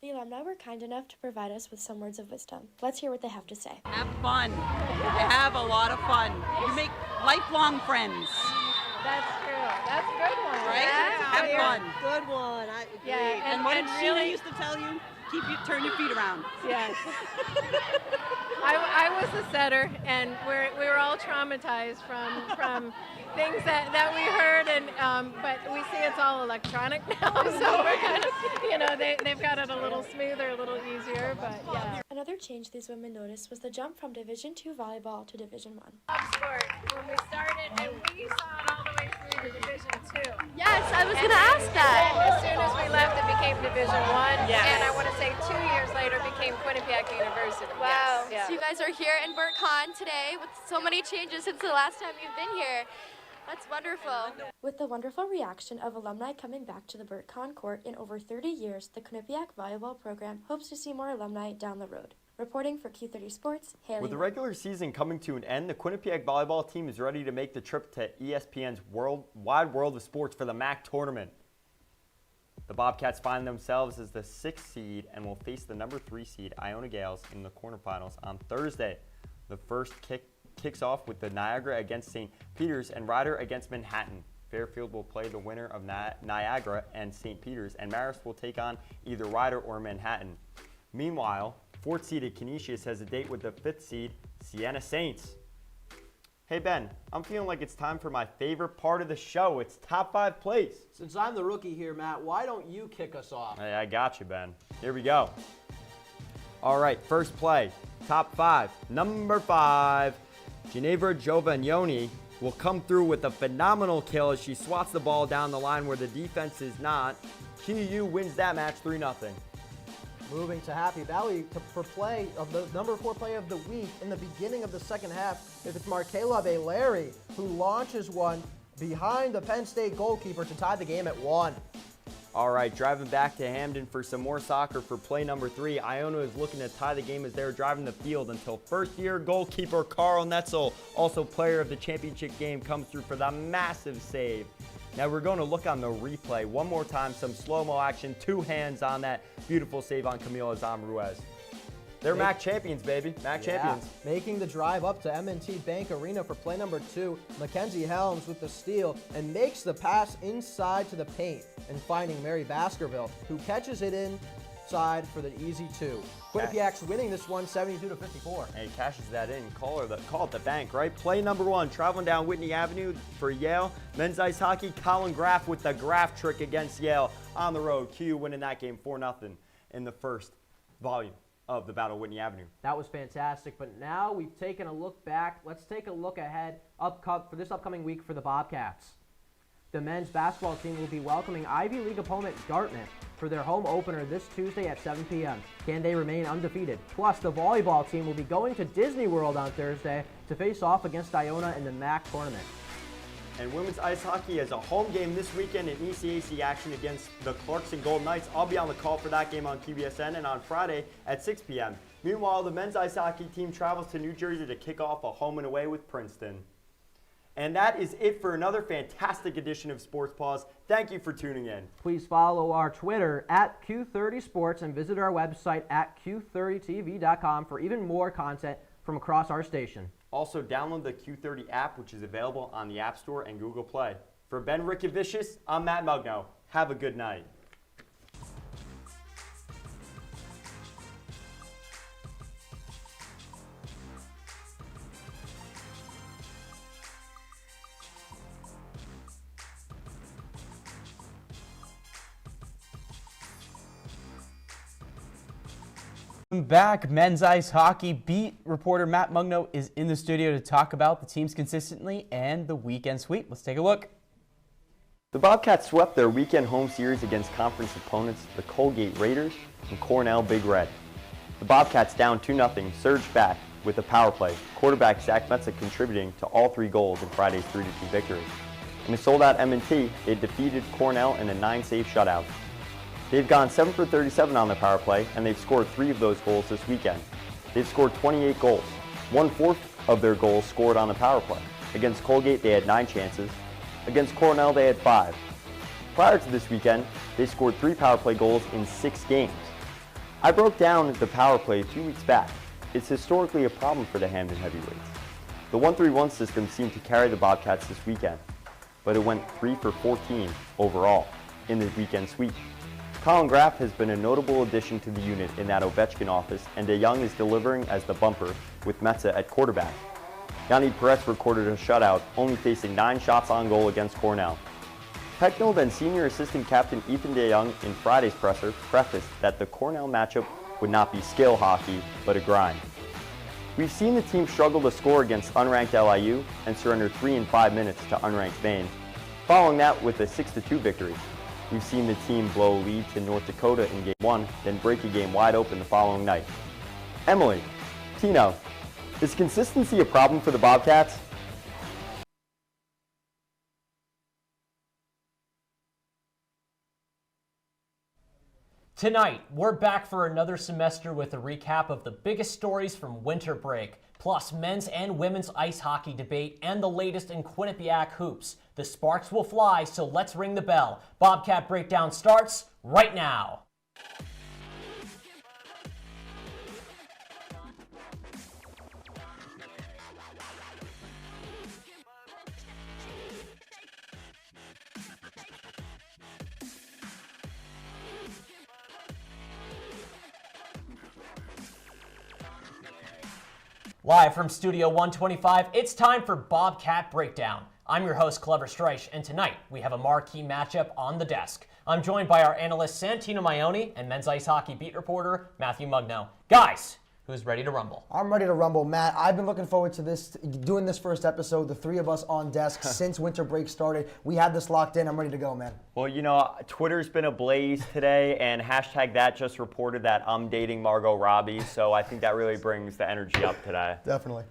The alumni were kind enough to provide us with some words of wisdom. Let's hear what they have to say. Have fun. Have a lot of fun. You make lifelong friends. That's true. That's a good one. Right? Yeah. Have fun. Good one. I agree. Yeah, and what did Sheila really used to tell you? Turn your feet around. Yes. I was a setter, and we were all traumatized from things that we heard, and but we see it's all electronic now, so we're kind of, you know, they've got it a little smoother, a little easier, but yeah. Another change these women noticed was the jump from Division II volleyball to Division I. Sport when we started, and we saw it all the way through to Division II. Yes, I was going to ask that. And as soon as we left, it became Division I. Yes. And I want to say 2 years later became Quinnipiac University. Wow. Yes. So you guys are here in BurtCon today with so many changes since the last time you've been here. That's wonderful. With the wonderful reaction of alumni coming back to the BurtCon court in over 30 years, the Quinnipiac volleyball program hopes to see more alumni down the road. Reporting for Q30 Sports, Haley. With the regular season coming to an end, the Quinnipiac volleyball team is ready to make the trip to ESPN's wide world of sports for the MAC tournament. The Bobcats find themselves as the 6th seed and will face the number 3 seed Iona Gales in the quarterfinals on Thursday. The first kicks off with the Niagara against St. Peter's and Rider against Manhattan. Fairfield will play the winner of Niagara and St. Peter's, and Marist will take on either Rider or Manhattan. Meanwhile, 4th seeded Canisius has a date with the 5th seed Siena Saints. Hey Ben, I'm feeling like it's time for my favorite part of the show. It's top 5 plays. Since I'm the rookie here, Matt, why don't you kick us off? Hey, I got you, Ben. Here we go. All right, first play, top 5. Number 5, Ginevra Giovagnoni will come through with a phenomenal kill as she swats the ball down the line where the defense is not. QU wins that match 3-0. Moving to Happy Valley for play of the number 4 play of the week in the beginning of the second half. If it's Markela Valeri who launches one behind the Penn State goalkeeper to tie the game at 1. All right, driving back to Hamden for some more soccer for play number 3. Iona is looking to tie the game as they're driving the field until first-year goalkeeper Carl Netzel, also player of the championship game, comes through for the massive save. Now we're going to look on the replay one more time, some slow-mo action, 2 hands on that beautiful save on Camila Zamruez. They're MAC champions, baby, MAC champions. Making the drive up to M&T Bank Arena for play number 2, Mackenzie Helms with the steal and makes the pass inside to the paint and finding Mary Baskerville, who catches it inside for the easy 2. Quinnipiac's winning this one 72-54. And he cashes that in. Call it the bank, right? Play number 1, traveling down Whitney Avenue for Yale. Men's ice hockey, Colin Graff with the Graff trick against Yale on the road. QU winning that game 4-0 in the first volume of the Battle of Whitney Avenue. That was fantastic, but now we've taken a look back. Let's take a look ahead for this upcoming week for the Bobcats. The men's basketball team will be welcoming Ivy League opponent Dartmouth for their home opener this Tuesday at 7 p.m. Can they remain undefeated? Plus, the volleyball team will be going to Disney World on Thursday to face off against Iona in the MAC tournament. And women's ice hockey has a home game this weekend in ECAC action against the Clarkson Golden Knights. I'll be on the call for that game on QBSN and on Friday at 6 p.m. Meanwhile, the men's ice hockey team travels to New Jersey to kick off a home and away with Princeton. And that is it for another fantastic edition of Sports Paws. Thank you for tuning in. Please follow our Twitter at Q30 Sports and visit our website at Q30TV.com for even more content from across our station. Also, download the Q30 app, which is available on the App Store and Google Play. For Ben Rickavicius, I'm Matt Mugno. Have a good night. Back, men's ice hockey beat reporter Matt Mugno is in the studio to talk about the teams consistently and the weekend sweep. Let's take a look. The Bobcats swept their weekend home series against conference opponents the Colgate Raiders and Cornell Big Red. The Bobcats down 2-0 surged back with a power play, quarterback Zach Metza contributing to all 3 goals in Friday's 3-2 victory. In a sold-out M&T, they defeated Cornell in a 9-save shutout. They've gone 7 for 37 on the power play, and they've scored 3 of those goals this weekend. They've scored 28 goals. 1/4 of their goals scored on the power play. Against Colgate, they had 9 chances. Against Cornell, they had 5. Prior to this weekend, they scored 3 power play goals in 6 games. I broke down the power play a few weeks back. It's historically a problem for the Hamden heavyweights. The 1-3-1 system seemed to carry the Bobcats this weekend, but it went 3 for 14 overall in the weekend sweep. Colin Graff has been a notable addition to the unit in that Ovechkin office, and DeYoung is delivering as the bumper with Metza at quarterback. Yanni Perez recorded a shutout, only facing 9 shots on goal against Cornell. Pecknold and senior assistant captain Ethan DeYoung in Friday's presser prefaced that the Cornell matchup would not be skill hockey, but a grind. We've seen the team struggle to score against unranked LIU and surrender 3 in 5 minutes to unranked Maine, following that with a 6-2 victory. We've seen the team blow a lead to North Dakota in Game 1, then break a game wide open the following night. Emily, Tino, is consistency a problem for the Bobcats? Tonight, we're back for another semester with a recap of the biggest stories from winter break, plus men's and women's ice hockey debate and the latest in Quinnipiac hoops. The sparks will fly, so let's ring the bell. Bobcat Breakdown starts right now. Live from Studio 125, it's time for Bobcat Breakdown. I'm your host, Clever Streich, and tonight we have a marquee matchup on the desk. I'm joined by our analyst, Santino Maione, and men's ice hockey beat reporter, Matthew Mugno. Guys, who's ready to rumble? I'm ready to rumble, Matt. I've been looking forward to this, doing this first episode, the three of us on desk since winter break started. We had this locked in. I'm ready to go, man. Well, you know, Twitter's been ablaze today, and #that just reported that I'm dating Margot Robbie, so I think that really brings the energy up today. Definitely.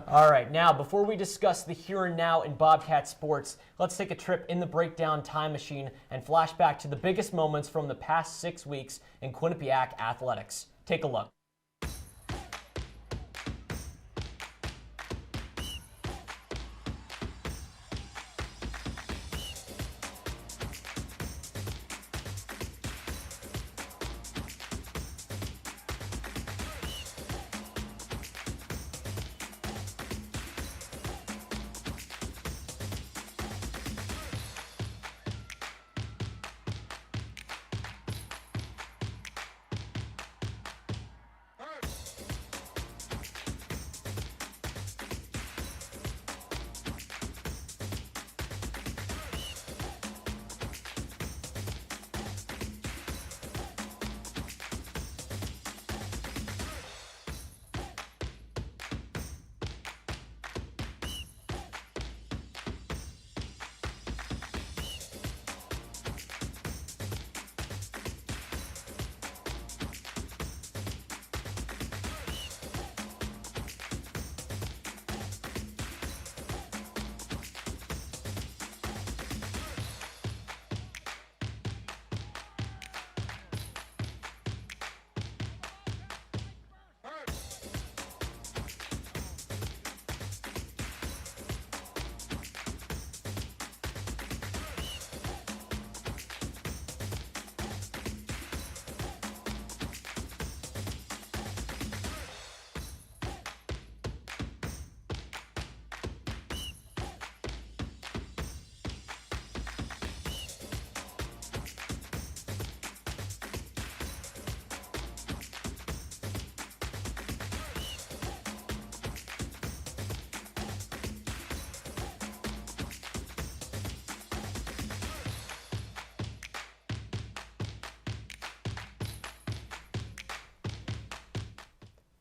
All right, now, before we discuss the here and now in Bobcat sports, let's take a trip in the breakdown time machine and flash back to the biggest moments from the past 6 weeks in Quinnipiac athletics. Take a look.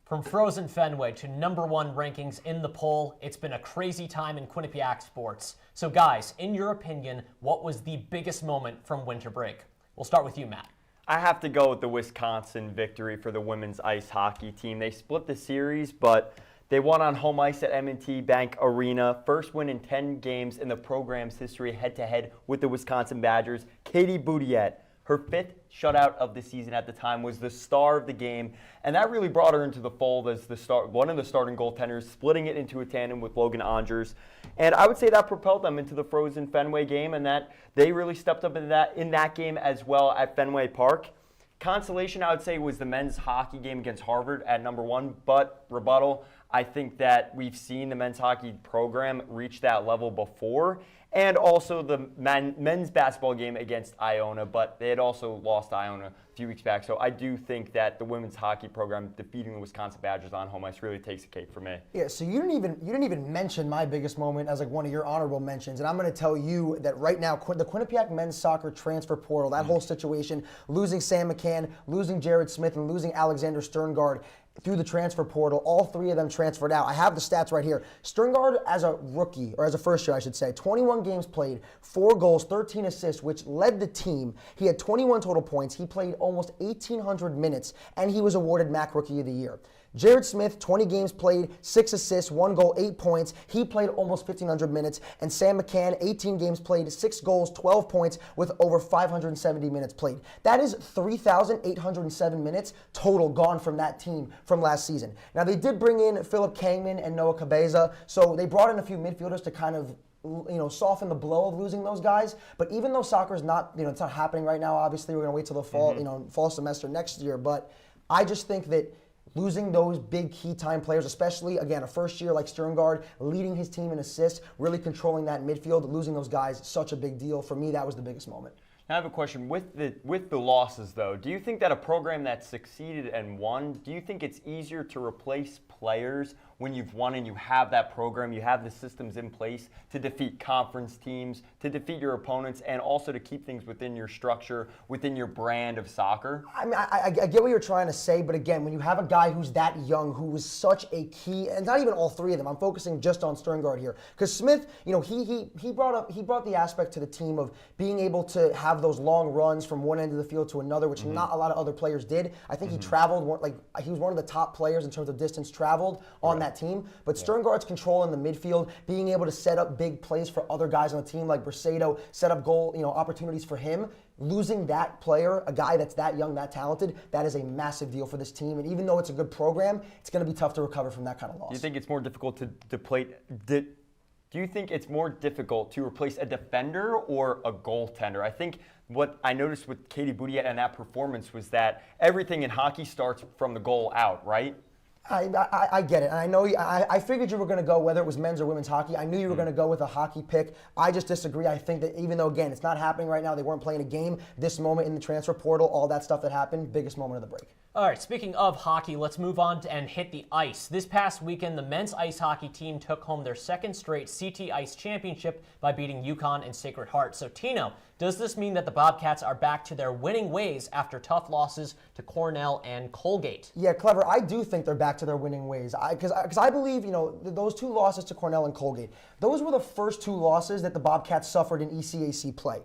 From frozen Fenway to #1 rankings in the poll, it's been a crazy time in Quinnipiac sports. So guys, in your opinion, what was the biggest moment from winter break? We'll start with you, Matt. I have to go with the Wisconsin victory for the women's ice hockey team. They split the series, but they won on home ice at M&T Bank Arena. First win in 10 games in the program's history head-to-head with the Wisconsin Badgers. Katie Boudiette, her 5th shutout of the season at the time, was the star of the game, and that really brought her into the fold as one of the starting goaltenders, splitting it into a tandem with Logan Angers. And I would say that propelled them into the frozen Fenway game, and that they really stepped up in that game as well at Fenway Park. Consolation, I would say, was the men's hockey game against Harvard at #1, but rebuttal, I think that we've seen the men's hockey program reach that level before, and also the men's basketball game against Iona, but they had also lost Iona a few weeks back. So I do think that the women's hockey program defeating the Wisconsin Badgers on home ice really takes the cake for me. Yeah, so you didn't even mention my biggest moment as like one of your honorable mentions, and I'm going to tell you that right now the Quinnipiac men's soccer transfer portal, that whole situation, losing Sam McCann, losing Jared Smith, and losing Alexander Sterngard, through the transfer portal. All 3 of them transferred out. I have the stats right here. Sterngard as a rookie, or as a first year I should say, 21 games played, 4 goals, 13 assists, which led the team. He had 21 total points. He played almost 1,800 minutes, and he was awarded MAC Rookie of the Year. Jared Smith, 20 games played, 6 assists, 1 goal, 8 points. He played almost 1,500 minutes. And Sam McCann, 18 games played, 6 goals, 12 points with over 570 minutes played. That is 3,807 minutes total gone from that team from last season. Now, they did bring in Philip Kangman and Noah Cabeza, so they brought in a few midfielders to kind of soften the blow of losing those guys. But even though soccer's not, it's not happening right now, obviously we're going to wait till the fall, fall semester next year. But I just think that losing those big key time players, especially, again, a first year like Sterngard, leading his team in assists, really controlling that midfield, losing those guys, such a big deal. For me, that was the biggest moment. Now I have a question. With the losses, though, do you think that a program that succeeded and won, do you think it's easier to replace players when you've won and you have that program, you have the systems in place to defeat conference teams, to defeat your opponents, and also to keep things within your structure, within your brand of soccer? I mean, I get what you're trying to say, but again, when you have a guy who's that young, who was such a key, and not even all 3 of them, I'm focusing just on Sterngard here, because Smith, he brought the aspect to the team of being able to have those long runs from one end of the field to another, which not a lot of other players did. I think he traveled, he was one of the top players in terms of distance traveled on that team. But Sterngard's control in the midfield, being able to set up big plays for other guys on the team, like Brisedo, set up goal, opportunities for him. Losing that player, a guy that's that young, that talented, that is a massive deal for this team. And even though it's a good program, it's going to be tough to recover from that kind of loss. Do you think it's more difficult to play? Do you think it's more difficult to replace a defender or a goaltender? I think what I noticed with Katie Boudiette and that performance was that everything in hockey starts from the goal out, right? I get it. And I know I figured you were going to go, whether it was men's or women's hockey, I knew you were going to go with a hockey pick. I just disagree. I think that even though, again, it's not happening right now, they weren't playing a game, this moment in the transfer portal, all that stuff that happened, biggest moment of the break. All right, speaking of hockey, let's move on and hit the ice. This past weekend, the men's ice hockey team took home their 2nd straight CT Ice Championship by beating UConn and Sacred Heart. So, Tino, does this mean that the Bobcats are back to their winning ways after tough losses to Cornell and Colgate? Yeah, Clever. I do think they're back to their winning ways. Because I believe, those 2 losses to Cornell and Colgate, those were the first 2 losses that the Bobcats suffered in ECAC play.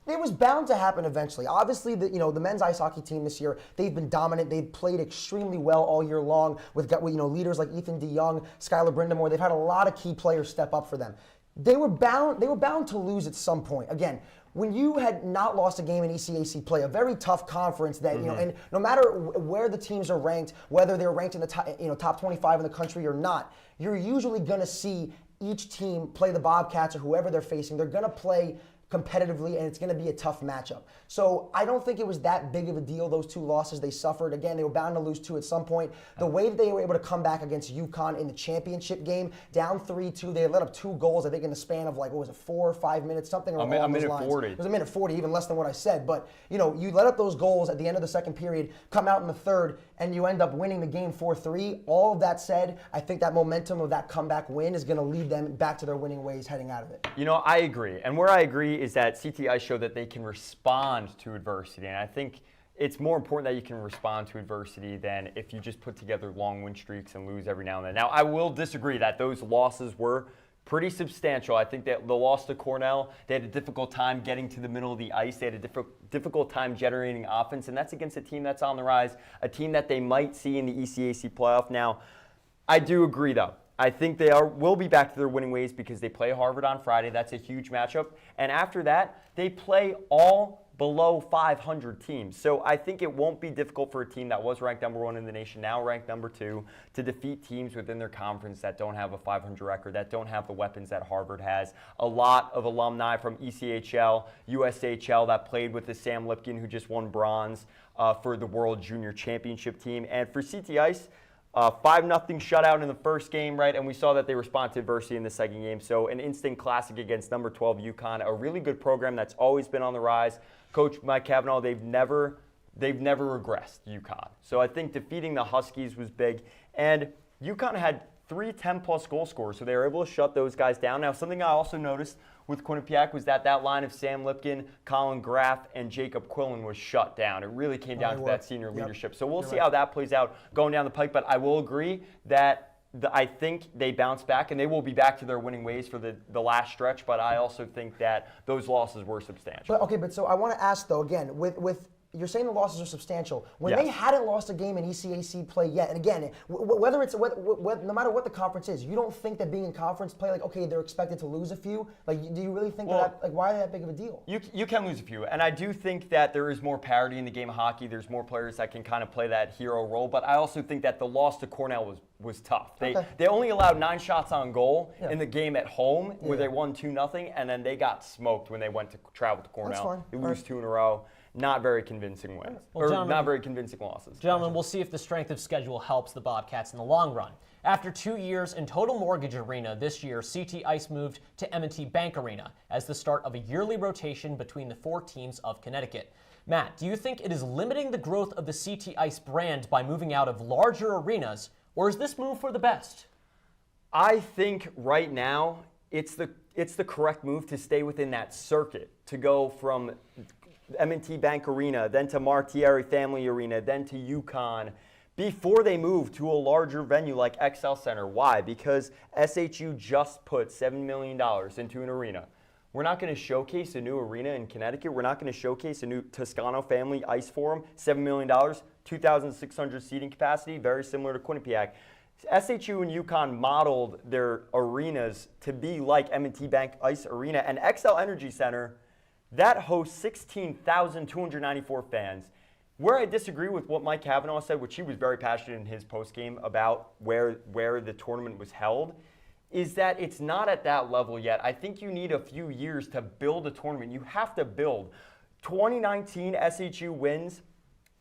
It was bound to happen eventually. Obviously, the men's ice hockey team this year, they've been dominant. They've played extremely well all year long with leaders like Ethan DeYoung, Skylar Brindamore. They've had a lot of key players step up for them. They were bound to lose at some point. Again, when you had not lost a game in ECAC play, a very tough conference that, and no matter where the teams are ranked, whether they're ranked in the top 25 in the country or not, you're usually going to see each team play the Bobcats or whoever they're facing. They're going to play competitively, and it's going to be a tough matchup. So I don't think it was that big of a deal, those 2 losses they suffered. Again, they were bound to lose 2 at some point. The way that they were able to come back against UConn in the championship game, down 3-2, they let up 2 goals, I think in the span of 4 or 5 minutes, something along those lines. A minute 40. It was a minute 40, even less than what I said. But, you let up those goals at the end of the 2nd period, come out in the 3rd, and you end up winning the game 4-3. All of that said, I think that momentum of that comeback win is going to lead them back to their winning ways heading out of it. I agree. And where I agree is that CTI showed that they can respond to adversity. And I think it's more important that you can respond to adversity than if you just put together long win streaks and lose every now and then. Now, I will disagree that those losses were pretty substantial. I think that the loss to Cornell, they had a difficult time getting to the middle of the ice. They had a difficult time generating offense, and that's against a team that's on the rise, a team that they might see in the ECAC playoff. Now, I do agree, though. I think they will be back to their winning ways because they play Harvard on Friday. That's a huge matchup. And after that, they play all below 500 teams. So I think it won't be difficult for a team that was ranked number 1 in the nation, now ranked number 2, to defeat teams within their conference that don't have a 500 record, that don't have the weapons that Harvard has. A lot of alumni from ECHL, USHL that played with the Sam Lipkin, who just won bronze for the World Junior Championship team. And for CT Ice, 5-0 shutout in the first game, right? And we saw that they responded to adversity in the second game. So an instant classic against number 12 UConn, a really good program that's always been on the rise. Coach Mike Cavanaugh, they've never regressed, UConn. So I think defeating the Huskies was big. And UConn had 3 10-plus goal scorers, so they were able to shut those guys down. Now, something I also noticed with Quinnipiac was that line of Sam Lipkin, Colin Graff, and Jacob Quillen was shut down. It really came down to that senior leadership. So we'll see how that plays out going down the pike. But I will agree that I think they bounce back, and they will be back to their winning ways for the last stretch. But I also think that those losses were substantial. But so I want to ask though, again, with you're saying the losses are substantial. When Yes. they hadn't lost a game in ECAC play yet, and again, whether it's no matter what the conference is, you don't think that being in conference play, like, okay, they're expected to lose a few. Like, do you really think that? Like, why are they that big of a deal? You can lose a few, and I do think that there is more parity in the game of hockey. There's more players that can kind of play that hero role, but I also think that the loss to Cornell was tough. They only allowed 9 shots on goal in the game at home, where they won 2-0, and then they got smoked when they went to travel to Cornell. They lose 2 in a row. Not very convincing wins, not very convincing losses. Gentlemen, we'll see if the strength of schedule helps the Bobcats in the long run. After 2 years in Total Mortgage Arena this year, CT Ice moved to M&T Bank Arena as the start of a yearly rotation between the 4 teams of Connecticut. Matt, do you think it is limiting the growth of the CT Ice brand by moving out of larger arenas, or is this move for the best? I think right now it's the correct move to stay within that circuit, to go from M&T Bank Arena, then to Martieri Family Arena, then to UConn, before they move to a larger venue like XL Center. Why? Because SHU just put $7 million into an arena. We're not going to showcase a new arena in Connecticut. We're not going to showcase a new Toscano Family Ice Forum, $7 million, 2,600 seating capacity, very similar to Quinnipiac. SHU and UConn modeled their arenas to be like M&T Bank Ice Arena, and XL Energy Center, that hosts 16,294 fans. Where I disagree with what Mike Cavanaugh said, which he was very passionate in his postgame about where the tournament was held, is that it's not at that level yet. I think you need a few years to build a tournament. You have to build. 2019 SHU wins,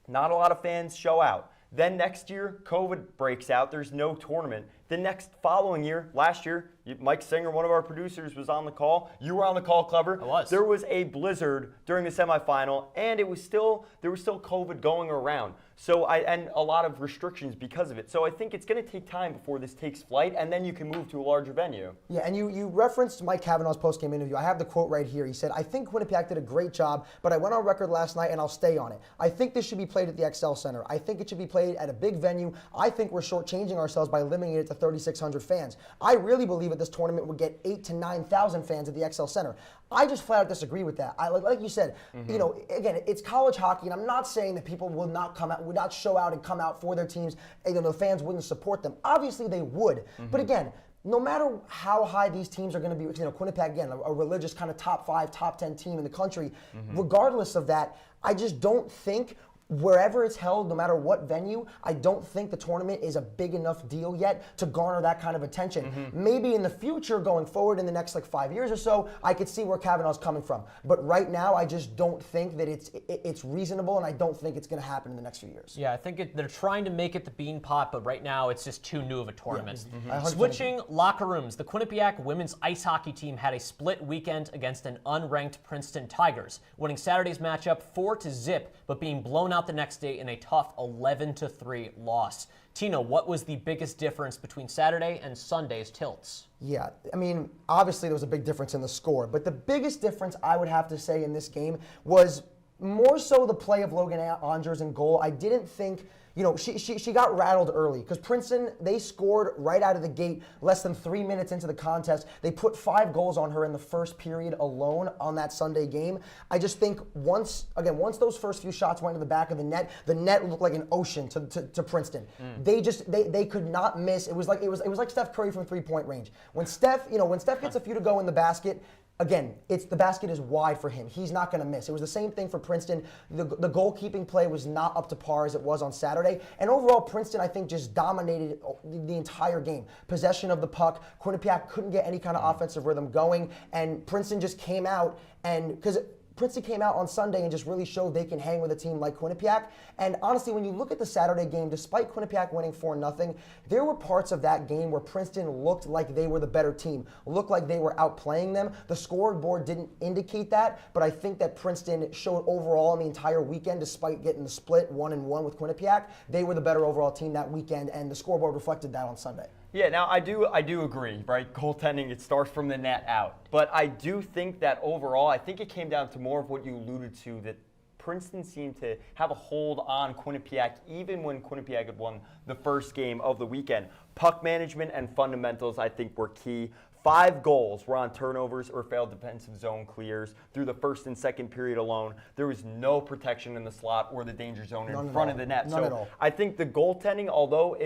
not a lot of fans show out. Then next year, COVID breaks out. There's no tournament. The next following year, last year, Mike Singer, one of our producers, was on the call. You were on the call, Clever. I was. There was a blizzard during the semifinal, and there was still COVID going around. And a lot of restrictions because of it. So I think it's going to take time before this takes flight, and then you can move to a larger venue. Yeah, and you referenced Mike Cavanaugh's postgame interview. I have the quote right here. He said, "I think Quinnipiac did a great job, but I went on record last night, and I'll stay on it. I think this should be played at the XL Center. I think it should be played at a big venue. I think we're shortchanging ourselves by limiting it to 3,600 fans. I really believe that this tournament would get 8,000 to 9,000 fans at the XL Center." I just flat out disagree with that. Like you said, you know, again, it's college hockey, and I'm not saying that people will not come out, would not show out and come out for their teams, and the fans wouldn't support them. Obviously, they would. But again, no matter how high these teams are going to be, you know, Quinnipiac, again, a religious kind of top 5, top 10 team in the country, regardless of that, I just don't think wherever it's held, no matter what venue, I don't think the tournament is a big enough deal yet to garner that kind of attention. Maybe in the future, going forward in the next 5 years or so, I could see where Cavanaugh's coming from. But right now, I just don't think that it's reasonable, and I don't think it's going to happen in the next few years. Yeah, I think they're trying to make it the Bean Pot, but right now it's just too new of a tournament. Yeah, Switching locker rooms, the Quinnipiac women's ice hockey team had a split weekend against an unranked Princeton Tigers, winning Saturday's matchup 4-0, but being blown out the next day in a tough 11-3 loss. Tino, what was the biggest difference between Saturday and Sunday's tilts? Yeah, I mean, obviously there was a big difference in the score, but the biggest difference I would have to say in this game was more so the play of Logan Andrews in goal. I didn't think, you know, she got rattled early because Princeton, they scored right out of the gate less than 3 minutes into the contest. They put 5 goals on her in the first period alone on that Sunday game. I just think once those first few shots went to the back of the net looked like an ocean to Princeton. They could not miss. It was like Steph Curry from 3-point range. When Steph gets a few to go in the basket, again, the basket is wide for him. He's not going to miss. It was the same thing for Princeton. The goalkeeping play was not up to par as it was on Saturday. And overall, Princeton, I think, just dominated the entire game. Possession of the puck. Quinnipiac couldn't get any kind of offensive rhythm going. And Princeton just came out, and because Princeton came out on Sunday and just really showed they can hang with a team like Quinnipiac. And honestly, when you look at the Saturday game, despite Quinnipiac winning 4-0, there were parts of that game where Princeton looked like they were the better team, looked like they were outplaying them. The scoreboard didn't indicate that, but I think that Princeton showed overall in the entire weekend, despite getting the split 1-1 with Quinnipiac, they were the better overall team that weekend, and the scoreboard reflected that on Sunday. Yeah, now I do agree, right? Goaltending, it starts from the net out. But I do think that overall, I think it came down to more of what you alluded to, that Princeton seemed to have a hold on Quinnipiac even when Quinnipiac had won the first game of the weekend. Puck management and fundamentals, I think, were key. 5 goals were on turnovers or failed defensive zone clears through the first and second period alone. There was no protection in the slot or the danger zone in front of the net. None at all. I think the goaltending, although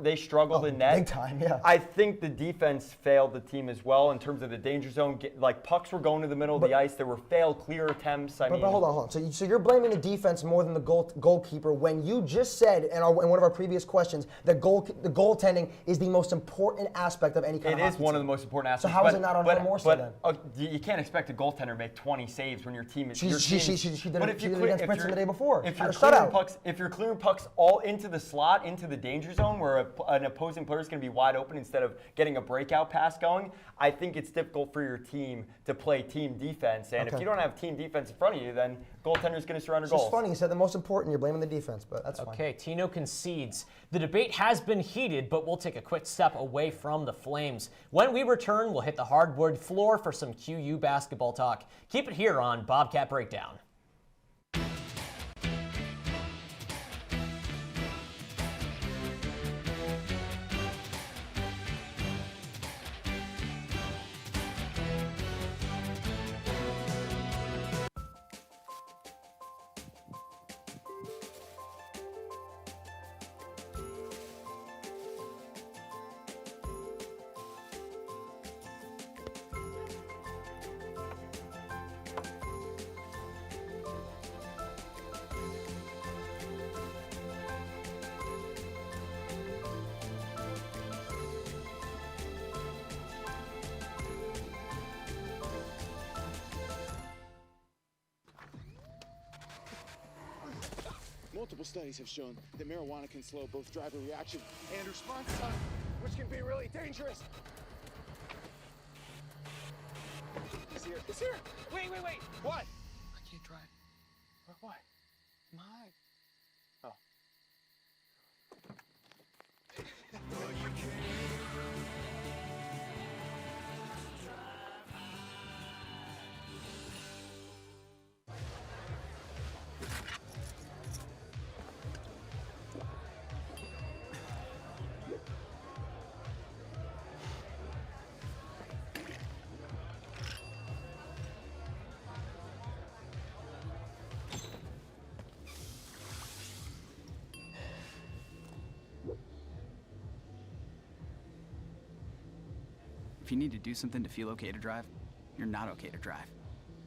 they struggled in net. Big time, yeah. I think the defense failed the team as well in terms of the danger zone. Like, pucks were going to the middle of the ice. There were failed clear attempts. But hold on. So you're blaming the defense more than the goalkeeper when you just said in one of our previous questions that the goaltending is the most important aspect of any kind of hockey It is one team. of the most important aspects. So how is it not on her more so then? You can't expect a goaltender to make 20 saves when your team is. She did it against Princeton the day before. If you're clearing pucks all into the slot, into the danger zone, where an opposing player is going to be wide open instead of getting a breakout pass going, I think it's difficult for your team to play team defense. And if you don't have team defense in front of you, then goaltender is going to surrender goals. It's funny. You said the most important. You're blaming the defense, but that's fine. Okay, Tino concedes. The debate has been heated, but we'll take a quick step away from the Flames. When we return, we'll hit the hardwood floor for some QU basketball talk. Keep it here on Bobcat Breakdown. Multiple studies have shown that marijuana can slow both driver reaction and response time, which can be really dangerous. It's here. It's here. Wait. What? I can't drive. Why? My. Oh. If you need to do something to feel okay to drive, you're not okay to drive.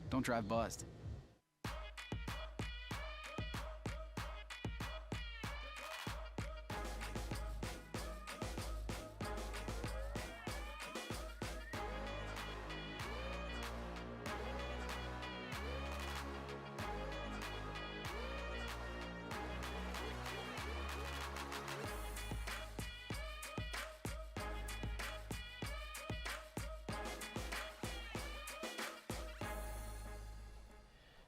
Don't drive buzzed.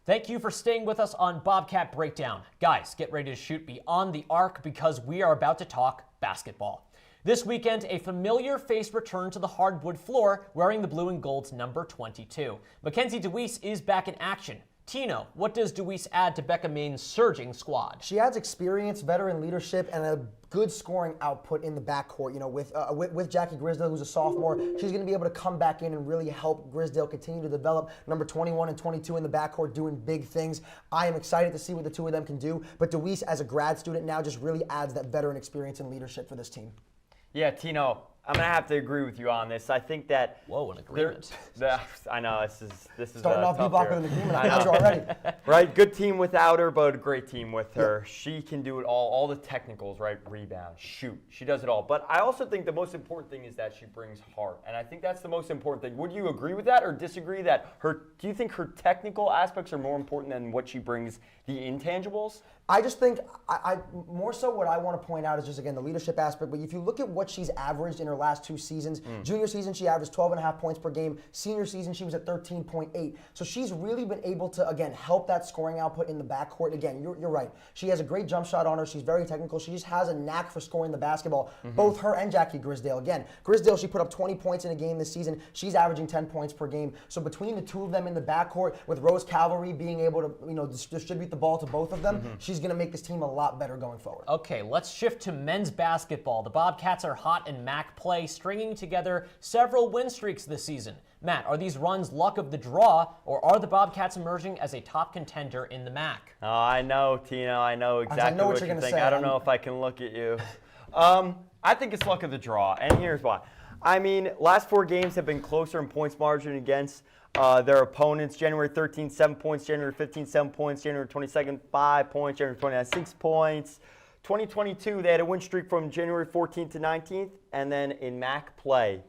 Thank you for staying with us on Bobcat Breakdown. Guys, get ready to shoot beyond the arc because we are about to talk basketball. This weekend, a familiar face returned to the hardwood floor wearing the blue and gold's number 22. Mackenzie DeWeese is back in action. Tino, what does DeWeese add to Becca Maine's surging squad? She adds experience, veteran leadership, and a good scoring output in the backcourt. You know, with Jackie Grisdale, who's a sophomore, she's going to be able to come back in and really help Grisdale continue to develop. Number 21 and 22 in the backcourt doing big things. I am excited to see what the two of them can do. But DeWeese, as a grad student now, just really adds that veteran experience and leadership for this team. Yeah, Tino, I'm gonna have to agree with you on this. I think that an agreement. I know this is starting off tough B-block here. with an agreement. I got you already. Right, good team without her, but a great team with her. She can do it all the technicals, right? Rebound, shoot, she does it all. But I also think the most important thing is that she brings heart, and I think that's the most important thing. Would you agree with that or disagree that do you think her technical aspects are more important than what she brings, the intangibles? I just think, I more so what I want to point out is just, again, the leadership aspect. But if you look at what she's averaged in her last 2 seasons. Junior season, she averaged 12.5 points per game. Senior season, she was at 13.8. So she's really been able to, again, help that scoring output in the backcourt. Again, you're right. She has a great jump shot on her. She's very technical. She just has a knack for scoring the basketball. Both her and Jackie Grisdale. Again, Grisdale, she put up 20 points in a game this season. She's averaging 10 points per game. So between the two of them in the backcourt, with Rose Cavalry being able to, distribute the ball to both of them, she's going to make this team a lot better going forward. Okay, let's shift to men's basketball. The Bobcats are hot in MAC play, stringing together several win streaks this season. Matt, are these runs luck of the draw, or are the Bobcats emerging as a top contender in the MAC? Oh, I know, Tino. I know exactly what you think. I don't know if I can look at you. I think it's luck of the draw, and here's why. I mean, last 4 games have been closer in points margin against their opponents. January 13, 7 points. January 15, 7 points. January 22nd, 5 points. January 29, 6 points. 2022, they had a win streak from January 14th to 19th, and then in MAC play,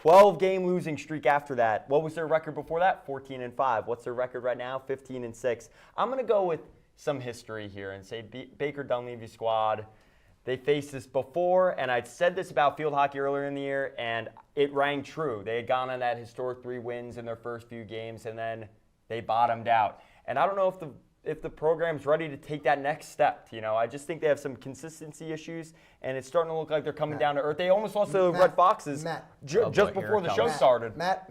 12-game losing streak after that. What was their record before that? 14-5. What's their record right now? 15-6. I'm going to go with some history here and say Baker Dunleavy squad. They faced this before, and I'd said this about field hockey earlier in the year, and it rang true. They had gone on that historic 3 wins in their first few games, and then they bottomed out. And I don't know if the program's ready to take that next step. I just think they have some consistency issues, and it's starting to look like they're coming down to earth. They almost lost to the Red Foxes just before the show started. Matt.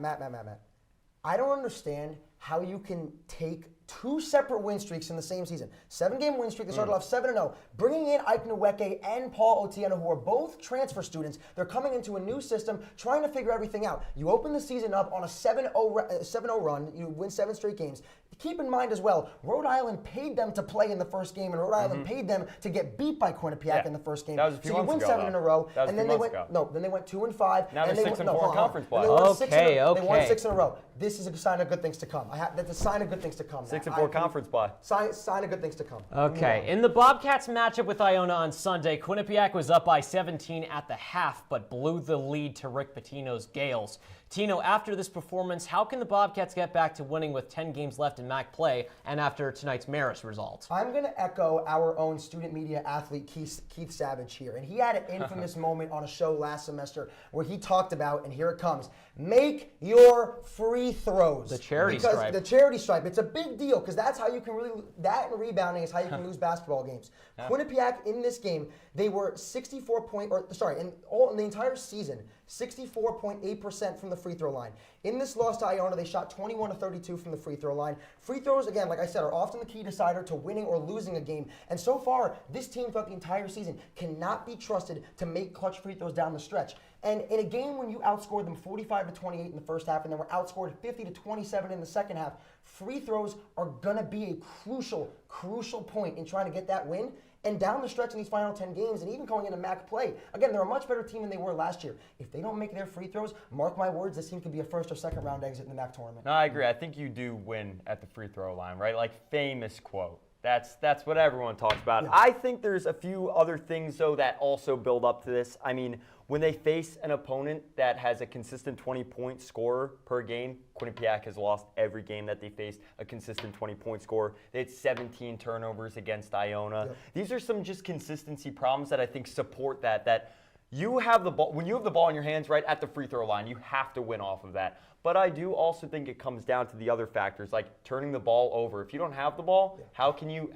I don't understand how you can take 2 separate win streaks in the same season. 7-game win streak. They started off 7-0. Bringing in Ike Nweke and Paul Otieno, who are both transfer students. They're coming into a new system, trying to figure everything out. You open the season up on a 7-0 run. You win 7 straight games. Keep in mind as well, Rhode Island paid them to play in the first game, and Rhode Island paid them to get beat by Quinnipiac in the first game. That was a few months ago. So you win 7 in a row, and then they went 2-5. Now they're 6-4 in conference play. They won 6 in a row. This is a sign of good things to come. That's a sign of good things to come. 6-4 conference play. Sign of good things to come. Okay, in the Bobcats matchup with Iona on Sunday, Quinnipiac was up by 17 at the half, but blew the lead to Rick Pitino's Gales. Tino, after this performance, how can the Bobcats get back to winning with 10 games left in MAC play and after tonight's Marist result? I'm going to echo our own student media athlete, Keith Savage here. And he had an infamous moment on a show last semester where he talked about, and here it comes, make your free throws. The charity stripe. The charity stripe. It's a big deal because that's how you can really, that and rebounding is how you can lose basketball games. Quinnipiac in this game, they were in the entire season, 64.8% from the free throw line. In this loss to Iona, they shot 21 of 32 from the free throw line. Free throws, again, like I said, are often the key decider to winning or losing a game. And so far, this team throughout the entire season cannot be trusted to make clutch free throws down the stretch. And in a game when you outscored them 45-28 in the first half and then were outscored 50-27 in the second half, free throws are going to be a crucial point in trying to get that win. And down the stretch in these final 10 games, and even going into MAC play, again, they're a much better team than they were last year. If they don't make their free throws, mark my words, this team could be a first or second round exit in the MAC tournament. No, I agree. I think you do win at the free throw line, right? Like, famous quote. That's what everyone talks about. Yeah. I think there's a few other things, though, that also build up to this. I mean, when they face an opponent that has a consistent 20-point scorer per game, Quinnipiac has lost every game that they faced a consistent 20-point scorer. They had 17 turnovers against Iona. Yep. These are some just consistency problems that I think support that you have the ball. When you have the ball in your hands right at the free throw line, you have to win off of that. But I do also think it comes down to the other factors, like turning the ball over. If you don't have the ball, how can you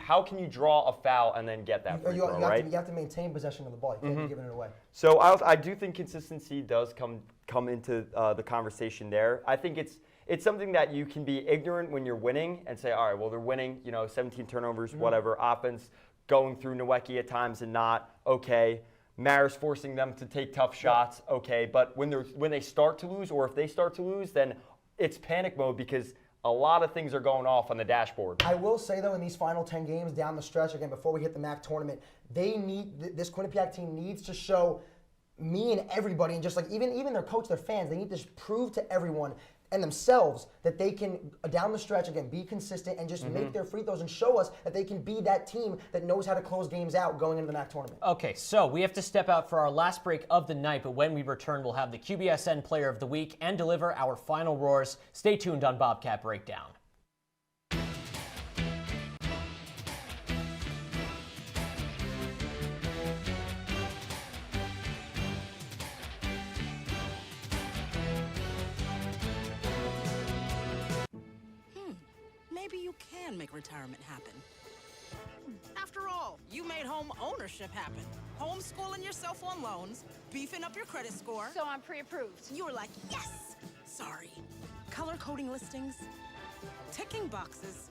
draw a foul and then get that free throw, right? You have to maintain possession of the ball. You can't be giving it away. So I do think consistency does come into the conversation there. I think it's something that you can be ignorant when you're winning and say, all right, well, they're winning, 17 turnovers, whatever, offense going through Nweke at times and not, okay. Marist forcing them to take tough shots, okay. But when they start to lose, or if they start to lose, then it's panic mode because a lot of things are going off on the dashboard. I will say, though, in these final 10 games down the stretch, again, before we hit the MAC tournament, this Quinnipiac team needs to show me and everybody, and just like even their coach, their fans, they need to prove to everyone and themselves that they can, down the stretch, again, be consistent and just make their free throws and show us that they can be that team that knows how to close games out going into the MAC tournament. Okay, so we have to step out for our last break of the night, but when we return, we'll have the QBSN Player of the Week and deliver our final roars. Stay tuned on Bobcat Breakdown. can make retirement happen. After all, you made home ownership happen. Homeschooling yourself on loans, beefing up your credit score. So I'm pre-approved. You were like, yes! Sorry. Color coding listings, ticking boxes,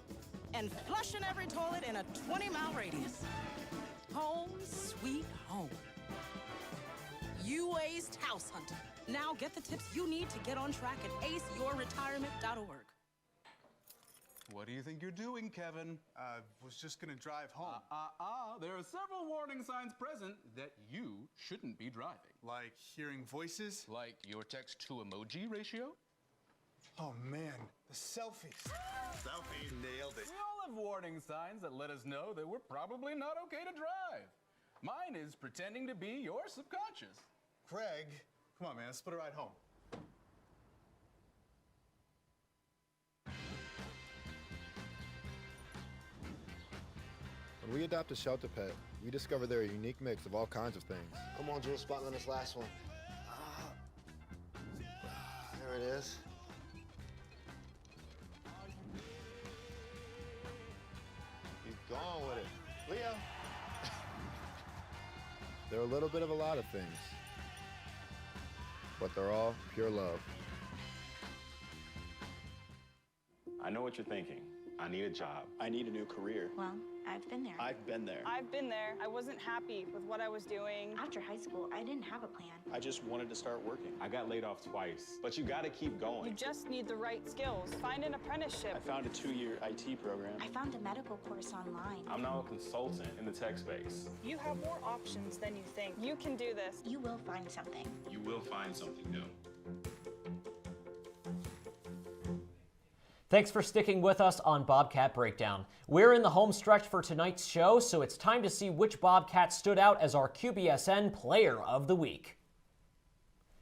and flushing every toilet in a 20-mile radius. Home sweet home. You aced house hunting. Now get the tips you need to get on track at aceyourretirement.org. What do you think you're doing, Kevin? Was just gonna drive home. There are several warning signs present that you shouldn't be driving. Like hearing voices? Like your text-to-emoji ratio? Oh man, the selfies. Selfie nailed it. We all have warning signs that let us know that we're probably not okay to drive. Mine is pretending to be your subconscious. Craig, come on man, let's split a ride home. When we adopt a shelter pet, we discover they're a unique mix of all kinds of things. Come on, Joe, spot on this last one. There it is. Keep going with it. Leo! They're a little bit of a lot of things, but they're all pure love. I know what you're thinking. I need a job. I need a new career. Well, I've been there. I've been there. I've been there. I wasn't happy with what I was doing. After high school, I didn't have a plan. I just wanted to start working. I got laid off twice, but you gotta keep You going. just need the right skills. Find an apprenticeship. I found a 2-year IT program. I found a medical course online. I'm now a consultant in the tech space. You have more options than you think. You can do this. You will find something. You will find something new. Thanks for sticking with us on Bobcat Breakdown. We're in the home stretch for tonight's show, so it's time to see which Bobcat stood out as our QBSN Player of the Week.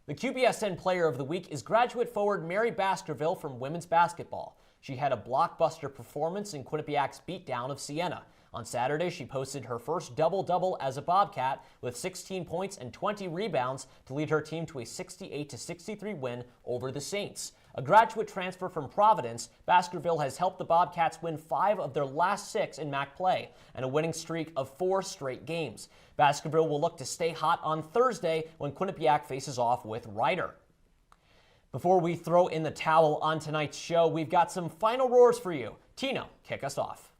The QBSN Player of the Week is graduate forward Mary Baskerville from women's basketball. She had a blockbuster performance in Quinnipiac's beatdown of Siena. On Saturday, she posted her first double-double as a Bobcat with 16 points and 20 rebounds to lead her team to a 68-63 win over the Saints. A graduate transfer from Providence, Baskerville has helped the Bobcats win 5 of their last 6 in MAC play and a winning streak of 4 straight games. Baskerville will look to stay hot on Thursday when Quinnipiac faces off with Ryder. Before we throw in the towel on tonight's show, we've got some final roars for you. Tino, kick us off.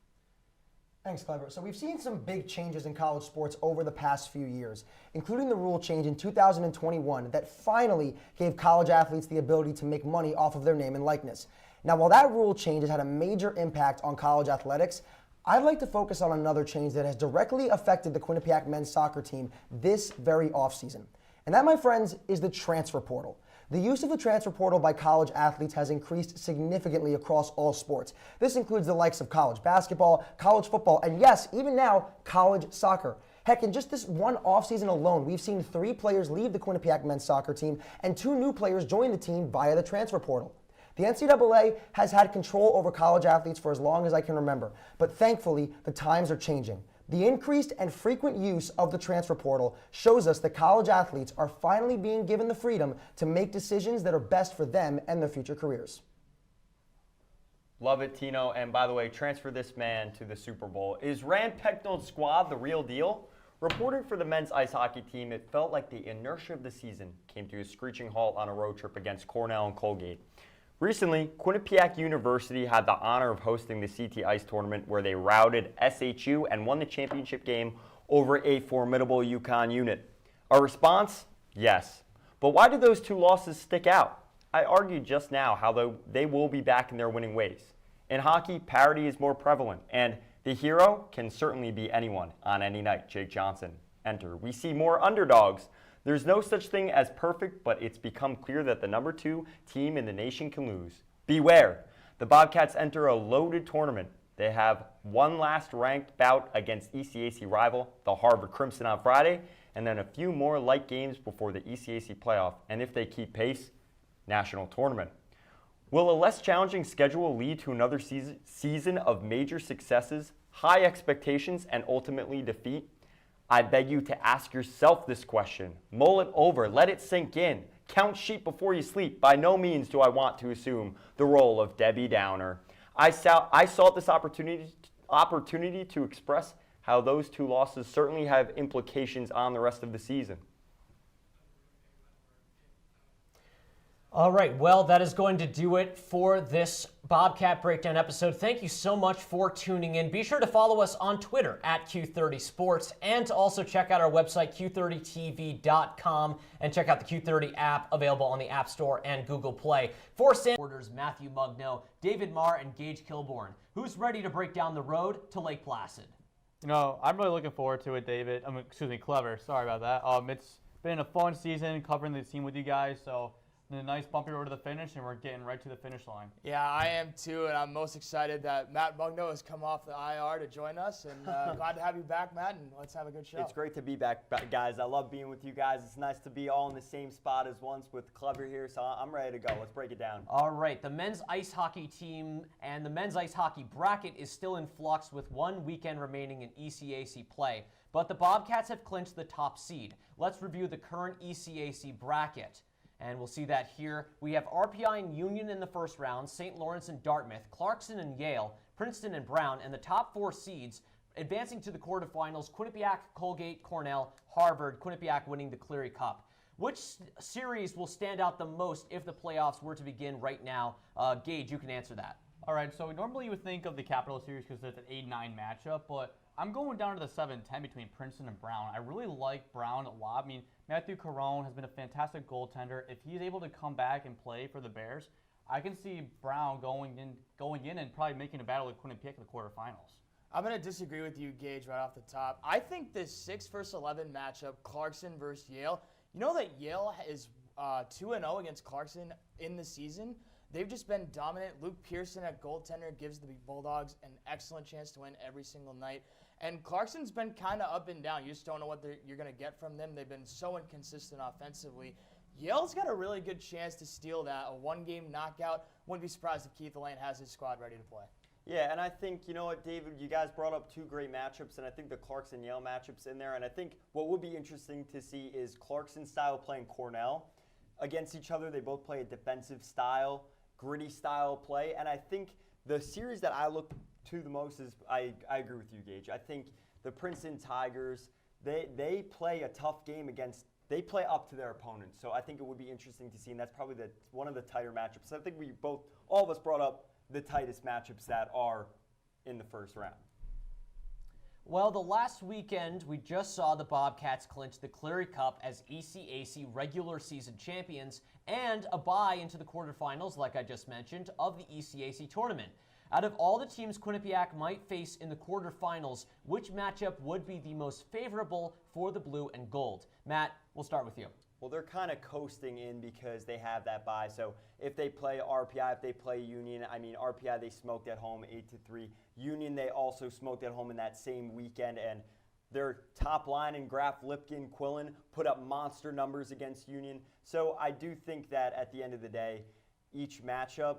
Thanks, Clever. So we've seen some big changes in college sports over the past few years, including the rule change in 2021 that finally gave college athletes the ability to make money off of their name and likeness. Now, while that rule change has had a major impact on college athletics, I'd like to focus on another change that has directly affected the Quinnipiac men's soccer team this very offseason. And that, my friends, is the transfer portal. The use of the transfer portal by college athletes has increased significantly across all sports. This includes the likes of college basketball, college football, and yes, even now, college soccer. Heck, in just this one offseason alone, we've seen 3 players leave the Quinnipiac men's soccer team and 2 new players join the team via the transfer portal. The NCAA has had control over college athletes for as long as I can remember, but thankfully, the times are changing. The increased and frequent use of the transfer portal shows us that college athletes are finally being given the freedom to make decisions that are best for them and their future careers. Love it, Tino. And by the way, transfer this man to the Super Bowl. Is Rand Pecknold's squad the real deal? Reporting for the men's ice hockey team, it felt like the inertia of the season came to a screeching halt on a road trip against Cornell and Colgate. Recently, Quinnipiac University had the honor of hosting the CT Ice tournament where they routed SHU and won the championship game over a formidable UConn unit. A response? Yes. But why did those 2 losses stick out? I argued just now how they will be back in their winning ways. In hockey, parity is more prevalent, and the hero can certainly be anyone on any night. Jake Johnson. Enter. We see more underdogs. There's no such thing as perfect, but it's become clear that the number 2 team in the nation can lose. Beware. The Bobcats enter a loaded tournament. They have one last ranked bout against ECAC rival, the Harvard Crimson, on Friday, and then a few more light games before the ECAC playoff. And if they keep pace, national tournament. Will a less challenging schedule lead to another season of major successes, high expectations, and ultimately defeat? I beg you to ask yourself this question. Mull it over. Let it sink in. Count sheep before you sleep. By no means do I want to assume the role of Debbie Downer. I sought this opportunity to express how those two losses certainly have implications on the rest of the season. All right, well, that is going to do it for this Bobcat Breakdown episode. Thank you so much for tuning in. Be sure to follow us on Twitter at Q30 Sports, and to also check out our website, Q30TV.com, and check out the Q30 app available on the App Store and Google Play. For reporters Matthew Mugno, David Marr, and Gage Kilborn, who's ready to break down the road to Lake Placid? You know, I'm really looking forward to it, David. Clever. Sorry about that. It's been a fun season covering the team with you guys, so a nice bumpy road to the finish, and we're getting right to the finish line. Yeah, I am too, and I'm most excited that Matt Mugno has come off the IR to join us, and glad to have you back, Matt, and let's have a good show. It's great to be back, guys. I love being with you guys. It's nice to be all in the same spot as once with Clever here, so I'm ready to go. Let's break it down. All right, the men's ice hockey team and the men's ice hockey bracket is still in flux with one weekend remaining in ECAC play, but the Bobcats have clinched the top seed. Let's review the current ECAC bracket. And we'll see that here. We have RPI and Union in the first round, St. Lawrence and Dartmouth, Clarkson and Yale, Princeton and Brown, and the top 4 seeds advancing to the quarterfinals, Quinnipiac, Colgate, Cornell, Harvard, Quinnipiac winning the Cleary Cup. Which series will stand out the most if the playoffs were to begin right now? Gage, you can answer that. All right, so normally you would think of the Capital Series because it's an 8-9 matchup, but I'm going down to the 7-10 between Princeton and Brown. I really like Brown a lot. I mean, Matthew Caron has been a fantastic goaltender. If he's able to come back and play for the Bears, I can see Brown going in and probably making a battle with Quinnipiac in the quarterfinals. I'm going to disagree with you, Gage, right off the top. I think this 6 versus 11 matchup, Clarkson versus Yale, you know that Yale is 2-0 against Clarkson in the season? They've just been dominant. Luke Pearson at goaltender gives the Bulldogs an excellent chance to win every single night. And Clarkson's been kind of up and down. You just don't know what you're going to get from them. They've been so inconsistent offensively. Yale's got a really good chance to steal that, a one-game knockout. Wouldn't be surprised if Keith Lane has his squad ready to play. Yeah, and I think, you know what, David, you guys brought up 2 great matchups, and I think the Clarkson-Yale matchup's in there. And I think what would be interesting to see is Clarkson style playing Cornell against each other. They both play a defensive style, gritty style play. And I think the series that I look to the most is, I agree with you, Gage. I think the Princeton Tigers, they play a tough game they play up to their opponents. So I think it would be interesting to see, and that's probably one of the tighter matchups. I think all of us brought up the tightest matchups that are in the first round. Well, the last weekend, we just saw the Bobcats clinch the Cleary Cup as ECAC regular season champions and a bye into the quarterfinals, like I just mentioned, of the ECAC tournament. Out of all the teams Quinnipiac might face in the quarterfinals, which matchup would be the most favorable for the blue and gold? Matt, we'll start with you. Well, they're kind of coasting in because they have that bye. So if they play RPI, if they play Union, I mean, RPI, they smoked at home 8-3. Union, they also smoked at home in that same weekend. And their top line in Graf, Lipkin, Quillen put up monster numbers against Union. So I do think that at the end of the day, each matchup,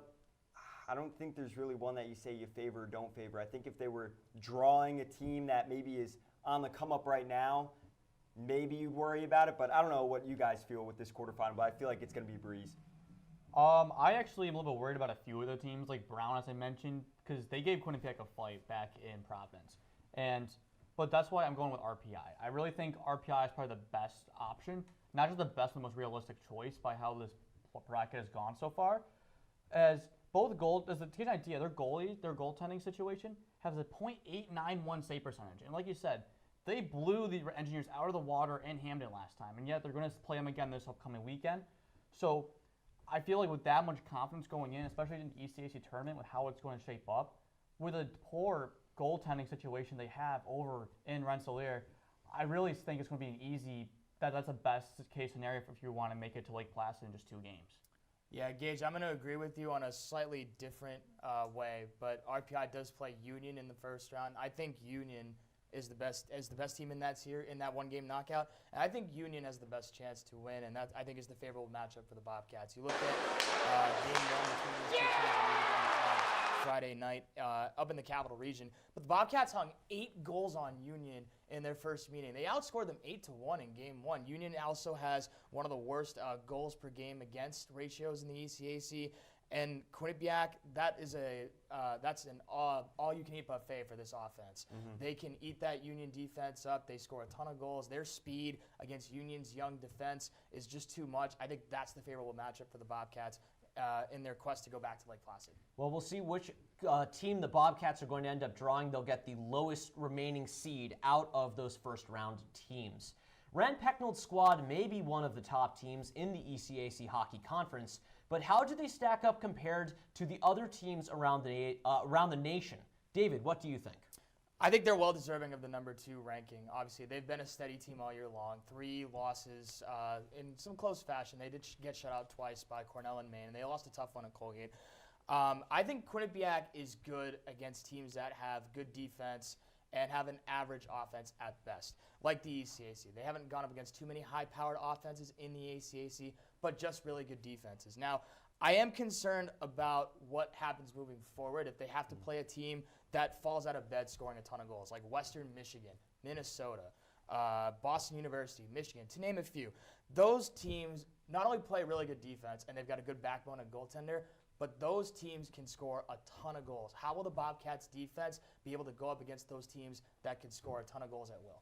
I don't think there's really one that you say you favor or don't favor. I think if they were drawing a team that maybe is on the come up right now, maybe you'd worry about it, but I don't know what you guys feel with this quarterfinal, but I feel like it's going to be a breeze. I actually am a little bit worried about a few of the teams, like Brown, as I mentioned, because they gave Quinnipiac a fight back in Providence. But that's why I'm going with RPI. I really think RPI is probably the best option, not just the best, but the most realistic choice by how this bracket has gone so far. As to get an idea, their goaltending situation has a .891 save percentage. And like you said, they blew the Engineers out of the water in Hamden last time, and yet they're going to play them again this upcoming weekend. So I feel like with that much confidence going in, especially in the ECAC tournament, with how it's going to shape up, with a poor goaltending situation they have over in Rensselaer, I really think it's going to be an easy, that's the best case scenario if you want to make it to Lake Placid in just 2 games. Yeah, Gage, I'm going to agree with you on a slightly different way, but RPI does play Union in the first round. I think Union is the best team in that one-game knockout, and I think Union has the best chance to win, and that I think is the favorable matchup for the Bobcats. You look at game 1 between these 2 teams Friday night up in the Capital Region, but the Bobcats hung 8 goals on Union in their first meeting. They outscored them 8-1 in game 1. Union also has one of the worst goals per game against ratios in the ECAC, And Quinnipiac, that's an all-you-can-eat buffet for this offense. They can eat that Union defense up. They score a ton of goals. Their speed against Union's young defense is just too much. I think that's the favorable matchup for the Bobcats in their quest to go back to Lake Placid. Well, we'll see which team the Bobcats are going to end up drawing. They'll get the lowest remaining seed out of those first-round teams. Rand Pecknold's squad may be one of the top teams in the ECAC Hockey Conference, but how do they stack up compared to the other teams around the nation? David, what do you think? I think they're well deserving of the number 2 ranking. Obviously, they've been a steady team all year long. 3 losses in some close fashion. They did get shut out twice by Cornell and Maine, and they lost a tough one in Colgate. I think Quinnipiac is good against teams that have good defense and have an average offense at best, like the ECAC. They haven't gone up against too many high-powered offenses in the ECAC, but just really good defenses. Now, I am concerned about what happens moving forward if they have to play a team that falls out of bed scoring a ton of goals, like Western Michigan, Minnesota, Boston University, Michigan, to name a few. Those teams not only play really good defense and they've got a good backbone and goaltender, but those teams can score a ton of goals. How will the Bobcats defense be able to go up against those teams that can score a ton of goals at will?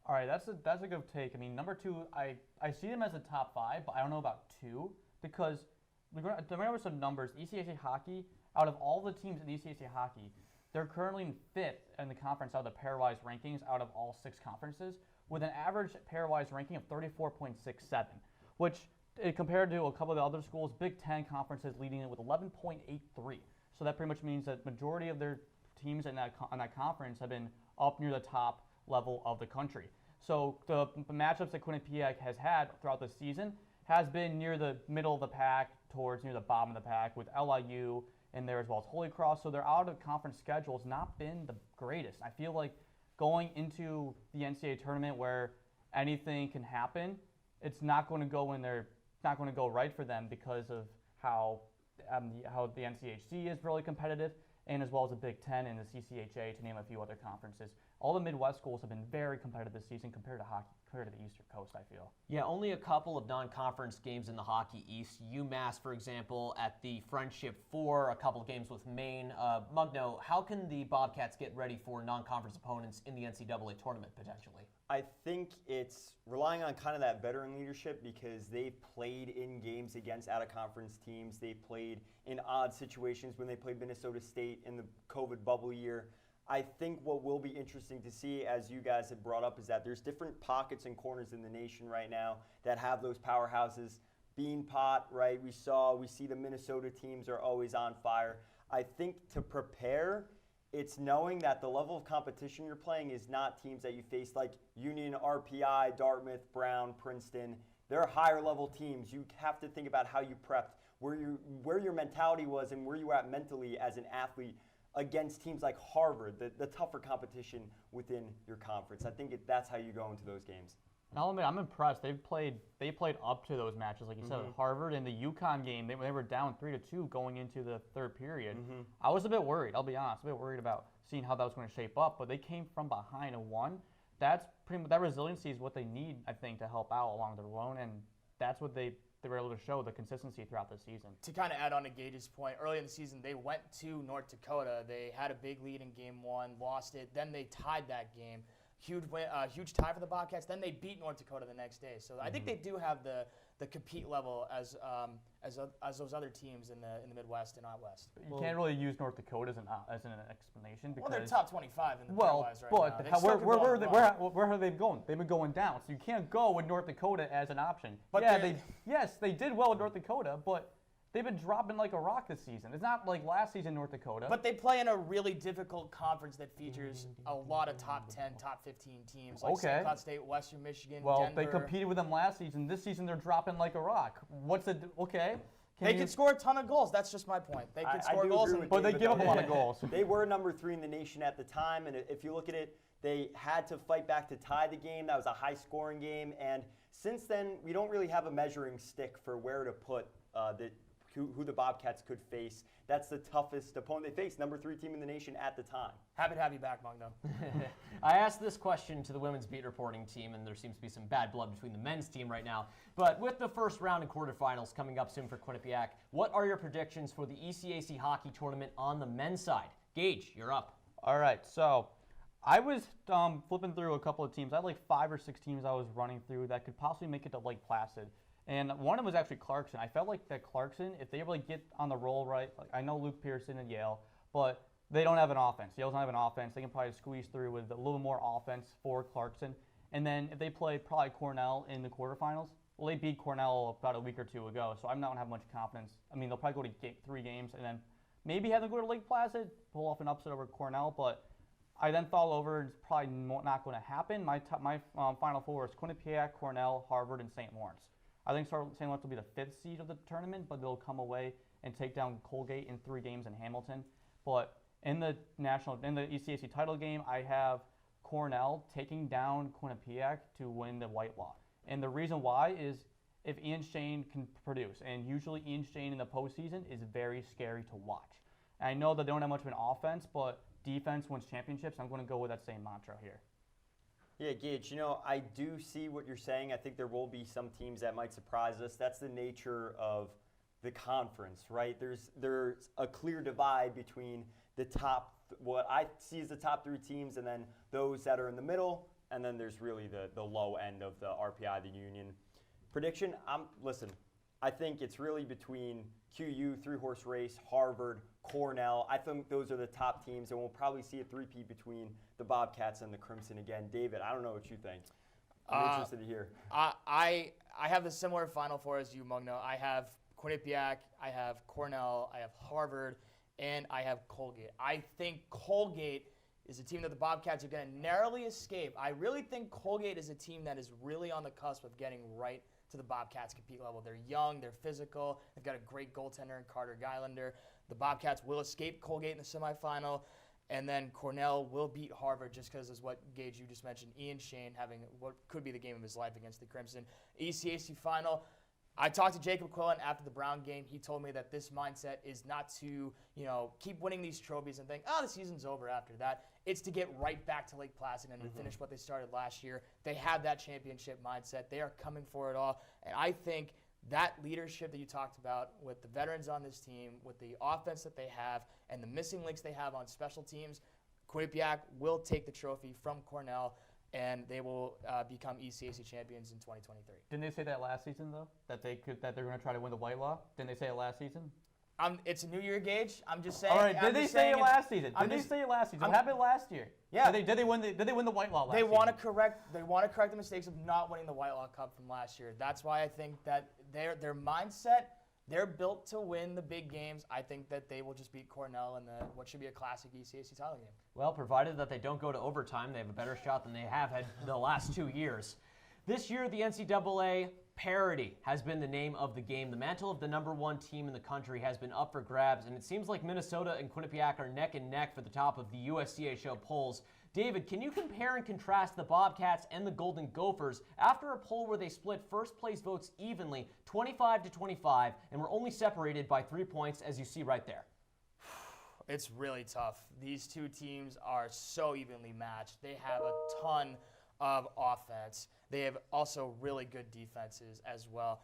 All right, that's a good take. I mean, number 2, I see them as a top 5, but I don't know about 2 because we're going to remember some numbers. ECAC hockey, out of all the teams in ECAC hockey, they're currently in 5th in the conference out of the pairwise rankings out of all 6 conferences, with an average pairwise ranking of 34.67, which compared to a couple of the other schools, Big Ten conferences leading it with 11.83. So that pretty much means that majority of their teams in that conference have been up near the top level of the country. So the matchups that Quinnipiac has had throughout the season has been near the middle of the pack towards near the bottom of the pack, with LIU in there as well as Holy Cross. So their out-of-conference schedule has not been the greatest. I feel like going into the NCAA tournament where anything can happen, it's not going to go in there. Not going to go right for them because of how the NCHC is really competitive, and as well as the Big Ten and the CCHA, to name a few other conferences. All the Midwest schools have been very competitive this season compared to the Eastern Coast, I feel. Yeah, only a couple of non-conference games in the Hockey East. UMass, for example, at the Friendship 4, a couple of games with Maine. Mugno, how can the Bobcats get ready for non-conference opponents in the NCAA tournament, potentially? I think it's relying on kind of that veteran leadership because they've played in games against out-of-conference teams. They've played in odd situations when they played Minnesota State in the COVID bubble year. I think what will be interesting to see, as you guys have brought up, is that there's different pockets and corners in the nation right now that have those powerhouses. Beanpot, right? We see the Minnesota teams are always on fire. I think to prepare, it's knowing that the level of competition you're playing is not teams that you face like Union, RPI, Dartmouth, Brown, Princeton. They're higher level teams. You have to think about how you prepped, where your mentality was and where you were at mentally as an athlete against teams like Harvard, the tougher competition within your conference. I think that's how you go into those games. I'll admit, I'm impressed. They played up to those matches, like you said, with Harvard and the UConn game. They were down 3-2 going into the third period. I was a bit worried. I'll be honest, a bit worried about seeing how that was going to shape up. But they came from behind and won. That's that resiliency is what they need, I think, to help out along the run, and that's what they were able to show, the consistency throughout the season. To kind of add on to Gage's point, early in the season, they went to North Dakota. They had a big lead in game 1, lost it. Then they tied that game. Huge tie for the Bobcats. Then they beat North Dakota the next day. So I think they do have the compete level as those other teams in the Midwest and out west. You can't really use North Dakota as an explanation because they're top 25 in the pairwise right but now. Where have they gone? They've been going down. So you can't go with North Dakota as an option. But they did well in North Dakota, but they've been dropping like a rock this season. It's not like last season North Dakota. But they play in a really difficult conference that features a lot of top 10, top 15 teams like St. Cloud State, Western Michigan, Denver. They competed with them last season. This season they're dropping like a rock. They can score a ton of goals. That's just my point. They can score goals, but they give up a lot of goals. They were number 3 in the nation at the time, and if you look at it, they had to fight back to tie the game. That was a high-scoring game, and since then we don't really have a measuring stick for where to put the who the Bobcats could face. That's the toughest opponent they faced, number 3 team in the nation at the time. Happy to have you back, Mugno. I asked this question to the women's beat reporting team, and there seems to be some bad blood between the men's team right now. But with the first round and quarterfinals coming up soon for Quinnipiac, what are your predictions for the ECAC hockey tournament on the men's side? Gage, you're up. All right, so I was flipping through a couple of teams. I had like 5 or 6 teams I was running through that could possibly make it to Lake Placid. And one of them was actually Clarkson. I felt like that Clarkson, if they really get on the roll right, like I know Luke Pearson and Yale, but they don't have an offense. Yale doesn't have an offense. They can probably squeeze through with a little more offense for Clarkson. And then if they play probably Cornell in the quarterfinals, well, they beat Cornell about a week or 2 ago, so I'm not going to have much confidence. I mean, they'll probably go to 3 games and then maybe have them go to Lake Placid, pull off an upset over Cornell, but I then thought over it's probably not going to happen. My Final Four is Quinnipiac, Cornell, Harvard, and St. Lawrence. I think St. Lawrence will be the 5th seed of the tournament, but they'll come away and take down Colgate in 3 games in Hamilton. But in the ECAC title game, I have Cornell taking down Quinnipiac to win the Whitelaw. And the reason why is if Ian Shane can produce, and usually Ian Shane in the postseason is very scary to watch. And I know that they don't have much of an offense, but defense wins championships. I'm going to go with that same mantra here. Yeah, Gage, I do see what you're saying. I think there will be some teams that might surprise us. That's the nature of the conference, right? There's a clear divide between the top, what I see as the top 3 teams, and then those that are in the middle, and then there's really the low end of the RPI, the Union. Prediction, listen, I think it's really between QU, 3-horse race, Harvard, Cornell. I think those are the top teams, and we'll probably see a 3-peat between the Bobcats and the Crimson again. David, I don't know what you think. I'm interested to hear. I have the similar Final Four as you, Mugno. I have Quinnipiac, I have Cornell, I have Harvard, and I have Colgate. I think Colgate is a team that the Bobcats are going to narrowly escape. I really think Colgate is a team that is really on the cusp of getting right to the Bobcats compete level. They're young, they're physical, they've got a great goaltender in Carter Geilander. The Bobcats will escape Colgate in the semifinal, and then Cornell will beat Harvard just because, as what Gage you just mentioned, Ian Shane having what could be the game of his life against the Crimson. ECAC final, I talked to Jacob Quillen after the Brown game. He told me that this mindset is not to, keep winning these trophies and think, the season's over after that. It's to get right back to Lake Placid and to finish what they started last year. They have that championship mindset. They are coming for it all. And I think that leadership that you talked about with the veterans on this team, with the offense that they have, and the missing links they have on special teams, Quinnipiac will take the trophy from Cornell, and they will become ECAC champions in 2023. Didn't they say that last season, though? That they're going to try to win the Whitelaw? Didn't they say it last season? It's a new year, Gage. I'm just saying. All right. Did they say it last season? What happened last year? Yeah. Did they win the Whitelaw last They season? want to correct the mistakes of not winning the Whitelaw Cup from last year. That's why I think that their mindset, they're built to win the big games. I think that they will just beat Cornell in what should be a classic ECAC title game. Well, provided that they don't go to overtime, they have a better shot than they have had the last 2 years. This year, the NCAA parity has been the name of the game. The mantle of the #1 team in the country has been up for grabs, and it seems like Minnesota and Quinnipiac are neck and neck for the top of the USCHO polls. David, can you compare and contrast the Bobcats and the Golden Gophers after a poll where they split first place votes evenly, 25-25, and were only separated by 3 points, as you see right there? It's really tough. These two teams are so evenly matched. They have a ton of offense. They have also really good defenses as well.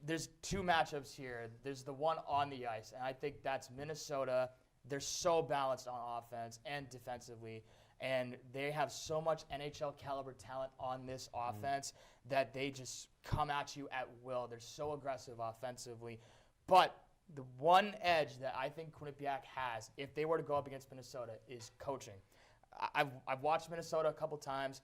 There's 2 matchups here. There's the one on the ice, and I think that's Minnesota. They're so balanced on offense and defensively, and they have so much NHL caliber talent on this offense that they just come at you at will. They're so aggressive offensively. But the one edge that I think Quinnipiac has, if they were to go up against Minnesota, is coaching. I've watched Minnesota a couple times,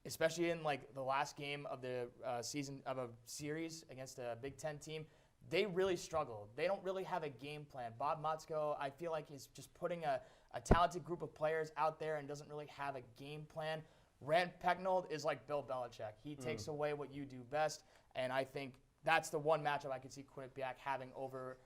especially in the last game of the season of a series against a Big Ten team. They really struggle. They don't really have a game plan. Bob Motzko, I feel like, is just putting a talented group of players out there and doesn't really have a game plan. Rand Pecknold is like Bill Belichick. He takes away what you do best, and I think that's the one matchup I could see Quinnipiac having over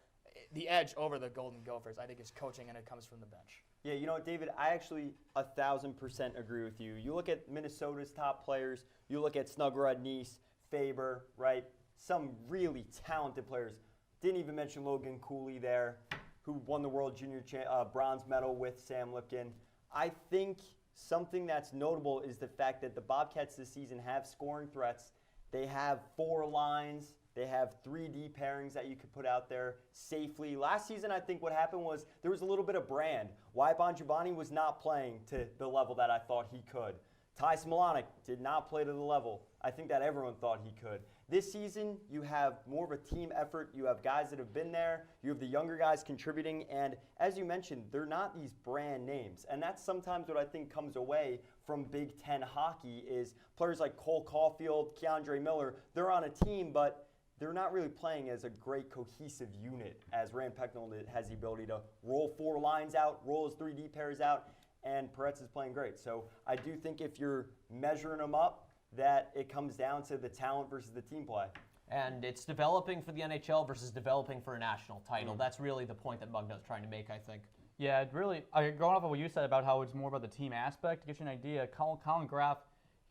the edge over the Golden Gophers. I think is coaching, and it comes from the bench. Yeah, you know what, David? I actually 1,000% agree with you. You look at Minnesota's top players. You look at Snuggerud, Nice, Faber, right? Some really talented players. Didn't even mention Logan Cooley there, who won the World Junior bronze medal with Sam Lipkin. I think something that's notable is the fact that the Bobcats this season have scoring threats. They have 4 lines. They have 3 D pairings that you could put out there safely. Last season, I think what happened was there was a little bit of brand. Wyatt Bongiovanni was not playing to the level that I thought he could. Ty Smolonic did not play to the level I think that everyone thought he could. This season, you have more of a team effort. You have guys that have been there. You have the younger guys contributing. And as you mentioned, they're not these brand names. And that's sometimes what I think comes away from Big Ten hockey is players like Cole Caulfield, Keandre Miller, they're on a team, but they're not really playing as a great cohesive unit as Rand Pecknold has the ability to roll 4 lines out, roll his 3D pairs out, and Peretz is playing great. So I do think if you're measuring them up, that it comes down to the talent versus the team play. And it's developing for the NHL versus developing for a national title. That's really the point that Mugna's trying to make, I think. Yeah, it really, going off of what you said about how it's more about the team aspect, to get you an idea, Colin Graff,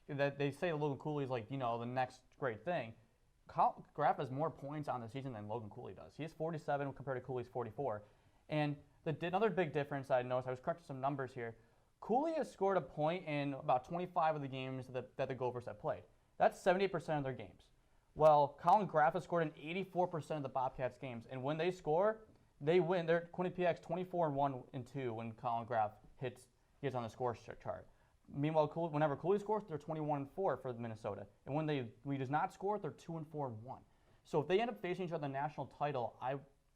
that they say Logan Cooley is like, you know, the next great thing. Colin Graff has more points on the season than Logan Cooley does. He has 47 compared to Cooley's 44. And another big difference I noticed, I was crunching some numbers here, Cooley has scored a point in about 25 of the games that the Gophers have played. That's 78% of their games. Well, Colin Graff has scored in 84% of the Bobcats games, and when they score, they win. They're Quinnipiac's 24-1 and 2 when Colin Graff gets on the score chart. Meanwhile, whenever Cooley scores, they're 21-4 for Minnesota, and when he does not score, they're 2-4-1. So if they end up facing each other in the national title, I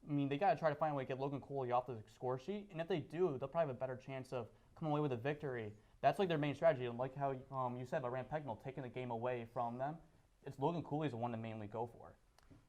mean, they got to try to find a way to get Logan Cooley off the score sheet, and if they do, they'll probably have a better chance of coming away with a victory. That's like their main strategy, and like how you said about Rand Pecknold taking the game away from them, it's Logan Cooley's the one to mainly go for.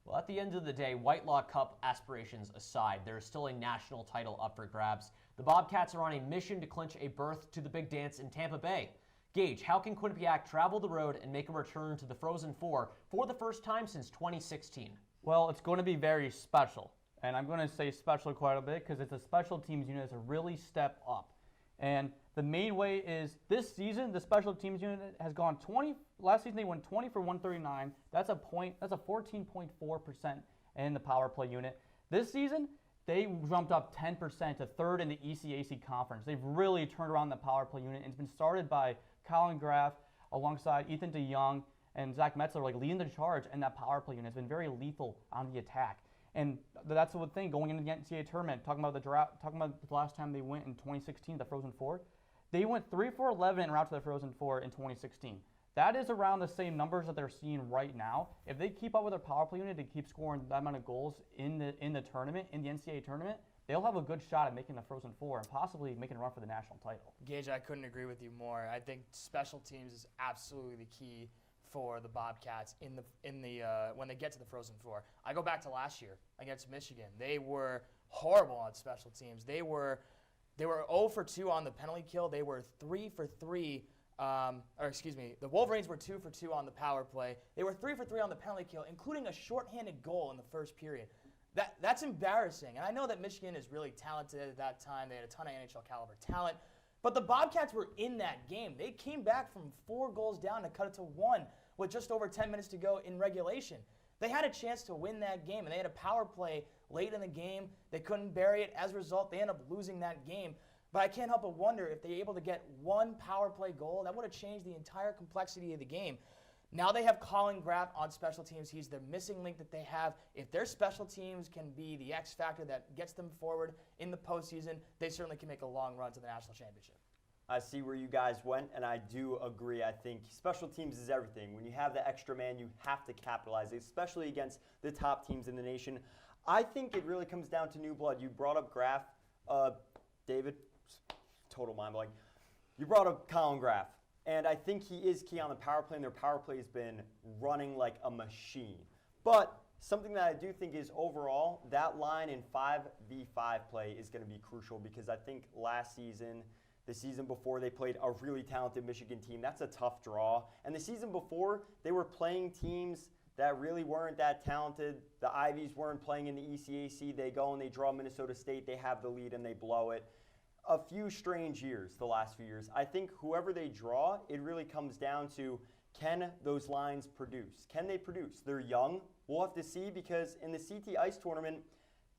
Well, at the end of the day, Whitelaw Cup aspirations aside, there is still a national title up for grabs. The Bobcats are on a mission to clinch a berth to the big dance in Tampa Bay. Gage, how can Quinnipiac travel the road and make a return to the Frozen Four for the first time since 2016? Well, it's going to be very special, and I'm going to say special quite a bit because it's a special teams unit that's a really step up. And the main way is this season, the special teams unit has gone 20. Last season they went 20 for 139. That's a 14.4% in the power play unit. This season they jumped up 10% to 3rd in the ECAC conference. They've really turned around the power play unit. And it's been started by Colin Graff alongside Ethan DeYoung and Zach Metzler, like leading the charge. And that power play unit has been very lethal on the attack. And that's the thing going into the NCAA tournament, talking about the last time they went in 2016, the Frozen Four. They went 3-4-11 en route to the Frozen Four in 2016. That is around the same numbers that they're seeing right now. If they keep up with their power play unit and keep scoring that amount of goals in the tournament, in the NCAA tournament, they'll have a good shot at making the Frozen Four and possibly making a run for the national title. Gage, I couldn't agree with you more. I think special teams is absolutely the key for the Bobcats when they get to the Frozen Four. I go back to last year against Michigan. They were horrible on special teams. They were 0 for 2 on the penalty kill. They were 3 for 3. The Wolverines were 2 for 2 on the power play. They were 3 for 3 on the penalty kill, including a shorthanded goal in the first period. That's embarrassing. And I know that Michigan is really talented at that time. They had a ton of NHL caliber talent. But the Bobcats were in that game. They came back from 4 goals down to cut it to 1 with just over 10 minutes to go in regulation. They had a chance to win that game, and they had a power play late in the game. They couldn't bury it. As a result, they ended up losing that game. But I can't help but wonder if they were able to get 1 power play goal, that would have changed the entire complexity of the game. Now they have Colin Graff on special teams. He's the missing link that they have. If their special teams can be the X factor that gets them forward in the postseason, they certainly can make a long run to the national championship. I see where you guys went, and I do agree. I think special teams is everything. When you have the extra man, you have to capitalize, especially against the top teams in the nation. I think it really comes down to new blood. You brought up Graff, David, total mind-blowing. You brought up Colin Graff. And I think he is key on the power play, and their power play has been running like a machine. But something that I do think is overall, that line in 5v5 play is going to be crucial because I think last season, the season before, they played a really talented Michigan team. That's a tough draw. And the season before, they were playing teams that really weren't that talented. The Ivies weren't playing in the ECAC. They go and they draw Minnesota State. They have the lead and they blow it. a few strange years the last few years. I think whoever they draw, it really comes down to, can those lines produce? Can they produce? They're young. We'll have to see, because in the CT Ice tournament,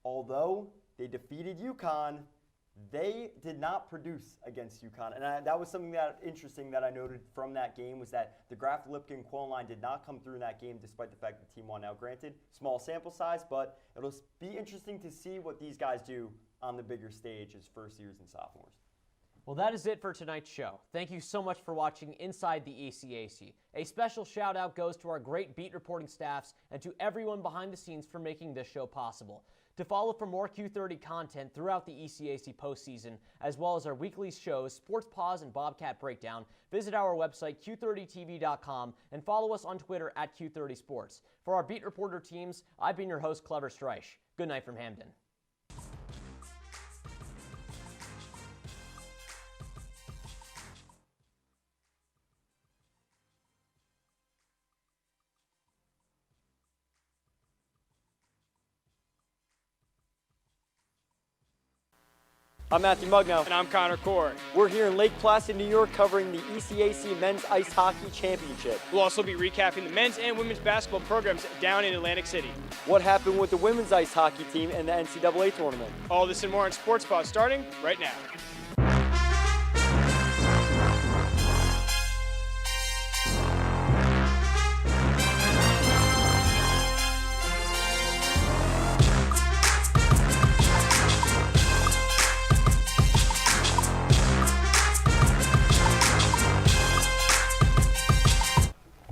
although they defeated UConn, they did not produce against UConn. And that was something that interesting that I noted from that game, was that the Graf Lipkin-Quillen line did not come through in that game, despite the fact the team won. Now, granted, small sample size, but it'll be interesting to see what these guys do on the bigger stage as first years and sophomores. Well, that is it for tonight's show. Thank you so much for watching Inside the ECAC. A special shout out goes to our great beat reporting staffs and to everyone behind the scenes for making this show possible. To follow for more Q30 content throughout the ECAC postseason, as well as our weekly shows, Sports Paws and Bobcat Breakdown, visit our website, Q30TV.com, and follow us on Twitter at Q30 Sports. For our beat reporter teams, I've been your host, Clever Streich. Good night from Hamden. I'm Matthew Mugnow. And I'm Connor Core. We're here in Lake Placid, New York, covering the ECAC Men's Ice Hockey Championship. We'll also be recapping the men's and women's basketball programs down in Atlantic City. What happened with the women's ice hockey team and the NCAA tournament? All this and more on Sports Pod, starting right now.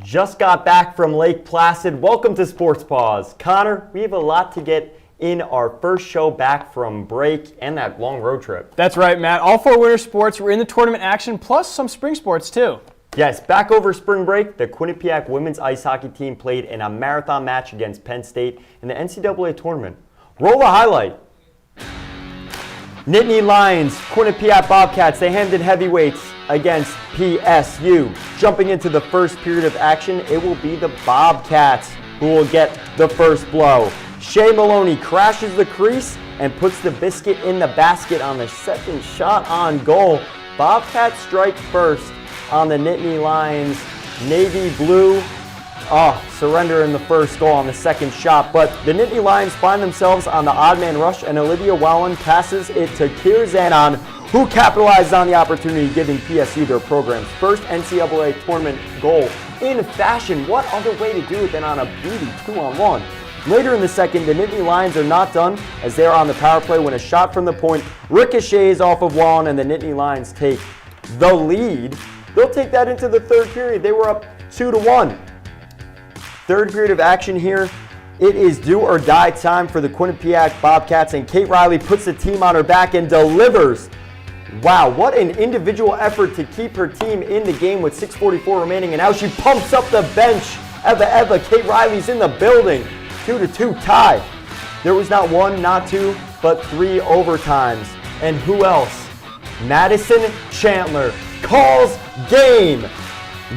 Just got back from Lake Placid. Welcome to Sports Paws. Connor, we have a lot to get in our first show back from break and that long road trip. That's right, Matt. All 4 winter sports were in the tournament action, plus some spring sports too. Yes, back over spring break, the Quinnipiac women's ice hockey team played in a marathon match against Penn State in the NCAA tournament. Roll the highlight. Nittany Lions, Quinnipiac Bobcats, they handed heavyweights against PSU. Jumping into the first period of action, it will be the Bobcats who will get the first blow. Shea Maloney crashes the crease and puts the biscuit in the basket on the second shot on goal. Bobcats strike first on the Nittany Lions. Navy blue surrender in the first goal on the second shot, but the Nittany Lions find themselves on the odd man rush, and Olivia Wallen passes it to Kier Zanon, who capitalizes on the opportunity, giving PSU their program's first NCAA tournament goal in fashion. What other way to do it than on a beauty 2-on-1? Later in the second, the Nittany Lions are not done as they are on the power play when a shot from the point ricochets off of Wallen, and the Nittany Lions take the lead. They'll take that into the third period. They were up 2-1. Third period of action here. It is do or die time for the Quinnipiac Bobcats, and Kate Riley puts the team on her back and delivers. Wow, what an individual effort to keep her team in the game with 6:44 remaining, and now she pumps up the bench. Eva, Kate Riley's in the building. 2-2 tie. There was not 1, not 2, but 3 overtimes. And who else? Madison Chandler calls game.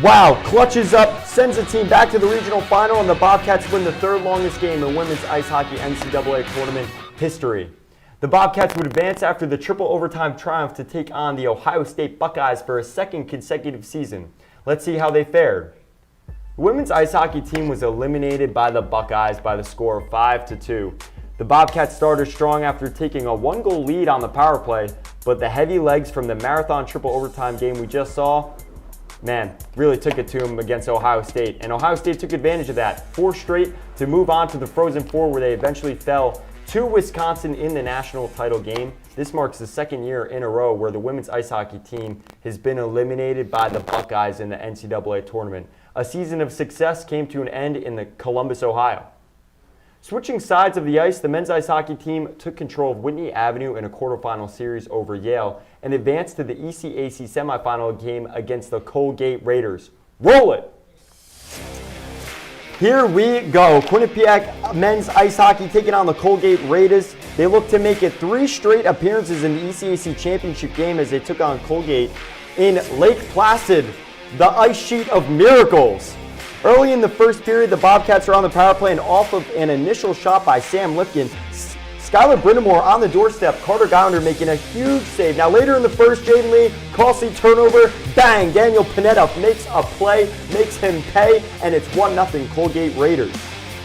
Wow, clutches up, sends the team back to the regional final, and the Bobcats win the third longest game in women's ice hockey NCAA tournament history. The Bobcats would advance after the triple overtime triumph to take on the Ohio State Buckeyes for a second consecutive season. Let's see how they fared. The women's ice hockey team was eliminated by the Buckeyes by the score of 5-2. The Bobcats started strong after taking a 1-goal lead on the power play, but the heavy legs from the marathon triple overtime game we just saw, man, really took it to them against Ohio State. And Ohio State took advantage of that. 4 straight to move on to the Frozen Four, where they eventually fell to Wisconsin in the national title game. This marks the second year in a row where the women's ice hockey team has been eliminated by the Buckeyes in the NCAA tournament. A season of success came to an end in Columbus, Ohio. Switching sides of the ice, the men's ice hockey team took control of Whitney Avenue in a quarterfinal series over Yale and advanced to the ECAC semifinal game against the Colgate Raiders. Roll it! Here we go. Quinnipiac men's ice hockey taking on the Colgate Raiders. They look to make it 3 straight appearances in the ECAC championship game as they took on Colgate in Lake Placid, the ice sheet of miracles. Early in the first period, the Bobcats are on the power play, and off of an initial shot by Sam Lipkin, Skylar Brindamore on the doorstep. Carter Gounder making a huge save. Now later in the first, Jaden Lee, costly turnover. Bang! Daniel Pineda makes a play, makes him pay, and it's 1-0 Colgate Raiders.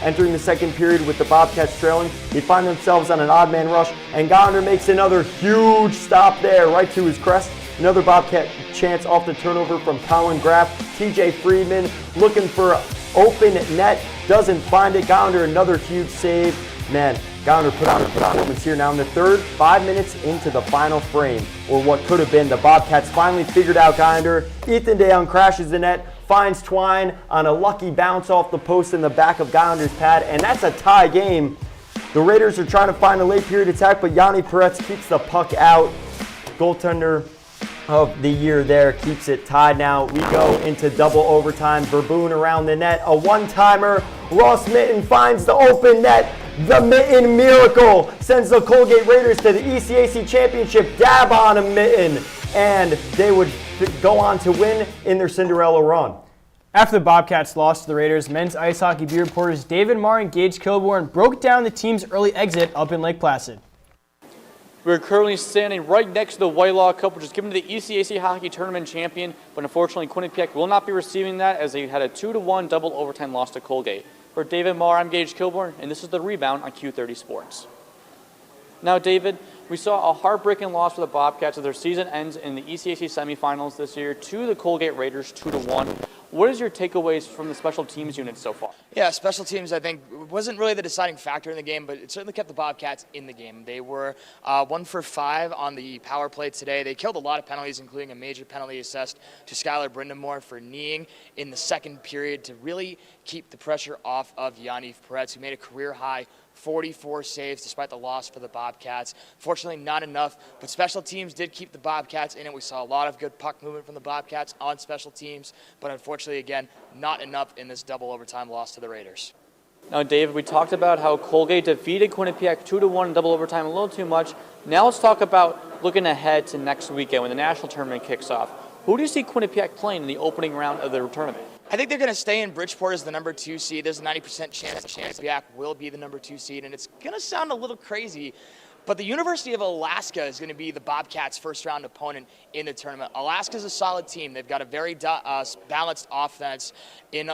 Entering the second period with the Bobcats trailing, they find themselves on an odd man rush, and Gounder makes another huge stop there, right to his crest. Another Bobcat chance off the turnover from Colin Graff. TJ Friedman looking for open net, doesn't find it. Gounder, another huge save. Man, Gounder put on a performance here. Now in the third, 5 minutes into the final frame, or what could have been, the Bobcats finally figured out Gounder. Ethan DeYoung crashes the net, finds Twine on a lucky bounce off the post in the back of Gounder's pad, and that's a tie game. The Raiders are trying to find a late period attack, but Yanni Peretz keeps the puck out. Goaltender of the year there keeps it tied. Now we go into double overtime. Verboon around the net, a one-timer. Ross Mitten finds the open net. The Mitten miracle sends the Colgate Raiders to the ECAC championship. Dab on a Mitten, and they would go on to win in their Cinderella run. After the Bobcats lost to the Raiders, men's ice hockey beat reporters David Marr and Gage Kilborn broke down the team's early exit up in Lake Placid. We're currently standing right next to the Whitelaw Cup, which is given to the ECAC Hockey Tournament champion, but unfortunately Quinnipiac will not be receiving that as they had a 2-1 double overtime loss to Colgate. For David Marr, I'm Gage Kilborn, and this is The Rebound on Q30 Sports. Now, David, we saw a heartbreaking loss for the Bobcats as their season ends in the ECAC semifinals this year to the Colgate Raiders 2-1. What is your takeaways from the special teams unit so far? Yeah, special teams, I think, wasn't really the deciding factor in the game, but it certainly kept the Bobcats in the game. They were 1 for 5 on the power play today. They killed a lot of penalties, including a major penalty assessed to Skylar Brindamore for kneeing in the second period to really keep the pressure off of Yanni Peretz, who made a career-high 44 saves despite the loss for the Bobcats. Fortunately, not enough, but special teams did keep the Bobcats in it. We saw a lot of good puck movement from the Bobcats on special teams, but unfortunately, again, not enough in this double overtime loss to the Raiders. Now, David, we talked about how Colgate defeated Quinnipiac 2-1 in double overtime a little too much. Now let's talk about looking ahead to next weekend when the national tournament kicks off. Who do you see Quinnipiac playing in the opening round of the tournament? I think they're going to stay in Bridgeport as the number 2 seed. There's a 90% chance Quinnipiac will be the number 2 seed, and it's going to sound a little crazy, but the University of Alaska is going to be the Bobcats' first-round opponent in the tournament. Alaska's a solid team. They've got a very balanced offense in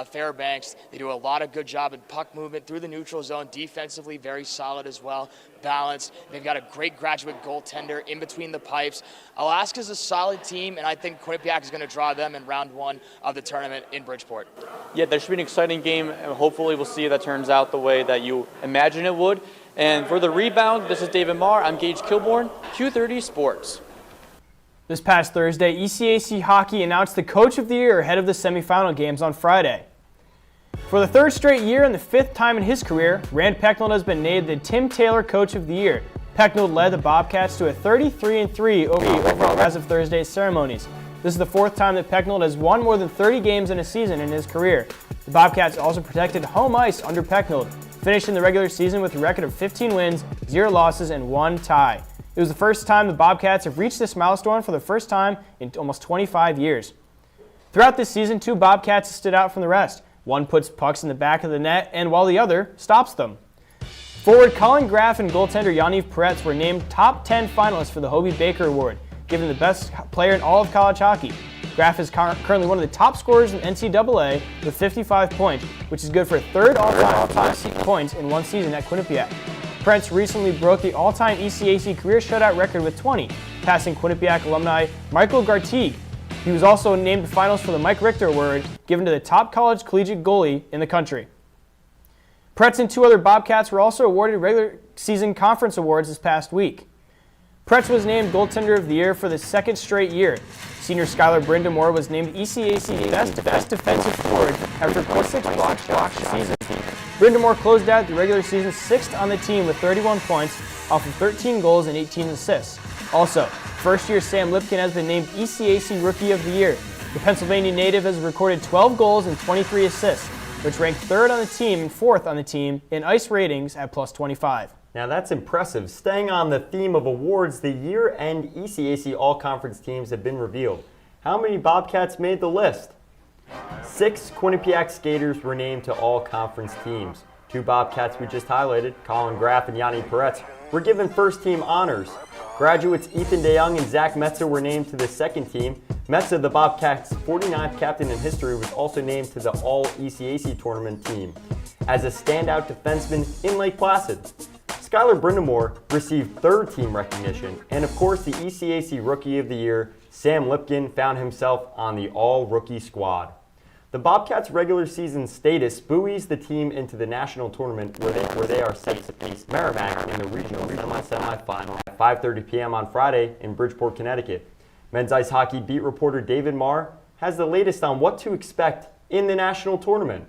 Fairbanks. They do a lot of good job in puck movement through the neutral zone. Defensively, very solid as well, balanced. They've got a great graduate goaltender in between the pipes. Alaska's a solid team, and I think Quinnipiac is going to draw them in round 1 of the tournament in Bridgeport. Yeah, there should be an exciting game, and hopefully we'll see that turns out the way that you imagine it would. And for The Rebound, this is David Marr. I'm Gage Kilborn, Q30 Sports. This past Thursday, ECAC Hockey announced the Coach of the Year ahead of the semifinal games on Friday. For the 3rd straight year and the 5th time in his career, Rand Pecknold has been named the Tim Taylor Coach of the Year. Pecknold led the Bobcats to a 33-3 overall as of Thursday's ceremonies. This is the 4th time that Pecknold has won more than 30 games in a season in his career. The Bobcats also protected home ice under Pecknold, finishing the regular season with a record of 15 wins, 0 losses, and 1 tie. It was the first time the Bobcats have reached this milestone for the first time in almost 25 years. Throughout this season, 2 Bobcats stood out from the rest. One puts pucks in the back of the net, and while the other stops them. Forward Colin Graff and goaltender Yanni Peretz were named top 10 finalists for the Hobie Baker Award, given the best player in all of college hockey. Graff is currently one of the top scorers in NCAA with 55 points, which is good for 3rd all-time points in one season at Quinnipiac. Peretz recently broke the all-time ECAC career shutout record with 20, passing Quinnipiac alumni Michael Gartigue. He was also named the finalist for the Mike Richter Award, given to the top college collegiate goalie in the country. Peretz and 2 other Bobcats were also awarded regular season conference awards this past week. Peretz was named Goaltender of the Year for the 2nd straight year. Senior Skylar Brindamore was named ECAC Best Defensive Forward after 46 block shots this season. Brindamore closed out the regular season 6th on the team with 31 points off of 13 goals and 18 assists. Also, first-year Sam Lipkin has been named ECAC Rookie of the Year. The Pennsylvania native has recorded 12 goals and 23 assists, which ranked 3rd on the team and 4th on the team in ice ratings at +25. Now that's impressive. Staying on the theme of awards, the year-end ECAC all-conference teams have been revealed. How many Bobcats made the list? 6 Quinnipiac skaters were named to all-conference teams. Two Bobcats we just highlighted, Colin Graff and Yanni Peretz, were given first-team honors. Graduates Ethan DeYoung and Zach Metza were named to the second team. Metza, the Bobcats' 49th captain in history, was also named to the All-ECAC tournament team as a standout defenseman in Lake Placid. Skylar Brindamore received third-team recognition, and of course the ECAC Rookie of the Year, Sam Lipkin, found himself on the all-rookie squad. The Bobcats' regular season status buoys the team into the national tournament where they are set to face Merrimack in the regional semi-final at 5:30 p.m. on Friday in Bridgeport, Connecticut. Men's ice hockey beat reporter David Marr has the latest on what to expect in the national tournament.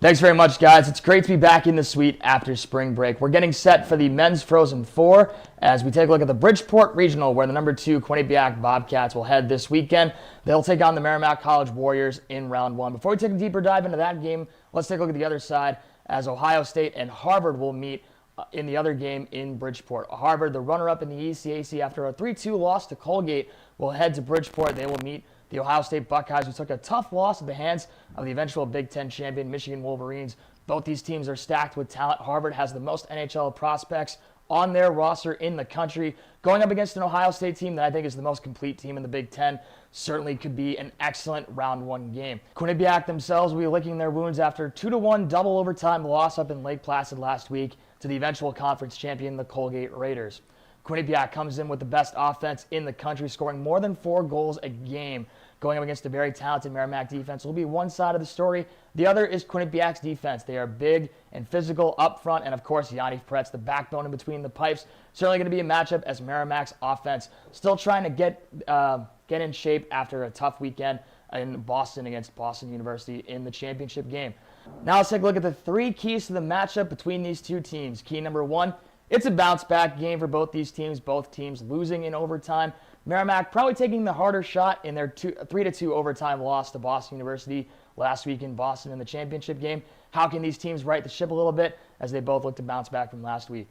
Thanks very much, guys. It's great to be back in the suite after spring break. We're getting set for the men's Frozen Four as we take a look at the Bridgeport Regional, where the number 2 Quinnipiac Bobcats will head this weekend. They'll take on the Merrimack College Warriors in round 1. Before we take a deeper dive into that game, let's take a look at the other side as Ohio State and Harvard will meet in the other game in Bridgeport. Harvard, the runner-up in the ECAC after a 3-2 loss to Colgate, will head to Bridgeport. They will meet the Ohio State Buckeyes, who took a tough loss at the hands of the eventual Big Ten champion Michigan Wolverines. Both these teams are stacked with talent. Harvard has the most NHL prospects on their roster in the country. Going up against an Ohio State team that I think is the most complete team in the Big Ten certainly could be an excellent round 1 game. Quinnipiac themselves will be licking their wounds after 2-1 double overtime loss up in Lake Placid last week to the eventual conference champion, the Colgate Raiders. Quinnipiac comes in with the best offense in the country, scoring more than 4 goals a game. Going up against a very talented Merrimack defense will be one side of the story. The other is Quinnipiac's defense. They are big and physical up front, and of course, Yanni Peretz, the backbone in between the pipes. Certainly going to be a matchup as Merrimack's offense still trying to get in shape after a tough weekend in Boston against Boston University in the championship game. Now let's take a look at the 3 keys to the matchup between these two teams. Key number 1, it's a bounce-back game for both these teams, both teams losing in overtime. Merrimack probably taking the harder shot in their 3-2 overtime loss to Boston University last week in Boston in the championship game. How can these teams right the ship a little bit as they both look to bounce back from last week?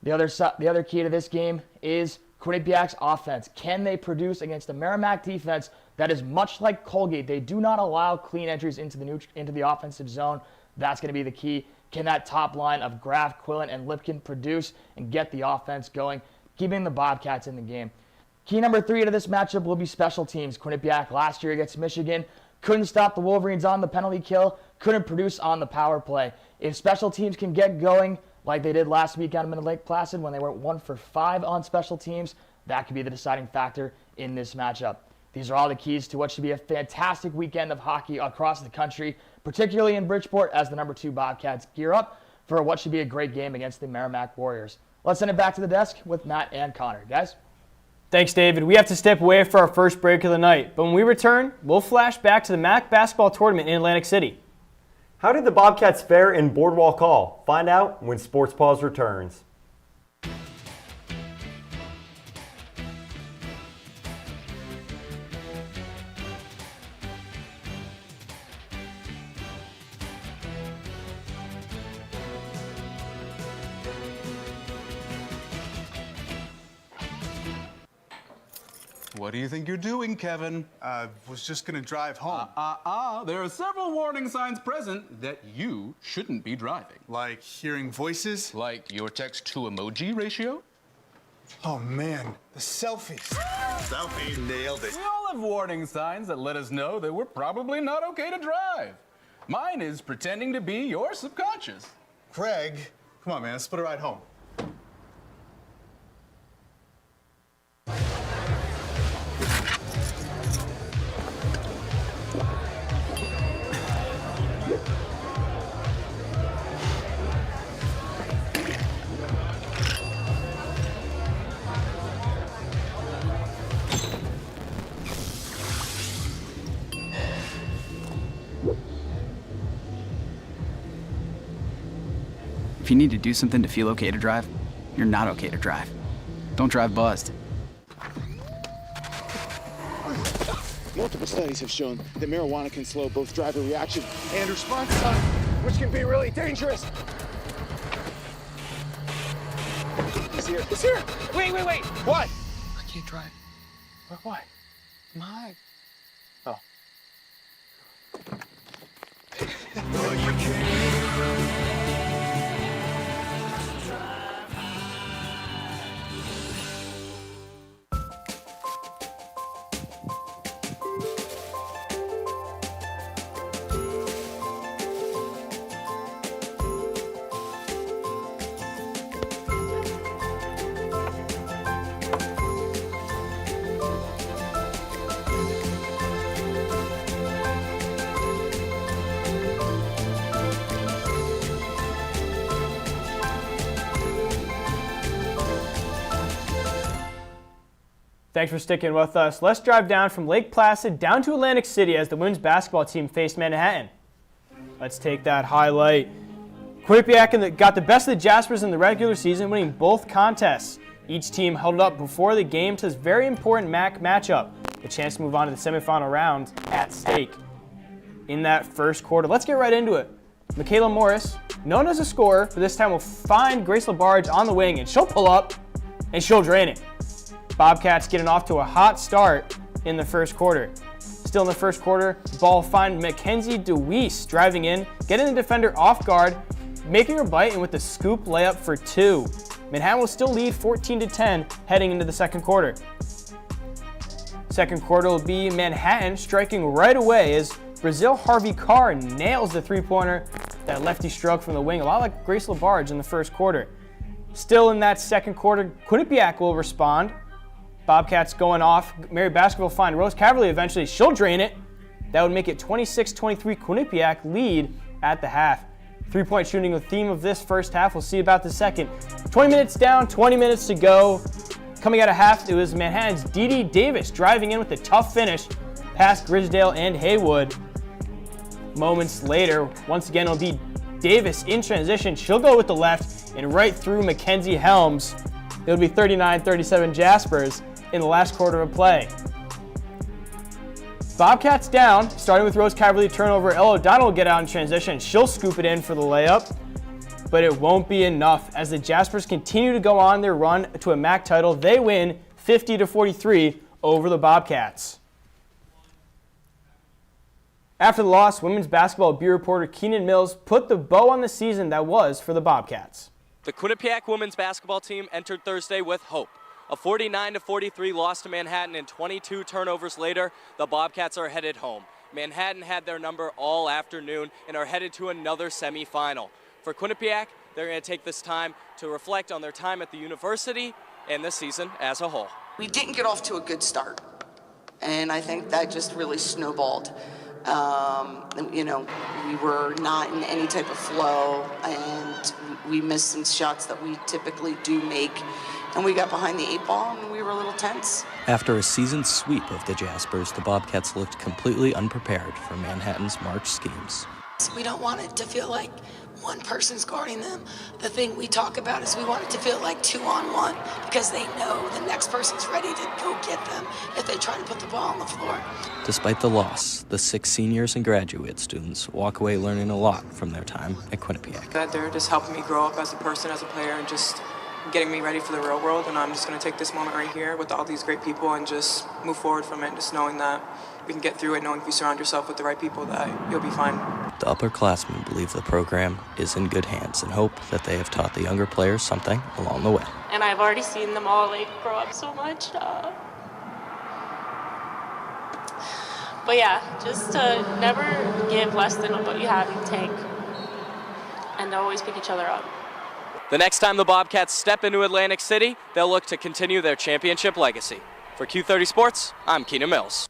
The other key to this game is Quinnipiac's offense. Can they produce against a Merrimack defense that is much like Colgate? They do not allow clean entries into the offensive zone. That's going to be the key. Can that top line of Graff, Quillen, and Lipkin produce and get the offense going, keeping the Bobcats in the game? Key number 3 to this matchup will be special teams. Quinnipiac last year against Michigan couldn't stop the Wolverines on the penalty kill, couldn't produce on the power play. If special teams can get going like they did last week out in Lake Placid when they went 1 for 5 on special teams, that could be the deciding factor in this matchup. These are all the keys to what should be a fantastic weekend of hockey across the country, particularly in Bridgeport as the number 2 Bobcats gear up for what should be a great game against the Merrimack Warriors. Let's send it back to the desk with Matt and Connor. Guys? Thanks, David. We have to step away for our first break of the night, but when we return, we'll flash back to the MAC basketball tournament in Atlantic City. How did the Bobcats fare in Boardwalk Hall? Find out when Sports Paws returns. What do you think you're doing, Kevin? Was just gonna drive home. There are several warning signs present that you shouldn't be driving. Like hearing voices? Like your text-to-emoji ratio? Oh man, the selfies. Selfie, nailed it. We all have warning signs that let us know that we're probably not okay to drive. Mine is pretending to be your subconscious. Craig, come on man, let's split a ride home. If you need to do something to feel okay to drive, you're not okay to drive. Don't drive buzzed. Multiple studies have shown that marijuana can slow both driver reaction and response time, which can be really dangerous. It's here. It's here. Wait. What? I can't drive. Why? My. Oh. Thanks for sticking with us. Let's drive down from Lake Placid down to Atlantic City as the women's basketball team faced Manhattan. Let's take that highlight. Quinnipiac got the best of the Jaspers in the regular season, winning both contests. Each team held up before the game to this very important MAC matchup. A chance to move on to the semifinal round at stake in that first quarter. Let's get right into it. Michaela Morris, known as a scorer, but this time will find Grace LaBarge on the wing, and she'll pull up and she'll drain it. Bobcats getting off to a hot start in the first quarter. Still in the first quarter, ball find Mackenzie DeWeese driving in, getting the defender off guard, making her bite, and with the scoop layup for 2. Manhattan will still lead 14-10 heading into the second quarter. Second quarter will be Manhattan striking right away as Brazil Harvey Carr nails the three-pointer, that lefty stroke from the wing, a lot like Grace LaBarge in the first quarter. Still in that second quarter, Quinnipiac will respond. Bobcats going off. Mary Baskerville will find Rose Caverly eventually. She'll drain it. That would make it 26-23 Quinnipiac lead at the half. Three-point shooting the theme of this first half. We'll see about the second. 20 minutes down, 20 minutes to go. Coming out of half, it was Manhattan's Dee Dee Davis driving in with a tough finish past Grisdale and Haywood. Moments later, once again, it'll be Davis in transition. She'll go with the left and right through Mackenzie Helms. It'll be 39-37 Jaspers in the last quarter of play. Bobcats down, starting with Rose Caverly turnover. Ella O'Donnell will get out in transition. She'll scoop it in for the layup, but it won't be enough as the Jaspers continue to go on their run to a MAC title. They win 50-43 over the Bobcats. After the loss, women's basketball bureau reporter Keenan Mills put the bow on the season that was for the Bobcats. The Quinnipiac women's basketball team entered Thursday with hope. A 49-43 loss to Manhattan and 22 turnovers later, the Bobcats are headed home. Manhattan had their number all afternoon and are headed to another semifinal. For Quinnipiac, they're going to take this time to reflect on their time at the university and the season as a whole. We didn't get off to a good start, and I think that just really snowballed. We were not in any type of flow, and we missed some shots that we typically do make, and we got behind the 8 ball, and we were a little tense. After a seasoned sweep of the Jaspers, the Bobcats looked completely unprepared for Manhattan's March schemes. We don't want it to feel like one person's guarding them. The thing we talk about is we want it to feel like 2-on-1 because they know the next person's ready to go get them if they try to put the ball on the floor. Despite the loss, the 6 seniors and graduate students walk away learning a lot from their time at Quinnipiac. That they're just helping me grow up as a person, as a player, and just getting me ready for the real world. And I'm just going to take this moment right here with all these great people and just move forward from it, just knowing that we can get through it, knowing if you surround yourself with the right people that you'll be fine. The upperclassmen believe the program is in good hands and hope that they have taught the younger players something along the way. And I've already seen them all grow up so much. But yeah, just to never give less than what you have in the tank and to always pick each other up. The next time the Bobcats step into Atlantic City, they'll look to continue their championship legacy. For Q30 Sports, I'm Keenan Mills.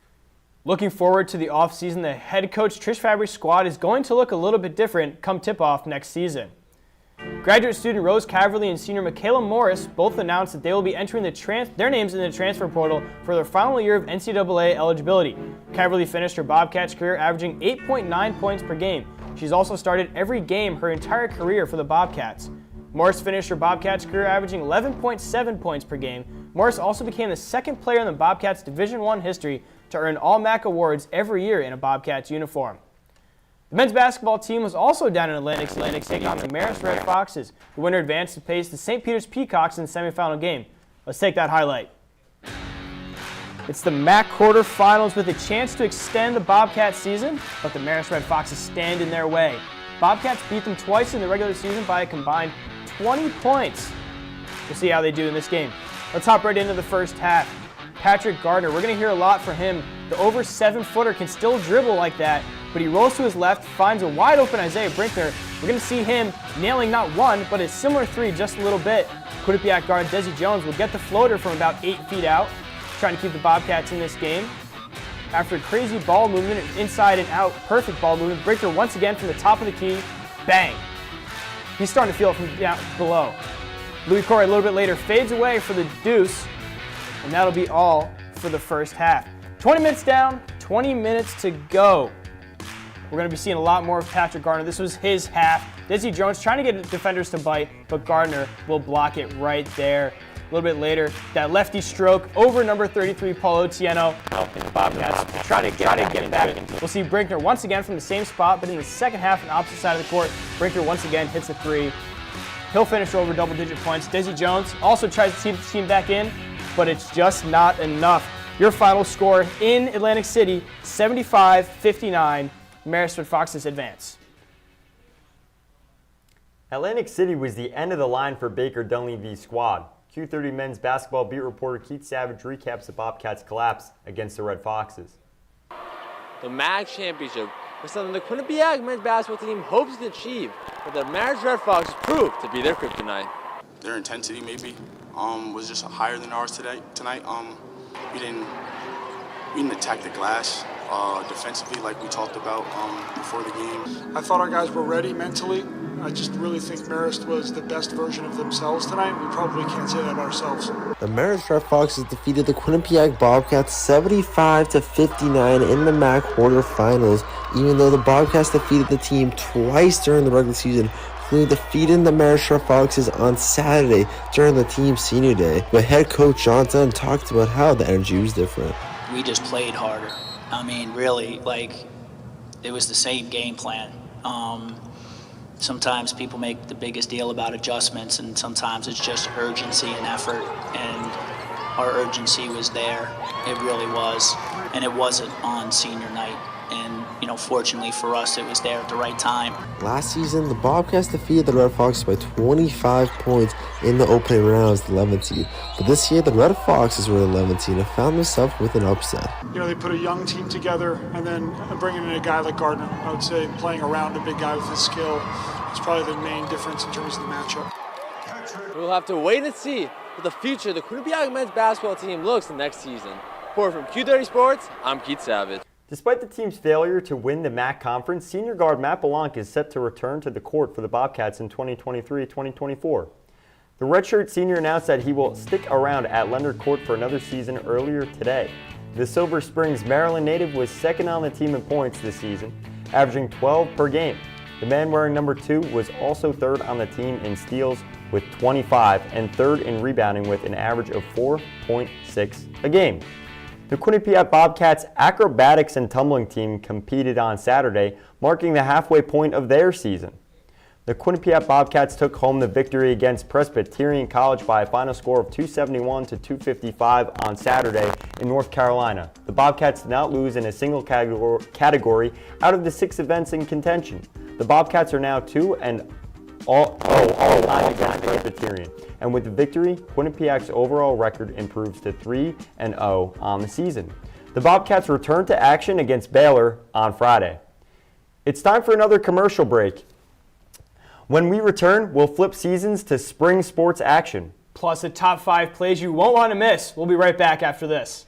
Looking forward to the offseason, the head coach Trish Fabry's squad is going to look a little bit different come tip-off next season. Graduate student Rose Caverly and senior Michaela Morris both announced that they will be entering their names in the transfer portal for their final year of NCAA eligibility. Caverly finished her Bobcats career averaging 8.9 points per game. She's also started every game her entire career for the Bobcats. Morris finished her Bobcats career averaging 11.7 points per game. Morris also became the second player in the Bobcats Division I history to earn all MAC awards every year in a Bobcats uniform. The men's basketball team was also down in Atlantic taking on the Marist Red Foxes. The winner advanced to face the St. Peter's Peacocks in the semifinal game. Let's take that highlight. It's the MAC quarterfinals with a chance to extend the Bobcats season, but the Marist Red Foxes stand in their way. Bobcats beat them twice in the regular season by a combined 20 points. We'll see how they do in this game. Let's hop right into the first half. Patrick Gardner, we're going to hear a lot from him. The over 7-footer can still dribble like that, but he rolls to his left, finds a wide open Isaiah Brinkner. We're going to see him nailing not one, but a similar 3 just a little bit. Quinnipiac guard Desi Jones will get the floater from about 8 feet out, trying to keep the Bobcats in this game. After a crazy ball movement, inside and out, perfect ball movement, Brinkner once again from the top of the key, bang. He's starting to feel it from down below. Louis Corey a little bit later fades away for the deuce, and that'll be all for the first half. 20 minutes down, 20 minutes to go. We're going to be seeing a lot more of Patrick Gardner. This was his half. Desi Jones trying to get defenders to bite, but Gardner will block it right there. A little bit later, that lefty stroke over number 33, Paul Otieno. The Bobcats trying to get back. We'll see Brinkner once again from the same spot, but in the second half on the opposite side of the court, Brinkner once again hits a three. He'll finish over double-digit points. Desi Jones also tries to keep the team back in, but it's just not enough. Your final score in Atlantic City, 75-59. Marysville Foxes advance. Atlantic City was the end of the line for Baker Dunleavy's squad. Q30 men's basketball beat reporter Keith Savage recaps the Bobcats' collapse against the Red Foxes. The MAC championship was something the Quinnipiac men's basketball team hopes to achieve, but the Marist Red Foxes proved to be their kryptonite. Their intensity maybe was just higher than ours tonight. We didn't attack the glass defensively like we talked about before the game. I thought our guys were ready mentally. I just really think Marist was the best version of themselves tonight. We probably can't say that about ourselves. The Marist Red Foxes defeated the Quinnipiac Bobcats 75-59 in the MAC quarterfinals, even though the Bobcats defeated the team twice during the regular season, including defeating the Marist Red Foxes on Saturday during the team's senior day. But head coach John Dunn talked about how the energy was different. We just played harder. I mean, really, it was the same game plan. Sometimes people make the biggest deal about adjustments, and sometimes it's just urgency and effort, and our urgency was there. It really was, and it wasn't on senior night. And, fortunately for us, it was there at the right time. Last season, the Bobcats defeated the Red Foxes by 25 points in the opening round as the 11th seed. But this year, the Red Foxes were the 11th seed and found themselves with an upset. They put a young team together, and then bringing in a guy like Gardner. I would say playing around a big guy with his skill is probably the main difference in terms of the matchup. We'll have to wait and see what the future of the Quinnipiac men's basketball team looks next season. Reporting from Q30 Sports, I'm Keith Savage. Despite the team's failure to win the MAC conference, senior guard Matt Belanc is set to return to the court for the Bobcats in 2023-2024. The redshirt senior announced that he will stick around at Leonard Court for another season earlier today. The Silver Springs, Maryland native was second on the team in points this season, averaging 12 per game. The man wearing number 2 was also third on the team in steals with 25 and third in rebounding with an average of 4.6 a game. The Quinnipiac Bobcats acrobatics and tumbling team competed on Saturday, marking the halfway point of their season. The Quinnipiac Bobcats took home the victory against Presbyterian College by a final score of 271-255 on Saturday in North Carolina. The Bobcats did not lose in a single category out of the 6 events in contention. The Bobcats are now 2-0 against Presbyterian. And with the victory, Quinnipiac's overall record improves to 3-0 on the season. The Bobcats return to action against Baylor on Friday. It's time for another commercial break. When we return, we'll flip seasons to spring sports action. Plus the top 5 plays you won't want to miss. We'll be right back after this.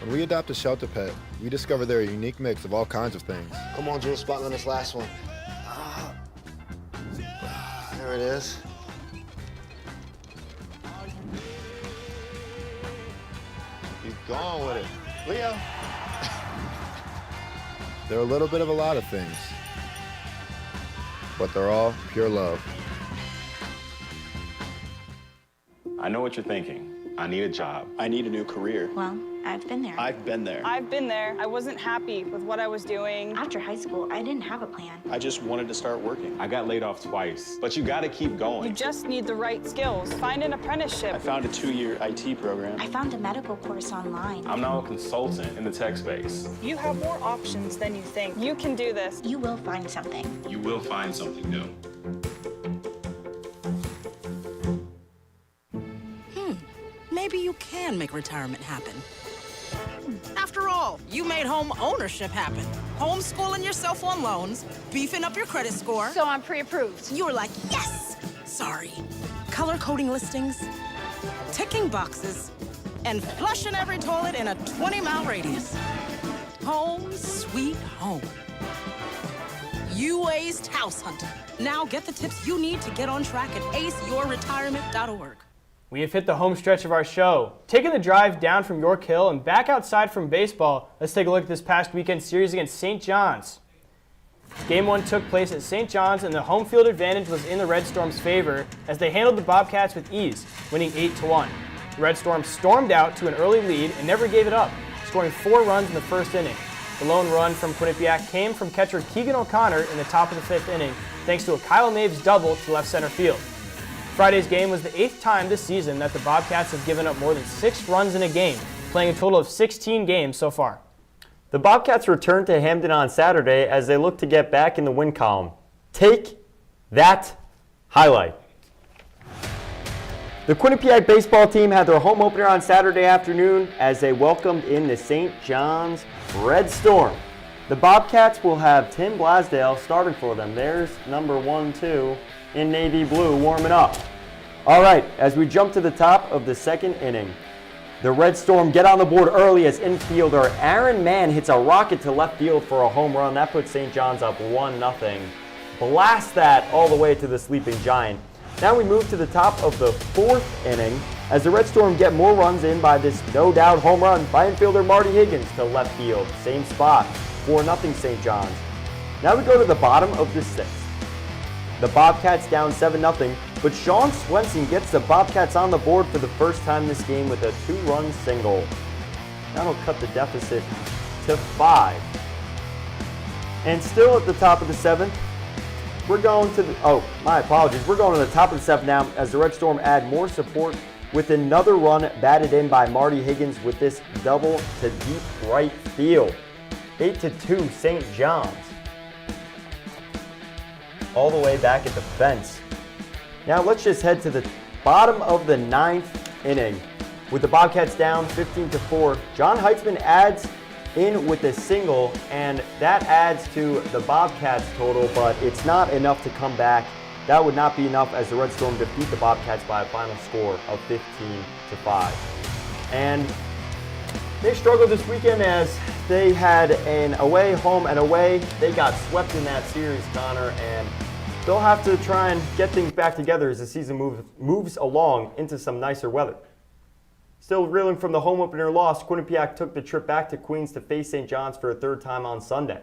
When we adopt a shelter pet, we discover they're a unique mix of all kinds of things. Come on, Jules, spot on this last one. There it is. Keep going with it. Leo! They're a little bit of a lot of things, but they're all pure love. I know what you're thinking. I need a job. I need a new career. Well, I've been there. I've been there. I've been there. I wasn't happy with what I was doing. After high school, I didn't have a plan. I just wanted to start working. I got laid off twice, but you gotta keep going. You just need the right skills. Find an apprenticeship. I found a 2-year IT program. I found a medical course online. I'm now a consultant in the tech space. You have more options than you think. You can do this. You will find something. You will find something new. Maybe you can make retirement happen. After all, you made home ownership happen. Homeschooling yourself on loans, beefing up your credit score. So I'm pre-approved. You were like, yes! Sorry. Color-coding listings, ticking boxes, and flushing every toilet in a 20-mile radius. Home sweet home. You aced House Hunter. Now get the tips you need to get on track at aceyourretirement.org. We have hit the home stretch of our show. Taking the drive down from York Hill and back outside from baseball, let's take a look at this past weekend series against St. John's. Game 1 took place at St. John's and the home field advantage was in the Red Storm's favor as they handled the Bobcats with ease, winning 8-1. The Red Storm stormed out to an early lead and never gave it up, scoring 4 runs in the first inning. The lone run from Quinnipiac came from catcher Keegan O'Connor in the top of the 5th inning, thanks to a Kyle Maves double to left center field. Friday's game was the 8th time this season that the Bobcats have given up more than 6 runs in a game, playing a total of 16 games so far. The Bobcats returned to Hamden on Saturday as they look to get back in the win column. Take that highlight. The Quinnipiac baseball team had their home opener on Saturday afternoon as they welcomed in the St. John's Red Storm. The Bobcats will have Tim Blasdale starting for them. There's number 1-2 in navy blue warming up. All right, as we jump to the top of the 2nd inning, the Red Storm get on the board early as infielder Aaron Mann hits a rocket to left field for a home run. That puts St. John's up 1-0. Blast that all the way to the sleeping giant. Now we move to the top of the 4th inning as the Red Storm get more runs in by this no-doubt home run by infielder Marty Higgins to left field. Same spot, 4-0 St. John's. Now we go to the bottom of the 6th. The Bobcats down 7-0, but Sean Swenson gets the Bobcats on the board for the first time this game with a 2-run single. That'll cut the deficit to 5. And still at the top of the 7th, we're going to the, we're going to the top of the 7th now as the Red Storm add more support with another run batted in by Marty Higgins with this double to deep right field. 8-2 St. John's. All the way back at the fence. Now let's just head to the bottom of the 9th inning. With the Bobcats down 15-4, John Heitzman adds in with a single, and that adds to the Bobcats total, but it's not enough to come back. That would not be enough as the Red Storm defeat the Bobcats by a final score of 15-5. And they struggled this weekend as they had an away, home, and away. They got swept in that series, Connor, and they'll have to try and get things back together as the season moves along into some nicer weather. Still reeling from the home opener loss, Quinnipiac took the trip back to Queens to face St. John's for a 3rd time on Sunday.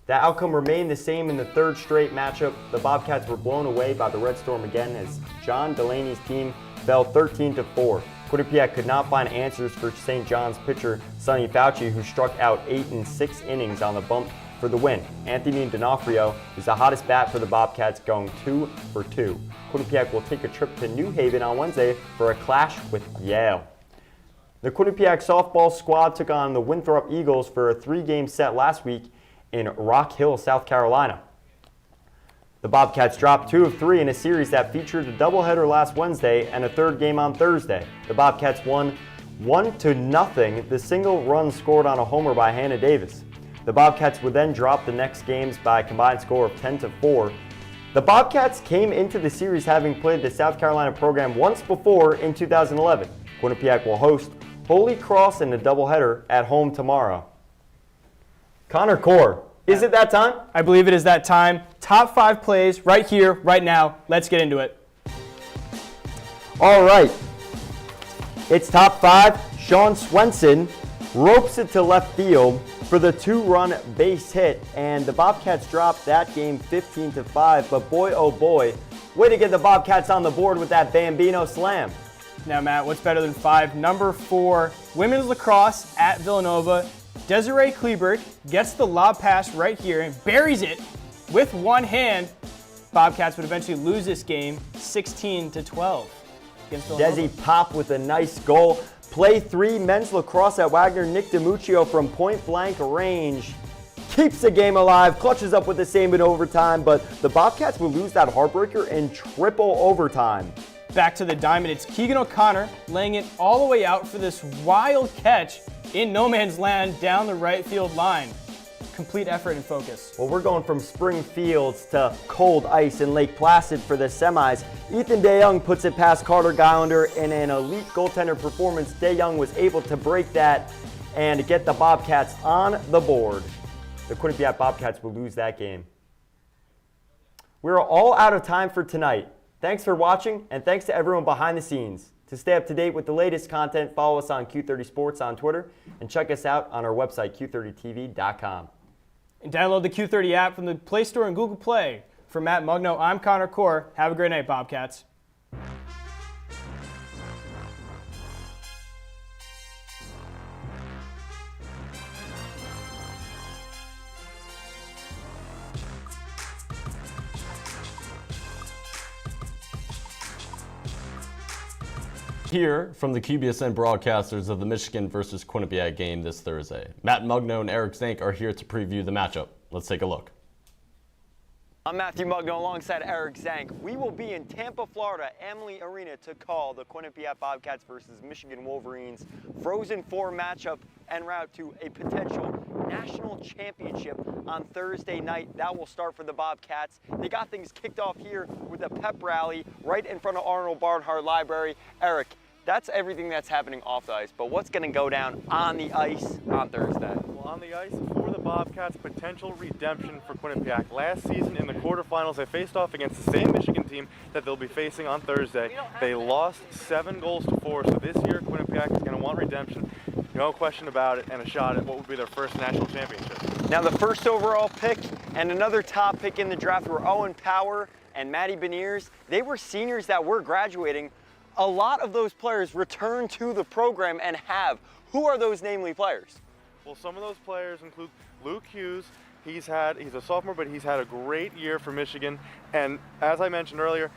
The outcome remained the same in the 3rd straight matchup. The Bobcats were blown away by the Red Storm again as John Delaney's team fell 13-4. Quinnipiac could not find answers for St. John's pitcher Sonny Fauci, who struck out 8 in 6 innings on the bump for the win. Anthony D'Onofrio is the hottest bat for the Bobcats, going 2 for 2. Quinnipiac will take a trip to New Haven on Wednesday for a clash with Yale. The Quinnipiac softball squad took on the Winthrop Eagles for a 3-game set last week in Rock Hill, South Carolina. The Bobcats dropped 2 of 3 in a series that featured a doubleheader last Wednesday and a 3rd game on Thursday. The Bobcats won 1-0, the single run scored on a homer by Hannah Davis. The Bobcats would then drop the next games by a combined score of 10-4. The Bobcats came into the series having played the South Carolina program once before in 2011. Quinnipiac will host Holy Cross in a doubleheader at home tomorrow. Connor Core, is it that time? I believe it is that time. Top 5 plays right here, right now. Let's get into it. All right. It's top 5. Sean Swenson ropes it to left field for the 2-run base hit, and the Bobcats dropped that game 15-5, but boy, oh boy, way to get the Bobcats on the board with that Bambino slam. Now, Matt, what's better than 5? Number 4, women's lacrosse at Villanova. Desiree Kleberg gets the lob pass right here and buries it with one hand. Bobcats would eventually lose this game 16-12 against Villanova. Desi Pop with a nice goal. Play 3, men's lacrosse at Wagner. Nick DiMuccio from point blank range keeps the game alive, clutches up with the same in overtime, but the Bobcats will lose that heartbreaker in triple overtime. Back to the diamond, it's Keegan O'Connor laying it all the way out for this wild catch in no man's land down the right field line. Complete effort and focus. Well, we're going from spring fields to cold ice in Lake Placid for the semis. Ethan DeYoung puts it past Carter Geilander in an elite goaltender performance. DeYoung was able to break that and get the Bobcats on the board. The Quinnipiac Bobcats will lose that game. We're all out of time for tonight. Thanks for watching, and thanks to everyone behind the scenes. To stay up to date with the latest content, follow us on Q30 Sports on Twitter, and check us out on our website, Q30TV.com. And download the Q30 app from the Play Store and Google Play. For Matt Mugno, I'm Connor Core. Have a great night, Bobcats. Here from the QBSN broadcasters of the Michigan versus Quinnipiac game this Thursday. Matt Mugno and Eric Zank are here to preview the matchup. Let's take a look. I'm Matthew Mugno alongside Eric Zank. We will be in Tampa, Florida, Amalie Arena to call the Quinnipiac Bobcats versus Michigan Wolverines Frozen Four matchup en route to a potential national championship on Thursday night. That will start for the Bobcats. They got things kicked off here with a pep rally right in front of Arnold Barnhart Library. Eric, that's everything that's happening off the ice, but what's going to go down on the ice on Thursday? Well, on the ice for the Bobcats, potential redemption for Quinnipiac. Last season in the quarterfinals, they faced off against the same Michigan team that they'll be facing on Thursday. They lost 7-4, so this year Quinnipiac is going to want redemption. No question about it, and a shot at what would be their first national championship. Now the first overall pick and another top pick in the draft were Owen Power and Maddie Beniers. They were seniors that were graduating. A lot of those players return to the program and have. Who are those namely players? Well, some of those players include Luke Hughes. He's a sophomore, but he's had a great year for Michigan. And as I mentioned earlier,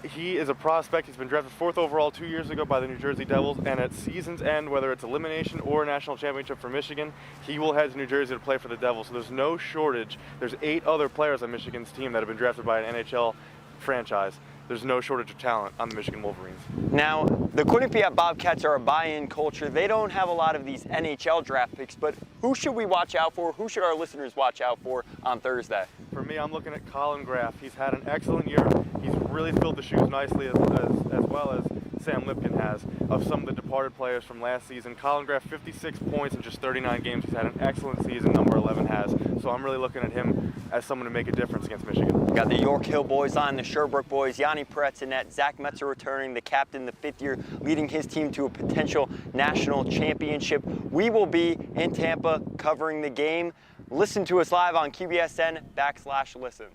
he is a prospect. He's been drafted 4th overall 2 years ago by the New Jersey Devils. And at season's end, whether it's elimination or a national championship for Michigan, he will head to New Jersey to play for the Devils. So there's no shortage. There's 8 other players on Michigan's team that have been drafted by an NHL franchise. There's no shortage of talent on the Michigan Wolverines. Now, the Quinnipiac Bobcats are a buy-in culture. They don't have a lot of these NHL draft picks, but who should we watch out for? Who should our listeners watch out for on Thursday? For me, I'm looking at Colin Graff. He's had an excellent year. He's really filled the shoes nicely as well as Sam Lipkin has of some of the departed players from last season. Colin Graff, 56 points in just 39 games. He's had an excellent season, number 11 has. So I'm really looking at him as someone to make a difference against Michigan. Got the York Hill boys on, the Sherbrooke boys, Yanni Peretz in net, Zach Metzer returning, the captain, the 5th year, leading his team to a potential national championship. We will be in Tampa covering the game. Listen to us live on QBSN/listen.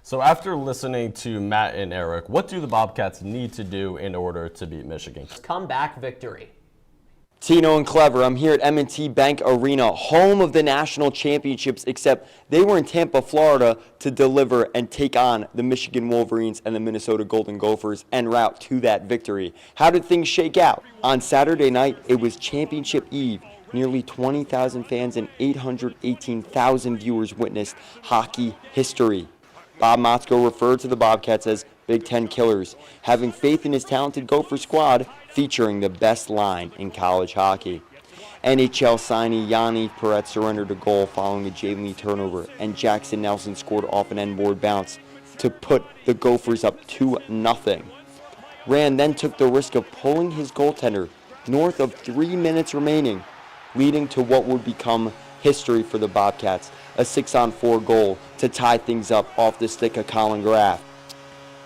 So after listening to Matt and Eric, what do the Bobcats need to do in order to beat Michigan? Comeback victory. Tino and Clever, I'm here at M&T Bank Arena, home of the national championships, except they were in Tampa, Florida to deliver and take on the Michigan Wolverines and the Minnesota Golden Gophers en route to that victory. How did things shake out? On Saturday night, it was championship eve. Nearly 20,000 fans and 818,000 viewers witnessed hockey history. Bob Motzko referred to the Bobcats as Big Ten killers, having faith in his talented Gopher squad featuring the best line in college hockey. NHL signee Yanni Peretz surrendered a goal following a Jamie turnover, and Jackson Nelson scored off an end-board bounce to put the Gophers up 2-0. Rand then took the risk of pulling his goaltender north of 3 minutes remaining, leading to what would become history for the Bobcats, a 6-on-4 goal to tie things up off the stick of Colin Graff.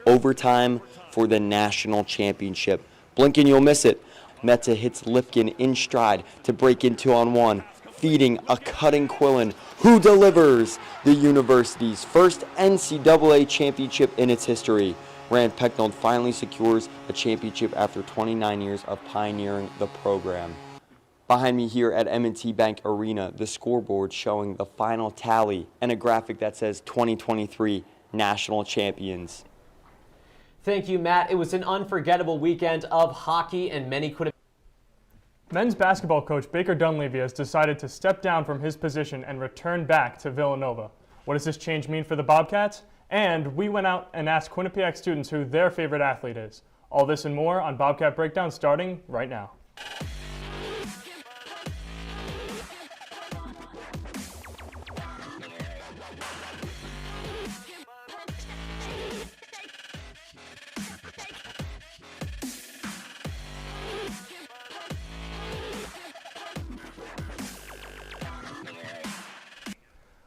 Overtime for the national championship. Blink and you'll miss it. Meta hits Lipkin in stride to break in 2-on-1, feeding a cutting Quillen, who delivers the university's first NCAA championship in its history. Rand Pecknold finally secures a championship after 29 years of pioneering the program. Behind me here at M&T Bank Arena, the scoreboard showing the final tally and a graphic that says 2023 National Champions. Thank you, Matt. It was an unforgettable weekend of hockey and many could have. Men's basketball coach Baker Dunleavy has decided to step down from his position and return back to Villanova. What does this change mean for the Bobcats? And we went out and asked Quinnipiac students who their favorite athlete is. All this and more on Bobcat Breakdown starting right now.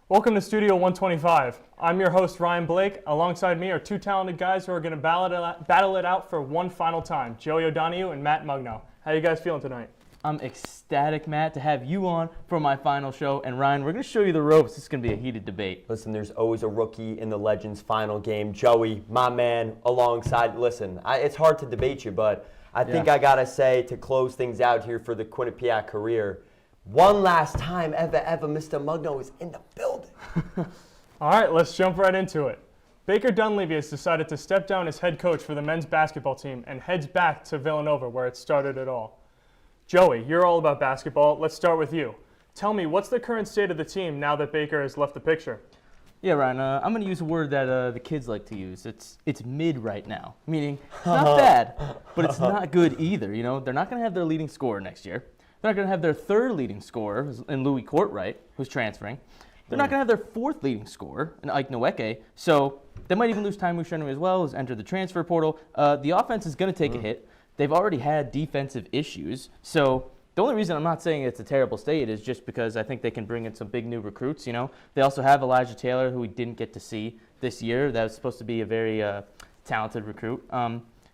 Welcome to Studio 125. I'm your host, Ryan Blake. Alongside me are two talented guys who are going to battle it out for one final time, Joey O'Donoghue and Matt Mugno. How are you guys feeling tonight? I'm ecstatic, Matt, to have you on for my final show. And Ryan, we're going to show you the ropes. It's going to be a heated debate. Listen, there's always a rookie in the Legends final game. Joey, my man, alongside. Listen, it's hard to debate you, but I think I got to say, to close things out here for the Quinnipiac career, one last time ever, Mr. Mugno is in the building. All right, let's jump right into it. Baker Dunleavy has decided to step down as head coach for the men's basketball team and heads back to Villanova, where it started it all. Joey, you're all about basketball. Let's start with you. Tell me, what's the current state of the team now that Baker has left the picture? Yeah, Ryan, I'm going to use a word that the kids like to use. It's mid right now, meaning it's not bad, but it's not good either. You know, they're not going to have their leading scorer next year. They're not going to have their third leading scorer in Louis Courtwright, who's transferring. They're not going to have their fourth leading scorer in Ike Nweke. So they might even lose Taimu Shenry as well, who's entered the transfer portal. The offense is going to take a hit. They've already had defensive issues. So the only reason I'm not saying it's a terrible state is just because I think they can bring in some big new recruits. You know, they also have Elijah Taylor, who we didn't get to see this year. That was supposed to be a very talented recruit.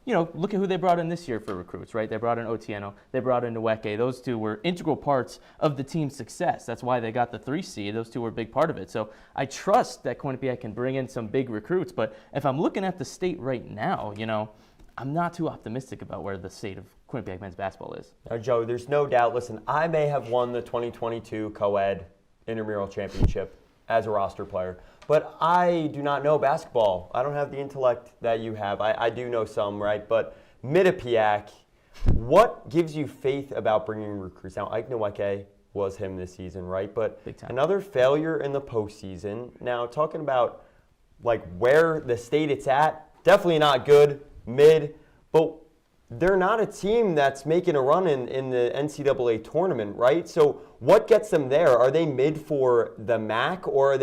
You know, look at who they brought in this year for recruits, right? They brought in Otieno. They brought in Nweke. Those two were integral parts of the team's success. That's why they got the 3 seed. Those two were a big part of it. So I trust that Quinnipiac can bring in some big recruits. But if I'm looking at the state right now, you know, I'm not too optimistic about where the state of Quinnipiac men's basketball is. Now, Joe, there's no doubt. Listen, I may have won the 2022 co-ed intramural championship as a roster player, but I do not know basketball. I don't have the intellect that you have. I do know some, right? But Quinnipiac, what gives you faith about bringing recruits? Now, Ike Nweke was him this season, right? But another failure in the postseason. Now, talking about like where the state it's at, definitely not good, mid, but they're not a team that's making a run in the NCAA tournament, right? So what gets them there? Are they mid for the MAC, or are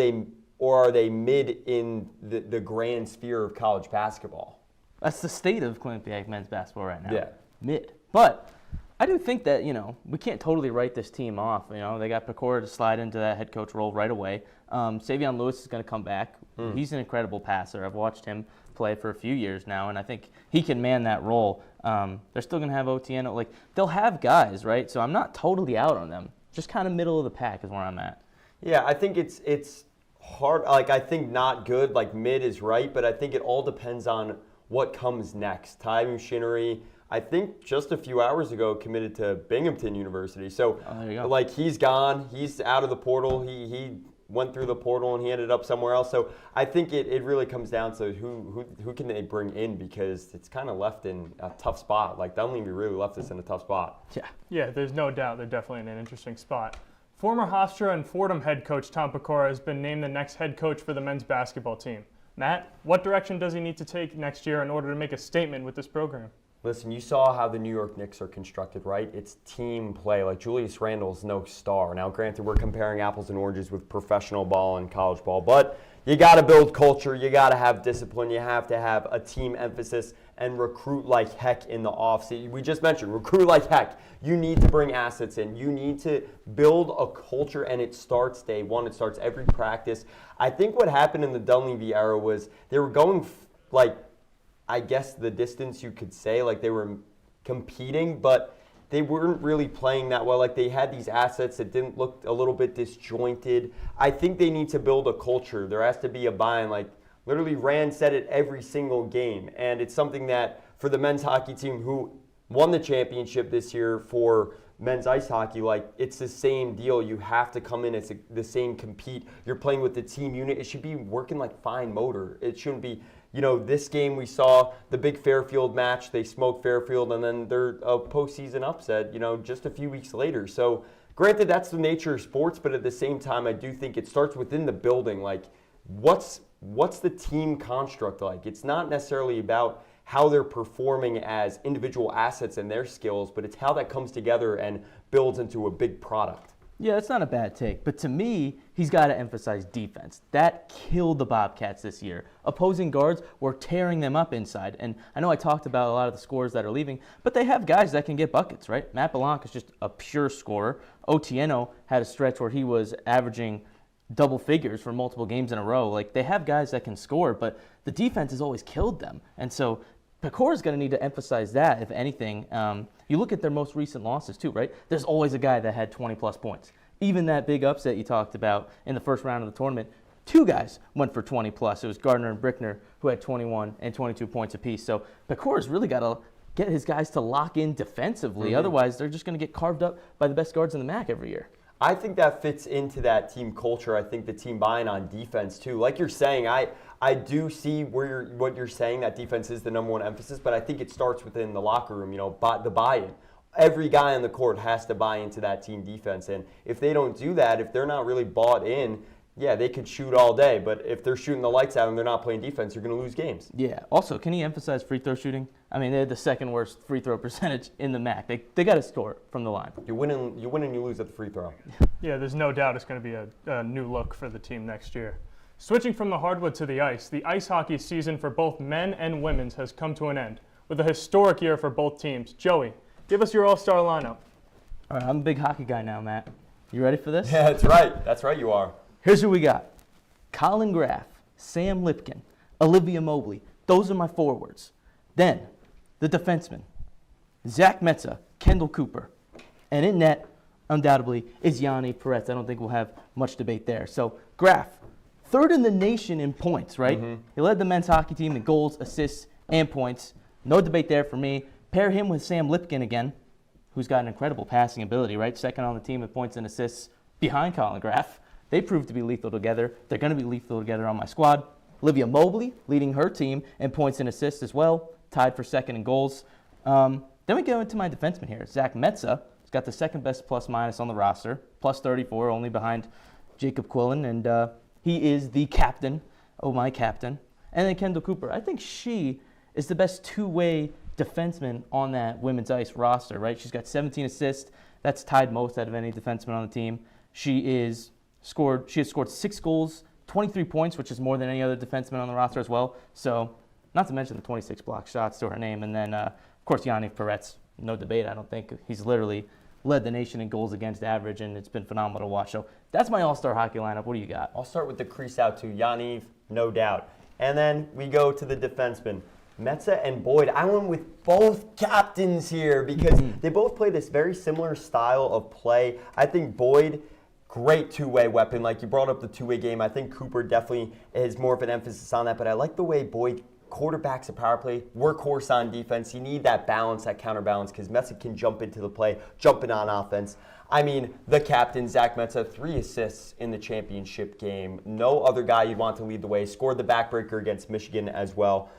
they mid in the grand sphere of college basketball? That's the state of Quinnipiac men's basketball right now. Yeah. Mid. But I do think that, you know, we can't totally write this team off. You know, they got Pecora to slide into that head coach role right away. Savion Lewis is going to come back. He's an incredible passer. I've watched him play for a few years now, and I think he can man that role. They're still going to have Otieno. Like, they'll have guys, right? So I'm not totally out on them. Just kind of middle of the pack is where I'm at. Yeah, I think it's hard. Like, I think not good, like mid is right, but I think it all depends on what comes next. Taimu Shenry, I think just a few hours ago, committed to Binghamton University. So, like, he's gone. He's out of the portal. He went through the portal and he ended up somewhere else. So I think it really comes down to who can they bring in, because it's kind of left in a tough spot. Like, Dunleavy really left us in a tough spot. Yeah, there's no doubt they're definitely in an interesting spot. Former Hofstra and Fordham head coach Tom Pecora has been named the next head coach for the men's basketball team. Matt, what direction does he need to take next year in order to make a statement with this program? Listen, you saw how the New York Knicks are constructed, right? It's team play. Like, Julius Randle's no star. Now, granted, we're comparing apples and oranges with professional ball and college ball, but you got to build culture. You got to have discipline. You have to have a team emphasis and recruit like heck in the offseason. We just mentioned recruit like heck. You need to bring assets in. You need to build a culture, and it starts day one. It starts every practice. I think what happened in the Dunleavy era was they were going I guess the distance, you could say, like they were competing, but they weren't really playing that well. Like, they had these assets that didn't look a little bit disjointed. I think they need to build a culture. There has to be a buy-in. Like, Literally, Rand said it every single game. And it's something that for the men's hockey team who won the championship this year for men's ice hockey, like, it's the same deal. You have to come in, it's the same compete. You're playing with the team unit. It should be working like fine motor. It shouldn't be, this game we saw the big Fairfield match. They smoked Fairfield, and then they're a postseason upset, just a few weeks later. So granted, that's the nature of sports, but at the same time, I do think it starts within the building. Like, what's the team construct like? It's not necessarily about how they're performing as individual assets and their skills, but it's how that comes together and builds into a big product. Yeah, it's not a bad take, but to me, he's got to emphasize defense. That killed the Bobcats this year. Opposing guards were tearing them up inside, and I know I talked about a lot of the scorers that are leaving, but they have guys that can get buckets, right? Matt Belanc is just a pure scorer. Otieno had a stretch where he was averaging double figures for multiple games in a row. Like, they have guys that can score, but the defense has always killed them, and so Pecor is going to need to emphasize that, if anything. You look at their most recent losses, too, right? There's always a guy that had 20-plus points. Even that big upset you talked about in the first round of the tournament, 2 guys went for 20-plus. It was Gardner and Brickner who had 21 and 22 points apiece. So Pecor's really got to get his guys to lock in defensively. Mm-hmm. Otherwise, they're just going to get carved up by the best guards in the MAC every year. I think that fits into that team culture. I think the team buying on defense, too. Like you're saying, I do see what you're saying, that defense is the number one emphasis, but I think it starts within the locker room, the buy-in. Every guy on the court has to buy into that team defense, and if they don't do that, if they're not really bought in, yeah, they could shoot all day, but if they're shooting the lights out and they're not playing defense, you're going to lose games. Yeah. Also, can he emphasize free throw shooting? I mean, they had the second worst free throw percentage in the MAC. They got to score from the line. You win and you lose at the free throw. Yeah, there's no doubt it's going to be a new look for the team next year. Switching from the hardwood to the ice hockey season for both men and women's has come to an end, with a historic year for both teams. Joey, give us your all-star lineup. All right, I'm a big hockey guy now, Matt. You ready for this? Yeah, that's right. That's right, you are. Here's who we got. Colin Graff, Sam Lipkin, Olivia Mobley. Those are my forwards. Then, the defensemen, Zach Metza, Kendall Cooper. And in net, undoubtedly, is Yanni Perez. I don't think we'll have much debate there. So, Graff, third in the nation in points, right? Mm-hmm. He led the men's hockey team in goals, assists, and points. No debate there for me. Pair him with Sam Lipkin again, who's got an incredible passing ability, right? Second on the team in points and assists behind Colin Graff. They proved to be lethal together. They're going to be lethal together on my squad. Olivia Mobley leading her team in points and assists as well, tied for second in goals. Then we go into my defenseman here. Zach Metza has got the second best plus-minus on the roster, plus 34, only behind Jacob Quillen, and he is the captain, my captain. And then Kendall Cooper. I think she is the best two-way defenseman on that women's ice roster, right? She's got 17 assists. That's tied most out of any defenseman on the team. She has scored 6 goals, 23 points, which is more than any other defenseman on the roster as well. So, not to mention the 26 block shots to her name. And then, of course, Yanni Perez. No debate, I don't think. He's literally led the nation in goals against average, and it's been phenomenal to watch. So, that's my all-star hockey lineup. What do you got? I'll start with the crease out to Yaniv, no doubt. And then we go to the defensemen. Metza and Boyd. I went with both captains here because they both play this very similar style of play. I think Boyd, great two-way weapon. Like you brought up the two-way game. I think Cooper definitely is more of an emphasis on that, but I like the way Boyd quarterbacks a power play, workhorse on defense. You need that balance, that counterbalance, because Metza can jump into the play, jumping on offense. I mean, the captain, Zach Metza, 3 assists in the championship game. No other guy you'd want to lead the way. Scored the backbreaker against Michigan as well.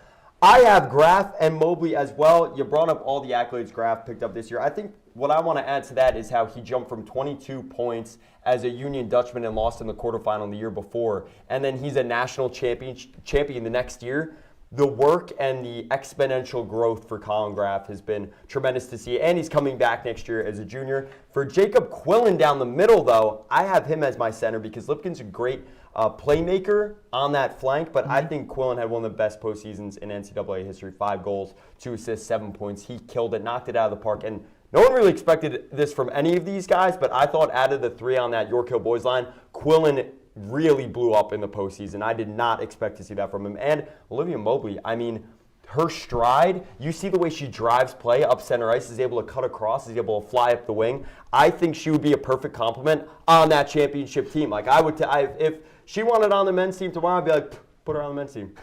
I have Graff and Mobley as well. You brought up all the accolades Graff picked up this year. I think what I want to add to that is how he jumped from 22 points as a Union Dutchman and lost in the quarterfinal the year before. And then he's a national champion the next year. The work and the exponential growth for Colin Graff has been tremendous to see. And he's coming back next year as a junior. For Jacob Quillen down the middle, though, I have him as my center because Lipkin's a great playmaker on that flank, but I think Quillen had one of the best postseasons in NCAA history. 5 goals, 2 assists, 7 points. He killed it, knocked it out of the park, and no one really expected this from any of these guys, but I thought out of the 3 on that York Hill boys line, Quillen really blew up in the postseason. I did not expect to see that from him. And Olivia Mobley, I mean, her stride, you see the way she drives play up center ice, is able to cut across, is able to fly up the wing. I think she would be a perfect complement on that championship team. Like if she wanted on the men's team tomorrow, I'd be like, Put her on the men's team.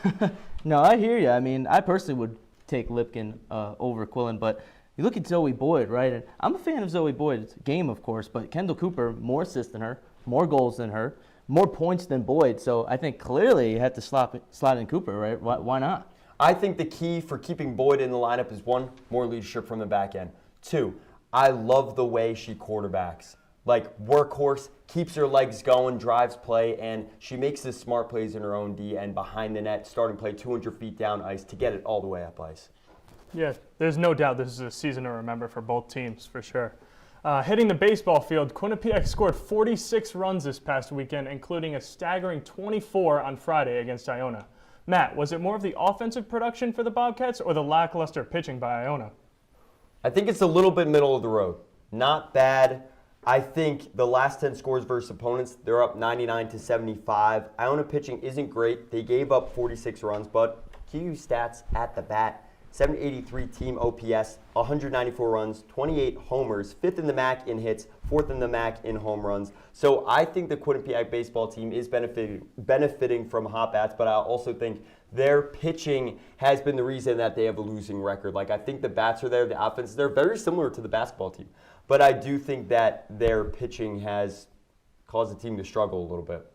No, I hear you. I mean, I personally would take Lipkin over Quillen, but you look at Zoe Boyd, right? And I'm a fan of Zoe Boyd's game, of course, but Kendall Cooper, more assists than her, more goals than her, more points than Boyd. So I think clearly you have to slot in Cooper, right? Why not? I think the key for keeping Boyd in the lineup is 1, more leadership from the back end. 2, I love the way she quarterbacks. Like, workhorse, keeps her legs going, drives play, and she makes the smart plays in her own D and behind the net, starting play 200 feet down ice to get it all the way up ice. Yeah, there's no doubt this is a season to remember for both teams, for sure. Hitting the baseball field, Quinnipiac scored 46 runs this past weekend, including a staggering 24 on Friday against Iona. Matt, was it more of the offensive production for the Bobcats or the lackluster pitching by Iona? I think it's a little bit middle of the road. Not bad. I think the last 10 scores versus opponents, they're up 99-75. Iona pitching isn't great. They gave up 46 runs, but QU stats at the bat. 783 team OPS, 194 runs, 28 homers, 5th in the MAC in hits, 4th in the MAC in home runs. So I think the Quinnipiac baseball team is benefiting from hot bats, but I also think their pitching has been the reason that they have a losing record. Like, I think the bats are there, the offense, they're very similar to the basketball team. But I do think that their pitching has caused the team to struggle a little bit.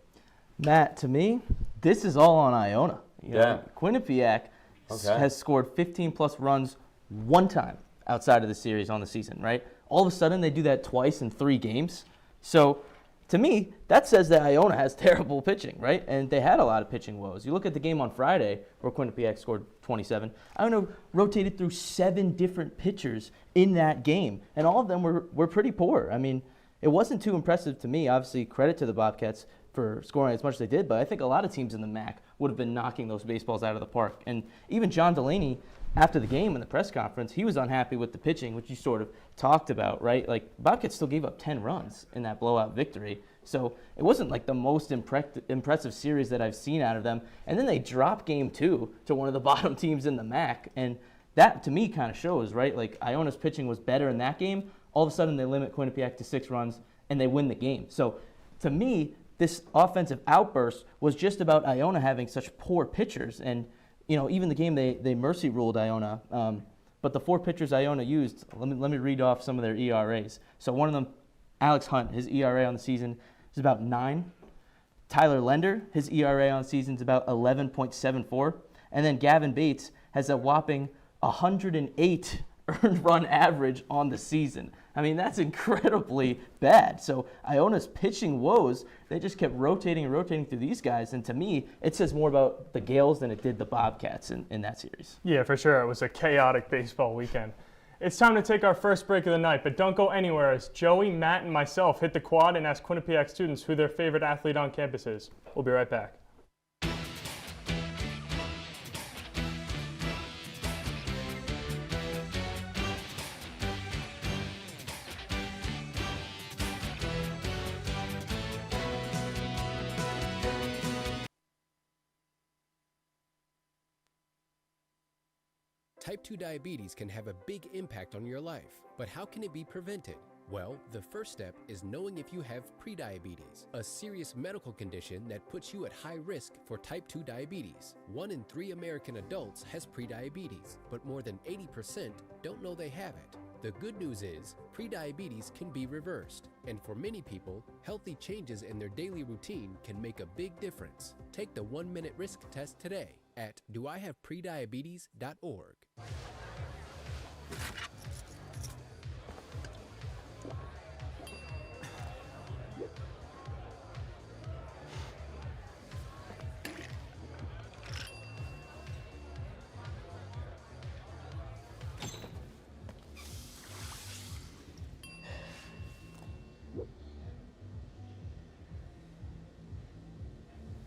Matt, to me, this is all on Iona. You know, Quinnipiac has scored 15-plus runs one time outside of the series on the season, right? All of a sudden, they do that twice in 3 games. So, to me, that says that Iona has terrible pitching, right? And they had a lot of pitching woes. You look at the game on Friday where Quinnipiac scored 27. Iona rotated through 7 different pitchers in that game, and all of them were pretty poor. I mean, it wasn't too impressive to me. Obviously, credit to the Bobcats for scoring as much as they did, but I think a lot of teams in the MAC would have been knocking those baseballs out of the park. And even John Delaney, after the game in the press conference, he was unhappy with the pitching, which you sort of talked about, right? Like, Bobcats still gave up 10 runs in that blowout victory. So it wasn't like the most impressive series that I've seen out of them. And then they drop game 2 to one of the bottom teams in the MAC. And that, to me, kind of shows, right? Like, Iona's pitching was better in that game. All of a sudden, they limit Quinnipiac to 6 runs, and they win the game. So, to me, this offensive outburst was just about Iona having such poor pitchers. And, you know, even the game they mercy ruled Iona. But the 4 pitchers Iona used, let me read off some of their ERAs. So one of them, Alex Hunt, his ERA on the season is about 9. Tyler Lender, his ERA on the season is about 11.74. And then Gavin Bates has a whopping 108 earned run average on the season. I mean, that's incredibly bad. So Iona's pitching woes, they just kept rotating and rotating through these guys. And to me, it says more about the Gales than it did the Bobcats in that series. Yeah, for sure. It was a chaotic baseball weekend. It's time to take our first break of the night, but don't go anywhere as Joey, Matt, and myself hit the quad and ask Quinnipiac students who their favorite athlete on campus is. We'll be right back. Type 2 diabetes can have a big impact on your life, but how can it be prevented? Well, the first step is knowing if you have prediabetes, a serious medical condition that puts you at high risk for type 2 diabetes. 1 in 3 American adults has prediabetes, but more than 80% don't know they have it. The good news is, prediabetes can be reversed, and for many people, healthy changes in their daily routine can make a big difference. Take the 1-minute risk test today at doihaveprediabetes.org.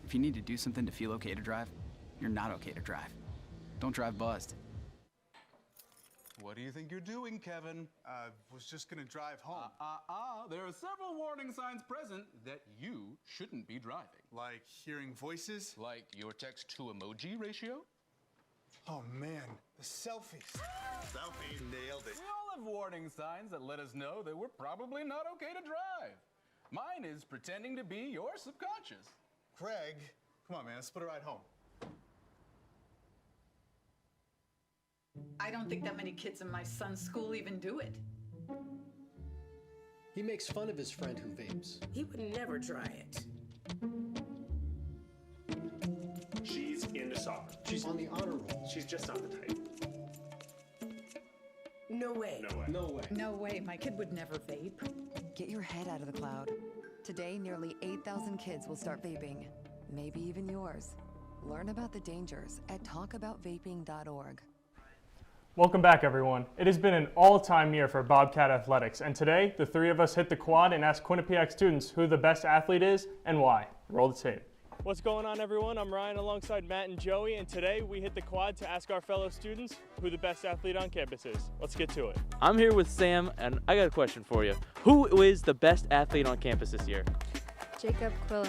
If you need to do something to feel okay to drive, you're not okay to drive. Don't drive buzzed. What do you think you're doing, Kevin? Was just gonna drive home. There are several warning signs present that you shouldn't be driving. Like hearing voices? Like your text-to-emoji ratio? Oh man, the selfies. Selfie, nailed it. We all have warning signs that let us know that we're probably not okay to drive. Mine is pretending to be your subconscious. Craig, come on man, let's split a ride home. I don't think that many kids in my son's school even do it. He makes fun of his friend who vapes. He would never try it. She's into soccer. She's on the honor roll. She's just not the type. No way. No way. No way. No way, my kid would never vape. Get your head out of the cloud. Today, nearly 8,000 kids will start vaping. Maybe even yours. Learn about the dangers at talkaboutvaping.org. Welcome back, everyone. It has been an all-time year for Bobcat Athletics, and today, the three of us hit the quad and asked Quinnipiac students who the best athlete is and why. Roll the tape. What's going on, everyone? I'm Ryan alongside Matt and Joey, and today we hit the quad to ask our fellow students who the best athlete on campus is. Let's get to it. I'm here with Sam, and I got a question for you. Who is the best athlete on campus this year? Jacob Quillen.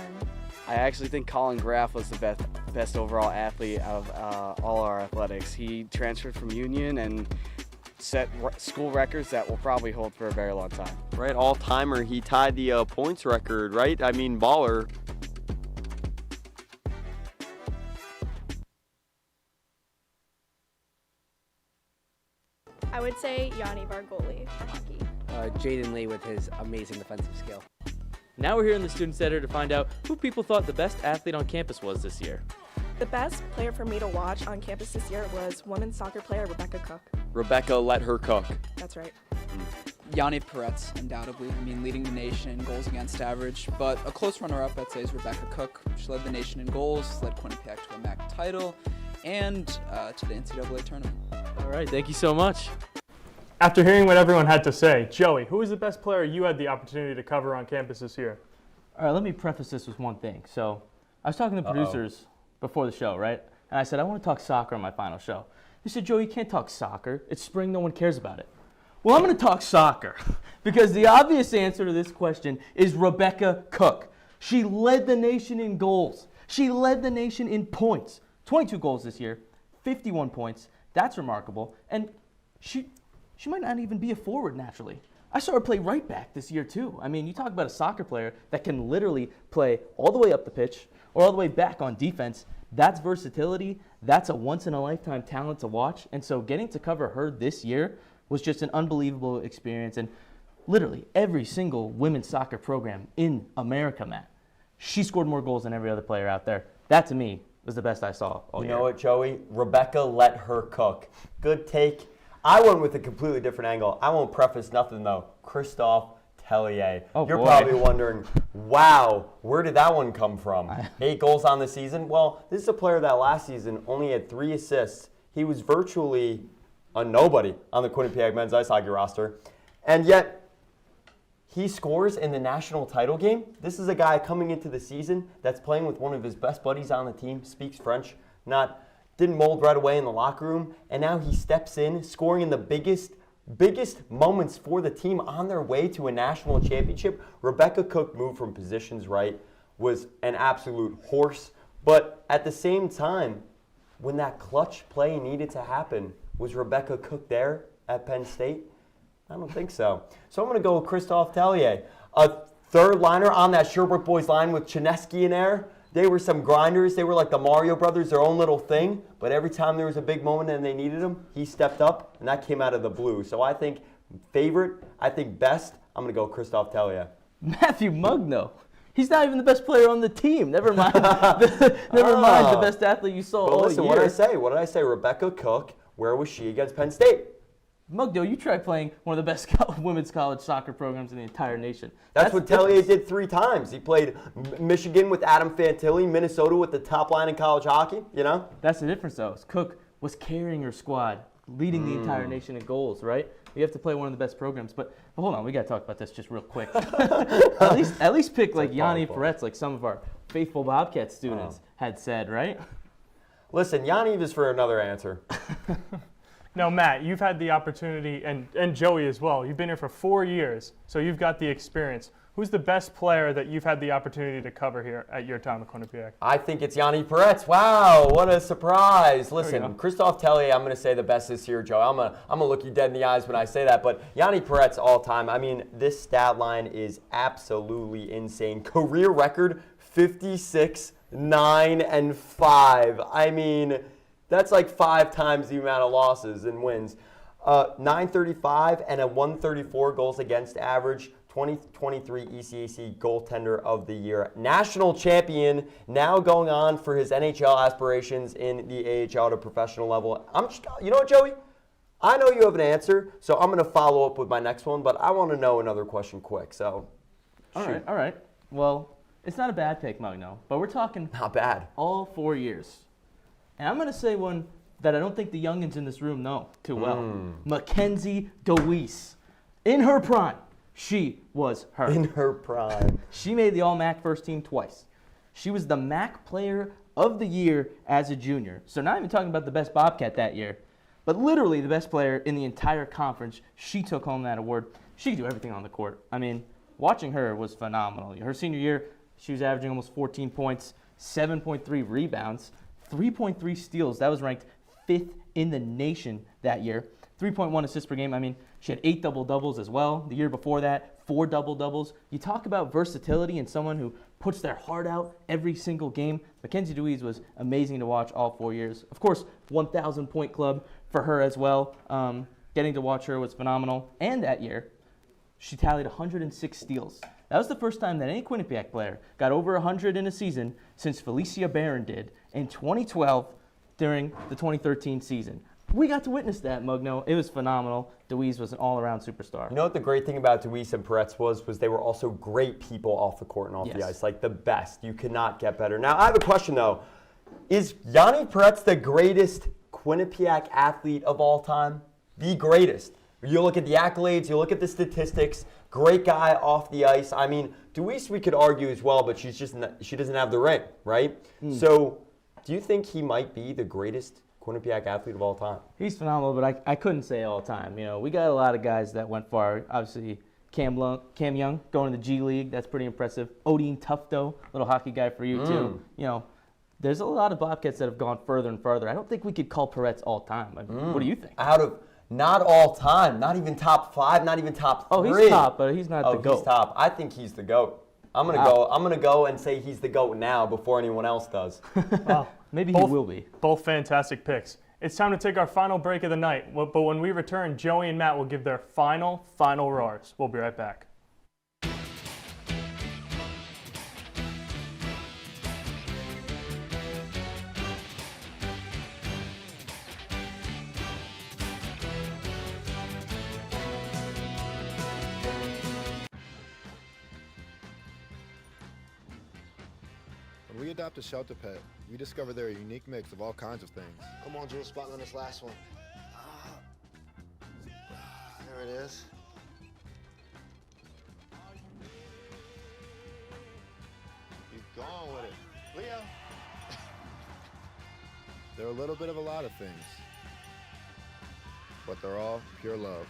I actually think Colin Graff was the best overall athlete out of all our athletics. He transferred from Union and set school records that will probably hold for a very long time. Right, all-timer. He tied the points record, right? I mean, baller. I would say Yanni Vargoli for hockey. Jaden Lee with his amazing defensive skill. Now we're here in the Student Center to find out who people thought the best athlete on campus was this year. The best player for me to watch on campus this year was women's soccer player Rebecca Cook. Rebecca let her cook. That's right. Yanni Peretz, undoubtedly. I mean, leading the nation in goals against average, but a close runner-up, I'd say, is Rebecca Cook. She led the nation in goals, led Quinnipiac to a MAC title, and to the NCAA tournament. All right, thank you so much. After hearing what everyone had to say, Joey, who is the best player you had the opportunity to cover on campus this year? All right, let me preface this with one thing. So I was talking to producers before the show, right? And I said, I want to talk soccer on my final show. They said, Joey, you can't talk soccer. It's spring, no one cares about it. Well, I'm going to talk soccer because the obvious answer to this question is Rebecca Cook. She led the nation in goals. She led the nation in points. 22 goals this year, 51 points. That's remarkable. And she might not even be a forward naturally. I saw her play right back this year too. I mean, you talk about a soccer player that can literally play all the way up the pitch or all the way back on defense. That's versatility. That's a once-in-a-lifetime talent to watch. And so getting to cover her this year was just an unbelievable experience. And literally every single women's soccer program in America, Matt, she scored more goals than every other player out there. That, to me, was the best I saw all year. You know what, Joey? Rebecca let her cook. Good take. I went with a completely different angle. I won't preface nothing, though. Christophe Tellier. Oh, You're boy. probably wondering, wow, where did that one come from? 8 goals on the season? Well, this is a player that last season only had 3 assists. He was virtually a nobody on the Quinnipiac men's ice hockey roster. And yet, he scores in the national title game. This is a guy coming into the season that's playing with one of his best buddies on the team, speaks French, didn't mold right away in the locker room, and now he steps in, scoring in the biggest moments for the team on their way to a national championship. Rebecca Cook moved from positions right, was an absolute horse, but at the same time, when that clutch play needed to happen, was Rebecca Cook there at Penn State? I don't think so. So I'm going to go with Christophe Tellier. A third liner on that Sherbrooke boys line with Chinesky in there. They were some grinders. They were like the Mario Brothers, their own little thing. But every time there was a big moment and they needed him, he stepped up, and that came out of the blue. So I think best, I'm going to go Christophe Tellier. Matthew Mugno. He's not even the best player on the team. Never mind. Never mind the best athlete you saw all listen, year. What did I say? Rebecca Cook, where was she against Penn State? Mugno, you tried playing one of the best women's college soccer programs in the entire nation. That's what Tellier did 3 times. He played Michigan with Adam Fantilli, Minnesota with the top line in college hockey, you know? That's the difference, though. Cook was carrying her squad, leading the entire nation in goals, right? You have to play one of the best programs. But hold on, we got to talk about this just real quick. at least pick like Yanni Peretz, like some of our faithful Bobcat students had said, right? Listen, Yanni is for another answer. Now, Matt, you've had the opportunity, and Joey as well. You've been here for 4 years, so you've got the experience. Who's the best player that you've had the opportunity to cover here at your time at Quinnipiac? I think it's Yanni Peretz. Wow, what a surprise. Listen, Christophe Tellier, I'm going to say the best this year, Joe. I'm going to look you dead in the eyes when I say that. But Yanni Peretz all time, I mean, this stat line is absolutely insane. Career record, 56, 9, and 5. I mean, That's like 5 times the amount of losses and wins. 935 and a 134 goals against average. 2023 ECAC goaltender of the year. National champion, now going on for his NHL aspirations in the AHL to professional level. You know what, Joey? I know you have an answer, so I'm going to follow up with my next one, but I want to know another question quick. So, all right. Well, it's not a bad pick, Mugno, but we're talking not bad. All 4 years. And I'm going to say one that I don't think the youngins in this room know too well. Mackenzie DeWeese. In her prime. She was her. In her prime. She made the All-MAC first team twice. She was the MAC Player of the Year as a junior. So not even talking about the best Bobcat that year, but literally the best player in the entire conference. She took home that award. She could do everything on the court. I mean, watching her was phenomenal. Her senior year, she was averaging almost 14 points, 7.3 rebounds, 3.3 steals. That was ranked 5th in the nation that year. 3.1 assists per game. I mean, she had 8 double-doubles as well. The year before that, 4 double-doubles. You talk about versatility and someone who puts their heart out every single game. Mackenzie DeWeese was amazing to watch all 4 years. Of course, 1,000-point club for her as well. Getting to watch her was phenomenal. And that year, she tallied 106 steals. That was the first time that any Quinnipiac player got over 100 in a season since Felicia Barron did in 2012 during the 2013 season. We got to witness that, Mugno. It was phenomenal. DeWeese was an all-around superstar. You know what the great thing about DeWeese and Peretz was they were also great people off the court and off the ice. Like the best. You could not get better. Now, I have a question, though. Is Yanni Peretz the greatest Quinnipiac athlete of all time? The greatest. You look at the accolades, you look at the statistics, great guy off the ice. I mean, DeWeese we could argue as well, but she doesn't have the ring, right? So, do you think he might be the greatest Quinnipiac athlete of all time? He's phenomenal, but I couldn't say all time. You know, we got a lot of guys that went far. Obviously, Cam Young going to the G League. That's pretty impressive. Odin Tufto, little hockey guy for you too. You know, there's a lot of Bobcats that have gone further and further. I don't think we could call Peretz all time. I mean, what do you think? Out of not all time, not even top 5, not even top 3. Oh, he's top, but he's not the GOAT. He's top. I think he's the GOAT. I'm gonna go and say he's the GOAT now before anyone else does. Well, maybe he will be. Both fantastic picks. It's time to take our final break of the night. But when we return, Joey and Matt will give their final roars. We'll be right back. When we adopt a shelter pet, we discover they're a unique mix of all kinds of things. Come on, Jules, spot on this last one. There it is. Keep going with it. Leo! They're a little bit of a lot of things, but they're all pure love.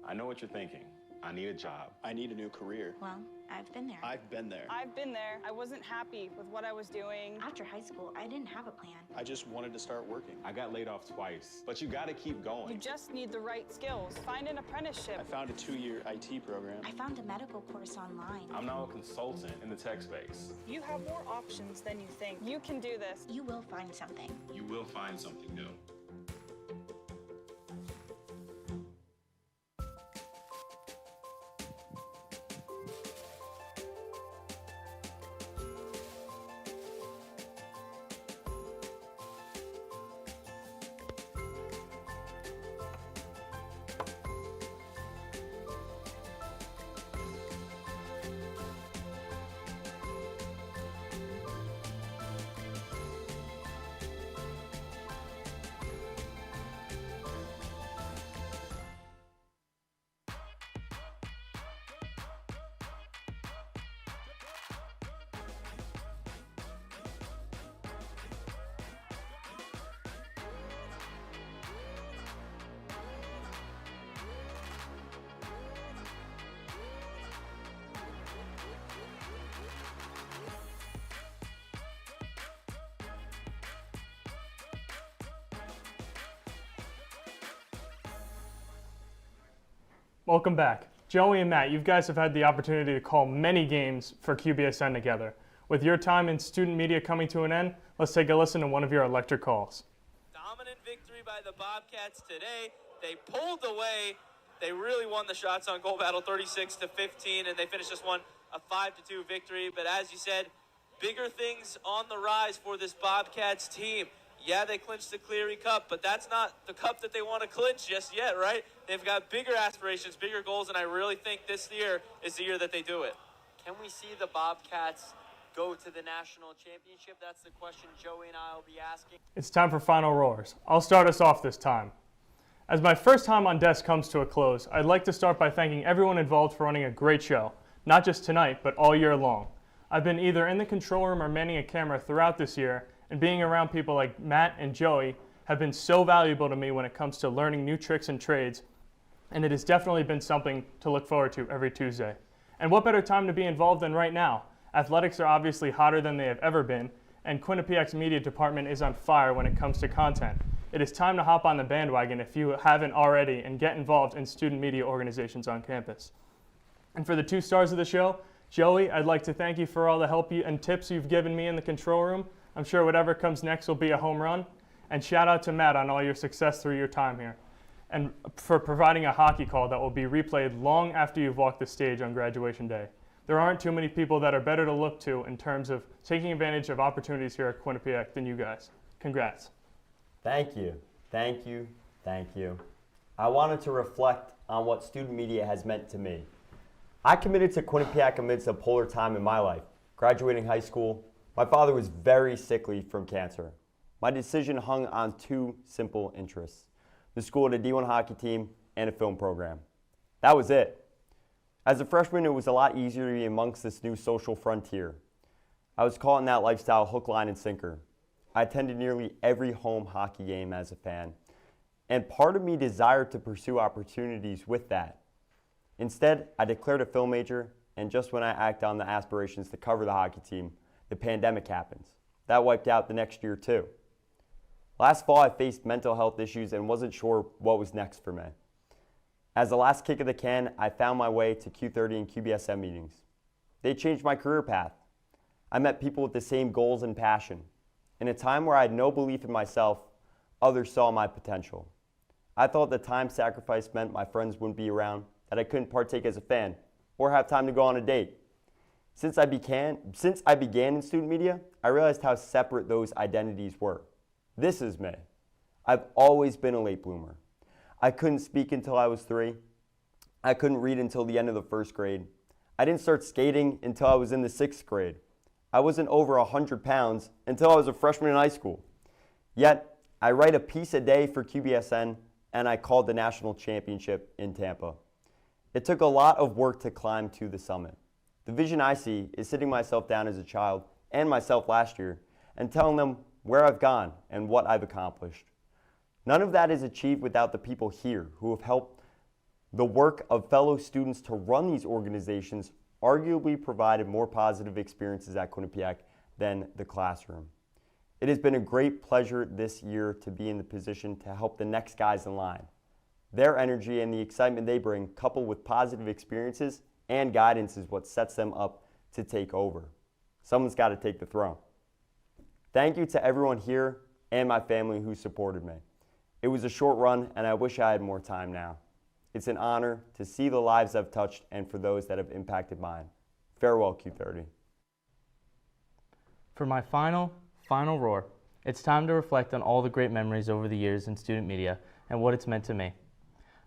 I know what you're thinking. I need a job. I need a new career. Well, I've been there. I've been there. I've been there. I wasn't happy with what I was doing. After high school, I didn't have a plan. I just wanted to start working. I got laid off twice, but you gotta keep going. You just need the right skills. Find an apprenticeship. I found a 2-year IT program. I found a medical course online. I'm now a consultant in the tech space. You have more options than you think. You can do this. You will find something. You will find something new. Welcome back. Joey and Matt, you guys have had the opportunity to call many games for QBSN together. With your time in student media coming to an end, let's take a listen to one of your electric calls. Dominant victory by the Bobcats today. They pulled away. They really won the shots on goal battle 36-15, and they finished this one a 5-2 victory. But as you said, bigger things on the rise for this Bobcats team. Yeah, they clinched the Cleary Cup, but that's not the cup that they want to clinch just yet, right? They've got bigger aspirations, bigger goals, and I really think this year is the year that they do it. Can we see the Bobcats go to the national championship? That's the question Joey and I will be asking. It's time for final roars. I'll start us off this time. As my first time on desk comes to a close, I'd like to start by thanking everyone involved for running a great show, not just tonight, but all year long. I've been either in the control room or manning a camera throughout this year, and being around people like Matt and Joey have been so valuable to me when it comes to learning new tricks and trades, and it has definitely been something to look forward to every Tuesday. And what better time to be involved in right now? Athletics are obviously hotter than they have ever been, and Quinnipiac's media department is on fire when it comes to content. It is time to hop on the bandwagon if you haven't already and get involved in student media organizations on campus. And for the 2 stars of the show, Joey, I'd like to thank you for all the help and tips you've given me in the control room. I'm sure whatever comes next will be a home run. And shout out to Matt on all your success through your time here, and for providing a hockey call that will be replayed long after you've walked the stage on graduation day. There aren't too many people that are better to look to in terms of taking advantage of opportunities here at Quinnipiac than you guys. Congrats. Thank you, thank you, thank you. I wanted to reflect on what student media has meant to me. I committed to Quinnipiac amidst a polar time in my life. Graduating high school, my father was very sickly from cancer. My decision hung on 2 simple interests: the school and a D1 hockey team and a film program. That was it. As a freshman, it was a lot easier to be amongst this new social frontier. I was caught in that lifestyle hook, line, and sinker. I attended nearly every home hockey game as a fan, and part of me desired to pursue opportunities with that. Instead, I declared a film major, and just when I acted on the aspirations to cover the hockey team, the pandemic happens. That wiped out the next year too. Last fall, I faced mental health issues and wasn't sure what was next for me. As the last kick of the can, I found my way to Q30 and QBSM meetings. They changed my career path. I met people with the same goals and passion. In a time where I had no belief in myself, others saw my potential. I thought the time sacrifice meant my friends wouldn't be around, that I couldn't partake as a fan, or have time to go on a date. Since I began in student media, I realized how separate those identities were. This is me. I've always been a late bloomer. I couldn't speak until I was 3. I couldn't read until the end of the 1st grade. I didn't start skating until I was in the 6th grade. I wasn't over 100 pounds until I was a freshman in high school. Yet, I write a piece a day for QBSN, and I called the national championship in Tampa. It took a lot of work to climb to the summit. The vision I see is sitting myself down as a child, and myself last year, and telling them where I've gone and what I've accomplished. None of that is achieved without the people here who have helped the work of fellow students to run these organizations arguably provided more positive experiences at Quinnipiac than the classroom. It has been a great pleasure this year to be in the position to help the next guys in line. Their energy and the excitement they bring, coupled with positive experiences and guidance, is what sets them up to take over. Someone's got to take the throne. Thank you to everyone here and my family who supported me. It was a short run, and I wish I had more time now. It's an honor to see the lives I've touched and for those that have impacted mine. Farewell, Q30. For my final roar, it's time to reflect on all the great memories over the years in student media and what it's meant to me.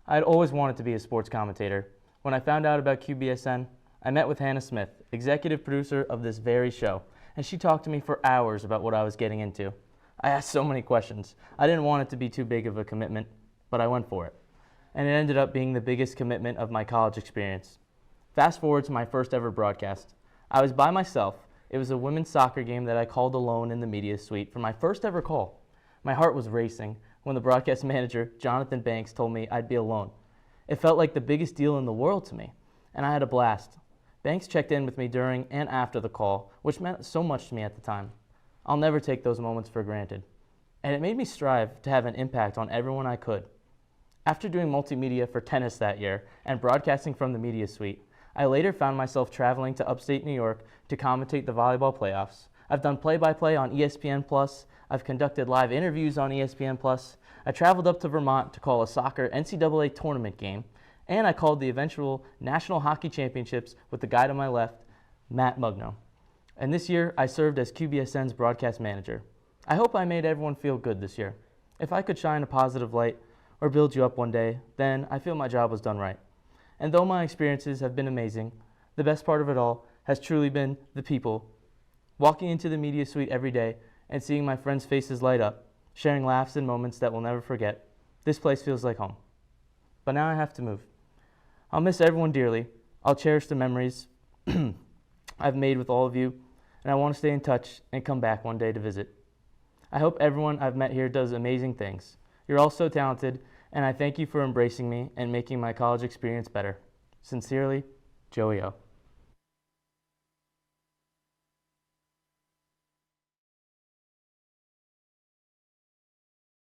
I had always wanted to be a sports commentator. When I found out about QBSN, I met with Hannah Smith, executive producer of this very show, and she talked to me for hours about what I was getting into. I asked so many questions. I didn't want it to be too big of a commitment, but I went for it. And it ended up being the biggest commitment of my college experience. Fast forward to my first ever broadcast. I was by myself. It was a women's soccer game that I called alone in the media suite for my first ever call. My heart was racing when the broadcast manager, Jonathan Banks, told me I'd be alone. It felt like the biggest deal in the world to me, and I had a blast. Banks checked in with me during and after the call, which meant so much to me at the time. I'll never take those moments for granted. And it made me strive to have an impact on everyone I could. After doing multimedia for tennis that year and broadcasting from the media suite, I later found myself traveling to upstate New York to commentate the volleyball playoffs. I've done play-by-play on ESPN+, I've conducted live interviews on ESPN+, I traveled up to Vermont to call a soccer NCAA tournament game, and I called the eventual National Hockey Championships with the guy to my left, Matt Mugno. And this year, I served as QBSN's broadcast manager. I hope I made everyone feel good this year. If I could shine a positive light or build you up one day, then I feel my job was done right. And though my experiences have been amazing, the best part of it all has truly been the people. Walking into the media suite every day and seeing my friends' faces light up, sharing laughs and moments that we'll never forget, this place feels like home. But now I have to move. I'll miss everyone dearly. I'll cherish the memories I've made with all of you, and I want to stay in touch and come back one day to visit. I hope everyone I've met here does amazing things. You're all so talented, and I thank you for embracing me and making my college experience better. Sincerely, Joey O.